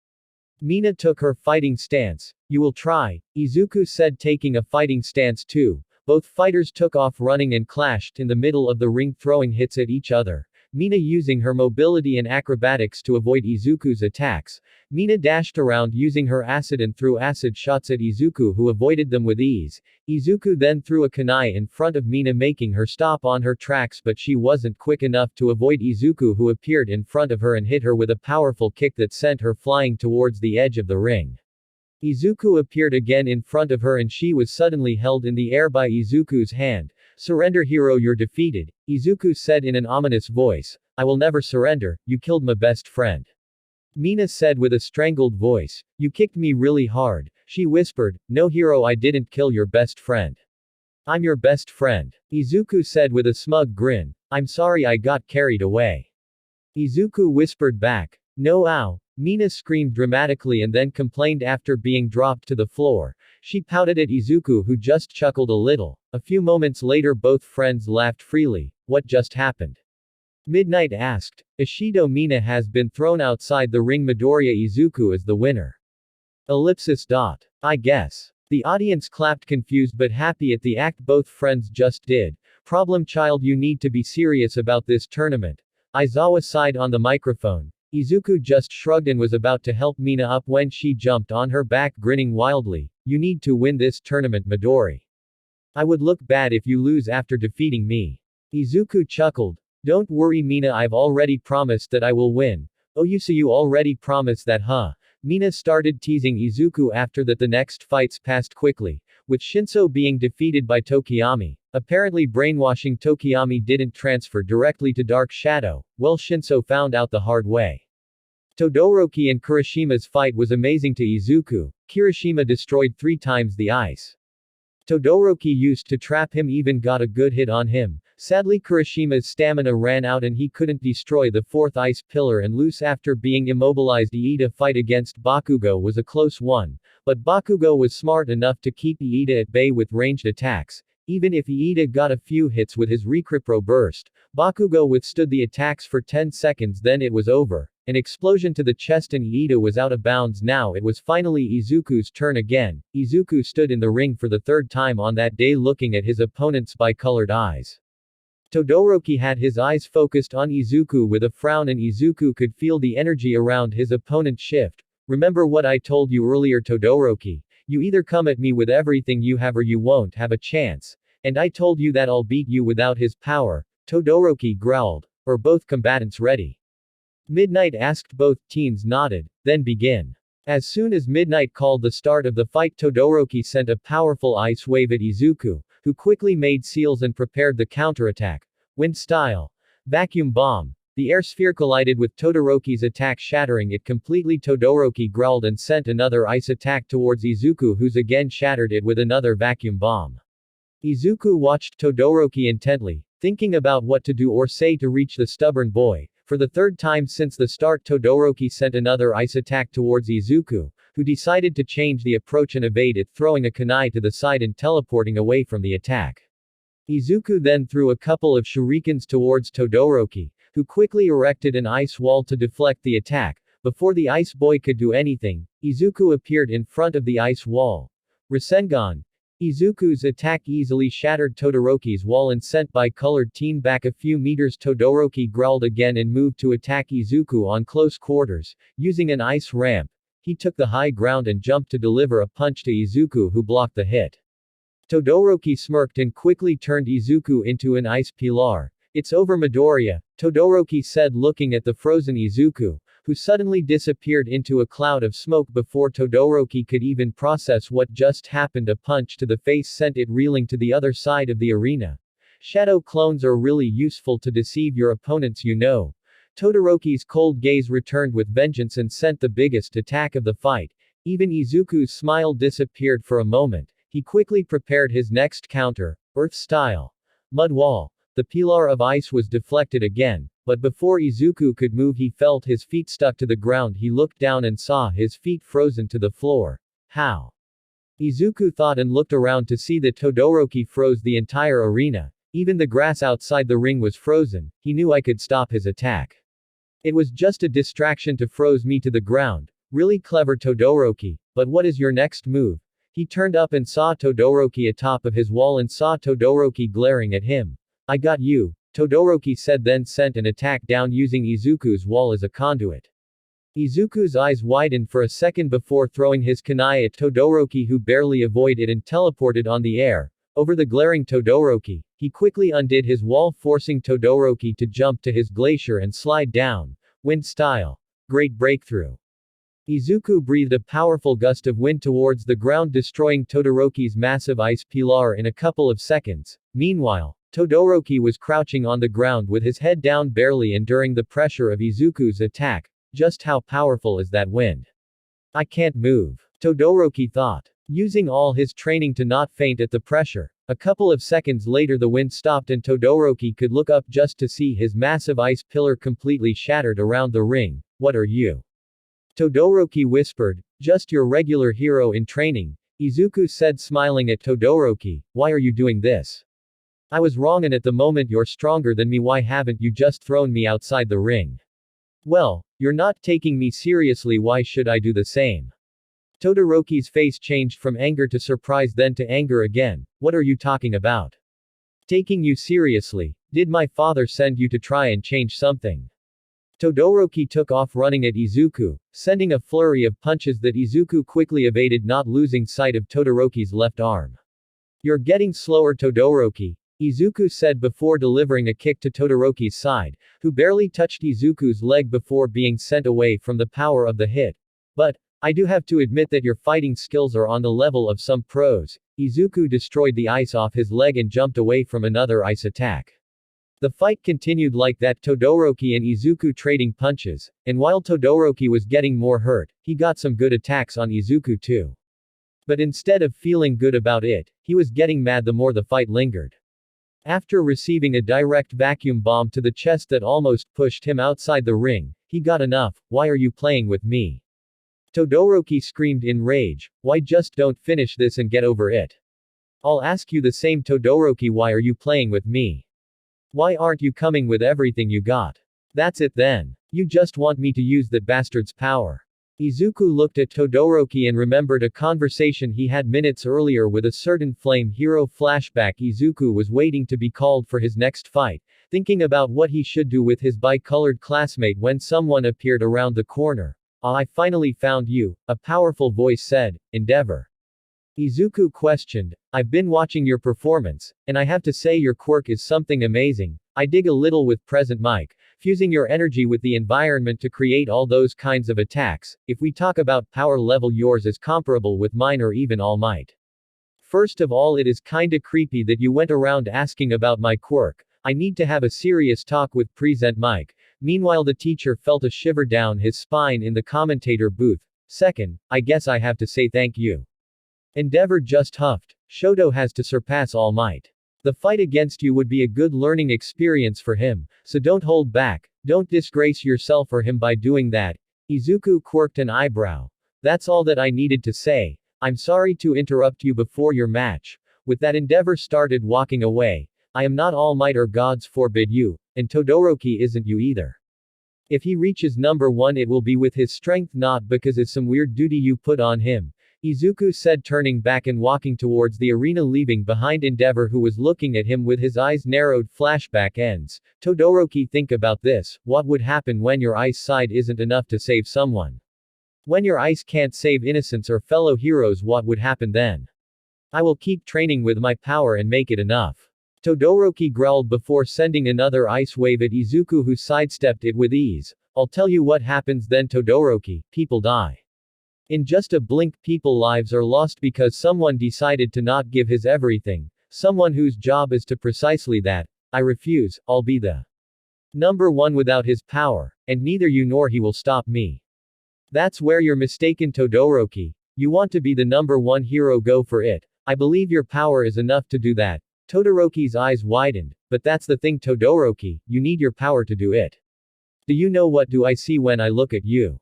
Mina took her fighting stance. You will try, Izuku said, taking a fighting stance too. Both fighters took off running and clashed in the middle of the ring, throwing hits at each other. Mina using her mobility and acrobatics to avoid Izuku's attacks. Mina dashed around using her acid and threw acid shots at Izuku, who avoided them with ease. Izuku then threw a kunai in front of Mina, making her stop on her tracks, but she wasn't quick enough to avoid Izuku, who appeared in front of her and hit her with a powerful kick that sent her flying towards the edge of the ring. Izuku appeared again in front of her and she was suddenly held in the air by Izuku's hand. Surrender, hero, you're defeated, Izuku said in an ominous voice. I will never surrender, you killed my best friend. Mina said with a strangled voice. You kicked me really hard, she whispered. No, hero, I didn't kill your best friend. I'm your best friend, Izuku said with a smug grin. I'm sorry, I got carried away. Izuku whispered back. No, ow. Mina screamed dramatically and then complained after being dropped to the floor. She pouted at Izuku, who just chuckled a little. A few moments later both friends laughed freely. What just happened? Midnight asked. Ishido, Mina has been thrown outside the ring. Midoriya, Izuku is the winner. Ellipsis. I guess. The audience clapped, confused but happy at the act both friends just did. Problem child, you need to be serious about this tournament. Aizawa sighed on the microphone. Izuku just shrugged and was about to help Mina up when she jumped on her back, grinning wildly. You need to win this tournament, Midori. I would look bad if you lose after defeating me. Izuku chuckled. Don't worry, Mina, I've already promised that I will win. Oh, you so you already promised that, huh? Mina started teasing Izuku after that. The next fights passed quickly, with Shinso being defeated by Tokiyami. Apparently brainwashing Tokiyami didn't transfer directly to Dark Shadow. Well, Shinso found out the hard way. Todoroki and Kirishima's fight was amazing to Izuku. Kirishima destroyed 3 times the ice Todoroki used to trap him, even got a good hit on him. Sadly, Kirishima's stamina ran out and he couldn't destroy the 4th ice pillar and loose after being immobilized. Iida fight against Bakugo was a close one, but Bakugo was smart enough to keep Iida at bay with ranged attacks. Even if Iida got a few hits with his Rekripro burst, Bakugo withstood the attacks for 10 seconds, then it was over. An explosion to the chest and Iida was out of bounds. Now it was finally Izuku's turn again. Izuku stood in the ring for the 3rd time on that day, looking at his opponent's bicolored eyes. Todoroki had his eyes focused on Izuku with a frown, and Izuku could feel the energy around his opponent shift. Remember what I told you earlier, Todoroki. You either come at me with everything you have or you won't have a chance. And I told you that I'll beat you without his power, Todoroki growled. Are both combatants ready? Midnight asked. Both teens nodded. Then begin. As soon as Midnight called the start of the fight, Todoroki sent a powerful ice wave at Izuku, who quickly made seals and prepared the counterattack. Wind style. Vacuum bomb. The air sphere collided with Todoroki's attack, shattering it completely. Todoroki growled and sent another ice attack towards Izuku, who's again shattered it with another vacuum bomb. Izuku watched Todoroki intently, thinking about what to do or say to reach the stubborn boy. For the third time since the start, Todoroki sent another ice attack towards Izuku, who decided to change the approach and evade it, throwing a kunai to the side and teleporting away from the attack. Izuku then threw a couple of shurikens towards Todoroki, who quickly erected an ice wall to deflect the attack. Before the ice boy could do anything, Izuku appeared in front of the ice wall. Rasengan. Izuku's attack easily shattered Todoroki's wall and sent bi-colored teen back a few meters. Todoroki growled again and moved to attack Izuku on close quarters. Using an ice ramp, he took the high ground and jumped to deliver a punch to Izuku, who blocked the hit. Todoroki smirked and quickly turned Izuku into an ice pillar. It's over, Midoriya, Todoroki said, looking at the frozen Izuku, who suddenly disappeared into a cloud of smoke before Todoroki could even process what just happened. A punch to the face sent it reeling to the other side of the arena. Shadow clones are really useful to deceive your opponents, you know. Todoroki's cold gaze returned with vengeance and sent the biggest attack of the fight. Even Izuku's smile disappeared for a moment. He quickly prepared his next counter, Earth style. Mud wall. The pillar of ice was deflected again, but before Izuku could move, he felt his feet stuck to the ground. He looked down and saw his feet frozen to the floor. How? Izuku thought and looked around to see that Todoroki froze the entire arena. Even the grass outside the ring was frozen. He knew I could stop his attack. It was just a distraction to froze me to the ground. Really clever, Todoroki. But what is your next move? He turned up and saw Todoroki atop of his wall and saw Todoroki glaring at him. I got you, Todoroki said, then sent an attack down using Izuku's wall as a conduit. Izuku's eyes widened for a second before throwing his kunai at Todoroki, who barely avoided and teleported on the air. Over the glaring Todoroki, he quickly undid his wall, forcing Todoroki to jump to his glacier and slide down. Wind style. Great breakthrough. Izuku breathed a powerful gust of wind towards the ground, destroying Todoroki's massive ice pillar in a couple of seconds. Meanwhile, Todoroki was crouching on the ground with his head down, barely enduring the pressure of Izuku's attack. Just how powerful is that wind? I can't move, Todoroki thought, using all his training to not faint at the pressure. A couple of seconds later, the wind stopped and Todoroki could look up just to see his massive ice pillar completely shattered around the ring. What are you? Todoroki whispered. Just your regular hero in training, Izuku said, smiling at Todoroki. Why are you doing this? I was wrong, and at the moment you're stronger than me. Why haven't you just thrown me outside the ring? Well, you're not taking me seriously. Why should I do the same? Todoroki's face changed from anger to surprise, then to anger again. What are you talking about? Taking you seriously? Did my father send you to try and change something? Todoroki took off running at Izuku, sending a flurry of punches that Izuku quickly evaded, not losing sight of Todoroki's left arm. You're getting slower, Todoroki, Izuku said before delivering a kick to Todoroki's side, who barely touched Izuku's leg before being sent away from the power of the hit. But, I do have to admit that your fighting skills are on the level of some pros. Izuku destroyed the ice off his leg and jumped away from another ice attack. The fight continued like that, Todoroki and Izuku trading punches, and while Todoroki was getting more hurt, he got some good attacks on Izuku too. But instead of feeling good about it, he was getting mad the more the fight lingered. After receiving a direct vacuum bomb to the chest that almost pushed him outside the ring, he got enough. Why are you playing with me? Todoroki screamed in rage. Why just don't finish this and get over it? I'll ask you the same, Todoroki. Why are you playing with me? Why aren't you coming with everything you got? That's it then. You just want me to use that bastard's power. Izuku looked at Todoroki and remembered a conversation he had minutes earlier with a certain flame hero. Flashback. Izuku was waiting to be called for his next fight, thinking about what he should do with his bi-colored classmate when someone appeared around the corner. Ah, I finally found you, a powerful voice said. Endeavor. Izuku questioned, I've been watching your performance, and I have to say your quirk is something amazing. I dig a little with present mic, fusing your energy with the environment to create all those kinds of attacks. If we talk about power level, yours is comparable with mine or even All Might. First of all, it is kinda creepy that you went around asking about my quirk. I need to have a serious talk with present mic. Meanwhile, the teacher felt a shiver down his spine in the commentator booth. Second, I guess I have to say thank you. Endeavor just huffed. Shoto has to surpass All Might. The fight against you would be a good learning experience for him, so don't hold back. Don't disgrace yourself or him by doing that. Izuku quirked an eyebrow. That's all that I needed to say. I'm sorry to interrupt you before your match. With that, Endeavor started walking away. I am not All Might or gods forbid you, and Todoroki isn't you either. If he reaches number 1, it will be with his strength, not because it's some weird duty you put on him. Izuku said, turning back and walking towards the arena, leaving behind Endeavor, who was looking at him with his eyes narrowed. Flashback ends. Todoroki, think about this. What would happen when your ice side isn't enough to save someone? When your ice can't save innocents or fellow heroes, what would happen then? I will keep training with my power and make it enough. Todoroki growled before sending another ice wave at Izuku, who sidestepped it with ease. I'll tell you what happens then, Todoroki. People die. In just a blink, people lives are lost because someone decided to not give his everything. Someone whose job is to precisely that. I refuse. I'll be the number 1 without his power, and neither you nor he will stop me. That's where you're mistaken, Todoroki. You want to be the number 1 hero, go for it. I believe your power is enough to do that. Todoroki's eyes widened. But that's the thing, Todoroki, you need your power to do it. Do you know what do I see when I look at you?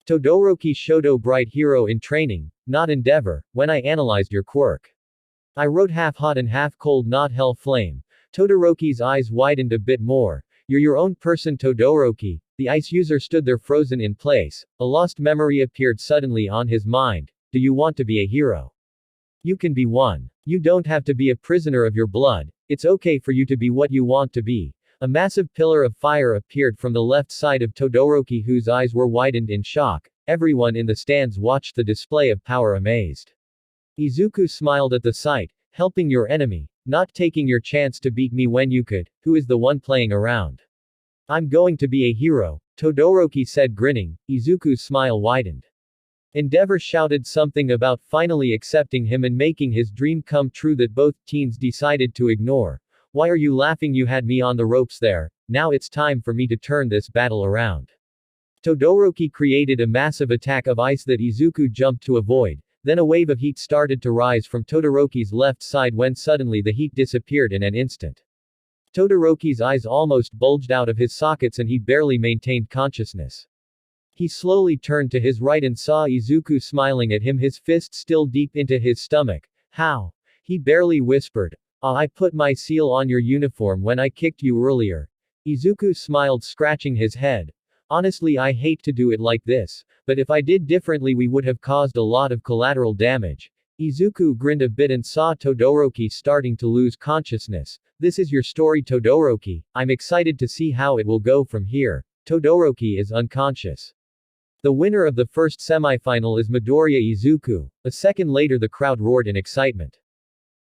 Todoroki Shoto, bright hero in training, not Endeavor. When I analyzed your quirk, I wrote half hot and half cold, not hell flame. Todoroki's eyes widened a bit more. You're your own person, Todoroki. The ice user stood there frozen in place. A lost memory appeared suddenly on his mind. Do you want to be a hero? You can be one. You don't have to be a prisoner of your blood. It's okay for you to be what you want to be. A massive pillar of fire appeared from the left side of Todoroki, whose eyes were widened in shock. Everyone in the stands watched the display of power amazed. Izuku smiled at the sight. Helping your enemy, not taking your chance to beat me when you could. Who is the one playing around? I'm going to be a hero, Todoroki said, grinning. Izuku's smile widened. Endeavor shouted something about finally accepting him and making his dream come true that both teens decided to ignore. Why are you laughing? You had me on the ropes there. Now it's time for me to turn this battle around. Todoroki created a massive attack of ice that Izuku jumped to avoid. Then a wave of heat started to rise from Todoroki's left side when suddenly the heat disappeared in an instant. Todoroki's eyes almost bulged out of his sockets and he barely maintained consciousness. He slowly turned to his right and saw Izuku smiling at him, his fist still deep into his stomach. How? He barely whispered. I put my seal on your uniform when I kicked you earlier. Izuku smiled, scratching his head. Honestly, I hate to do it like this, but if I did differently we would have caused a lot of collateral damage. Izuku grinned a bit and saw Todoroki starting to lose consciousness. This is your story, Todoroki. I'm excited to see how it will go from here. Todoroki is unconscious. The winner of the first semifinal is Midoriya Izuku. A second later the crowd roared in excitement.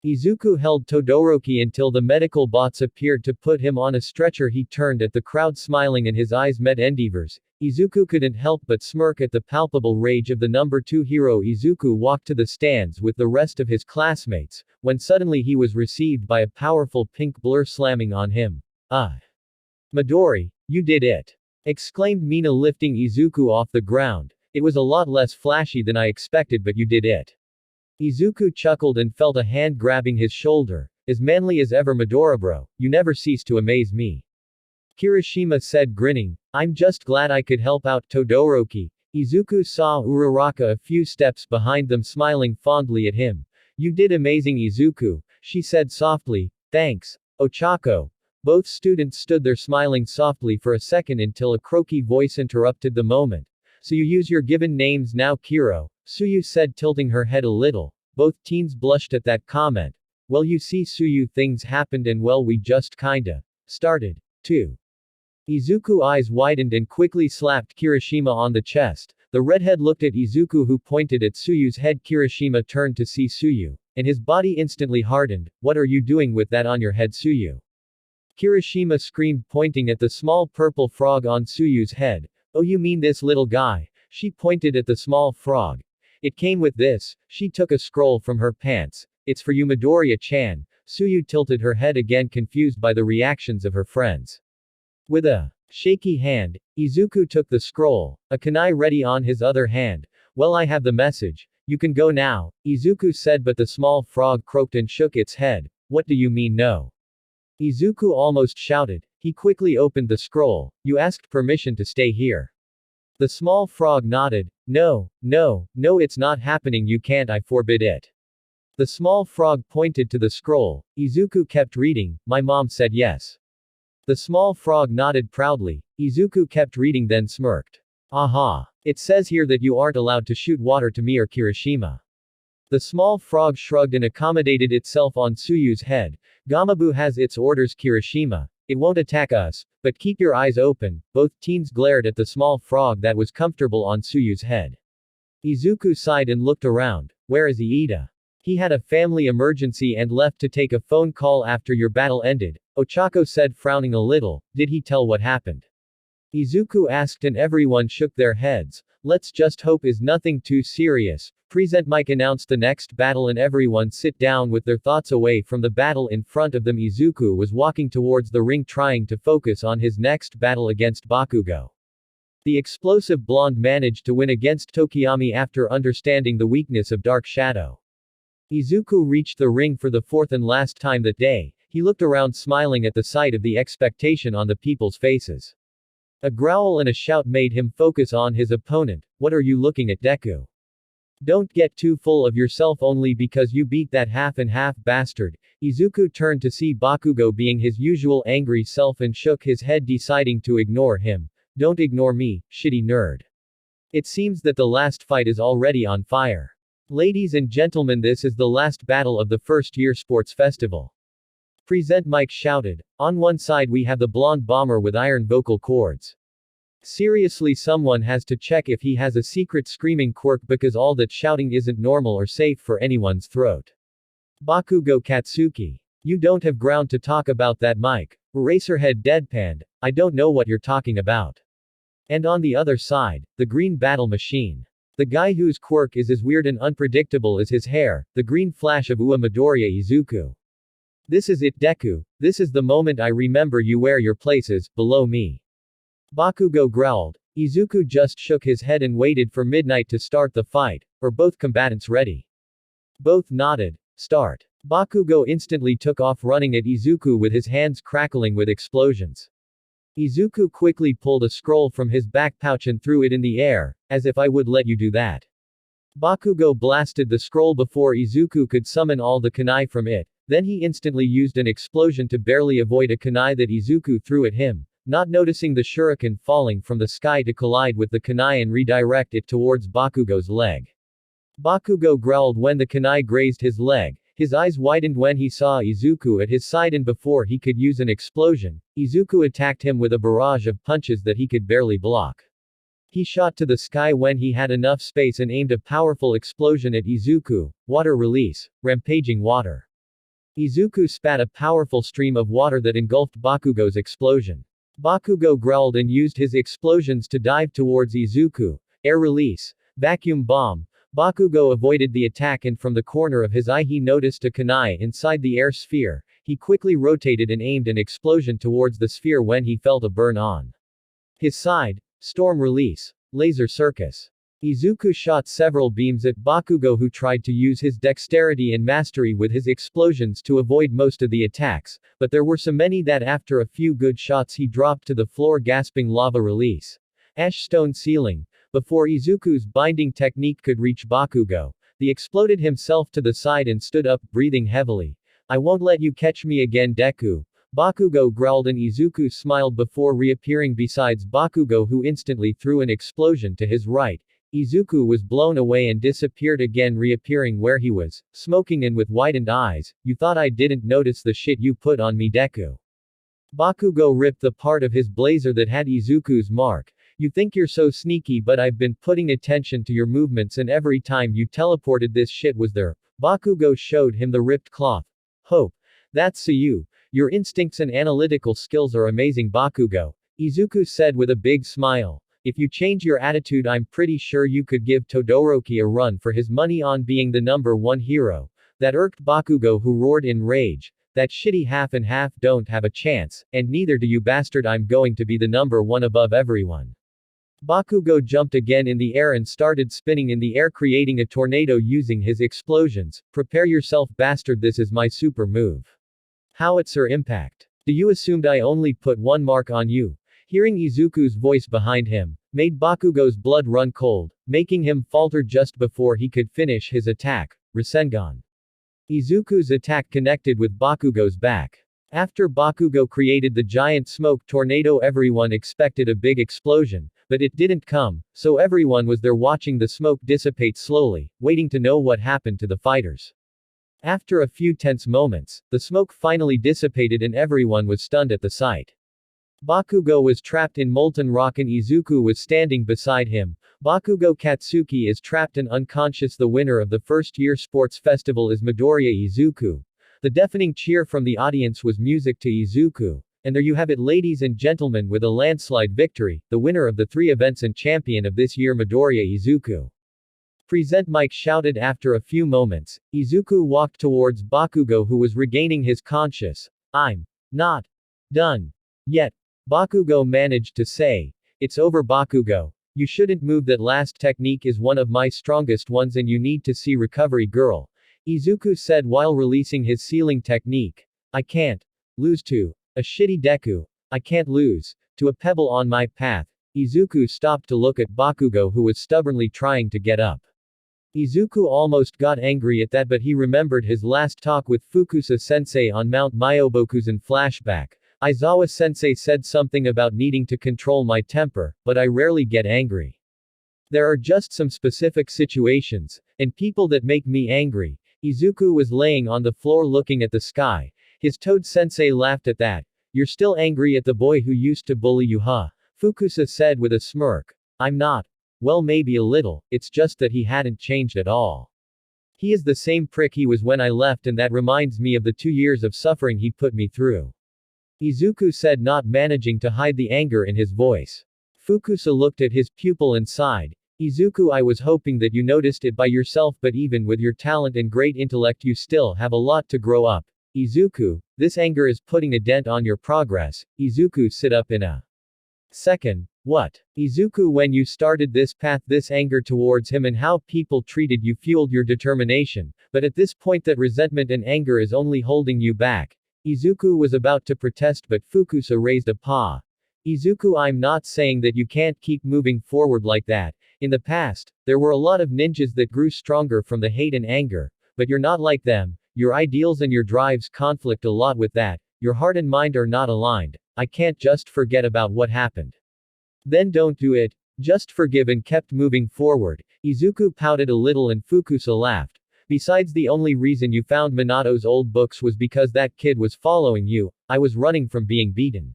Izuku held Todoroki until the medical bots appeared to put him on a stretcher. He turned at the crowd smiling and his eyes met Endeavor's. Izuku couldn't help but smirk at the palpable rage of the number 2 hero. Izuku walked to the stands with the rest of his classmates, when suddenly he was received by a powerful pink blur slamming on him. Midori, you did it! Exclaimed Mina, lifting Izuku off the ground. It was a lot less flashy than I expected, but you did it. Izuku chuckled and felt a hand grabbing his shoulder. As manly as ever, Midori bro, you never cease to amaze me. Kirishima said, grinning. I'm just glad I could help out, Todoroki. Izuku saw Uraraka a few steps behind them, smiling fondly at him. You did amazing, Izuku, she said softly. Thanks, Ochako. Both students stood there smiling softly for a second until a croaky voice interrupted the moment. So you use your given names now, Kiro? Suyu said, tilting her head a little. Both teens blushed at that comment. Well, you see, Suyu, things happened and well, we just kinda started to. Izuku eyes widened and quickly slapped Kirishima on the chest. The redhead looked at Izuku, who pointed at Suyu's head. Kirishima turned to see Suyu, and his body instantly hardened. What are you doing with that on your head, Suyu? Kirishima screamed, pointing at the small purple frog on Suyu's head. Oh, you mean this little guy? She pointed at the small frog. It came with this. She took a scroll from her pants. It's for you, Midoriya-chan. Suyu tilted her head again, confused by the reactions of her friends. With a shaky hand, Izuku took the scroll, a kunai ready on his other hand. Well, I have the message. You can go now, Izuku said, but the small frog croaked and shook its head. What do you mean no? Izuku almost shouted. He quickly opened the scroll. You asked permission to stay here. The small frog nodded. No, it's not happening. You can't, I forbid it. The small frog pointed to the scroll. Izuku kept reading. My mom said yes. The small frog nodded proudly. Izuku kept reading, then smirked. Aha. It says here that you aren't allowed to shoot water to me or Kirishima. The small frog shrugged and accommodated itself on Suyu's head. Gamabu has its orders, Kirishima. It won't attack us, but keep your eyes open. Both teens glared at the small frog that was comfortable on Suyu's head. Izuku sighed and looked around. Where is Iida? He had a family emergency and left to take a phone call after your battle ended, Ochako said, frowning a little. Did he tell what happened? Izuku asked, and everyone shook their heads. Let's just hope is nothing too serious. Present Mike announced the next battle and everyone sit down with their thoughts away from the battle in front of them. Izuku was walking towards the ring, trying to focus on his next battle against Bakugo. The explosive blonde managed to win against Tokiyami after understanding the weakness of Dark Shadow. Izuku reached the ring for the fourth and last time that day. He looked around, smiling at the sight of the expectation on the people's faces. A growl and a shout made him focus on his opponent. What are you looking at, Deku? Don't get too full of yourself only because you beat that half-and-half bastard. Izuku turned to see Bakugo being his usual angry self and shook his head, deciding to ignore him. Don't ignore me, shitty nerd. It seems that the last fight is already on fire. Ladies and gentlemen, this is the last battle of the first year sports festival. Present Mike shouted. On one side we have the blonde bomber with iron vocal cords. Seriously, someone has to check if he has a secret screaming quirk, because all that shouting isn't normal or safe for anyone's throat. Bakugo Katsuki. You don't have ground to talk about that, Mike. Eraserhead deadpanned. I don't know what you're talking about. And on the other side, the green battle machine. The guy whose quirk is as weird and unpredictable as his hair, the green flash of Ua Midoriya Izuku. This is it, Deku. This is the moment I remember you, where your place is, below me. Bakugo growled. Izuku just shook his head and waited for midnight to start the fight. Are both combatants ready? Both nodded. Start. Bakugo instantly took off, running at Izuku with his hands crackling with explosions. Izuku quickly pulled a scroll from his back pouch and threw it in the air, as if I would let you do that. Bakugo blasted the scroll before Izuku could summon all the kunai from it, then he instantly used an explosion to barely avoid a kunai that Izuku threw at him, not noticing the shuriken falling from the sky to collide with the kunai and redirect it towards Bakugo's leg. Bakugo growled when the kunai grazed his leg. His eyes widened when he saw Izuku at his side, and before he could use an explosion, Izuku attacked him with a barrage of punches that he could barely block. He shot to the sky when he had enough space and aimed a powerful explosion at Izuku. Water release. Rampaging water. Izuku spat a powerful stream of water that engulfed Bakugo's explosion. Bakugo growled and used his explosions to dive towards Izuku. Air release. Vacuum bomb. Bakugo avoided the attack, and from the corner of his eye he noticed a kunai inside the air sphere. He quickly rotated and aimed an explosion towards the sphere when he felt a burn on his side. Storm release. Laser circus. Izuku shot several beams at Bakugo, who tried to use his dexterity and mastery with his explosions to avoid most of the attacks, but there were so many that after a few good shots he dropped to the floor, gasping. Lava release. Ash stone ceiling. Before Izuku's binding technique could reach Bakugo, he exploded himself to the side and stood up, breathing heavily. I won't let you catch me again, Deku. Bakugo growled, and Izuku smiled before reappearing besides Bakugo, who instantly threw an explosion to his right. Izuku was blown away and disappeared again, reappearing where he was, smoking and with widened eyes. You thought I didn't notice the shit you put on me, Deku? Bakugo ripped the part of his blazer that had Izuku's mark. You think you're so sneaky, but I've been putting attention to your movements and every time you teleported this shit was there. Bakugo showed him the ripped cloth. Hope. That's so you. Your instincts and analytical skills are amazing, Bakugo. Izuku said with a big smile. If you change your attitude, I'm pretty sure you could give Todoroki a run for his money on being the #1 hero. That irked Bakugo, who roared in rage. That shitty half and half don't have a chance, and neither do you, bastard. I'm going to be the #1 above everyone. Bakugo jumped again in the air and started spinning in the air, creating a tornado using his explosions. Prepare yourself, bastard, this is my super move. Howitzer impact. Do you assumed I only put one mark on you? Hearing Izuku's voice behind him, made Bakugo's blood run cold, making him falter just before he could finish his attack. Rasengan. Izuku's attack connected with Bakugo's back. After Bakugo created the giant smoke tornado, everyone expected a big explosion, but it didn't come, so everyone was there watching the smoke dissipate slowly, waiting to know what happened to the fighters. After a few tense moments, the smoke finally dissipated and everyone was stunned at the sight. Bakugo was trapped in molten rock and Izuku was standing beside him. Bakugo Katsuki is trapped and unconscious. The winner of the first-year sports festival is Midoriya Izuku. The deafening cheer from the audience was music to Izuku. And there you have it, ladies and gentlemen, with a landslide victory, the winner of the 3 events and champion of this year, Midoriya Izuku. Present, Mike shouted. After a few moments, Izuku walked towards Bakugo, who was regaining his conscious. I'm not done yet. Bakugo managed to say. It's over, Bakugo. You shouldn't move. That last technique is one of my strongest ones and you need to see recovery, girl. Izuku said while releasing his sealing technique. I can't lose to a shitty Deku. I can't lose to a pebble on my path. Izuku stopped to look at Bakugo, who was stubbornly trying to get up. Izuku almost got angry at that, but he remembered his last talk with Fukusa-sensei on Mount Myobokuzen flashback. Aizawa-sensei said something about needing to control my temper, but I rarely get angry. There are just some specific situations, and people that make me angry. Izuku was laying on the floor looking at the sky. His Toad-sensei laughed at that. You're still angry at the boy who used to bully you, huh? Fukusa said with a smirk. I'm not. Well, maybe a little, it's just that he hadn't changed at all. He is the same prick he was when I left, and that reminds me of the 2 years of suffering he put me through. Izuku said, not managing to hide the anger in his voice. Fukusa looked at his pupil and sighed. Izuku, I was hoping that you noticed it by yourself, but even with your talent and great intellect you still have a lot to grow up. Izuku, this anger is putting a dent on your progress. Izuku sit up in a second. What? Izuku, when you started this path, this anger towards him and how people treated you fueled your determination, but at this point that resentment and anger is only holding you back. Izuku was about to protest, but Fukusa raised a paw. Izuku, I'm not saying that you can't keep moving forward like that. In the past, there were a lot of ninjas that grew stronger from the hate and anger, but you're not like them. Your ideals and your drives conflict a lot with that. Your heart and mind are not aligned. I can't just forget about what happened. Then don't do it. Just forgive and kept moving forward. Izuku pouted a little and Fukusa laughed. Besides, the only reason you found Minato's old books was because that kid was following you. I was running from being beaten.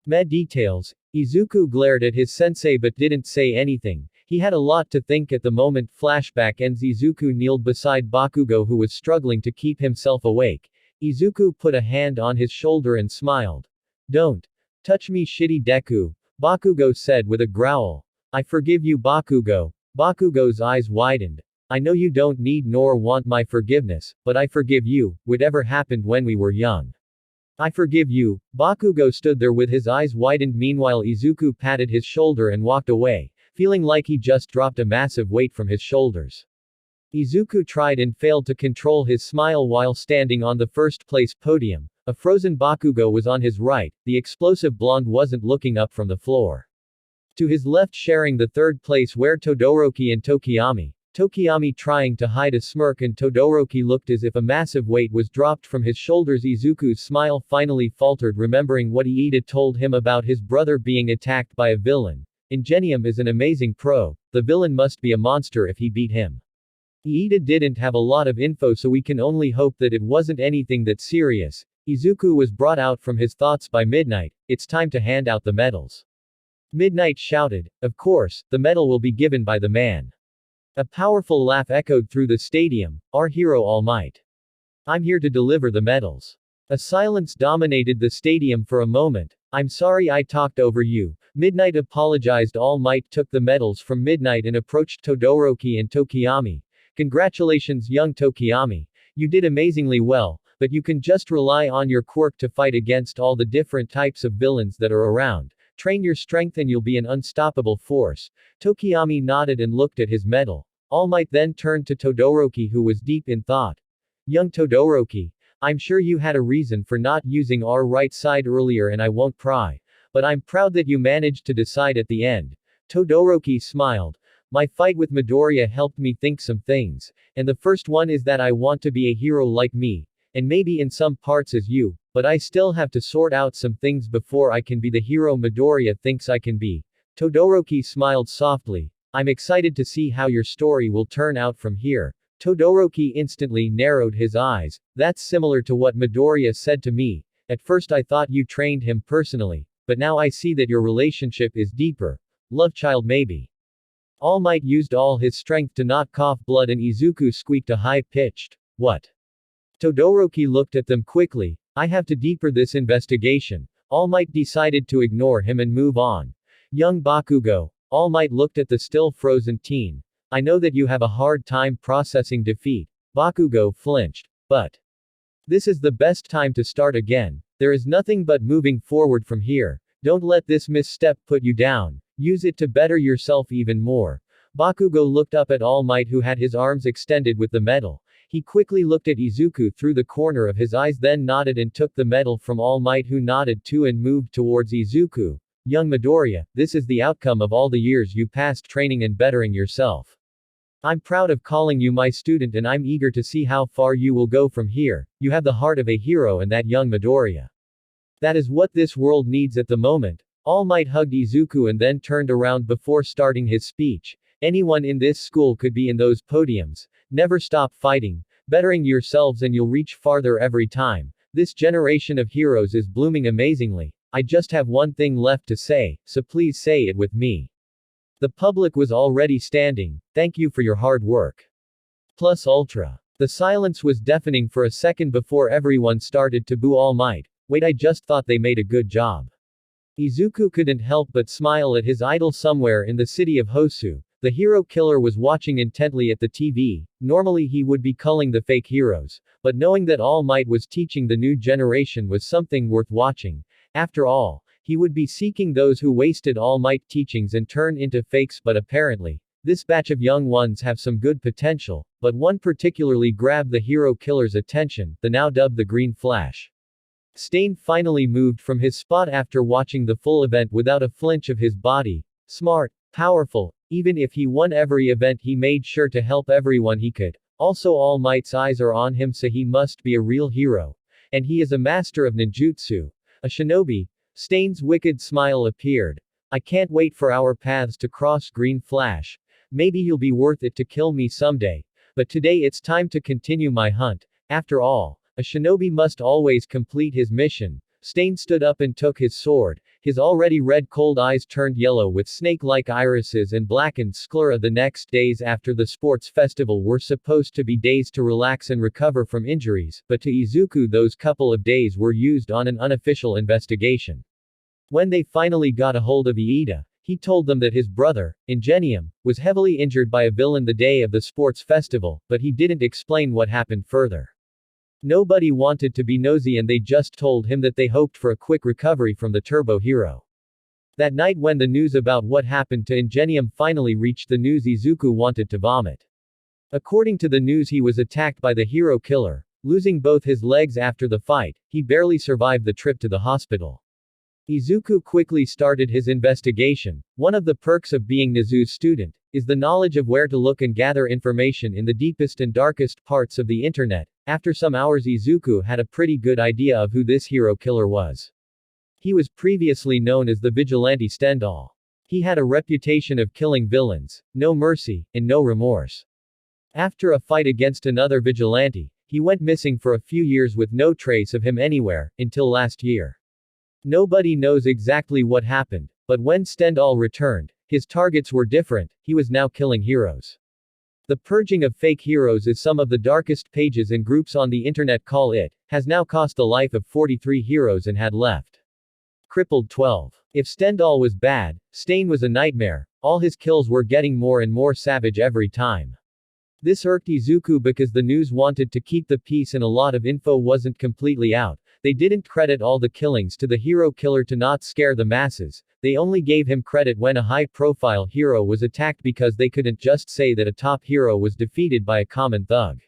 Details. Izuku glared at his sensei but didn't say anything. He had a lot to think at the moment. Flashback ends. Izuku kneeled beside Bakugo, who was struggling to keep himself awake. Izuku put a hand on his shoulder and smiled. Don't touch me, shitty Deku, Bakugo said with a growl. I forgive you, Bakugo. Bakugo's eyes widened. I know you don't need nor want my forgiveness, but I forgive you, whatever happened when we were young. I forgive you. Bakugo stood there with his eyes widened. Meanwhile, Izuku patted his shoulder and walked away, feeling like he just dropped a massive weight from his shoulders. Izuku tried and failed to control his smile while standing on the first place podium. A frozen Bakugo was on his right, the explosive blonde wasn't looking up from the floor. To his left, sharing the third place, were Todoroki and Tokiyami. Tokiyami trying to hide a smirk and Todoroki looked as if a massive weight was dropped from his shoulders. Izuku's smile finally faltered, remembering what Iida told him about his brother being attacked by a villain. Ingenium is an amazing pro, the villain must be a monster if he beat him. Iida didn't have a lot of info, so we can only hope that it wasn't anything that serious. Izuku was brought out from his thoughts by midnight. It's time to hand out the medals. Midnight shouted. Of course, the medal will be given by the man. A powerful laugh echoed through the stadium. Our hero All Might. I'm here to deliver the medals. A silence dominated the stadium for a moment. I'm sorry I talked over you. Midnight apologized. All Might took the medals from Midnight and approached Todoroki and Tokiyami. Congratulations, young Tokiyami. You did amazingly well, but you can just rely on your quirk to fight against all the different types of villains that are around. Train your strength and you'll be an unstoppable force. Tokiyami nodded and looked at his medal. All Might then turned to Todoroki, who was deep in thought. Young Todoroki, I'm sure you had a reason for not using our right side earlier and I won't pry. But I'm proud that you managed to decide at the end. Todoroki smiled. My fight with Midoriya helped me think some things. And the first one is that I want to be a hero like me. And maybe in some parts as you. But I still have to sort out some things before I can be the hero Midoriya thinks I can be. Todoroki smiled softly. I'm excited to see how your story will turn out from here. Todoroki instantly narrowed his eyes. That's similar to what Midoriya said to me. At first I thought you trained him personally. But now I see that your relationship is deeper. Love child maybe. All Might used all his strength to not cough blood and Izuku squeaked a high-pitched, "What?" Todoroki looked at them quickly. I have to deeper this investigation. All Might decided to ignore him and move on. Young Bakugo. All Might looked at the still frozen teen. I know that you have a hard time processing defeat. Bakugo flinched. But this is the best time to start again. There is nothing but moving forward from here. Don't let this misstep put you down. Use it to better yourself even more. Bakugo looked up at All Might, who had his arms extended with the medal. He quickly looked at Izuku through the corner of his eyes, then nodded and took the medal from All Might, who nodded too and moved towards Izuku. Young Midoriya, this is the outcome of all the years you passed training and bettering yourself. I'm proud of calling you my student and I'm eager to see how far you will go from here. You have the heart of a hero and that young Midoriya. That is what this world needs at the moment. All Might hugged Izuku and then turned around before starting his speech. Anyone in this school could be in those podiums. Never stop fighting, bettering yourselves and you'll reach farther every time. This generation of heroes is blooming amazingly. I just have one thing left to say, so please say it with me. The public was already standing. Thank you for your hard work. Plus Ultra. The silence was deafening for a second before everyone started to boo All Might. Wait, I just thought they made a good job. Izuku couldn't help but smile at his idol. Somewhere in the city of Hosu, the hero killer was watching intently at the TV. Normally he would be culling the fake heroes, but knowing that All Might was teaching the new generation was something worth watching. After all, he would be seeking those who wasted All Might teachings and turn into fakes, but apparently, this batch of young ones have some good potential, but one particularly grabbed the hero killer's attention, the now dubbed the Green Flash. Stain finally moved from his spot after watching the full event without a flinch of his body. Smart, powerful, even if he won every event he made sure to help everyone he could. Also All Might's eyes are on him, so he must be a real hero. And he is a master of ninjutsu. A shinobi. Stain's wicked smile appeared. I can't wait for our paths to cross, Green Flash. Maybe you'll be worth it to kill me someday. But today it's time to continue my hunt. After all, a shinobi must always complete his mission. Stain stood up and took his sword. His already red cold eyes turned yellow with snake-like irises and blackened sclera. The next days after the sports festival were supposed to be days to relax and recover from injuries, but to Izuku those couple of days were used on an unofficial investigation. When they finally got a hold of Iida, he told them that his brother, Ingenium, was heavily injured by a villain the day of the sports festival, but he didn't explain what happened further. Nobody wanted to be nosy and they just told him that they hoped for a quick recovery from the Turbo Hero. That night when the news about what happened to Ingenium finally reached the news, Izuku wanted to vomit. According to the news, he was attacked by the hero killer, losing both his legs after the fight. He barely survived the trip to the hospital. Izuku quickly started his investigation. One of the perks of being Nezu's student is the knowledge of where to look and gather information in the deepest and darkest parts of the internet. After some hours, Izuku had a pretty good idea of who this hero killer was. He was previously known as the vigilante Stendhal. He had a reputation of killing villains, no mercy, and no remorse. After a fight against another vigilante, he went missing for a few years with no trace of him anywhere, until last year. Nobody knows exactly what happened, But when Stendhal returned, his targets were different, he was now killing heroes. The purging of fake heroes is some of the darkest pages and groups on the internet call it, has now cost the life of 43 heroes and had left crippled 12. If Stendhal was bad, Stain was a nightmare, all his kills were getting more and more savage every time. This irked Izuku because the news wanted to keep the peace and a lot of info wasn't completely out. They didn't credit all the killings to the hero killer to not scare the masses, they only gave him credit when a high-profile hero was attacked because they couldn't just say that a top hero was defeated by a common thug.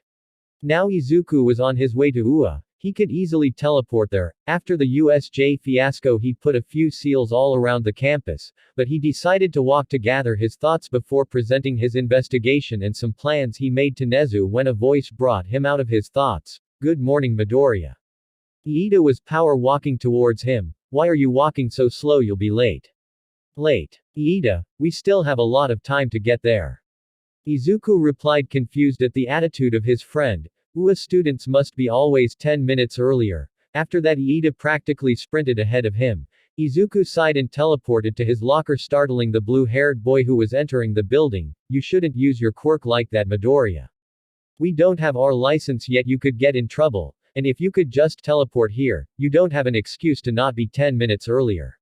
Now Izuku was on his way to Ua. He could easily teleport there. After the USJ fiasco he put a few seals all around the campus, but he decided to walk to gather his thoughts before presenting his investigation and some plans he made to Nezu when a voice brought him out of his thoughts. Good morning Midoriya. Iida was power walking towards him. Why are you walking so slow, you'll be late. Late. Iida, we still have a lot of time to get there. Izuku replied confused at the attitude of his friend. UA students must be always 10 minutes earlier. After that Iida practically sprinted ahead of him. Izuku sighed and teleported to his locker startling the blue-haired boy who was entering the building. You shouldn't use your quirk like that Midoriya. We don't have our license yet, you could get in trouble. And if you could just teleport here, you don't have an excuse to not be 10 minutes earlier.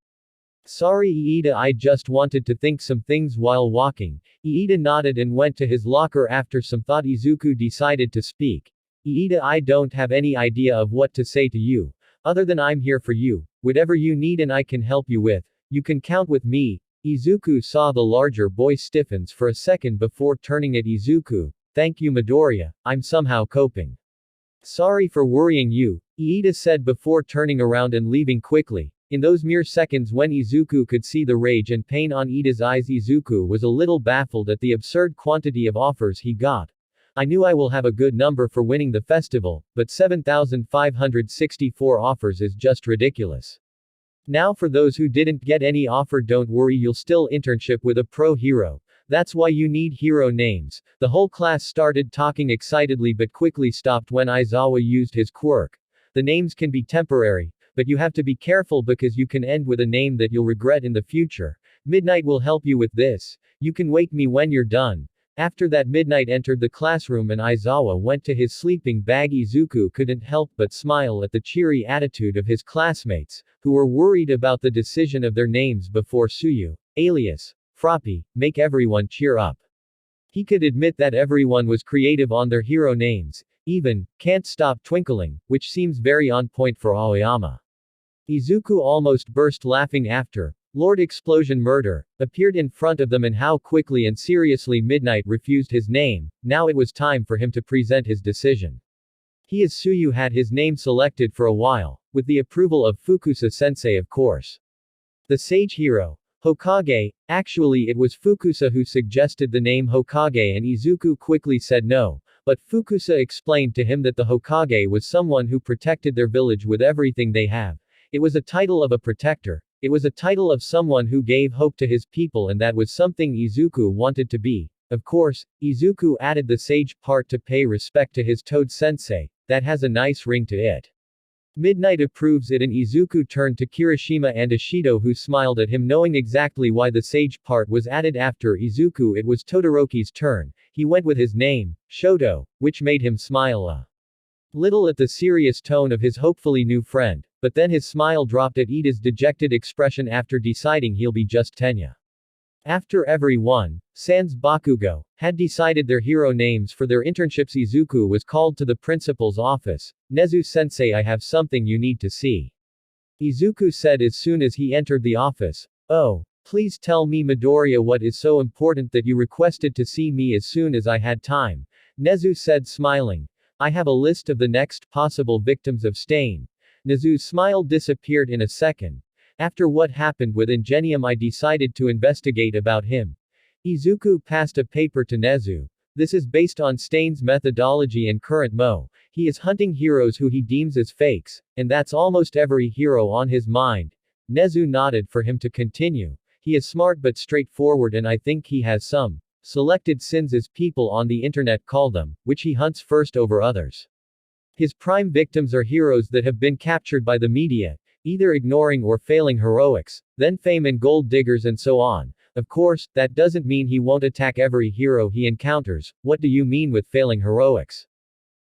Sorry Iida, I just wanted to think some things while walking. Iida nodded and went to his locker. After some thought Izuku decided to speak. Iida, I don't have any idea of what to say to you. Other than I'm here for you. Whatever you need and I can help you with. You can count with me. Izuku saw the larger boy stiffens for a second before turning at Izuku. Thank you Midoriya, I'm somehow coping. Sorry for worrying you, Iida said before turning around and leaving quickly. In those mere seconds when Izuku could see the rage and pain on Iida's eyes, Izuku was a little baffled at the absurd quantity of offers he got. I knew I will have a good number for winning the festival, but 7,564 offers is just ridiculous. Now for those who didn't get any offer, don't worry, you'll still internship with a pro hero. That's why you need hero names. The whole class started talking excitedly but quickly stopped when Aizawa used his quirk. The names can be temporary, but you have to be careful because you can end with a name that you'll regret in the future. Midnight will help you with this. You can wake me when you're done. After that, Midnight entered the classroom and Aizawa went to his sleeping bag. Izuku couldn't help but smile at the cheery attitude of his classmates, who were worried about the decision of their names before Suyu, alias Froppy, make everyone cheer up. He could admit that everyone was creative on their hero names, even, Can't Stop Twinkling, which seems very on point for Aoyama. Izuku almost burst laughing after Lord Explosion Murder appeared in front of them and how quickly and seriously Midnight refused his name. Now it was time for him to present his decision. He as Suyu had his name selected for a while, with the approval of Fukusa-sensei of course. The sage hero, Hokage. Actually it was Fukusa who suggested the name Hokage and Izuku quickly said no, but Fukusa explained to him that the Hokage was someone who protected their village with everything they have. It was a title of a protector. It was a title of someone who gave hope to his people, and that was something Izuku wanted to be. Of course, Izuku added the sage part to pay respect to his Toad sensei. That has a nice ring to it. Midnight approves it and Izuku turned to Kirishima and Ishido who smiled at him knowing exactly why the sage part was added. After Izuku it was Todoroki's turn. He went with his name, Shoto, which made him smile a little at the serious tone of his hopefully new friend, but then his smile dropped at Iida's dejected expression after deciding he'll be just Tenya. After everyone, sans Bakugo, had decided their hero names for their internships, Izuku was called to the principal's office. Nezu-sensei, I have something you need to see. Izuku said as soon as he entered the office. Oh, please tell me Midoriya, what is so important that you requested to see me as soon as I had time? Nezu said smiling. I have a list of the next possible victims of Stain. Nezu's smile disappeared in a second. After what happened with Ingenium, I decided to investigate about him. Izuku passed a paper to Nezu. This is based on Stain's methodology and current mo. He is hunting heroes who he deems as fakes, and that's almost every hero on his mind. Nezu nodded for him to continue. He is smart but straightforward, and I think he has some selected sins, as people on the internet call them, which he hunts first over others. His prime victims are heroes that have been captured by the media. Either ignoring or failing heroics, then fame and gold diggers and so on. Of course, that doesn't mean he won't attack every hero he encounters. What do you mean with failing heroics?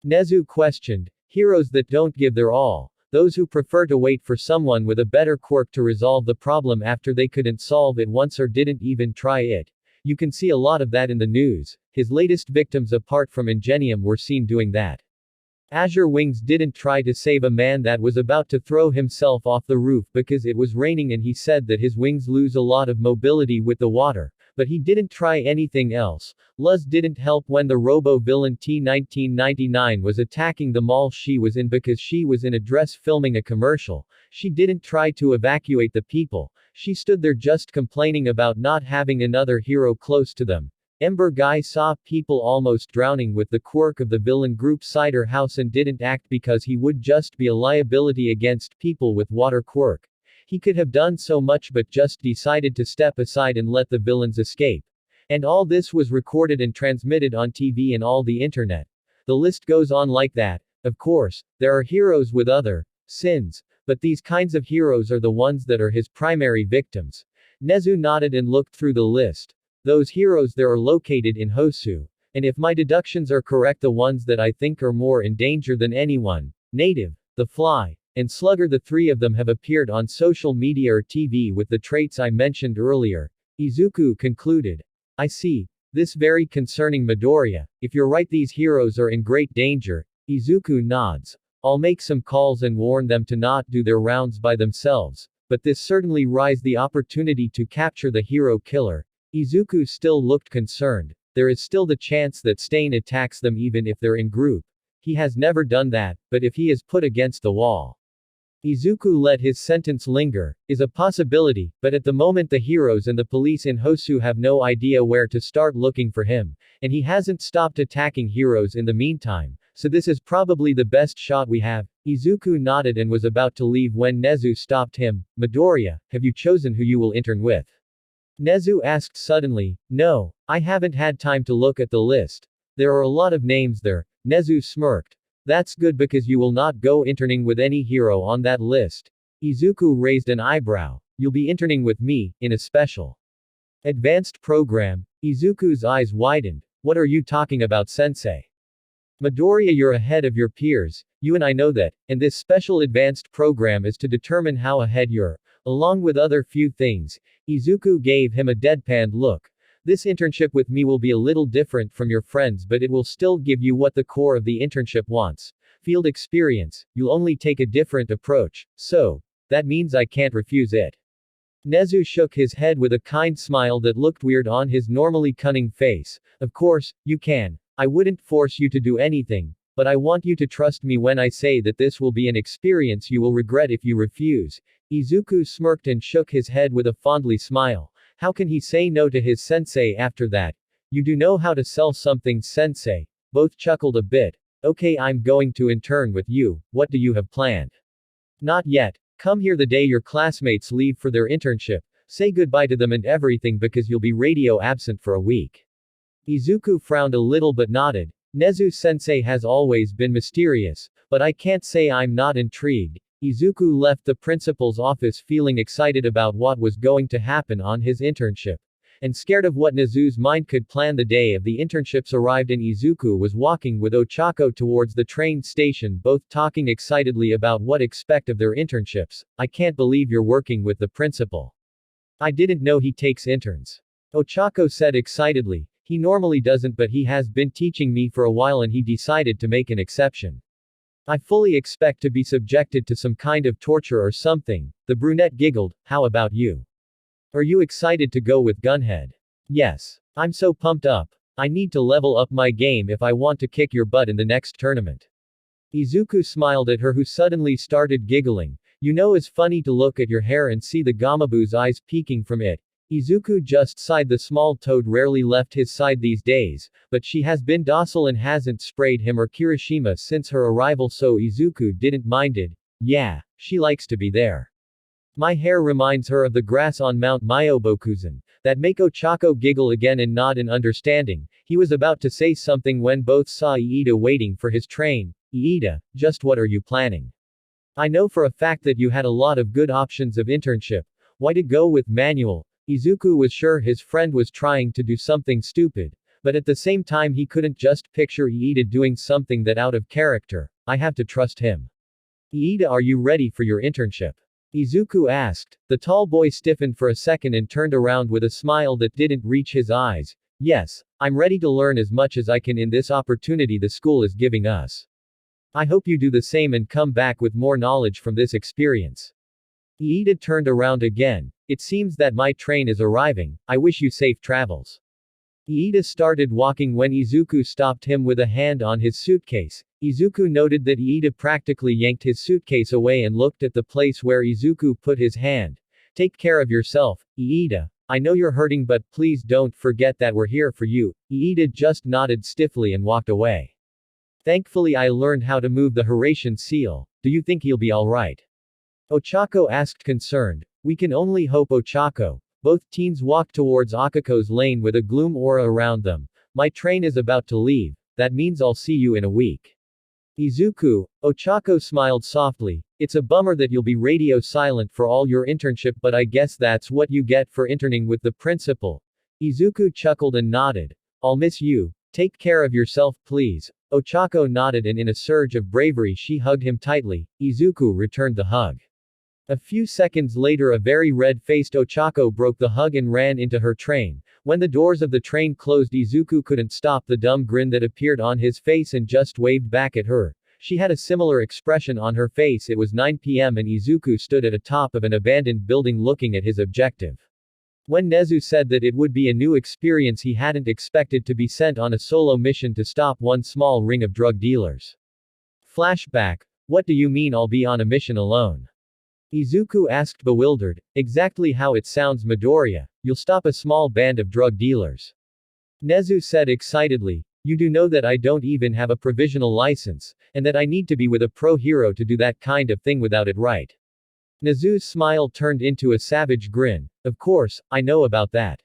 Nezu questioned. Heroes that don't give their all. Those who prefer to wait for someone with a better quirk to resolve the problem after they couldn't solve it once or didn't even try it. You can see a lot of that in the news. His latest victims apart from Ingenium were seen doing that. Azure Wings didn't try to save a man that was about to throw himself off the roof because it was raining and he said that his wings lose a lot of mobility with the water, but he didn't try anything else. Luz didn't help when the robo-villain T-1999 was attacking the mall she was in because she was in a dress filming a commercial. She didn't try to evacuate the people. She stood there just complaining about not having another hero close to them. Ember Guy saw people almost drowning with the quirk of the villain group Cider House and didn't act because he would just be a liability against people with water quirk. He could have done so much but just decided to step aside and let the villains escape. And all this was recorded and transmitted on TV and all the internet. The list goes on like that. Of course, there are heroes with other sins, but these kinds of heroes are the ones that are his primary victims. Nezu nodded and looked through the list. Those heroes there are located in Hosu. And if my deductions are correct, the ones that I think are more in danger than anyone, Native, the Fly, and Slugger, the three of them have appeared on social media or TV with the traits I mentioned earlier. Izuku concluded. I see. This very concerning Midoriya. If you're right, these heroes are in great danger. Izuku nods. I'll make some calls and warn them to not do their rounds by themselves, but this certainly raises the opportunity to capture the hero killer. Izuku still looked concerned. There is still the chance that Stain attacks them even if they're in group. He has never done that, but if he is put against the wall. Izuku let his sentence linger, is a possibility, but at the moment the heroes and the police in Hosu have no idea where to start looking for him, and he hasn't stopped attacking heroes in the meantime, so this is probably the best shot we have. Izuku nodded and was about to leave when Nezu stopped him. Midoriya, have you chosen who you will intern with? Nezu asked suddenly. No, I haven't had time to look at the list. There are a lot of names there. Nezu smirked. That's good because you will not go interning with any hero on that list. Izuku raised an eyebrow. You'll be interning with me, in a special advanced program. Izuku's eyes widened. What are you talking about, sensei? Midoriya, you're ahead of your peers. You and I know that, and this special advanced program is to determine how ahead you're. Along with other few things. Izuku gave him a deadpan look. This internship with me will be a little different from your friends, but it will still give you what the core of the internship wants. Field experience. You'll only take a different approach. So, that means I can't refuse it. Nezu shook his head with a kind smile that looked weird on his normally cunning face. Of course, you can. I wouldn't force you to do anything, but I want you to trust me when I say that this will be an experience you will regret if you refuse. Izuku smirked and shook his head with a fondly smile. How can he say no to his sensei after that? You do know how to sell something, sensei. Both chuckled a bit. Okay, I'm going to intern with you. What do you have planned? Not yet. Come here the day your classmates leave for their internship. Say goodbye to them and everything because you'll be radio absent for a week. Izuku frowned a little but nodded. Nezu-sensei has always been mysterious, but I can't say I'm not intrigued. Izuku left the principal's office feeling excited about what was going to happen on his internship. And scared of what Nezu's mind could plan. The day of the internships arrived and Izuku was walking with Ochako towards the train station, both talking excitedly about what expect of their internships. I can't believe you're working with the principal. I didn't know he takes interns. Ochako said excitedly. He normally doesn't, but he has been teaching me for a while and he decided to make an exception. I fully expect to be subjected to some kind of torture or something. The brunette giggled. How about you? Are you excited to go with Gunhead? Yes. I'm so pumped up. I need to level up my game if I want to kick your butt in the next tournament. Izuku smiled at her, who suddenly started giggling. You know, it's funny to look at your hair and see the Gamabu's eyes peeking from it. Izuku just sighed. The small toad rarely left his side these days, but she has been docile and hasn't sprayed him or Kirishima since her arrival, so Izuku didn't mind it. Yeah, she likes to be there. My hair reminds her of the grass on Mount Myobokuzen. That make Ochako giggle again and nod in understanding. He was about to say something when both saw Iida waiting for his train. Iida, just what are you planning? I know for a fact that you had a lot of good options of internship. Why to go with manual? Izuku was sure his friend was trying to do something stupid, but at the same time he couldn't just picture Iida doing something that out of character. I have to trust him. Iida, are you ready for your internship? Izuku asked. The tall boy stiffened for a second and turned around with a smile that didn't reach his eyes. Yes, I'm ready to learn as much as I can in this opportunity the school is giving us. I hope you do the same and come back with more knowledge from this experience. Iida turned around again. It seems that my train is arriving. I wish you safe travels. Iida started walking when Izuku stopped him with a hand on his suitcase. Izuku noted that Iida practically yanked his suitcase away and looked at the place where Izuku put his hand. Take care of yourself, Iida. I know you're hurting, but please don't forget that we're here for you. Iida just nodded stiffly and walked away. Thankfully I learned how to move the Horatian seal. Do you think he'll be alright? Ochako asked concerned. We can only hope, Ochako. Both teens walked towards Akako's lane with a gloom aura around them. My train is about to leave. That means I'll see you in a week. Izuku, Ochako smiled softly. It's a bummer that you'll be radio silent for all your internship, but I guess that's what you get for interning with the principal. Izuku chuckled and nodded. I'll miss you. Take care of yourself, please. Ochako nodded and in a surge of bravery she hugged him tightly. Izuku returned the hug. A few seconds later a very red-faced Ochako broke the hug and ran into her train. When the doors of the train closed, Izuku couldn't stop the dumb grin that appeared on his face and just waved back at her. She had a similar expression on her face. It was 9 p.m. and Izuku stood at the top of an abandoned building looking at his objective. When Nezu said that it would be a new experience, he hadn't expected to be sent on a solo mission to stop one small ring of drug dealers. Flashback. What do you mean I'll be on a mission alone? Izuku asked bewildered. Exactly how it sounds, Midoriya. You'll stop a small band of drug dealers. Nezu said excitedly. You do know that I don't even have a provisional license, and that I need to be with a pro hero to do that kind of thing without it, right? Nezu's smile turned into a savage grin. Of course, I know about that.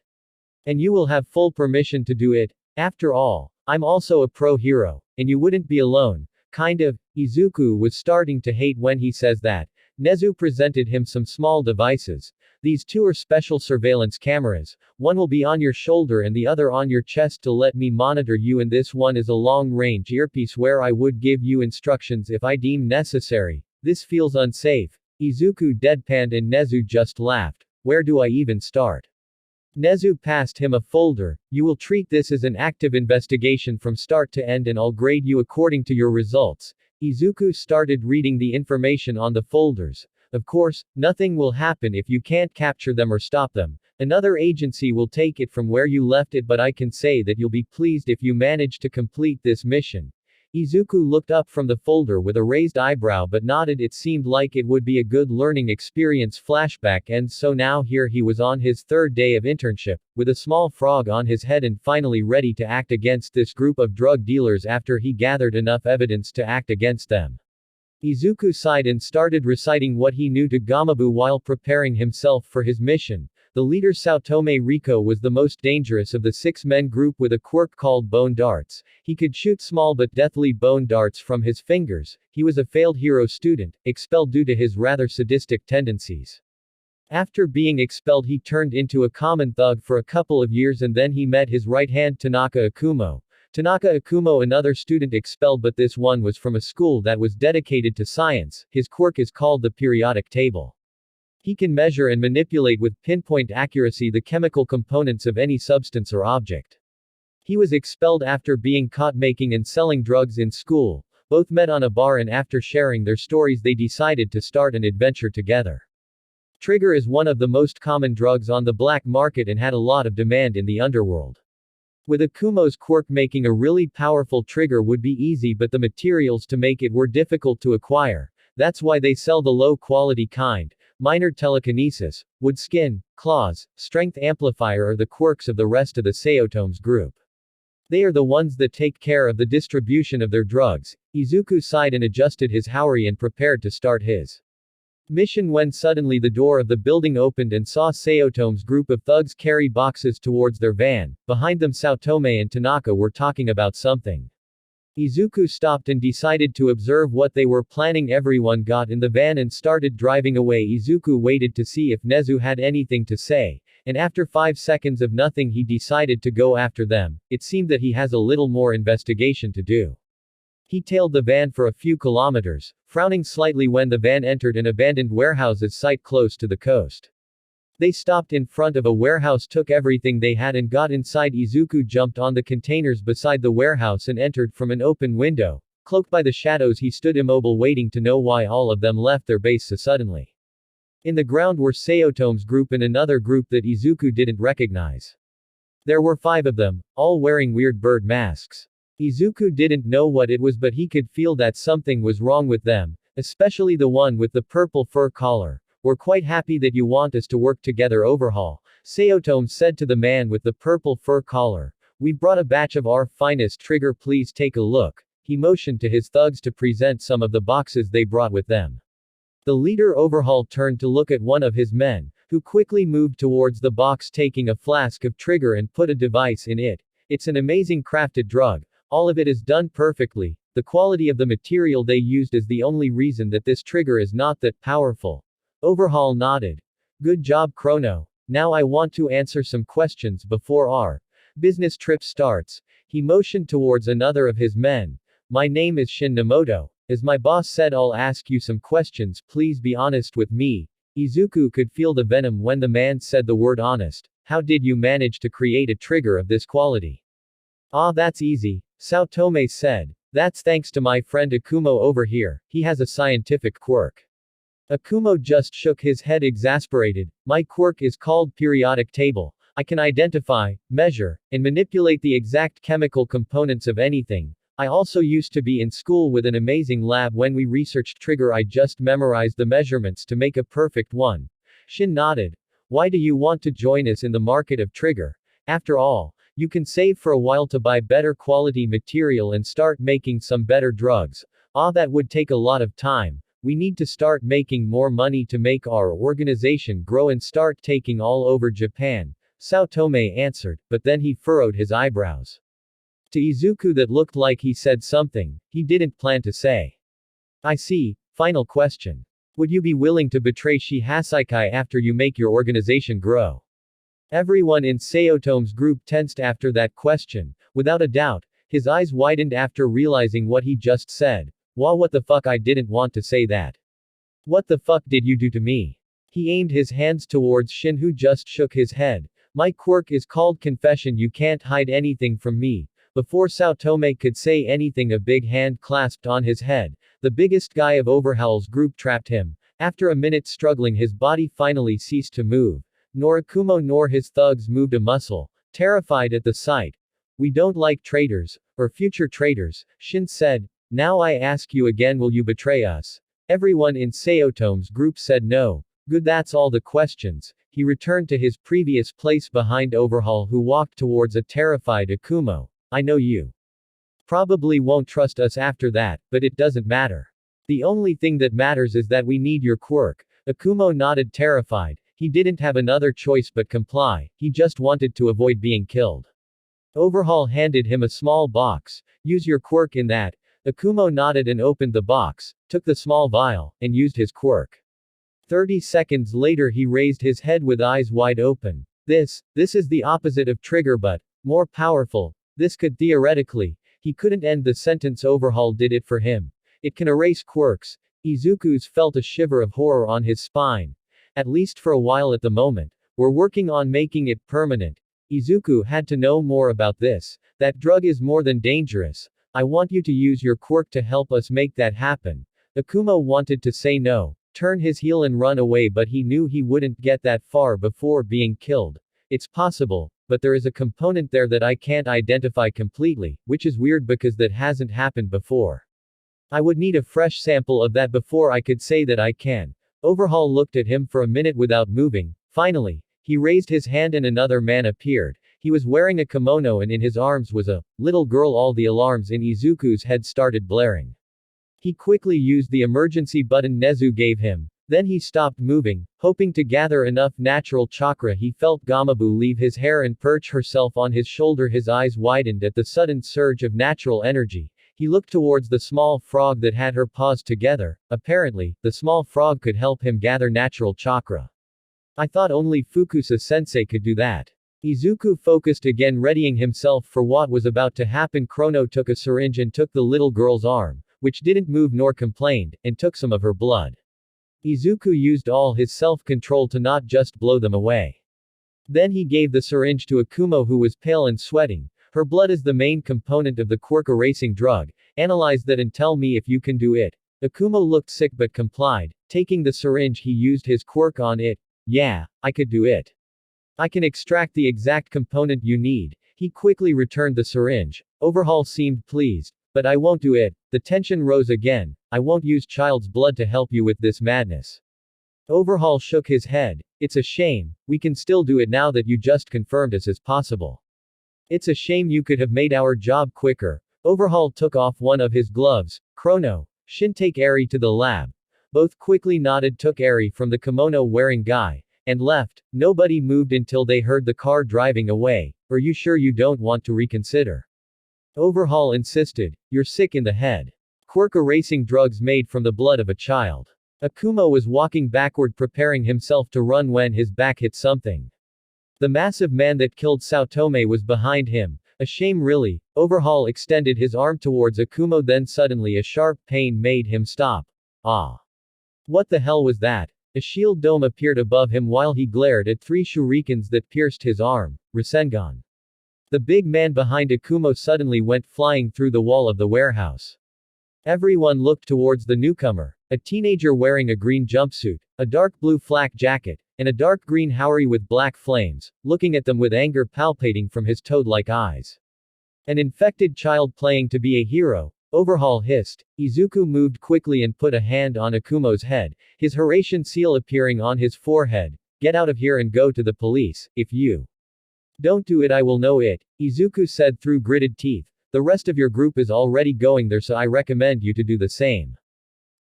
And you will have full permission to do it. After all, I'm also a pro hero, and you wouldn't be alone. Kind of. Izuku was starting to hate when he says that. Nezu presented him some small devices. These two are special surveillance cameras. One will be on your shoulder and the other on your chest to let me monitor you, and this one is a long-range earpiece where I would give you instructions if I deem necessary. This feels unsafe. Izuku deadpanned and Nezu just laughed. Where do I even start? Nezu passed him a folder. You will treat this as an active investigation from start to end and I'll grade you according to your results. Izuku started reading the information on the folders. Of course, nothing will happen if you can't capture them or stop them. Another agency will take it from where you left it, but I can say that you'll be pleased if you manage to complete this mission. Izuku looked up from the folder with a raised eyebrow but nodded. It seemed like it would be a good learning experience. Flashback. And so now here he was on his third day of internship, with a small frog on his head and finally ready to act against this group of drug dealers after he gathered enough evidence to act against them. Izuku sighed and started reciting what he knew to Gamabu while preparing himself for his mission. The leader Saotome Riko was the most dangerous of the 6-men group with a quirk called bone darts. He could shoot small but deathly bone darts from his fingers. He was a failed hero student, expelled due to his rather sadistic tendencies. After being expelled he turned into a common thug for a couple of years and then he met his right hand Tanaka Akumo. Tanaka Akumo, another student expelled, but this one was from a school that was dedicated to science. His quirk is called the periodic table. He can measure and manipulate with pinpoint accuracy the chemical components of any substance or object. He was expelled after being caught making and selling drugs in school. Both met on a bar and after sharing their stories they decided to start an adventure together. Trigger is one of the most common drugs on the black market and had a lot of demand in the underworld. With Akumo's quirk, making a really powerful trigger would be easy, but the materials to make it were difficult to acquire. That's why they sell the low-quality kind. Minor telekinesis, wood skin, claws, strength amplifier are the quirks of the rest of the Saotomes group. They are the ones that take care of the distribution of their drugs. Izuku sighed and adjusted his haori and prepared to start his mission when suddenly the door of the building opened and saw Saotome's group of thugs carry boxes towards their van. Behind them Saotome and Tanaka were talking about something. Izuku stopped and decided to observe what they were planning. Everyone got in the van and started driving away. Izuku waited to see if Nezu had anything to say, and after 5 seconds of nothing he decided to go after them. It seemed that he has a little more investigation to do. He tailed the van for a few kilometers, frowning slightly when the van entered an abandoned warehouse's site close to the coast. They stopped in front of a warehouse, took everything they had and got inside. Izuku jumped on the containers beside the warehouse and entered from an open window. Cloaked by the shadows he stood immobile waiting to know why all of them left their base so suddenly. In the ground were Saotome's group and another group that Izuku didn't recognize. There were 5 of them, all wearing weird bird masks. Izuku didn't know what it was, but he could feel that something was wrong with them, especially the one with the purple fur collar. We're quite happy that you want us to work together, Overhaul, Saotome said to the man with the purple fur collar. We've brought a batch of our finest trigger, please take a look. He motioned to his thugs to present some of the boxes they brought with them. The leader Overhaul turned to look at one of his men, who quickly moved towards the box taking a flask of trigger and put a device in it. It's an amazing crafted drug. All of it is done perfectly. The quality of the material they used is the only reason that this trigger is not that powerful. Overhaul nodded. Good job, Chrono. Now I want to answer some questions before our business trip starts. He motioned towards another of his men. My name is Shin Namoto. As my boss said, I'll ask you some questions, please be honest with me. Izuku could feel the venom when the man said the word honest. How did you manage to create a trigger of this quality? Ah, that's easy, Saotome said. That's thanks to my friend Akumo over here. He has a scientific quirk. Akumo just shook his head exasperated. My quirk is called periodic table. I can identify, measure, and manipulate the exact chemical components of anything. I also used to be in school with an amazing lab when we researched trigger. I just memorized the measurements to make a perfect one. Shin nodded. Why do you want to join us in the market of trigger? After all, you can save for a while to buy better quality material and start making some better drugs. Ah, that would take a lot of time. We need to start making more money to make our organization grow and start taking all over Japan, Saotome answered, but then he furrowed his eyebrows. To Izuku that looked like he said something he didn't plan to say. I see. Final question. Would you be willing to betray Shihasaikai after you make your organization grow? Everyone in Saotome's group tensed after that question. Without a doubt, his eyes widened after realizing what he just said. Wow, what the fuck, I didn't want to say that. What the fuck did you do to me? He aimed his hands towards Shin, who just shook his head. My quirk is called confession. You can't hide anything from me. Before Saotome could say anything, a big hand clasped on his head. The biggest guy of Overhaul's group trapped him. After a minute struggling, his body finally ceased to move. Nor Akumo nor his thugs moved a muscle, terrified at the sight. We don't like traitors, or future traitors, Shin said. Now I ask you again, will you betray us? Everyone in Saotome's group said no. Good, that's all the questions. He returned to his previous place behind Overhaul, who walked towards a terrified Akumo. I know you probably won't trust us after that, but it doesn't matter. The only thing that matters is that we need your quirk. Akumo nodded, terrified. He didn't have another choice but comply. He just wanted to avoid being killed. Overhaul handed him a small box. Use your quirk in that. Akumo nodded and opened the box, took the small vial, and used his quirk. 30 seconds later he raised his head with eyes wide open. This is the opposite of trigger but more powerful. This could theoretically. He couldn't end the sentence. Overhaul did it for him. It can erase quirks. Izuku's felt a shiver of horror on his spine. At least for a while at the moment. We're working on making it permanent. Izuku had to know more about this. That drug is more than dangerous. I want you to use your quirk to help us make that happen. Akumo wanted to say no, turn his heel and run away, but he knew he wouldn't get that far before being killed. It's possible, but there is a component there that I can't identify completely, which is weird because that hasn't happened before. I would need a fresh sample of that before I could say that I can. Overhaul looked at him for a minute without moving. Finally, he raised his hand and another man appeared. He was wearing a kimono and in his arms was a little girl. All the alarms in Izuku's head started blaring. He quickly used the emergency button Nezu gave him. Then he stopped moving, hoping to gather enough natural chakra. He felt Gamabu leave his hair and perch herself on his shoulder. His eyes widened at the sudden surge of natural energy. He looked towards the small frog that had her paws together. Apparently, the small frog could help him gather natural chakra. I thought only Fukusa-sensei could do that. Izuku focused again, readying himself for what was about to happen. Chrono took a syringe and took the little girl's arm, which didn't move nor complained, and took some of her blood. Izuku used all his self-control to not just blow them away. Then he gave the syringe to Akumo, who was pale and sweating. Her blood is the main component of the quirk erasing drug. Analyze that and tell me if you can do it. Akumo looked sick but complied. Taking the syringe, he used his quirk on it. Yeah, I could do it. I can extract the exact component you need. He quickly returned the syringe. Overhaul seemed pleased. But I won't do it. The tension rose again. I won't use child's blood to help you with this madness. Overhaul shook his head. It's a shame. We can still do it now that you just confirmed us as possible. It's a shame you could have made our job quicker. Overhaul took off one of his gloves. Chrono, Shin, take Eri to the lab. Both quickly nodded, took Eri from the kimono-wearing guy, and left. Nobody moved until they heard the car driving away. Are you sure you don't want to reconsider? Overhaul insisted. You're sick in the head. Quirk erasing drugs made from the blood of a child. Akumo was walking backward, preparing himself to run when his back hit something. The massive man that killed Saotome was behind him. A shame, really. Overhaul extended his arm towards Akumo, then suddenly a sharp pain made him stop. Ah. What the hell was that? A shield dome appeared above him while he glared at 3 shurikens that pierced his arm. Rasengan. The big man behind Akumo suddenly went flying through the wall of the warehouse. Everyone looked towards the newcomer. A teenager wearing a green jumpsuit, a dark blue flak jacket, and a dark green haori with black flames, looking at them with anger palpating from his toad-like eyes. An infected child playing to be a hero. Overhaul hissed. Izuku moved quickly and put a hand on Akumo's head, his Horatian seal appearing on his forehead. Get out of here and go to the police. If you don't do it, I will know it, Izuku said through gritted teeth. The rest of your group is already going there, so I recommend you to do the same.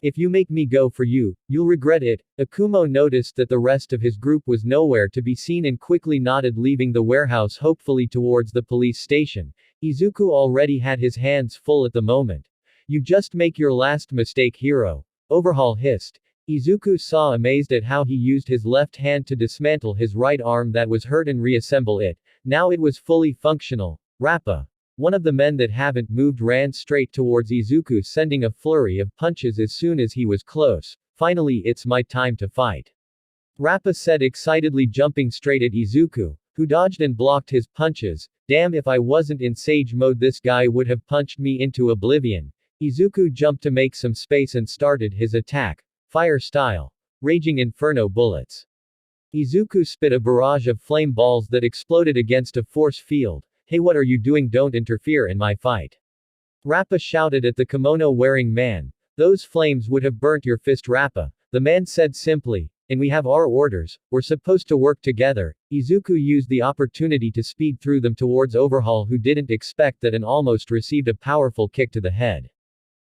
If you make me go for you, you'll regret it. Akumo noticed that the rest of his group was nowhere to be seen and quickly nodded, leaving the warehouse hopefully towards the police station. Izuku already had his hands full at the moment. You just make your last mistake, hero. Overhaul hissed. Izuku saw, amazed at how he used his left hand to dismantle his right arm that was hurt and reassemble it. Now it was fully functional. Rappa. One of the men that haven't moved ran straight towards Izuku, sending a flurry of punches as soon as he was close. Finally, it's my time to fight. Rappa said excitedly, jumping straight at Izuku, who dodged and blocked his punches. Damn, if I wasn't in sage mode, this guy would have punched me into oblivion. Izuku jumped to make some space and started his attack. Fire style. Raging inferno bullets. Izuku spit a barrage of flame balls that exploded against a force field. Hey, what are you doing? Don't interfere in my fight. Rappa shouted at the kimono-wearing man. Those flames would have burnt your fist, Rappa. The man said simply. And we have our orders. We're supposed to work together. Izuku used the opportunity to speed through them towards Overhaul, who didn't expect that and almost received a powerful kick to the head.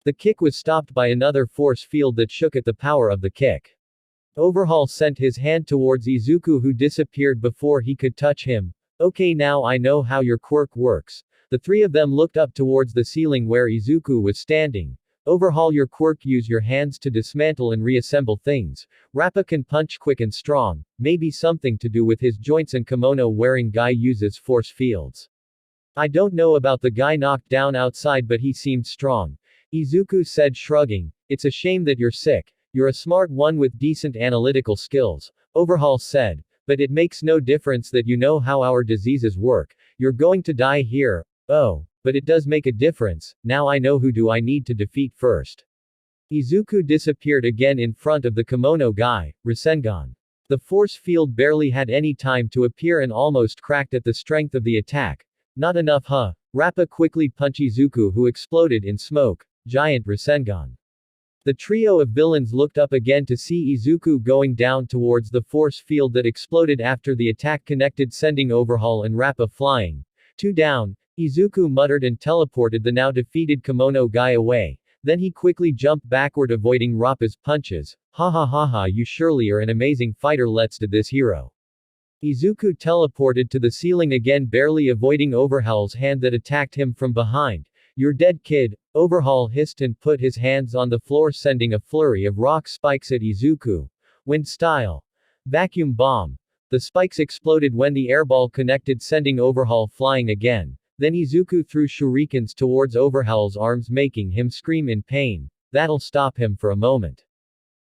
The kick was stopped by another force field that shook at the power of the kick. Overhaul sent his hand towards Izuku, who disappeared before he could touch him. Okay, now I know how your quirk works. The 3 of them looked up towards the ceiling where Izuku was standing. Overhaul your quirk, use your hands to dismantle and reassemble things. Rappa can punch quick and strong, maybe something to do with his joints, and kimono-wearing guy uses force fields. I don't know about the guy knocked down outside, but he seemed strong. Izuku said, shrugging. It's a shame that you're sick. You're a smart one with decent analytical skills. Overhaul said. But it makes no difference that you know how our diseases work. You're going to die here. Oh, but it does make a difference. Now I know who do I need to defeat first. Izuku disappeared again in front of the kimono guy, Rasengan. The force field barely had any time to appear and almost cracked at the strength of the attack. Not enough, huh? Rappa quickly punched Izuku, who exploded in smoke. Giant Rasengan. The trio of villains looked up again to see Izuku going down towards the force field that exploded after the attack connected, sending Overhaul and Rappa flying. 2 down. Izuku muttered and teleported the now defeated kimono guy away. Then he quickly jumped backward, avoiding Rappa's punches. Ha ha ha ha, you surely are an amazing fighter, let's do this, hero. Izuku teleported to the ceiling again, barely avoiding Overhaul's hand that attacked him from behind. You're dead, kid, Overhaul hissed and put his hands on the floor, sending a flurry of rock spikes at Izuku. Wind style. Vacuum bomb. The spikes exploded when the airball connected, sending Overhaul flying again. Then Izuku threw shurikens towards Overhaul's arms, making him scream in pain. That'll stop him for a moment.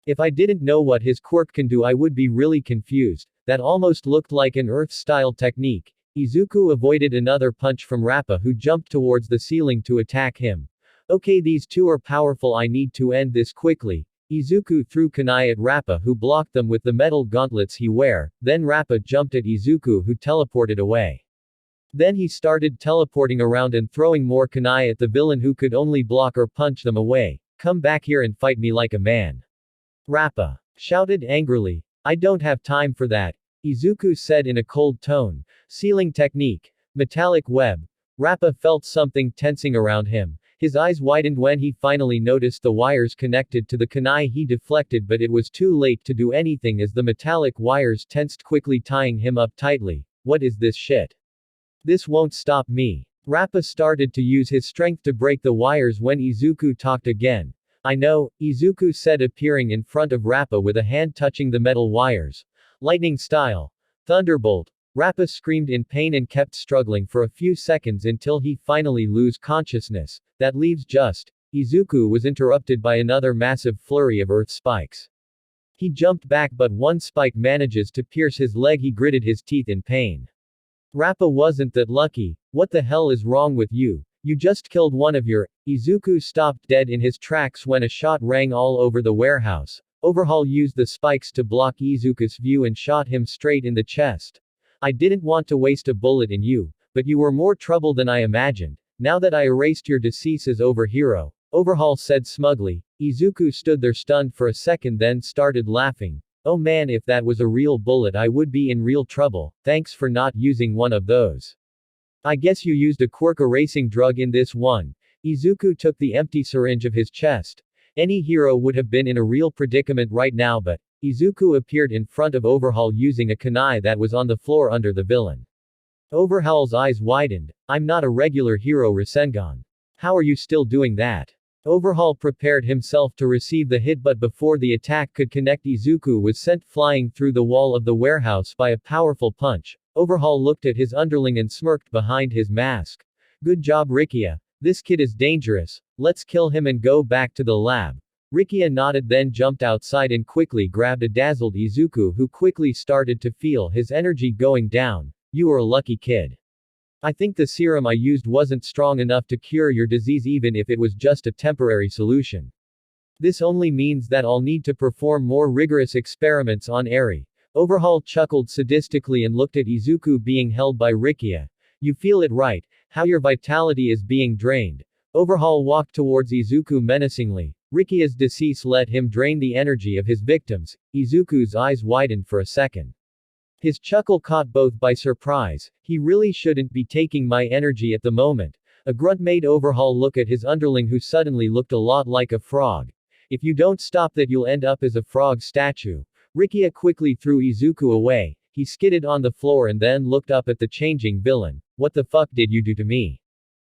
If I didn't know what his quirk can do, I would be really confused. That almost looked like an Earth-style technique. Izuku avoided another punch from Rappa, who jumped towards the ceiling to attack him. Okay, these two are powerful, I need to end this quickly. Izuku threw kunai at Rappa, who blocked them with the metal gauntlets he wear. Then Rappa jumped at Izuku, who teleported away. Then he started teleporting around and throwing more kunai at the villain, who could only block or punch them away. Come back here and fight me like a man. Rappa shouted angrily. I don't have time for that, Izuku said in a cold tone. Sealing technique. Metallic web. Rappa felt something tensing around him. His eyes widened when he finally noticed the wires connected to the kunai he deflected, but it was too late to do anything as the metallic wires tensed quickly, tying him up tightly. What is this shit? This won't stop me. Rappa started to use his strength to break the wires when Izuku talked again. I know, Izuku said, appearing in front of Rappa with a hand touching the metal wires. Lightning style. Thunderbolt. Rappa screamed in pain and kept struggling for a few seconds until he finally lose consciousness. That leaves just. Izuku was interrupted by another massive flurry of earth spikes. He jumped back, but one spike manages to pierce his leg. He gritted his teeth in pain. Rappa wasn't that lucky. What the hell is wrong with you? You just killed one of your. Izuku stopped dead in his tracks when a shot rang all over the warehouse. Overhaul used the spikes to block Izuku's view and shot him straight in the chest. I didn't want to waste a bullet in you, but you were more trouble than I imagined. Now that I erased your decease as overhero, Overhaul said smugly. Izuku stood there stunned for a second, then started laughing. Oh man, if that was a real bullet, I would be in real trouble. Thanks for not using one of those. I guess you used a quirk erasing drug in this one. Izuku took the empty syringe of his chest. Any hero would have been in a real predicament right now, but Izuku appeared in front of Overhaul using a kunai that was on the floor under the villain. Overhaul's eyes widened. I'm not a regular hero, Rasengan. How are you still doing that? Overhaul prepared himself to receive the hit, but before the attack could connect, Izuku was sent flying through the wall of the warehouse by a powerful punch. Overhaul looked at his underling and smirked behind his mask. Good job, Rikia. This kid is dangerous. Let's kill him and go back to the lab. Rikia nodded, then jumped outside and quickly grabbed a dazzled Izuku, who quickly started to feel his energy going down. You are a lucky kid. I think the serum I used wasn't strong enough to cure your disease, even if it was just a temporary solution. This only means that I'll need to perform more rigorous experiments on Eri. Overhaul chuckled sadistically and looked at Izuku being held by Rikia. You feel it, right? How your vitality is being drained. Overhaul walked towards Izuku menacingly. Rikia's decease let him drain the energy of his victims. Izuku's eyes widened for a second. His chuckle caught both by surprise. He really shouldn't be taking my energy at the moment. A grunt made Overhaul look at his underling, who suddenly looked a lot like a frog. If you don't stop that, you'll end up as a frog statue. Rikia quickly threw Izuku away. He skidded on the floor and then looked up at the changing villain. What the fuck did you do to me?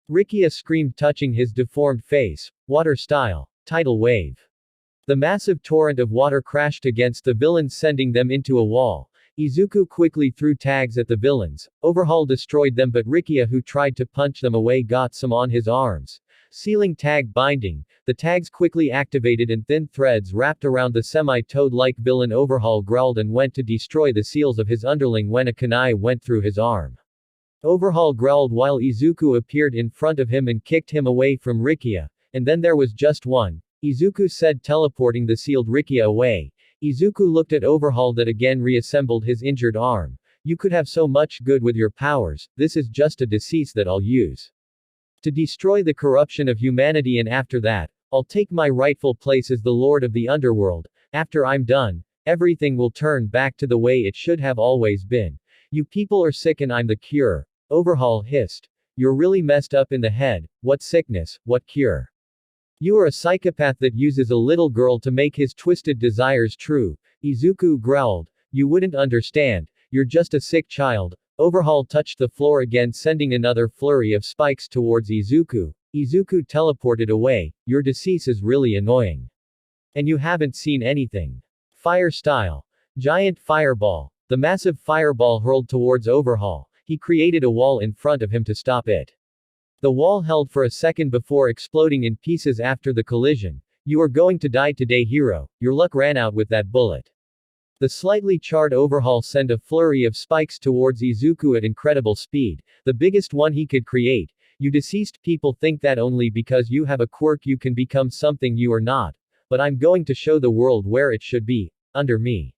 Rikia screamed, touching his deformed face. Water style. Tidal wave. The massive torrent of water crashed against the villains, sending them into a wall. Izuku quickly threw tags at the villains. Overhaul destroyed them, but Rikia, who tried to punch them away, got some on his arms. Sealing tag binding. The tags quickly activated and thin threads wrapped around the semi-toad-like villain. Overhaul growled and went to destroy the seals of his underling when a kunai went through his arm. Overhaul growled while Izuku appeared in front of him and kicked him away from Rikia. And then there was just one. Izuku said, teleporting the sealed Rikia away. Izuku looked at Overhaul that again reassembled his injured arm. You could have so much good with your powers. This is just a decease that I'll use to destroy the corruption of humanity, and after that, I'll take my rightful place as the Lord of the Underworld. After I'm done, everything will turn back to the way it should have always been. You people are sick and I'm the cure. Overhaul hissed. You're really messed up in the head. What sickness, what cure? You are a psychopath that uses a little girl to make his twisted desires true. Izuku growled. You wouldn't understand. You're just a sick child. Overhaul touched the floor again, sending another flurry of spikes towards Izuku. Izuku teleported away. Your decease is really annoying. And you haven't seen anything. Fire style. Giant fireball. The massive fireball hurled towards Overhaul. He created a wall in front of him to stop it. The wall held for a second before exploding in pieces after the collision. You are going to die today, hero. Your luck ran out with that bullet. The slightly charred Overhaul sent a flurry of spikes towards Izuku at incredible speed, the biggest one he could create. You deceased people think that only because you have a quirk you can become something you are not. But I'm going to show the world where it should be. Under me.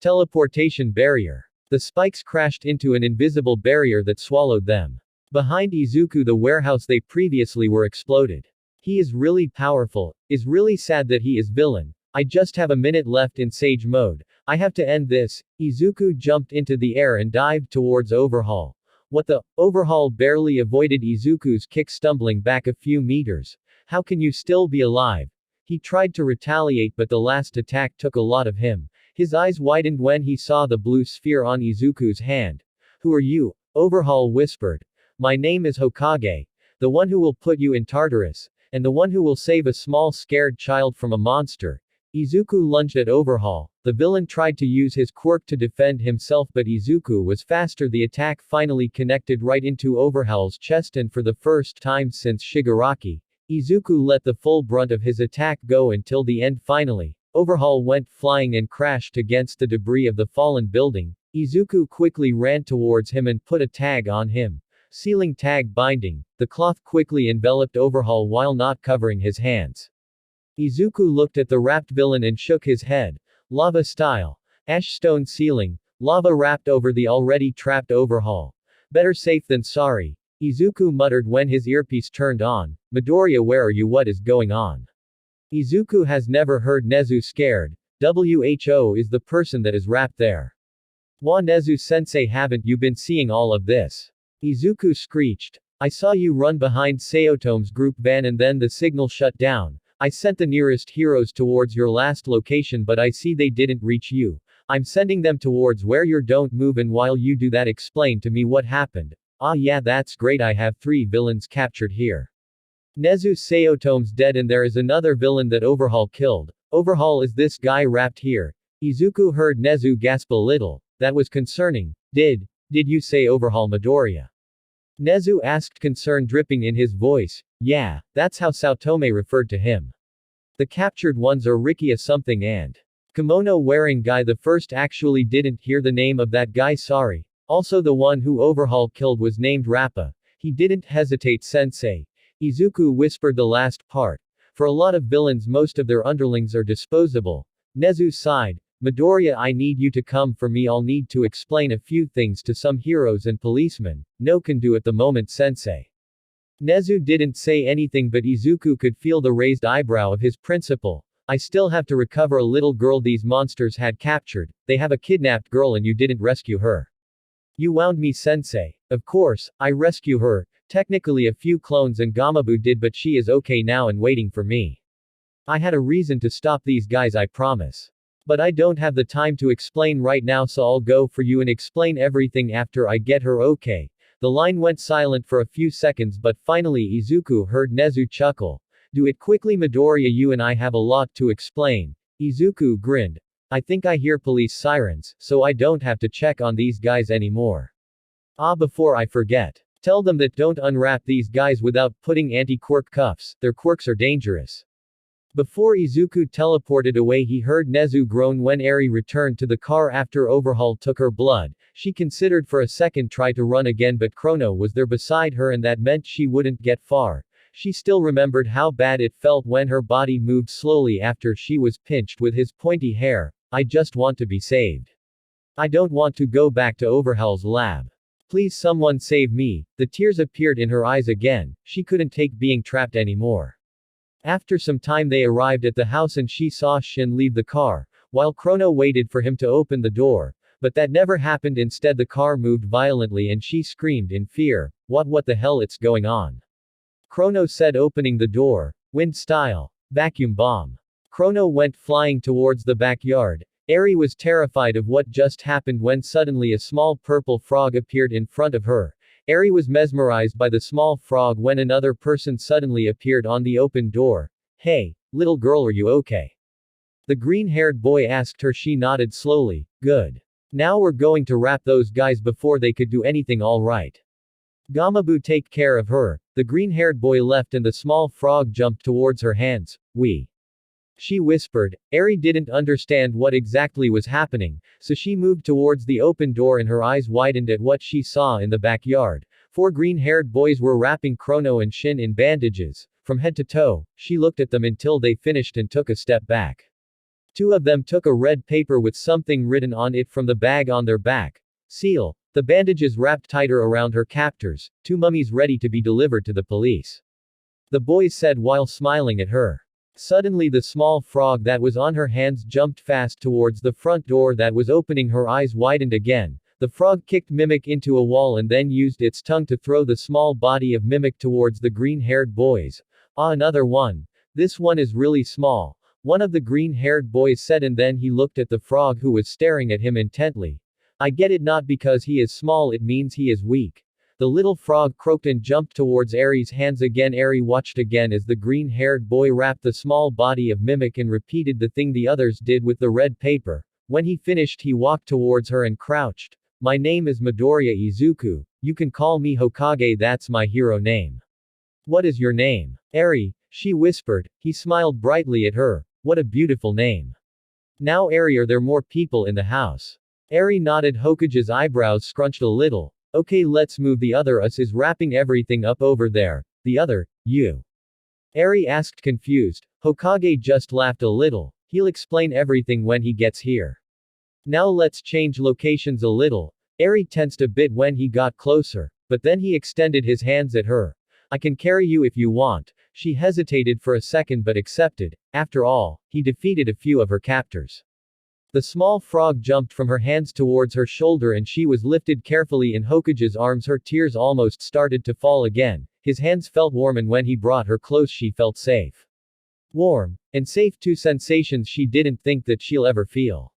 Teleportation barrier. The spikes crashed into an invisible barrier that swallowed them. Behind Izuku, the warehouse they previously were exploded. He is really powerful. Is really sad that he is villain. I just have a minute left in Sage mode. I have to end this. Izuku jumped into the air and dived towards Overhaul. What the? Overhaul barely avoided Izuku's kick, stumbling back a few meters. How can you still be alive? He tried to retaliate, but the last attack took a lot of him. His eyes widened when he saw the blue sphere on Izuku's hand. Who are you? Overhaul whispered. My name is Hokage. The one who will put you in Tartarus. And the one who will save a small scared child from a monster. Izuku lunged at Overhaul. The villain tried to use his quirk to defend himself, but Izuku was faster. The attack finally connected right into Overhaul's chest, and for the first time since Shigaraki, Izuku let the full brunt of his attack go until the end. Finally, Overhaul went flying and crashed against the debris of the fallen building. Izuku quickly ran towards him and put a tag on him. Sealing tag binding. The cloth quickly enveloped Overhaul while not covering his hands. Izuku looked at the wrapped villain and shook his head. Lava style. Ash stone ceiling. Lava wrapped over the already trapped Overhaul. Better safe than sorry. Izuku muttered when his earpiece turned on. Midoriya, where are you? What is going on? Izuku has never heard Nezu scared. Who is the person that is wrapped there? Wa Nezu sensei, haven't you been seeing all of this? Izuku screeched. I saw you run behind Sayotome's group van and then the signal shut down. I sent the nearest heroes towards your last location, but I see they didn't reach you. I'm sending them towards where you're. Don't move, and while you do that, explain to me what happened. Ah, yeah, that's great. I have 3 villains captured here. Nezu Sayotome's dead and there is another villain that Overhaul killed. Overhaul, is this guy wrapped here? Izuku heard Nezu gasp a little. That was concerning. Did you say Overhaul? Midoriya? Nezu asked, concern dripping in his voice. Yeah, that's how Saotome referred to him. The captured ones are Rikia something and kimono wearing guy. The first actually didn't hear the name of that guy, sorry. Also the one who Overhaul killed was named Rappa. He didn't hesitate, sensei. Izuku whispered the last part. For a lot of villains, most of their underlings are disposable. Nezu sighed. Midoriya, I need you to come for me. I'll need to explain a few things to some heroes and policemen. No can do at the moment, sensei. Nezu didn't say anything, but Izuku could feel the raised eyebrow of his principal. I still have to recover a little girl these monsters had captured. They have a kidnapped girl and you didn't rescue her. You wound me, sensei. Of course, I rescue her. Technically a few clones and Gamabu did, but she is okay now and waiting for me. I had a reason to stop these guys, I promise. But I don't have the time to explain right now, so I'll go for you and explain everything after I get her, okay? The line went silent for a few seconds, but finally Izuku heard Nezu chuckle. Do it quickly, Midoriya, you and I have a lot to explain. Izuku grinned. I think I hear police sirens, so I don't have to check on these guys anymore. Ah, before I forget. Tell them that don't unwrap these guys without putting anti-quirk cuffs, their quirks are dangerous. Before Izuku teleported away, he heard Nezu groan when Eri returned to the car after Overhaul took her blood. She considered for a second try to run again, but Chrono was there beside her and that meant she wouldn't get far. She still remembered how bad it felt when her body moved slowly after she was pinched with his pointy hair. I just want to be saved. I don't want to go back to Overhaul's lab. Please someone save me. The tears appeared in her eyes again. She couldn't take being trapped anymore. After some time they arrived at the house and she saw Shin leave the car, while Chrono waited for him to open the door. But that never happened. Instead the car moved violently and she screamed in fear. What the hell it's going on? Chrono said, opening the door. Wind style. Vacuum bomb. Chrono went flying towards the backyard. Eri was terrified of what just happened when suddenly a small purple frog appeared in front of her. Eri was mesmerized by the small frog when another person suddenly appeared on the open door. Hey, little girl, are you okay? The green-haired boy asked her. She nodded slowly. Good. Now we're going to wrap those guys before they could do anything. All right. Gamabu, take care of her. The green-haired boy left and the small frog jumped towards her hands. She whispered. Eri didn't understand what exactly was happening, so she moved towards the open door and her eyes widened at what she saw in the backyard. 4 green-haired boys were wrapping Chrono and Shin in bandages. From head to toe, she looked at them until they finished and took a step back. 2 of them took a red paper with something written on it from the bag on their back. Seal. The bandages wrapped tighter around her captors, 2 mummies ready to be delivered to the police. The boys said while smiling at her. Suddenly the small frog that was on her hands jumped fast towards the front door that was opening. Her eyes widened again. The frog kicked Mimic into a wall and then used its tongue to throw the small body of Mimic towards the green-haired boys. Ah, another one. This one is really small. One of the green-haired boys said, and then he looked at the frog who was staring at him intently. I get it, not because he is small, it means he is weak. The little frog croaked and jumped towards Eri's hands again. Eri watched again as the green-haired boy wrapped the small body of Mimic and repeated the thing the others did with the red paper. When he finished, he walked towards her and crouched. My name is Midoriya Izuku. You can call me Hokage, that's my hero name. What is your name? Eri, she whispered. He smiled brightly at her. What a beautiful name. Now Eri, are there more people in the house? Eri nodded. Hokage's eyebrows scrunched a little. Okay, let's move. The other us is wrapping everything up over there. The other, you? Eri asked, confused. Hokage just laughed a little. He'll explain everything when he gets here. Now let's change locations a little. Eri tensed a bit when he got closer, but then he extended his hands at her. I can carry you if you want. She hesitated for a second but accepted. After all, he defeated a few of her captors. The small frog jumped from her hands towards her shoulder and she was lifted carefully in Hokage's arms. Her tears almost started to fall again. His hands felt warm and when he brought her close she felt safe. Warm and safe, 2 sensations she didn't think that she'll ever feel.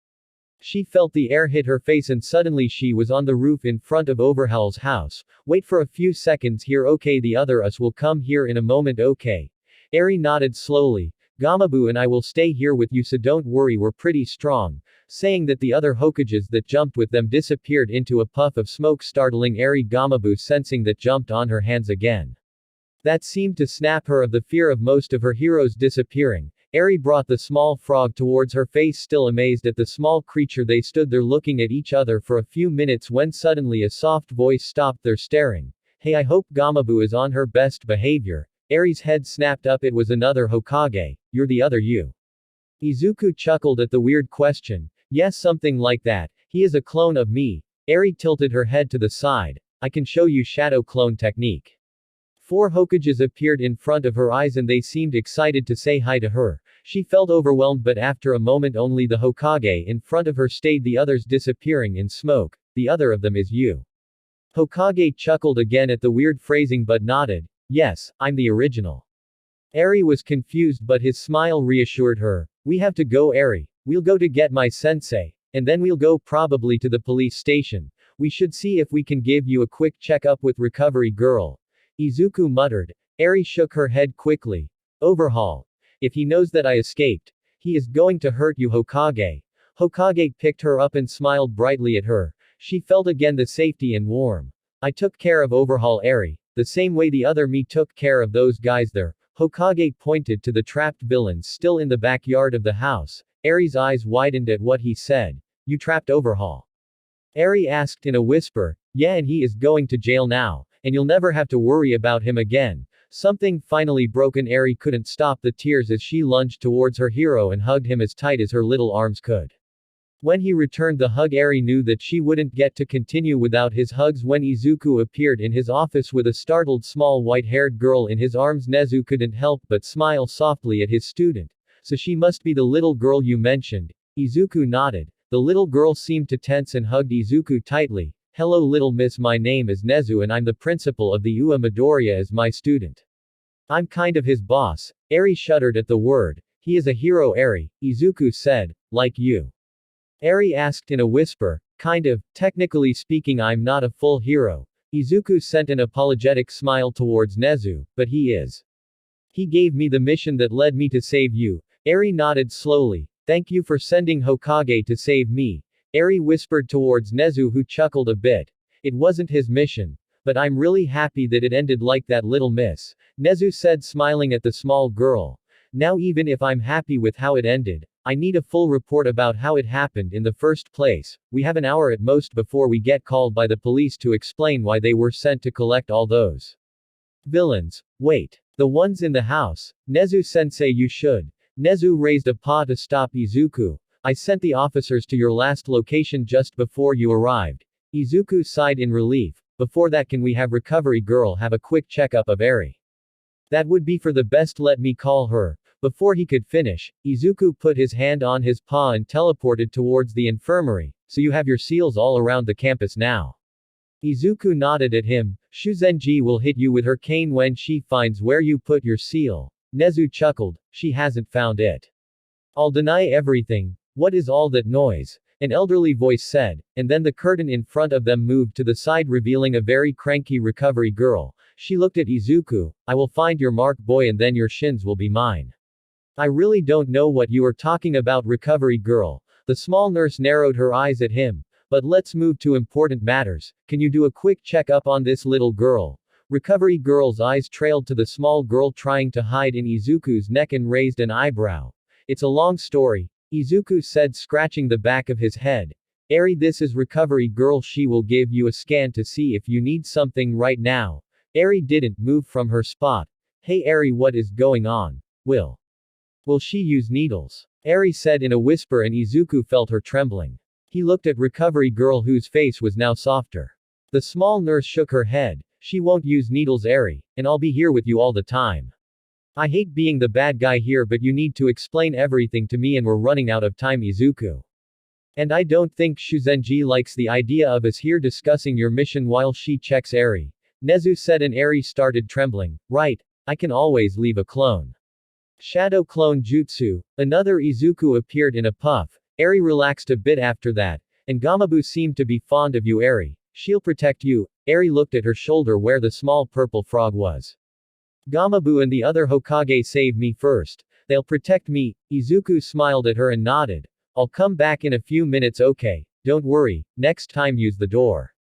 She felt the air hit her face and suddenly she was on the roof in front of Overhaul's house. Wait for a few seconds here, okay? The other us will come here in a moment, okay? Eri nodded slowly. Gamabu and I will stay here with you, so don't worry, we're pretty strong. Saying that, the other Hokages that jumped with them disappeared into a puff of smoke, startling Eri. Gamabu, sensing that, jumped on her hands again. That seemed to snap her of the fear of most of her heroes disappearing. Eri brought the small frog towards her face. Still amazed at the small creature, they stood there looking at each other for a few minutes when suddenly a soft voice stopped their staring. Hey, I hope Gamabu is on her best behavior. Eri's head snapped up. It was another Hokage. You're the other you? Izuku chuckled at the weird question. Yes, something like that. He is a clone of me. Eri tilted her head to the side. I can show you shadow clone technique. 4 Hokages appeared in front of her eyes and they seemed excited to say hi to her. She felt overwhelmed, but after a moment only the Hokage in front of her stayed, the others disappearing in smoke. The other of them is you. Hokage chuckled again at the weird phrasing but nodded. Yes, I'm the original. Eri was confused but his smile reassured her. We have to go, Eri. We'll go to get my sensei. And then we'll go probably to the police station. We should see if we can give you a quick checkup with recovery girl. Izuku muttered. Eri shook her head quickly. Overhaul. If he knows that I escaped, he is going to hurt you, Hokage. Hokage picked her up and smiled brightly at her. She felt again the safety and warm. I took care of Overhaul, Eri, the same way the other me took care of those guys there. Hokage pointed to the trapped villains still in the backyard of the house. Eri's eyes widened at what he said. You trapped Overhaul? Eri asked in a whisper. Yeah, and he is going to jail now, and you'll never have to worry about him again. Something finally broken. Eri couldn't stop the tears as she lunged towards her hero and hugged him as tight as her little arms could. When he returned the hug, Eri knew that she wouldn't get to continue without his hugs. When Izuku appeared in his office with a startled small white-haired girl in his arms, Nezu couldn't help but smile softly at his student. So she must be the little girl you mentioned. Izuku nodded. The little girl seemed to tense and hugged Izuku tightly. Hello little miss, my name is Nezu and I'm the principal of the UA. Midoriya is my student. I'm kind of his boss. Eri shuddered at the word. He is a hero, Eri, Izuku said. Like you? Eri asked in a whisper. Kind of. Technically speaking, I'm not a full hero. Izuku sent an apologetic smile towards Nezu, but he is. He gave me the mission that led me to save you. Eri nodded slowly. Thank you for sending Hokage to save me. Eri whispered towards Nezu, who chuckled a bit. It wasn't his mission. But I'm really happy that it ended like that, little miss. Nezu said, smiling at the small girl. Now even if I'm happy with how it ended, I need a full report about how it happened in the first place. We have an hour at most before we get called by the police to explain why they were sent to collect all those villains. Wait. The ones in the house. Nezu-sensei, you should. Nezu raised a paw to stop Izuku. I sent the officers to your last location just before you arrived. Izuku sighed in relief. Before that, can we have Recovery Girl have a quick checkup of Eri? That would be for the best, let me call her. Before he could finish, Izuku put his hand on his paw and teleported towards the infirmary. So you have your seals all around the campus now. Izuku nodded at him. Shuzenji will hit you with her cane when she finds where you put your seal. Nezu chuckled. She hasn't found it. I'll deny everything. What is all that noise? An elderly voice said, and then the curtain in front of them moved to the side, revealing a very cranky Recovery Girl. She looked at Izuku. I will find your mark, boy, and then your shins will be mine. I really don't know what you are talking about, Recovery Girl. The small nurse narrowed her eyes at him. But let's move to important matters. Can you do a quick check-up on this little girl? Recovery Girl's eyes trailed to the small girl trying to hide in Izuku's neck and raised an eyebrow. It's a long story, Izuku said, scratching the back of his head. Eri, this is Recovery Girl. She will give you a scan to see if you need something right now. Eri didn't move from her spot. Hey Eri, what is going on? Will she use needles? Eri said in a whisper, and Izuku felt her trembling. He looked at Recovery Girl, whose face was now softer. The small nurse shook her head. She won't use needles, Eri, and I'll be here with you all the time. I hate being the bad guy here, but you need to explain everything to me and we're running out of time, Izuku. And I don't think Shuzenji likes the idea of us here discussing your mission while she checks Eri. Nezu said, and Eri started trembling. Right, I can always leave a clone. Shadow clone jutsu. Another Izuku appeared in a puff. Eri relaxed a bit after that, and Gamabu seemed to be fond of you, Eri. She'll protect you. Eri looked at her shoulder where the small purple frog was. Gamabu and the other Hokage save me first. They'll protect me. Izuku smiled at her and nodded. I'll come back in a few minutes, okay? Don't worry, next time use the door.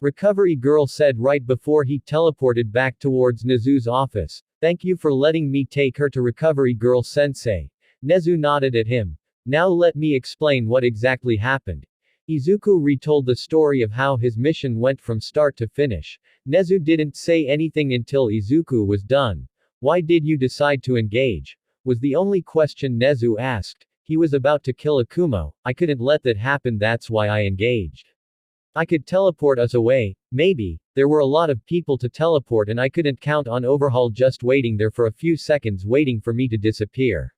Recovery Girl said right before he teleported back towards Nezu's office. Thank you for letting me take her to Recovery Girl Sensei. Nezu nodded at him. Now let me explain what exactly happened. Izuku retold the story of how his mission went from start to finish. Nezu didn't say anything until Izuku was done. Why did you decide to engage? Was the only question Nezu asked. He was about to kill Akumo. I couldn't let that happen, that's why I engaged. I could teleport us away, maybe. There were a lot of people to teleport and I couldn't count on Overhaul just waiting there for a few seconds waiting for me to disappear.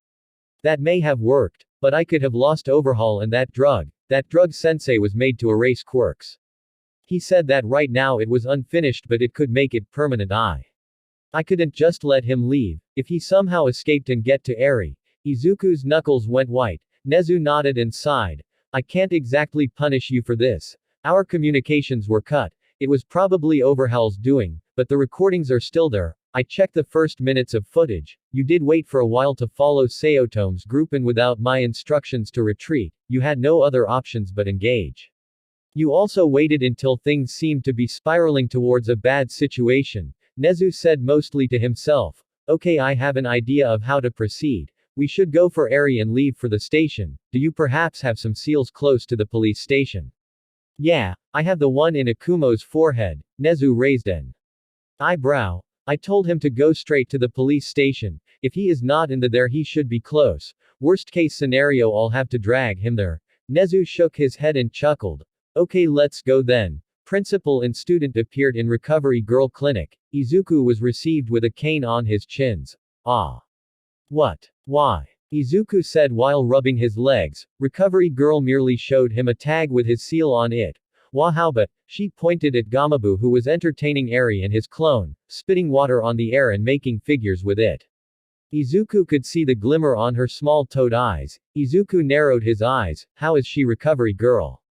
That may have worked. But I could have lost Overhaul, and that drug sensei was made to erase quirks. He said that right now it was unfinished, but it could make it permanent. I couldn't just let him leave. If he somehow escaped and get to Eri. Izuku's knuckles went white. Nezu nodded and sighed. I can't exactly punish you for this. Our communications were cut. It was probably Overhaul's doing, but the recordings are still there. I checked the first minutes of footage. You did wait for a while to follow Sayotome's group, and without my instructions to retreat, you had no other options but engage. You also waited until things seemed to be spiraling towards a bad situation. Nezu said, mostly to himself. Okay, I have an idea of how to proceed. We should go for Eri and leave for the station. Do you perhaps have some seals close to the police station? Yeah, I have the one in Akumo's forehead. Nezu raised an eyebrow. I told him to go straight to the police station. If he is not in there, he should be close. Worst case scenario, I'll have to drag him there. Nezu shook his head and chuckled. Okay, let's go then. Principal and student appeared in Recovery Girl Clinic. Izuku was received with a cane on his chins. Ah. What? Why? Izuku said while rubbing his legs. Recovery Girl merely showed him a tag with his seal on it. Wow, but she pointed at Gamabu, who was entertaining Eri and his clone, spitting water on the air and making figures with it. Izuku could see the glimmer on her small-toed eyes. Izuku narrowed his eyes. How is she, Recovery Girl?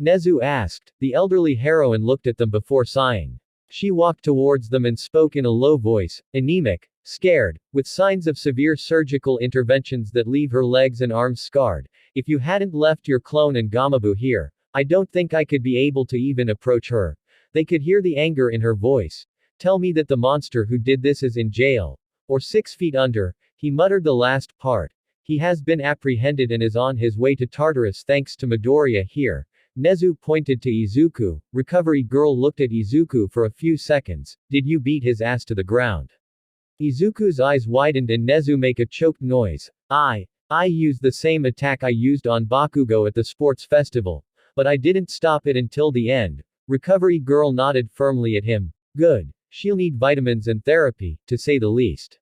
Nezu asked. The elderly heroine looked at them before sighing. She walked towards them and spoke in a low voice, anemic, scared, with signs of severe surgical interventions that leave her legs and arms scarred. If you hadn't left your clone and Gamabu here, I don't think I could be able to even approach her. They could hear the anger in her voice. Tell me that the monster who did this is in jail. Or 6 feet under. He muttered the last part. He has been apprehended and is on his way to Tartarus thanks to Midoriya here. Nezu pointed to Izuku. Recovery girl looked at Izuku for a few seconds. Did you beat his ass to the ground? Izuku's eyes widened and Nezu make a choked noise. I used the same attack I used on Bakugo at the sports festival. But I didn't stop it until the end. Recovery girl nodded firmly at him. Good. She'll need vitamins and therapy, to say the least.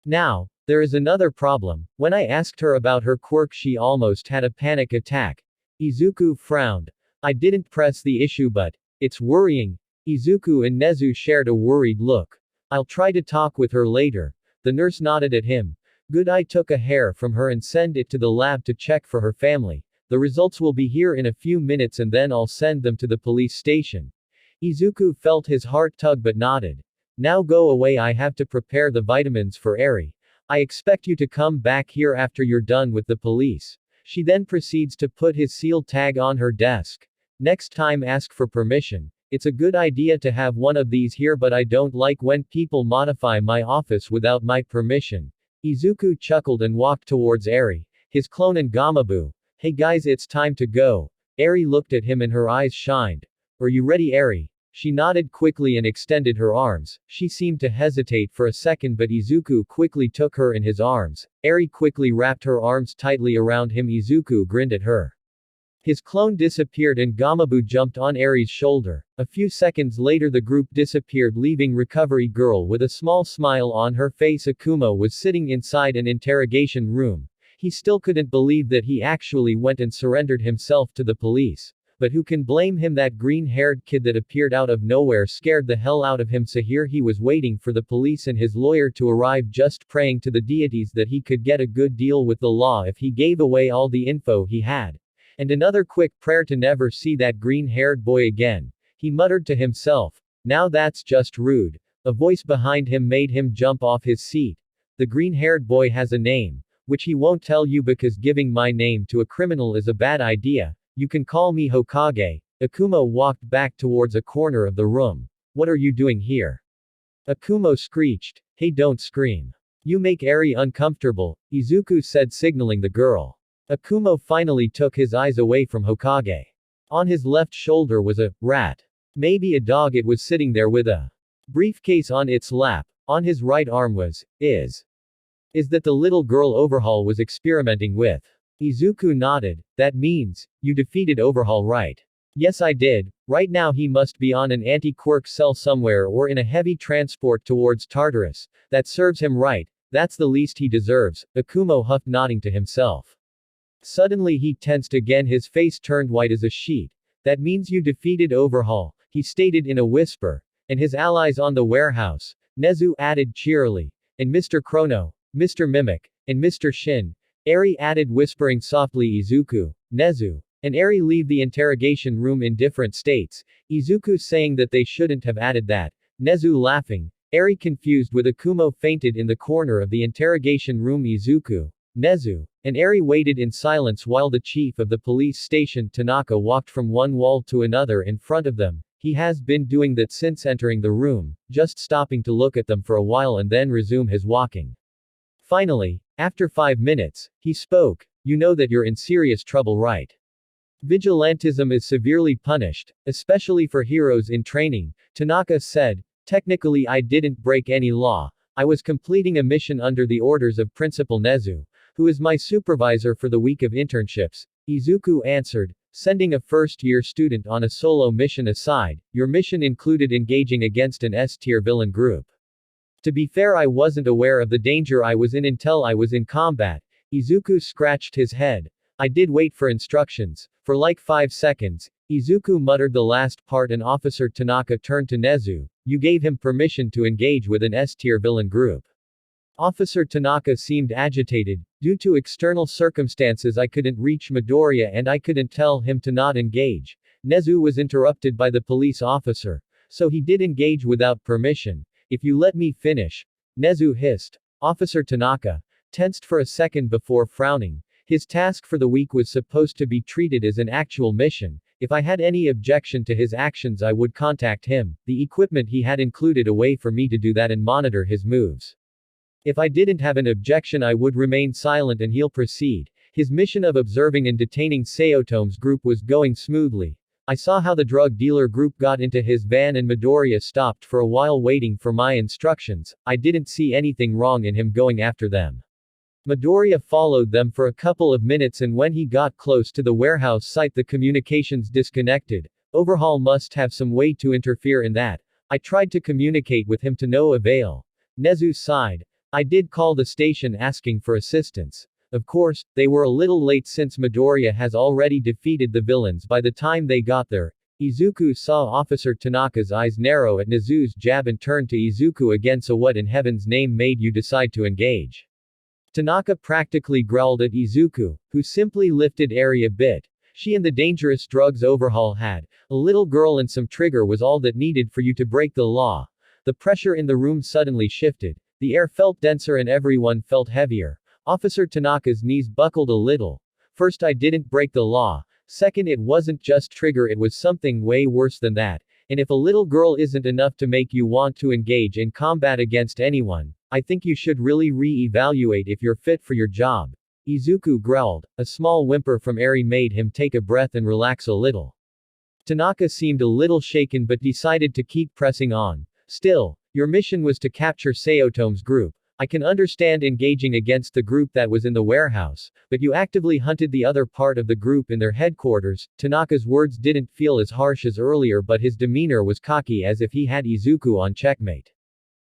Now, there is another problem. When I asked her about her quirk, she almost had a panic attack. Izuku frowned. I didn't press the issue, but it's worrying. Izuku and Nezu shared a worried look. I'll try to talk with her later. The nurse nodded at him. Good. I took a hair from her and send it to the lab to check for her family. The results will be here in a few minutes and then I'll send them to the police station. Izuku felt his heart tug but nodded. Now go away, I have to prepare the vitamins for Eri. I expect you to come back here after you're done with the police. She then proceeds to put his seal tag on her desk. Next time ask for permission. It's a good idea to have one of these here, but I don't like when people modify my office without my permission. Izuku chuckled and walked towards Eri, his clone and Gamabu. Hey guys, it's time to go. Eri looked at him and her eyes shined. Are you ready, Eri? She nodded quickly and extended her arms. She seemed to hesitate for a second, but Izuku quickly took her in his arms. Eri quickly wrapped her arms tightly around him. Izuku grinned at her. His clone disappeared and Gamabu jumped on Eri's shoulder. A few seconds later the group disappeared, leaving Recovery Girl with a small smile on her face. Akuma was sitting inside an interrogation room. He still couldn't believe that he actually went and surrendered himself to the police. But who can blame him? That green-haired kid that appeared out of nowhere scared the hell out of him, so here he was waiting for the police and his lawyer to arrive, just praying to the deities that he could get a good deal with the law if he gave away all the info he had. And another quick prayer to never see that green-haired boy again. He muttered to himself. Now that's just rude. A voice behind him made him jump off his seat. The green-haired boy has a name, which he won't tell you because giving my name to a criminal is a bad idea. You can call me Hokage. Akuma walked back towards a corner of the room. What are you doing here? Akuma screeched. Hey, don't scream. You make Eri uncomfortable, Izuku said, signaling the girl. Akuma finally took his eyes away from Hokage. On his left shoulder was a rat. Maybe a dog. It was sitting there with a briefcase on its lap. On his right arm was, is that the little girl Overhaul was experimenting with? Izuku nodded. That means, you defeated Overhaul, right? Yes, I did. Right now he must be on an anti-quirk cell somewhere or in a heavy transport towards Tartarus. That serves him right. That's the least he deserves, Akuma huffed, nodding to himself. Suddenly he tensed again, his face turned white as a sheet. That means you defeated Overhaul, he stated in a whisper. And his allies on the warehouse, Nezu added cheerily. And Mr. Chrono, Mr. Mimic, and Mr. Shin. Eri added, whispering softly. Izuku, Nezu, and Eri leave the interrogation room in different states. Izuku saying that they shouldn't have added that. Nezu laughing. Eri confused with Akuma fainted in the corner of the interrogation room. Izuku, Nezu, and Eri waited in silence while the chief of the police station, Tanaka, walked from one wall to another in front of them. He has been doing that since entering the room, just stopping to look at them for a while and then resume his walking. Finally, after 5 minutes, he spoke. You know that you're in serious trouble, right? Vigilantism is severely punished, especially for heroes in training, Tanaka said. Technically I didn't break any law. I was completing a mission under the orders of Principal Nezu, who is my supervisor for the week of internships, Izuku answered. Sending a first-year student on a solo mission aside, your mission included engaging against an S-tier villain group. To be fair, I wasn't aware of the danger I was in until I was in combat. Izuku scratched his head. I did wait for instructions. For like 5 seconds, Izuku muttered the last part and Officer Tanaka turned to Nezu. You gave him permission to engage with an S-tier villain group. Officer Tanaka seemed agitated. Due to external circumstances I couldn't reach Midoriya and I couldn't tell him to not engage. Nezu was interrupted by the police officer. So he did engage without permission. If you let me finish. Nezu hissed. Officer Tanaka tensed for a second before frowning. His task for the week was supposed to be treated as an actual mission. If I had any objection to his actions, I would contact him. The equipment he had included a way for me to do that and monitor his moves. If I didn't have an objection, I would remain silent and he'll proceed. His mission of observing and detaining Sayotome's group was going smoothly. I saw how the drug dealer group got into his van and Midoriya stopped for a while waiting for my instructions. I didn't see anything wrong in him going after them. Midoriya followed them for a couple of minutes, and when he got close to the warehouse site, the communications disconnected. Overhaul must have some way to interfere in that. I tried to communicate with him to no avail. Nezu sighed. I did call the station asking for assistance. Of course, they were a little late since Midoriya has already defeated the villains by the time they got there. Izuku saw Officer Tanaka's eyes narrow at Nezu's jab and turned to Izuku again. So what in heaven's name made you decide to engage? Tanaka practically growled at Izuku, who simply lifted Eri a bit. She and the dangerous drugs Overhaul had. A little girl and some trigger was all that needed for you to break the law. The pressure in the room suddenly shifted. The air felt denser and everyone felt heavier. Officer Tanaka's knees buckled a little. First, I didn't break the law. Second, it wasn't just trigger, it was something way worse than that. And if a little girl isn't enough to make you want to engage in combat against anyone, I think you should really re-evaluate if you're fit for your job. Izuku growled. A small whimper from Eri made him take a breath and relax a little. Tanaka seemed a little shaken but decided to keep pressing on. Still, your mission was to capture Sayotome's group. I can understand engaging against the group that was in the warehouse, but you actively hunted the other part of the group in their headquarters. Tanaka's words didn't feel as harsh as earlier, but his demeanor was cocky as if he had Izuku on checkmate.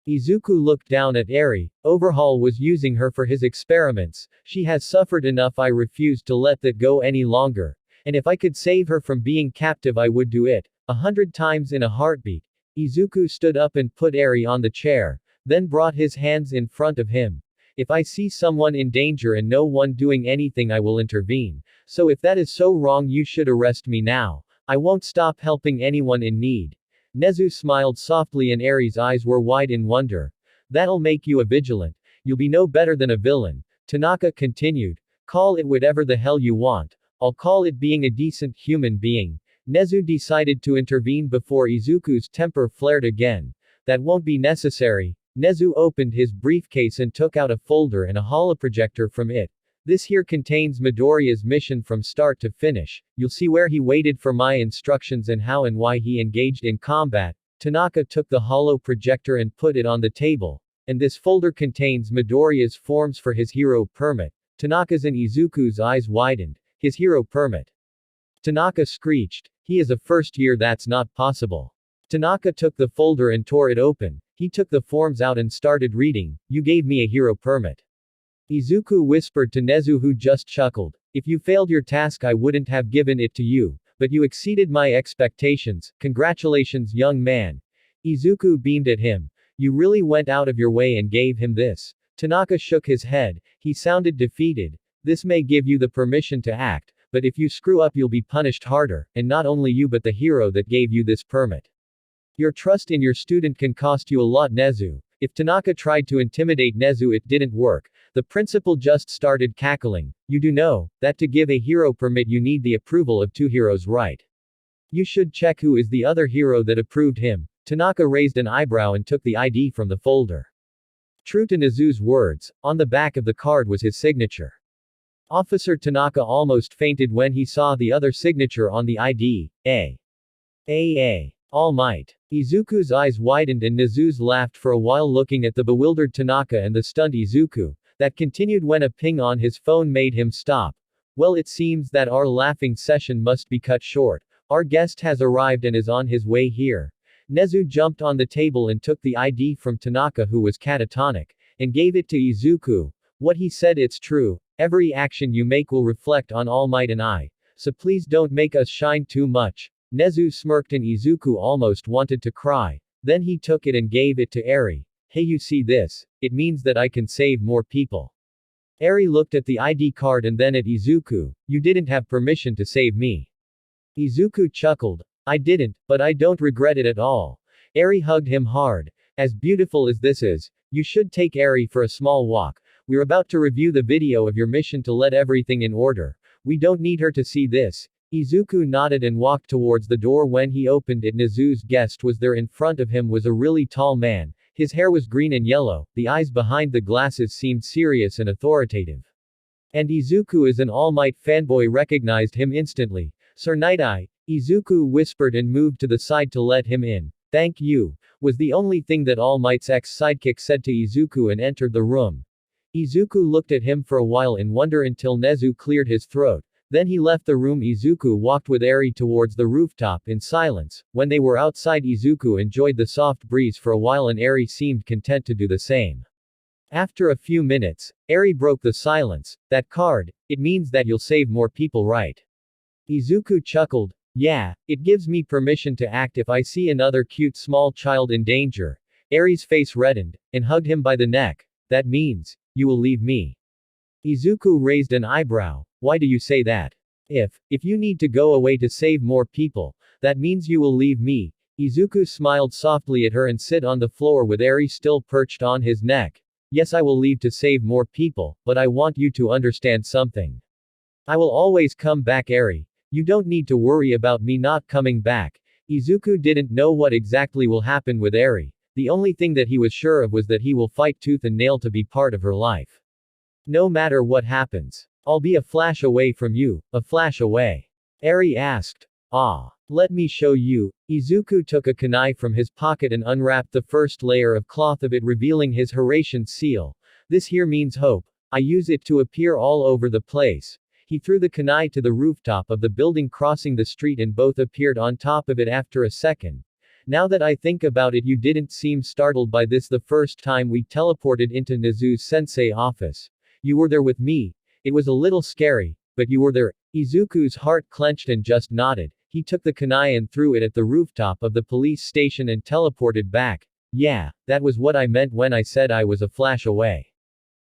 Izuku looked down at Eri. Overhaul was using her for his experiments. She has suffered enough. I refuse to let that go any longer. And if I could save her from being captive, I would do it. 100 times in a heartbeat. Izuku stood up and put Eri on the chair, then brought his hands in front of him. If I see someone in danger and no one doing anything, I will intervene. So if that is so wrong, you should arrest me now. I won't stop helping anyone in need. Nezu smiled softly and Eri's eyes were wide in wonder. That'll make you a vigilant. You'll be no better than a villain. Tanaka continued. Call it whatever the hell you want. I'll call it being a decent human being. Nezu decided to intervene before Izuku's temper flared again. That won't be necessary. Nezu opened his briefcase and took out a folder and a holoprojector from it. This here contains Midoriya's mission from start to finish. You'll see where he waited for my instructions and how and why he engaged in combat. Tanaka took the holoprojector and put it on the table. And this folder contains Midoriya's forms for his hero permit. Tanaka's and Izuku's eyes widened. His hero permit. Tanaka screeched. He is a first year, that's not possible. Tanaka took the folder and tore it open. He took the forms out and started reading. You gave me a hero permit. Izuku whispered to Nezu, who just chuckled. If you failed your task, I wouldn't have given it to you. But you exceeded my expectations. Congratulations, young man. Izuku beamed at him. You really went out of your way and gave him this. Tanaka shook his head. He sounded defeated. This may give you the permission to act, but if you screw up, you'll be punished harder, and not only you but the hero that gave you this permit. Your trust in your student can cost you a lot, Nezu. If Tanaka tried to intimidate Nezu, it didn't work. The principal just started cackling. You do know that to give a hero permit you need the approval of 2 heroes, right? You should check who is the other hero that approved him. Tanaka raised an eyebrow and took the ID from the folder. True to Nezu's words, on the back of the card was his signature. Officer Tanaka almost fainted when he saw the other signature on the ID. All Might. Izuku's eyes widened and Nezu's laughed for a while, looking at the bewildered Tanaka and the stunned Izuku. That continued when a ping on his phone made him stop. Well, it seems that our laughing session must be cut short. Our guest has arrived and is on his way here. Nezu jumped on the table and took the ID from Tanaka, who was catatonic, and gave it to Izuku. What he said, it's true. Every action you make will reflect on All Might and I. So please don't make us shine too much. Nezu smirked and Izuku almost wanted to cry. Then he took it and gave it to Eri. Hey, you see this? It means that I can save more people. Eri looked at the ID card and then at Izuku. You didn't have permission to save me. Izuku chuckled. I didn't, but I don't regret it at all. Eri hugged him hard. As beautiful as this is, you should take Eri for a small walk. We're about to review the video of your mission to let everything in order. We don't need her to see this. Izuku nodded and walked towards the door. When he opened it, Nezu's guest was there. In front of him was a really tall man. His hair was green and yellow, the eyes behind the glasses seemed serious and authoritative. And Izuku, as an All Might fanboy, recognized him instantly. Sir Night Eye, Izuku whispered and moved to the side to let him in. Thank you, was the only thing that All Might's ex-sidekick said to Izuku and entered the room. Izuku looked at him for a while in wonder until Nezu cleared his throat. Then he left the room. Izuku walked with Eri towards the rooftop in silence. When they were outside, Izuku enjoyed the soft breeze for a while and Eri seemed content to do the same. After a few minutes, Eri broke the silence. That card, it means that you'll save more people, right? Izuku chuckled. Yeah, it gives me permission to act if I see another cute small child in danger. Eri's face reddened, and hugged him by the neck. That means, you will leave me. Izuku raised an eyebrow. Why do you say that? If you need to go away to save more people, that means you will leave me. Izuku smiled softly at her and sit on the floor with Eri still perched on his neck. Yes, I will leave to save more people, but I want you to understand something. I will always come back, Eri. You don't need to worry about me not coming back. Izuku didn't know what exactly will happen with Eri. The only thing that he was sure of was that he will fight tooth and nail to be part of her life. No matter what happens, I'll be a flash away from you, a flash away. Eri asked. Ah. Let me show you. Izuku took a kunai from his pocket and unwrapped the first layer of cloth of it, revealing his Horatian seal. This here means hope. I use it to appear all over the place. He threw the kunai to the rooftop of the building crossing the street and both appeared on top of it after a second. Now that I think about it, you didn't seem startled by this the first time we teleported into Nezu's sensei office. You were there with me. It was a little scary, but you were there. Izuku's heart clenched and just nodded. He took the kunai and threw it at the rooftop of the police station and teleported back. Yeah, that was what I meant when I said I was a flash away.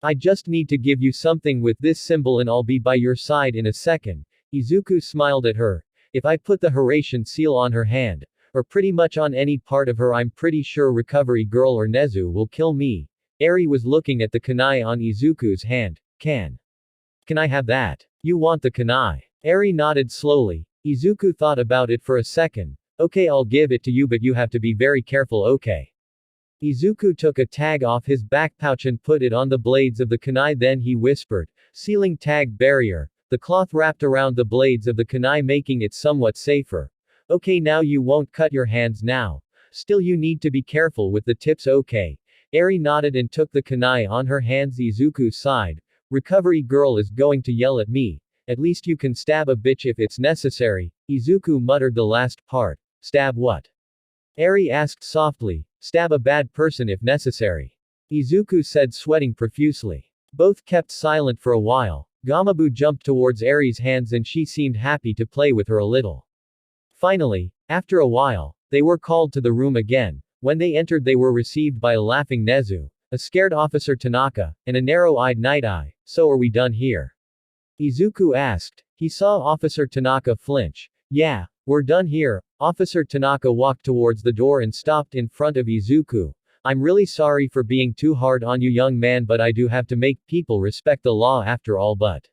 I just need to give you something with this symbol and I'll be by your side in a second. Izuku smiled at her. If I put the Horatian seal on her hand, or pretty much on any part of her, I'm pretty sure Recovery Girl or Nezu will kill me. Eri was looking at the kunai on Izuku's hand. Can I have that? You want the kunai? Eri nodded slowly. Izuku thought about it for a second. Okay, I'll give it to you, but you have to be very careful, okay? Izuku took a tag off his back pouch and put it on the blades of the kunai. Then he whispered, sealing tag barrier. The cloth wrapped around the blades of the kunai, making it somewhat safer. Okay, now you won't cut your hands now. Still, you need to be careful with the tips, okay? Eri nodded and took the kunai on her hands. Izuku sighed. Recovery Girl is going to yell at me. At least you can stab a bitch if it's necessary. Izuku muttered the last part. Stab what? Eri asked softly. Stab a bad person if necessary. Izuku said, sweating profusely. Both kept silent for a while. Gamabu jumped towards Eri's hands and she seemed happy to play with her a little. Finally, after a while, they were called to the room again. When they entered, they were received by a laughing Nezu, a scared Officer Tanaka, and a narrow-eyed Night Eye. So are we done here? Izuku asked. He saw Officer Tanaka flinch. Yeah, we're done here. Officer Tanaka walked towards the door and stopped in front of Izuku. I'm really sorry for being too hard on you, young man, but I do have to make people respect the law after all. But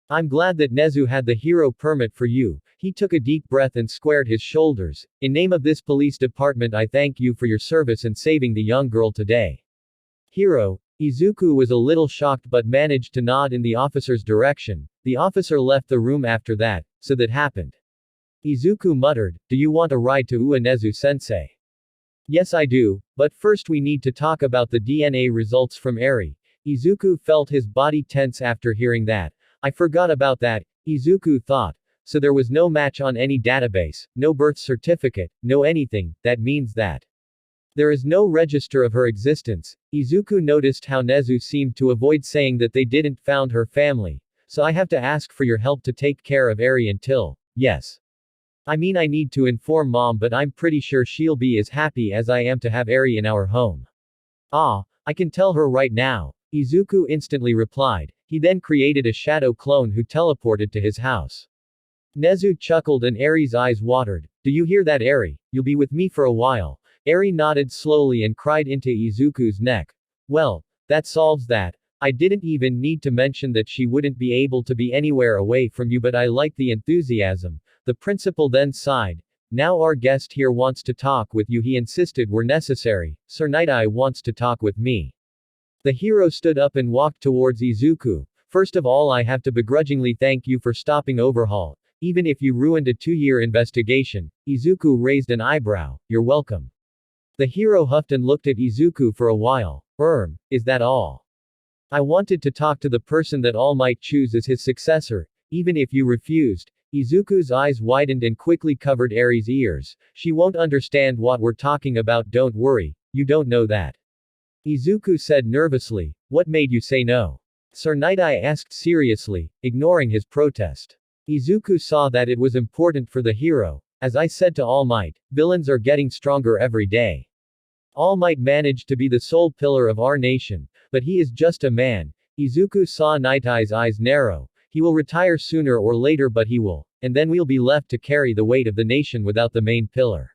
I'm glad that Nezu had the hero permit for you. He took a deep breath and squared his shoulders. In name of this police department, I thank you for your service and saving the young girl today. Hero. Izuku was a little shocked but managed to nod in the officer's direction. The officer left the room after that. So that happened. Izuku muttered, do you want a ride to Nezu-sensei? Yes, I do, but first we need to talk about the DNA results from Eri. Izuku felt his body tense after hearing that. I forgot about that, Izuku thought. So there was no match on any database, no birth certificate, no anything. That means that there is no register of her existence. Izuku noticed how Nezu seemed to avoid saying that they didn't found her family. So I have to ask for your help to take care of Eri until, yes. I mean, I need to inform Mom, but I'm pretty sure she'll be as happy as I am to have Eri in our home. Ah, I can tell her right now. Izuku instantly replied. He then created a shadow clone who teleported to his house. Nezu chuckled and Eri's eyes watered. Do you hear that, Eri? You'll be with me for a while. Eri nodded slowly and cried into Izuku's neck. Well, that solves that. I didn't even need to mention that she wouldn't be able to be anywhere away from you, but I like the enthusiasm. The principal then sighed. Now our guest here wants to talk with you, he insisted were necessary. Sir Night Eye wants to talk with me. The hero stood up and walked towards Izuku. First of all, I have to begrudgingly thank you for stopping Overhaul. Even if you ruined a 2-year investigation. Izuku raised an eyebrow. You're welcome. The hero huffed and looked at Izuku for a while. Is that all? I wanted to talk to the person that All Might choose as his successor, even if you refused. Izuku's eyes widened and quickly covered Eri's ears. She won't understand what we're talking about, don't worry, you don't know that. Izuku said nervously. What made you say no? Sir Night Eye asked seriously, ignoring his protest. Izuku saw that it was important for the hero. As I said to All Might, villains are getting stronger every day. All Might managed to be the sole pillar of our nation, but he is just a man. Izuku saw Night Eye's eyes narrow. He will retire sooner or later, but he will, and then we'll be left to carry the weight of the nation without the main pillar.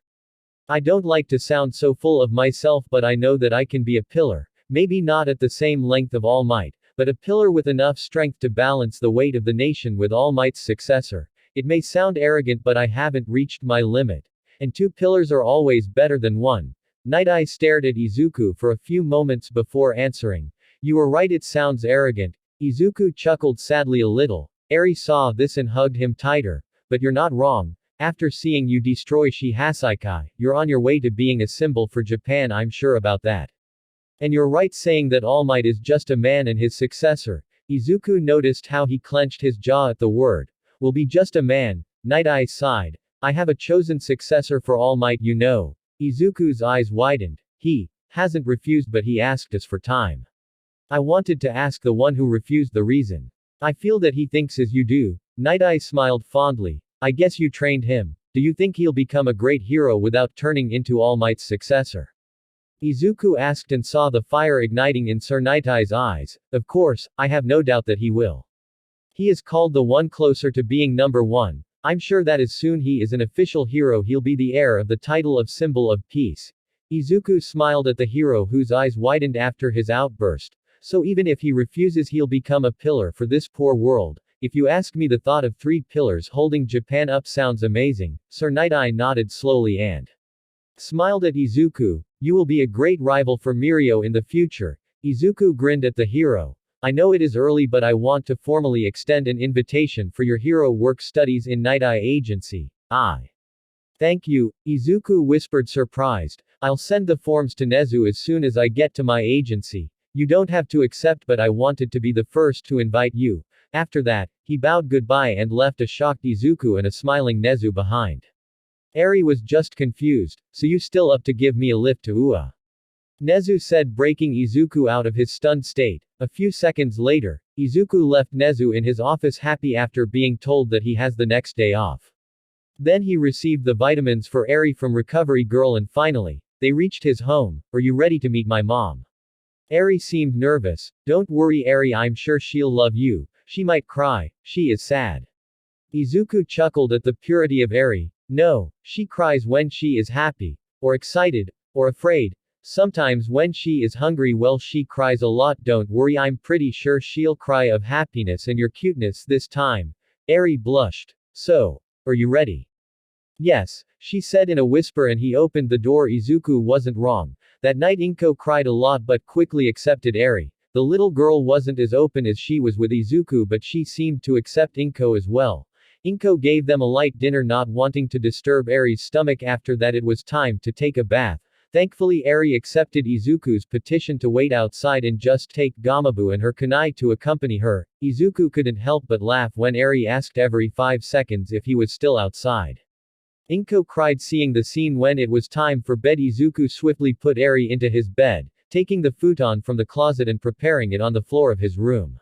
I don't like to sound so full of myself, but I know that I can be a pillar, maybe not at the same length of All Might, but a pillar with enough strength to balance the weight of the nation with All Might's successor. It may sound arrogant, but I haven't reached my limit. And 2 pillars are always better than 1. Night Eye stared at Izuku for a few moments before answering. You are right, it sounds arrogant. Izuku chuckled sadly a little. Eri saw this and hugged him tighter. But you're not wrong. After seeing you destroy Shihasaikai, you're on your way to being a symbol for Japan, I'm sure about that. And you're right saying that All Might is just a man and his successor. Izuku noticed how he clenched his jaw at the word. Will be just a man. Night Eye sighed. I have a chosen successor for All Might, you know. Izuku's eyes widened. He hasn't refused, but he asked us for time. I wanted to ask the one who refused the reason. I feel that he thinks as you do. Night Eye smiled fondly. I guess you trained him. Do you think he'll become a great hero without turning into All Might's successor? Izuku asked and saw the fire igniting in Sir Night Eye's eyes. Of course, I have no doubt that he will. He is called the one closer to being number 1. I'm sure that as soon he is an official hero, he'll be the heir of the title of Symbol of Peace. Izuku smiled at the hero whose eyes widened after his outburst. So even if he refuses, he'll become a pillar for this poor world. If you ask me, the thought of 3 pillars holding Japan up sounds amazing. Sir Night Eye nodded slowly and smiled at Izuku. You will be a great rival for Mirio in the future. Izuku grinned at the hero. I know it is early, but I want to formally extend an invitation for your hero work studies in Night Eye Agency. Thank you, Izuku whispered surprised. I'll send the forms to Nezu as soon as I get to my agency. You don't have to accept, but I wanted to be the first to invite you. After that, he bowed goodbye and left a shocked Izuku and a smiling Nezu behind. Eri was just confused. So you still up to give me a lift to Ua? Nezu said, breaking Izuku out of his stunned state. A few seconds later, Izuku left Nezu in his office happy after being told that he has the next day off. Then he received the vitamins for Eri from Recovery Girl and finally, they reached his home. Are you ready to meet my mom? Eri seemed nervous. Don't worry, Eri, I'm sure she'll love you. She might cry. She is sad. Izuku chuckled at the purity of Eri. No, she cries when she is happy, or excited, or afraid. Sometimes when she is hungry, well, she cries a lot. Don't worry, I'm pretty sure she'll cry of happiness and your cuteness this time. Eri blushed. So, are you ready? Yes, she said in a whisper, and he opened the door. Izuku wasn't wrong. That night Inko cried a lot but quickly accepted Eri. The little girl wasn't as open as she was with Izuku, but she seemed to accept Inko as well. Inko gave them a light dinner, not wanting to disturb Eri's stomach. After that, it was time to take a bath. Thankfully, Eri accepted Izuku's petition to wait outside and just take Gamabu and her kunai to accompany her. Izuku couldn't help but laugh when Eri asked every 5 seconds if he was still outside. Inko cried seeing the scene. When it was time for bed, Izuku swiftly put Eri into his bed, taking the futon from the closet and preparing it on the floor of his room.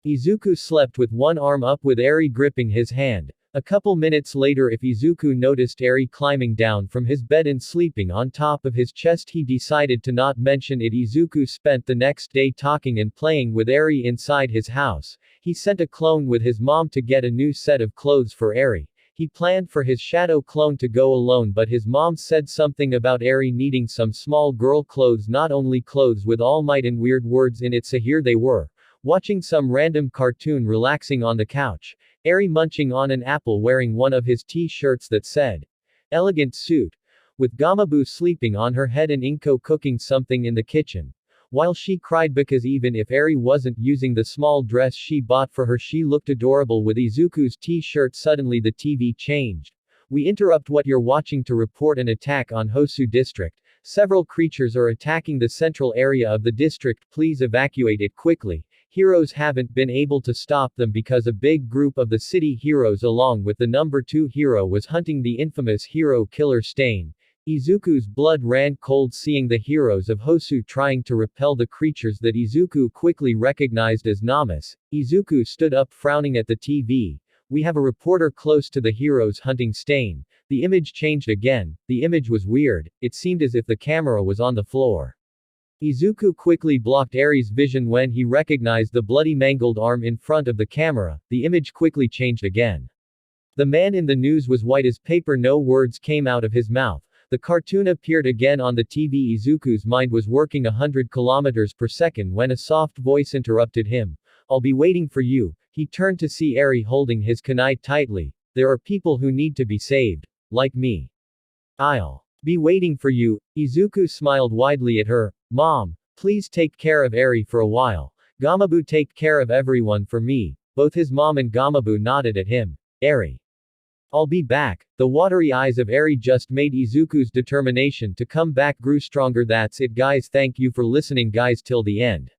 Izuku slept with one arm up with Eri gripping his hand. A couple minutes later, if Izuku noticed Eri climbing down from his bed and sleeping on top of his chest, he decided to not mention it. Izuku spent the next day talking and playing with Eri inside his house. He sent a clone with his mom to get a new set of clothes for Eri. He planned for his shadow clone to go alone, but his mom said something about Eri needing some small girl clothes, not only clothes with All Might and weird words in it. So here they were, watching some random cartoon, relaxing on the couch. Eri munching on an apple, wearing one of his t-shirts that said, "Elegant suit," with Gamabu sleeping on her head and Inko cooking something in the kitchen. While she cried because even if Eri wasn't using the small dress she bought for her, she looked adorable with Izuku's t-shirt. Suddenly the TV changed. We interrupt what you're watching to report an attack on Hosu district. Several creatures are attacking the central area of the district. Please evacuate it quickly. Heroes haven't been able to stop them because a big group of the city heroes along with the number 2 hero was hunting the infamous hero killer Stain. Izuku's blood ran cold seeing the heroes of Hosu trying to repel the creatures that Izuku quickly recognized as Namas. Izuku stood up frowning at the TV. We have a reporter close to the heroes hunting Stain. The image changed again. The image was weird. It seemed as if the camera was on the floor. Izuku quickly blocked Eri's vision when he recognized the bloody mangled arm in front of the camera. The image quickly changed again. The man in the news was white as paper. No words came out of his mouth. The cartoon appeared again on the TV. Izuku's mind was working 100 kilometers per second when a soft voice interrupted him. "I'll be waiting for you." He turned to see Eri holding his kunai tightly. "There are people who need to be saved. Like me. I'll be waiting for you." Izuku smiled widely at her. "Mom, please take care of Eri for a while. Gamabu, take care of everyone for me." Both his mom and Gamabu nodded at him. "Eri, I'll be back." The watery eyes of Eri just made Izuku's determination to come back grew stronger. That's it guys, thank you for listening guys till the end.